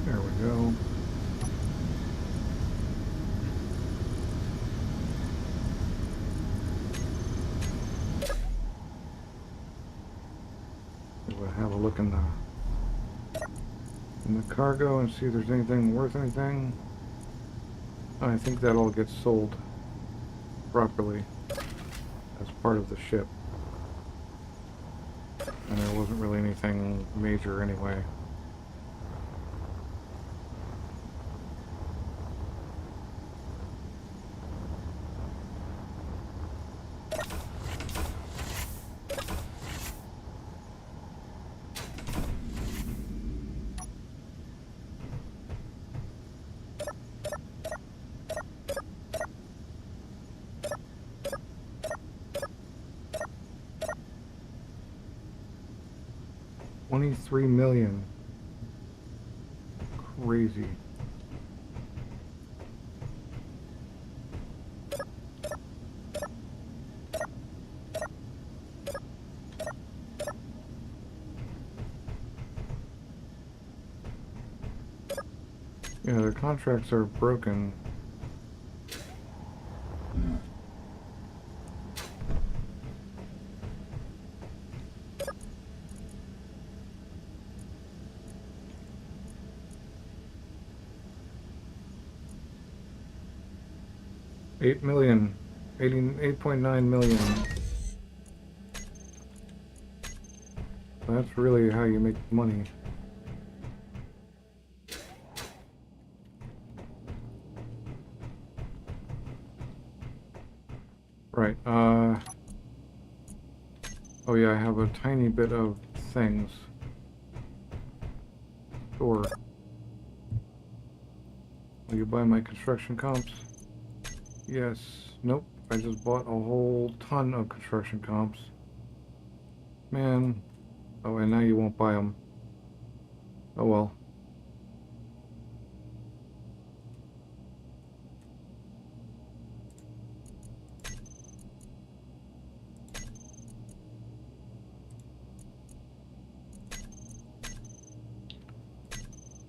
There we go. We'll have a look in the cargo and see if there's anything worth anything. I think that all gets sold properly as part of the ship. And there wasn't really anything major anyway. $23 million. Crazy. Yeah, their contracts are broken. $8 million. 8.9 million. That's really how you make money. Right, oh yeah, I have a tiny bit of things. Sure. Will you buy my construction comps? Yes. Nope. I just bought a whole ton of construction comps. Man. Oh, and now you won't buy them. Oh well.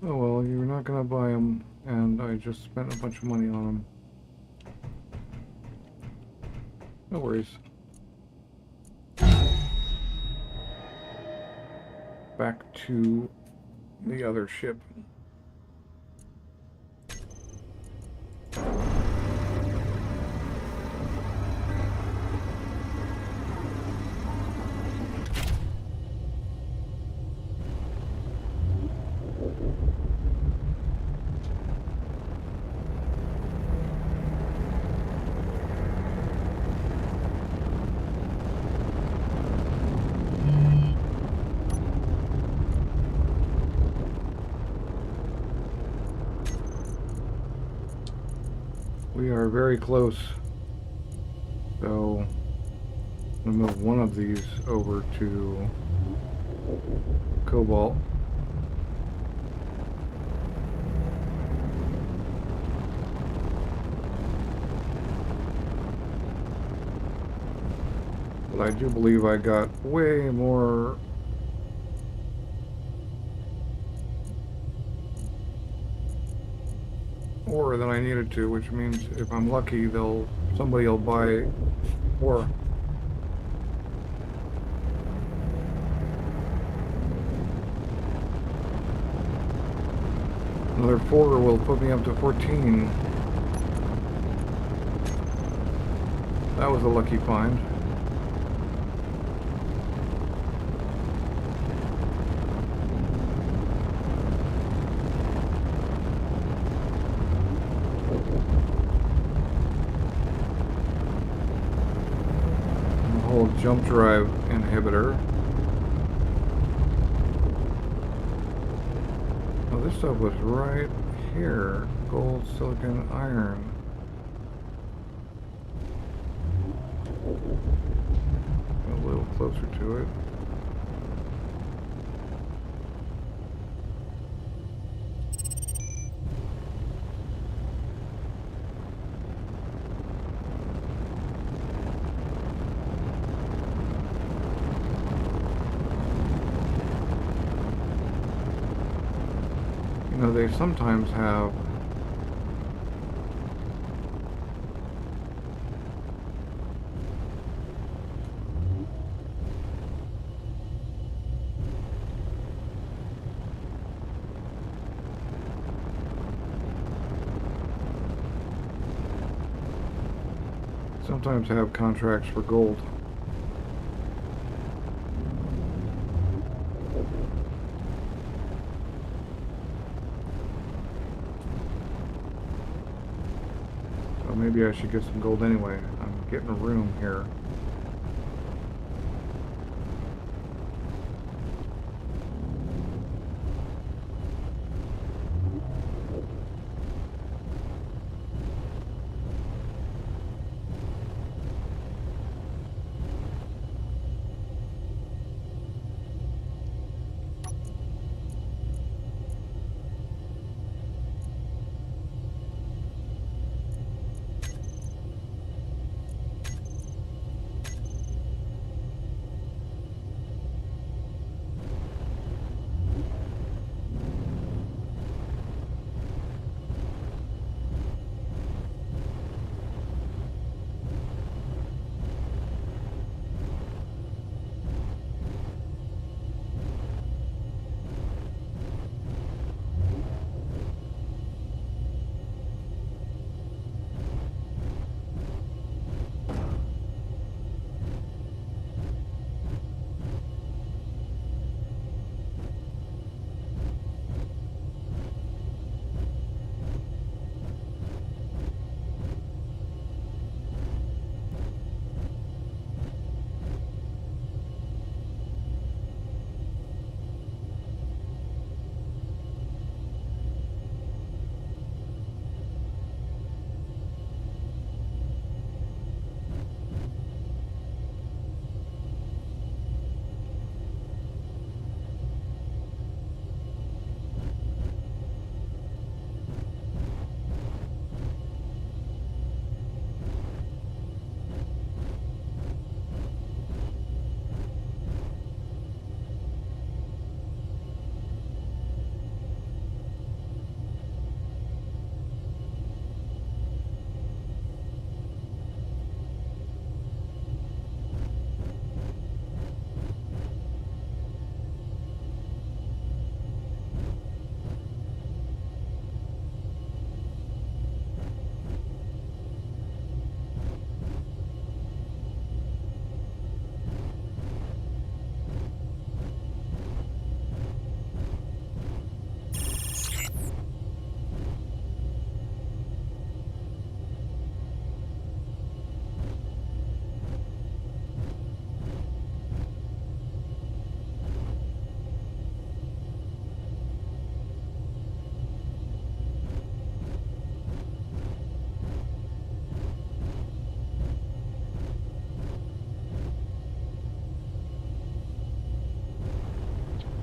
Oh well, you're not gonna buy them, and I just spent a bunch of money on them. No worries. Back to the other ship. We are very close. So I'm gonna move one of these over to Cobalt. But I do believe I got way more ore than I needed to, which means if I'm lucky, somebody will buy ore. Another 4 will put me up to 14. That was a lucky find. Jump drive inhibitor. Oh, this stuff was right here. Gold, silicon, iron. A little closer to it. You know, they sometimes have contracts for gold. So maybe I should get some gold anyway. I'm getting a room here.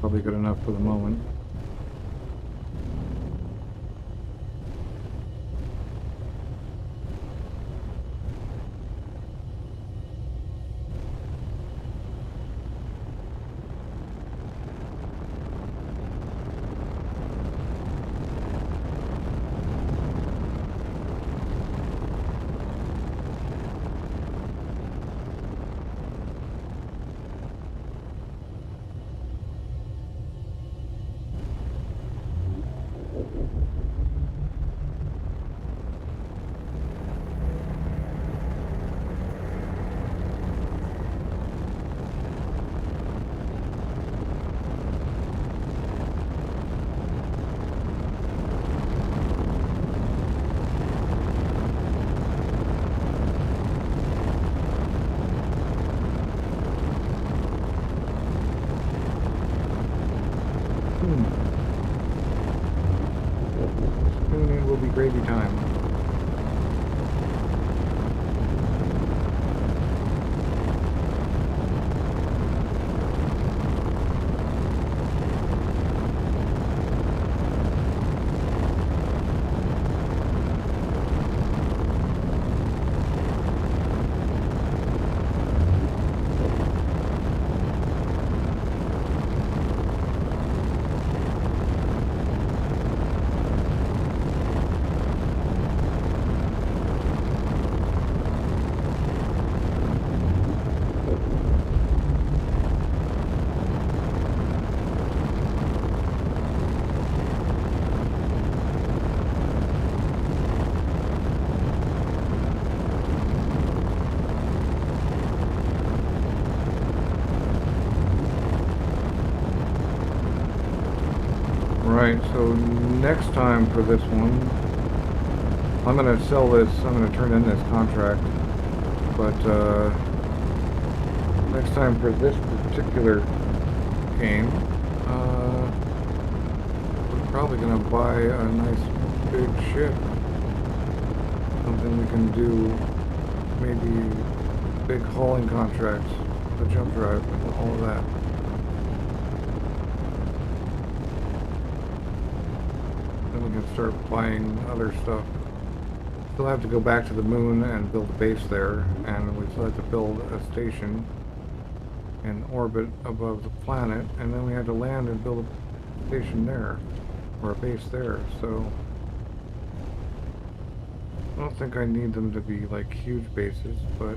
probably good enough for the moment. Soon it will be gravy time. Right, so next time for this one, I'm gonna sell this, I'm gonna turn in this contract, but next time for this particular game, we're probably gonna buy a nice big ship. Something we can do, maybe big hauling contracts, the jump drive and all of that. Then we can start buying other stuff. Still have to go back to the moon and build a base there, and we still have to build a station in orbit above the planet, and then we had to land and build a station there, or a base there, so I don't think I need them to be like huge bases, but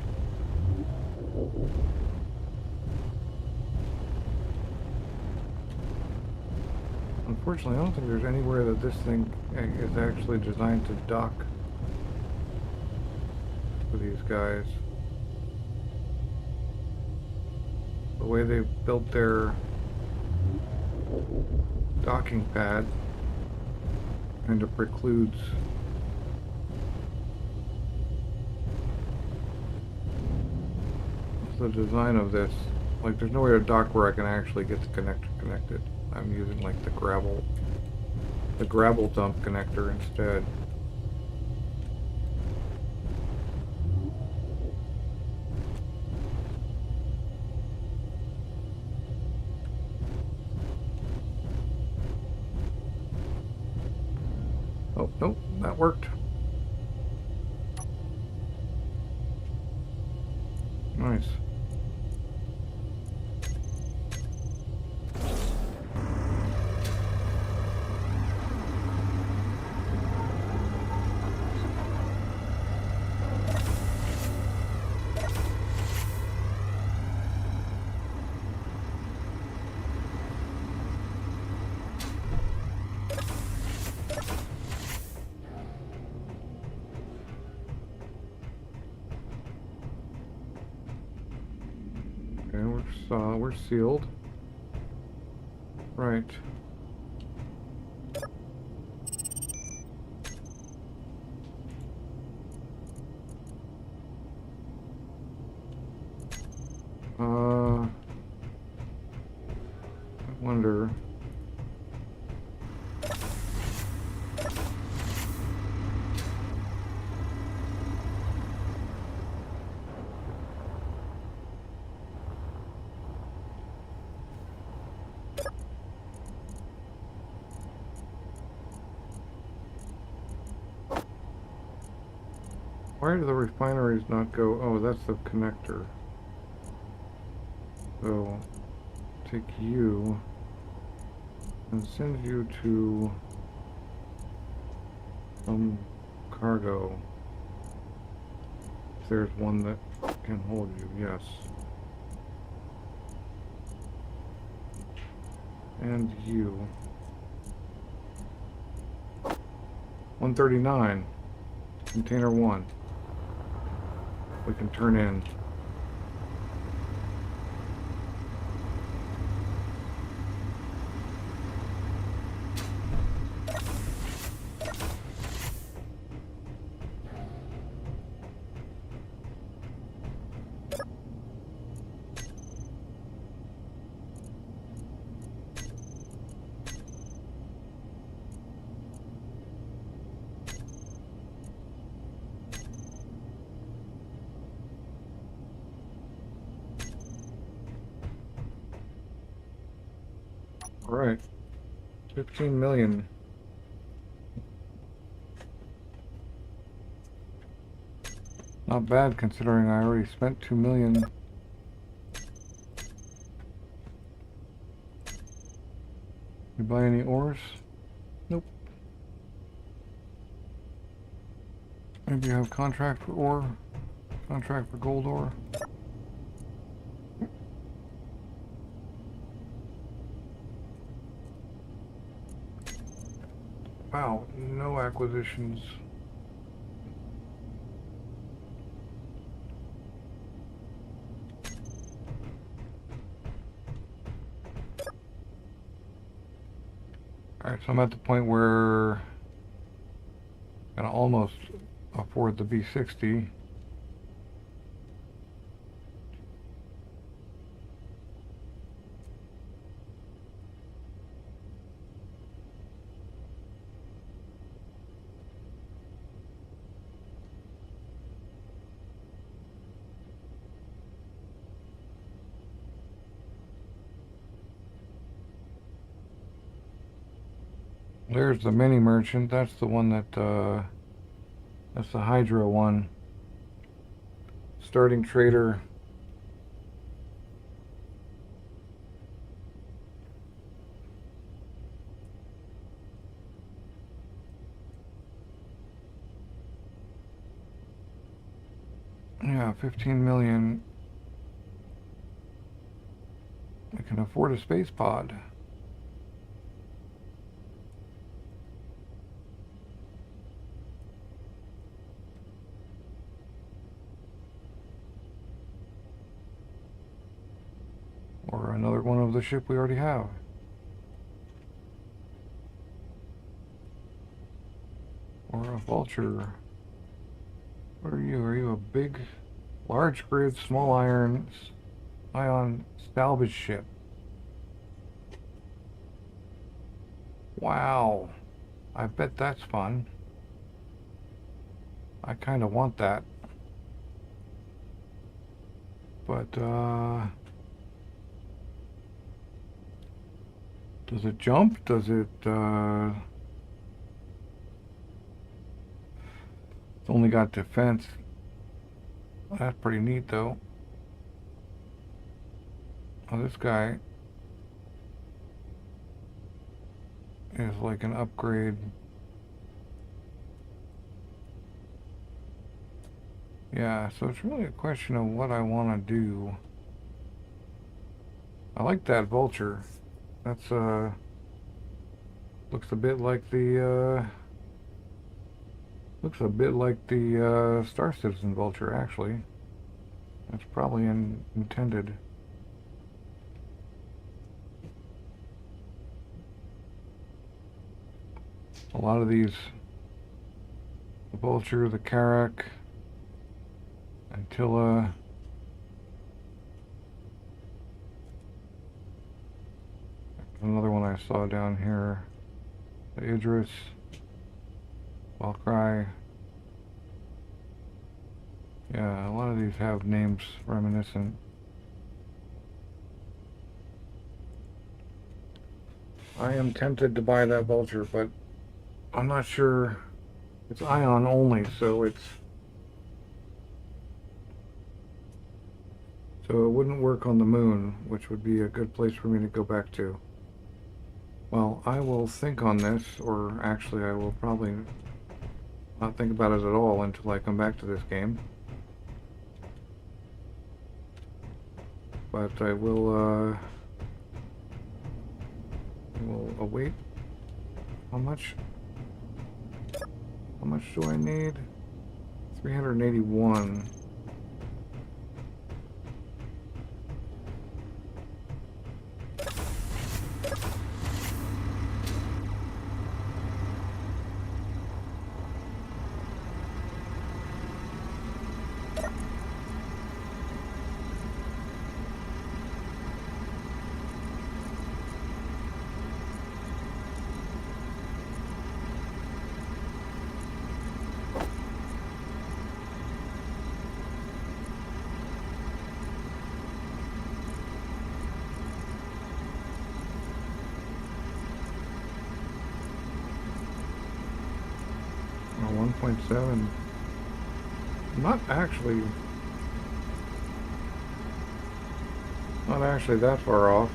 unfortunately I don't think there's anywhere that this thing is actually designed to dock for these guys. The way they built their docking pad kind of precludes the design of this. Like, there's nowhere to dock where I can actually get the connector connected. I'm using like the gravel dump connector instead. Oh, nope, that worked. Nice. We're sealed. Right. I wonder. Why do the refineries not go? Oh, that's the connector. So, take you and send you to some cargo. If there's one that can hold you, yes. And you. 139. Container 1. We can turn in. Alright. 15 million. Not bad considering I already spent 2 million. You buy any ores? Nope. Maybe you have contract for ore? Contract for gold ore? Wow, no acquisitions. Alright, so I'm at the point where I can almost afford the B60. There's the mini merchant. That's the one that, that's the Hydra one. Starting trader. Yeah, 15 million. We can afford a space pod. Or another one of the ship we already have. Or a vulture. What are you? Are you a big, large grid, small iron, ion salvage ship? Wow. I bet that's fun. I kind of want that. But, does it jump? Does it, it's only got defense. That's pretty neat, though. Oh, this guy is like an upgrade. Yeah, so it's really a question of what I want to do. I like that vulture. That's, looks a bit like the, Star Citizen vulture, actually. That's probably intended. A lot of these, the vulture, the Carrack, Antilla, another one I saw down here, the Idris, Valkyrie. Yeah, a lot of these have names reminiscent. I am tempted to buy that vulture, but I'm not sure. It's ion only, so it's So it wouldn't work on the moon, which would be a good place for me to go back to. Well, I will think on this, or actually I will probably not think about it at all until I come back to this game. But I will await. How much do I need? 381. Oh, 1.7. Not actually that far off.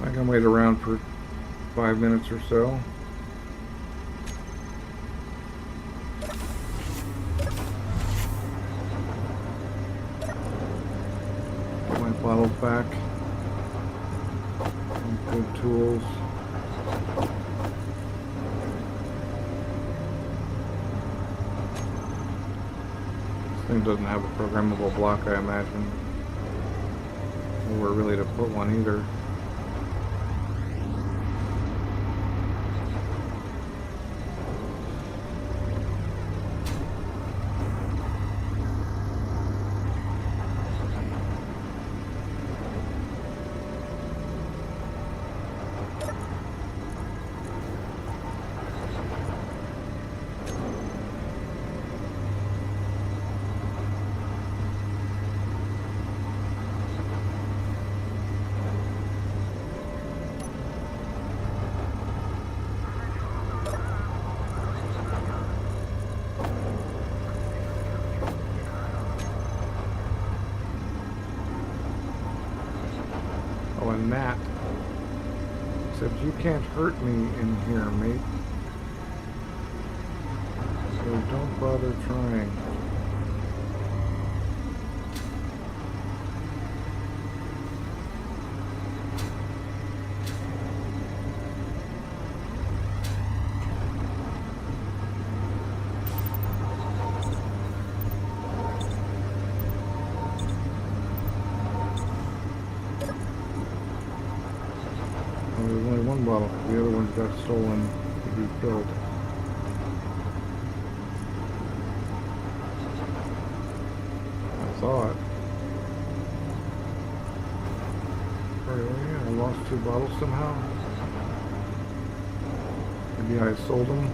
I can wait around for 5 minutes or so. Get my bottles back. Some good tools. This thing doesn't have a programmable block, I imagine. Nowhere really to put one either. Oh, and Matt said, "You can't hurt me in here, mate. So don't bother trying." Oh, there's only one bottle. The other ones got stolen to be filled. I saw it. Really? I lost 2 bottles somehow. Maybe I sold them.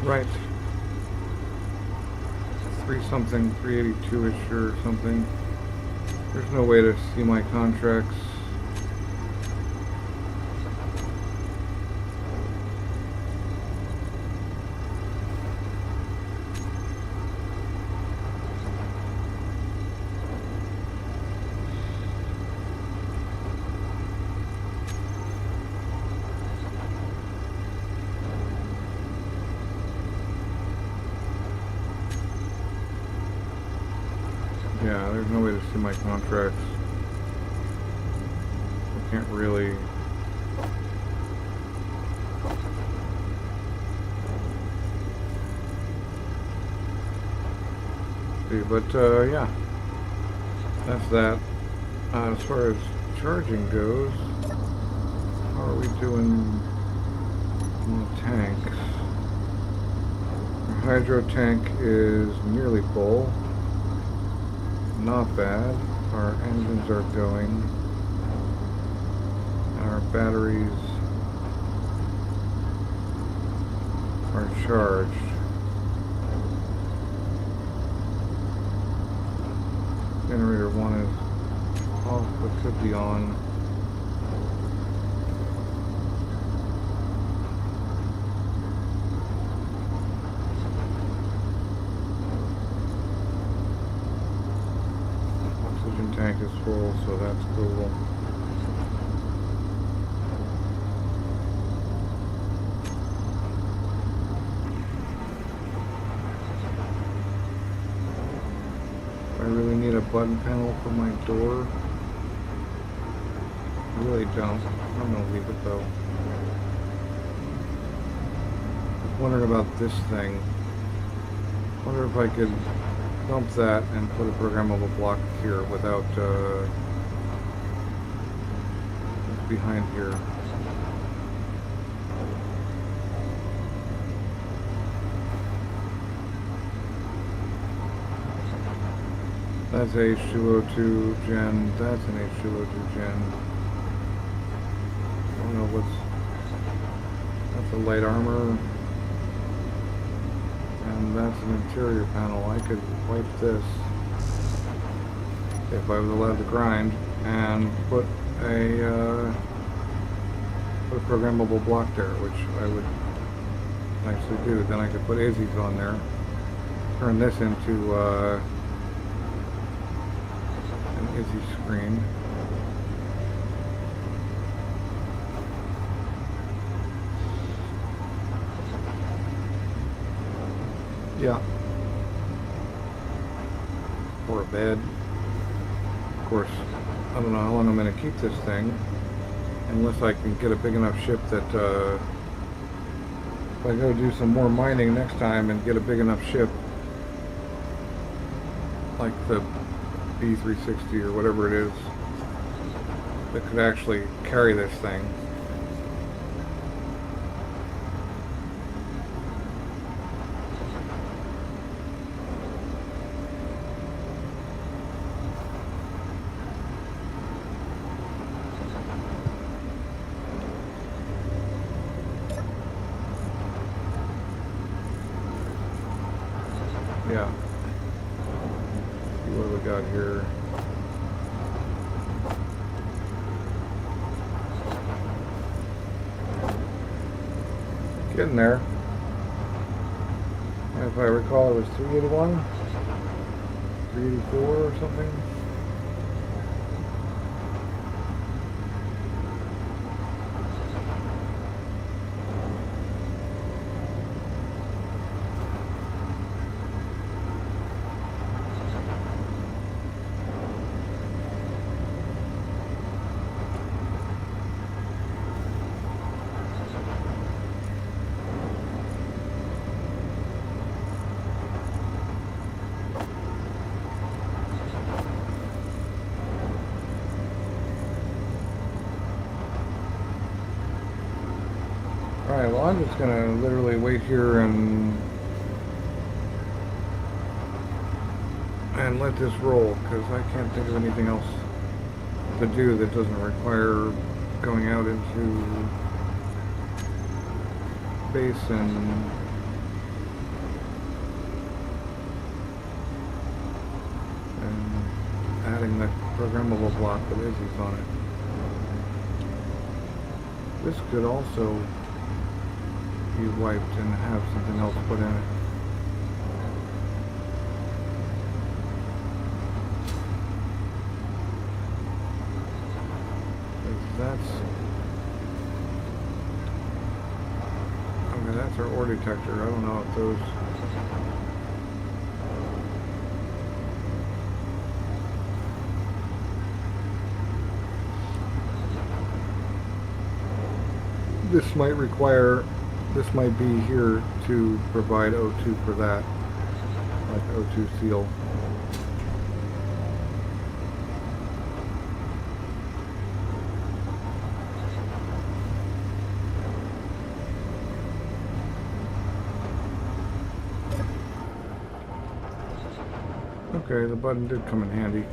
Right. 3 something, 382-ish or something. There's no way to see my contracts. Yeah, there's no way to see my contracts. I can't really... see, but yeah, that's that. As far as charging goes, how are we doing in the tanks? Our hydro tank is nearly full. Not bad. Our engines are going. Our batteries are charged. Generator 1 is off, but could be on. Oxygen tank is full, so that's cool. I really need a button panel for my door. I really don't. I'm gonna leave it though. I was wondering about this thing. I wonder if I could dump that and put a programmable block here without it's behind here. That's H2O2 gen. That's an H2O2 gen. I don't know what's... That's a light armor. And that's an interior panel. I could wipe this if I was allowed to grind and put a programmable block there, which I would actually do. Then I could put ISIs on there. Turn this into an ISI screen. Yeah. Or a bed. Of course, I don't know how long I'm going to keep this thing. Unless I can get a big enough ship that if I go do some more mining next time and get a big enough ship like the B360 or whatever it is that could actually carry this thing. Yeah. See what we got here. Getting there. If I recall, it was 381, 384 or something. Alright, well I'm just gonna literally wait here and let this roll, because I can't think of anything else to do that doesn't require going out into base and thing, that programmable block that is on it. This could also be wiped and have something else put in it. That's our ore detector. I don't know if those... This might be here to provide O2 for that, like O2 seal. Okay, the button did come in handy.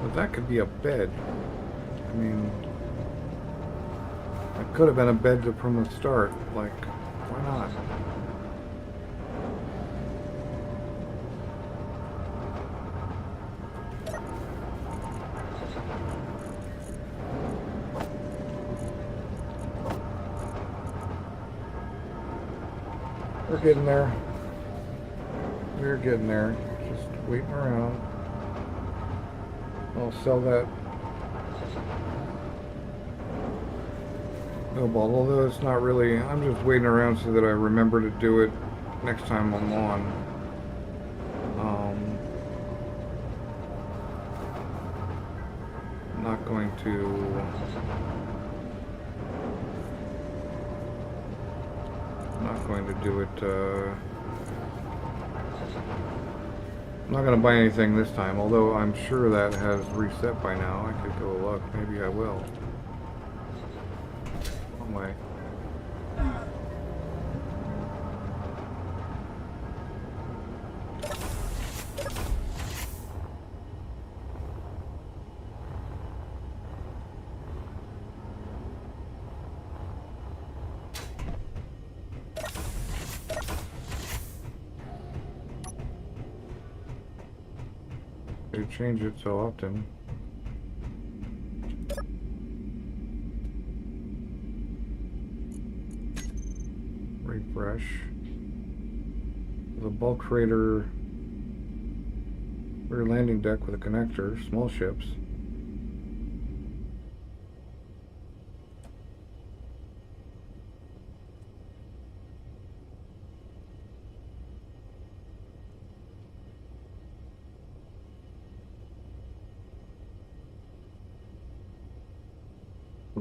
But that could be a bed. I mean, it could have been a bed from the start. Like, why not? We're getting there. We're getting there. Just waiting around. I'll sell that cobalt, although it's not really... I'm just waiting around so that I remember to do it next time I'm on. I'm not going to... do it, I'm not going to buy anything this time, although I'm sure that has reset by now. I could go look. Maybe I will. Wrong way. They change it so often. Refresh. The bulk freighter rear landing deck with a connector, small ships.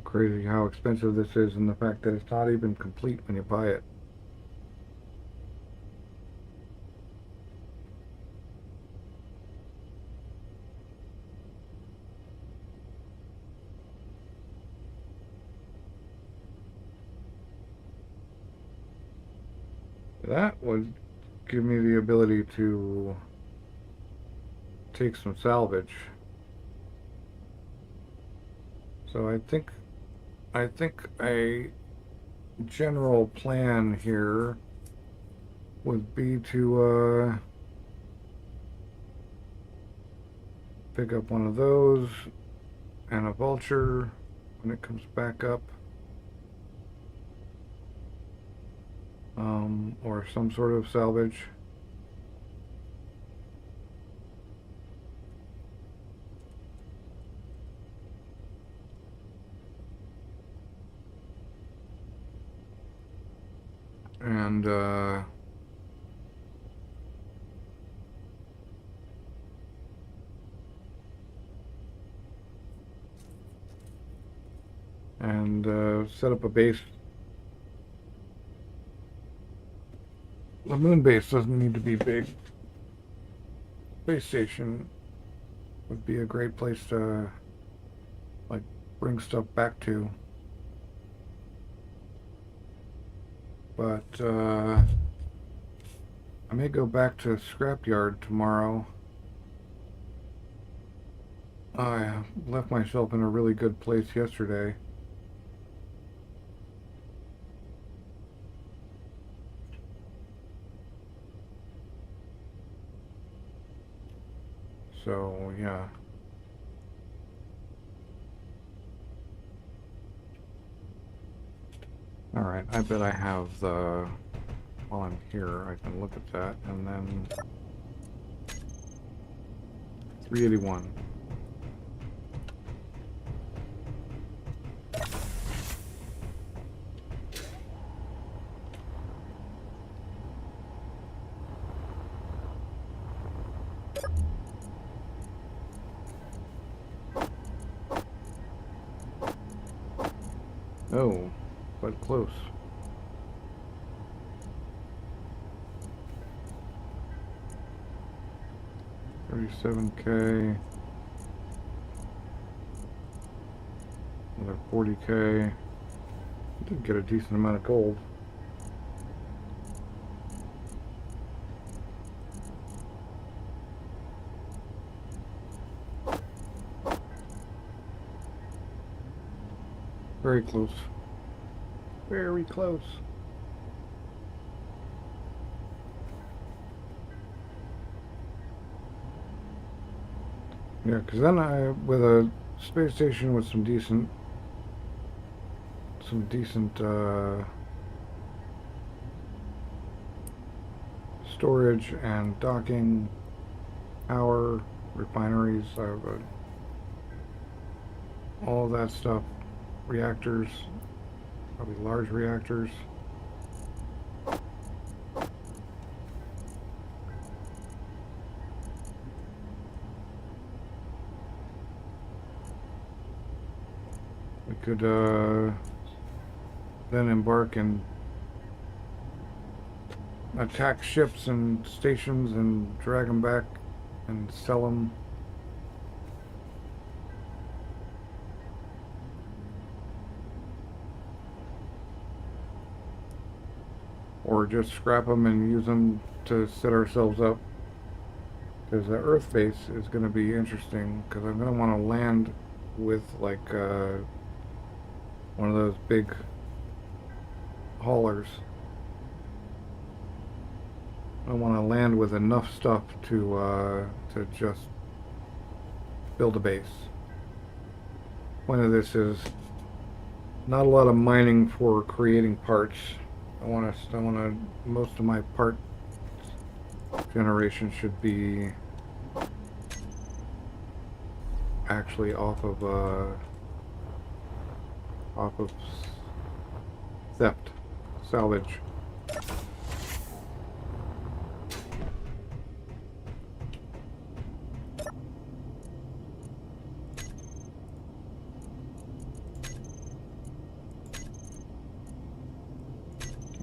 Crazy how expensive this is, and the fact that it's not even complete when you buy it. That would give me the ability to take some salvage. So I think a general plan here would be to pick up one of those and a vulture when it comes back up, or some sort of salvage. And set up a base. The moon base doesn't need to be big. Base station would be a great place to, like, bring stuff back to. But I may go back to scrapyard tomorrow. I left myself in a really good place yesterday. So, yeah. Alright, I bet I have the... While I'm here, I can look at that, and then... 381. Oh, but close. $37K. Another 40K. Did get a decent amount of gold. Very close. Very close. Yeah, because then with a space station with some decent storage and docking, power, refineries, all of that stuff, reactors, probably large reactors. We could then embark and attack ships and stations and drag them back and sell them. Or just scrap them and use them to set ourselves up. Because the Earth base is going to be interesting, because I'm going to want to land with like one of those big haulers. I want to land with enough stuff to just build a base. Point of this is not a lot of mining for creating parts. Most of my part generation should be actually off of theft, salvage.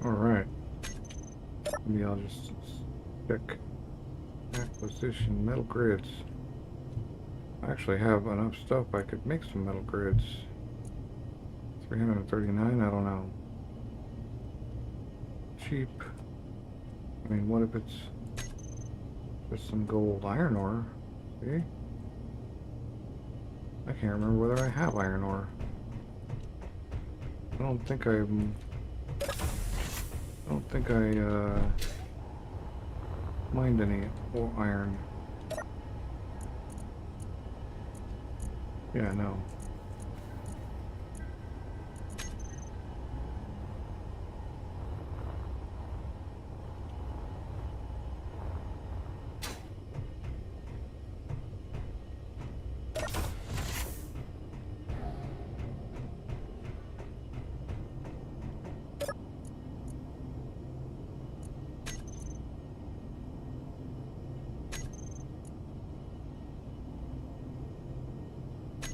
Alright. Maybe I'll just check acquisition metal grids. I actually have enough stuff I could make some metal grids. 339, I don't know. Cheap. I mean, what if it's just some gold iron ore? See? I can't remember whether I have iron ore. I don't think I mined any iron. Yeah, no.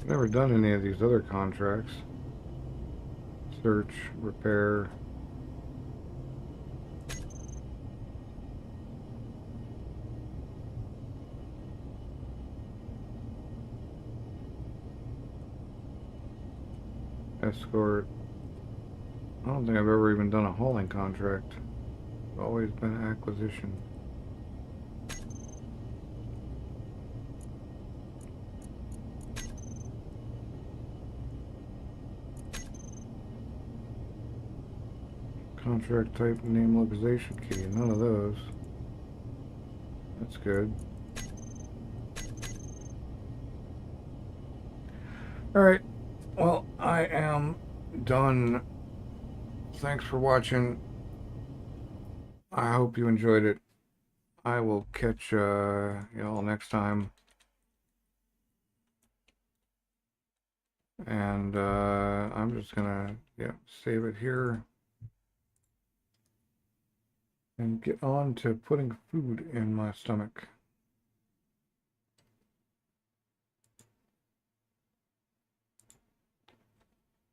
Never done any of these other contracts. Search, repair. Escort. I don't think I've ever even done a hauling contract. It's always been acquisition. Contract type, name, localization key. None of those. That's good. Alright, well, I am done. Thanks for watching. I hope you enjoyed it. I will catch y'all next time. And I'm just gonna save it here and get on to putting food in my stomach.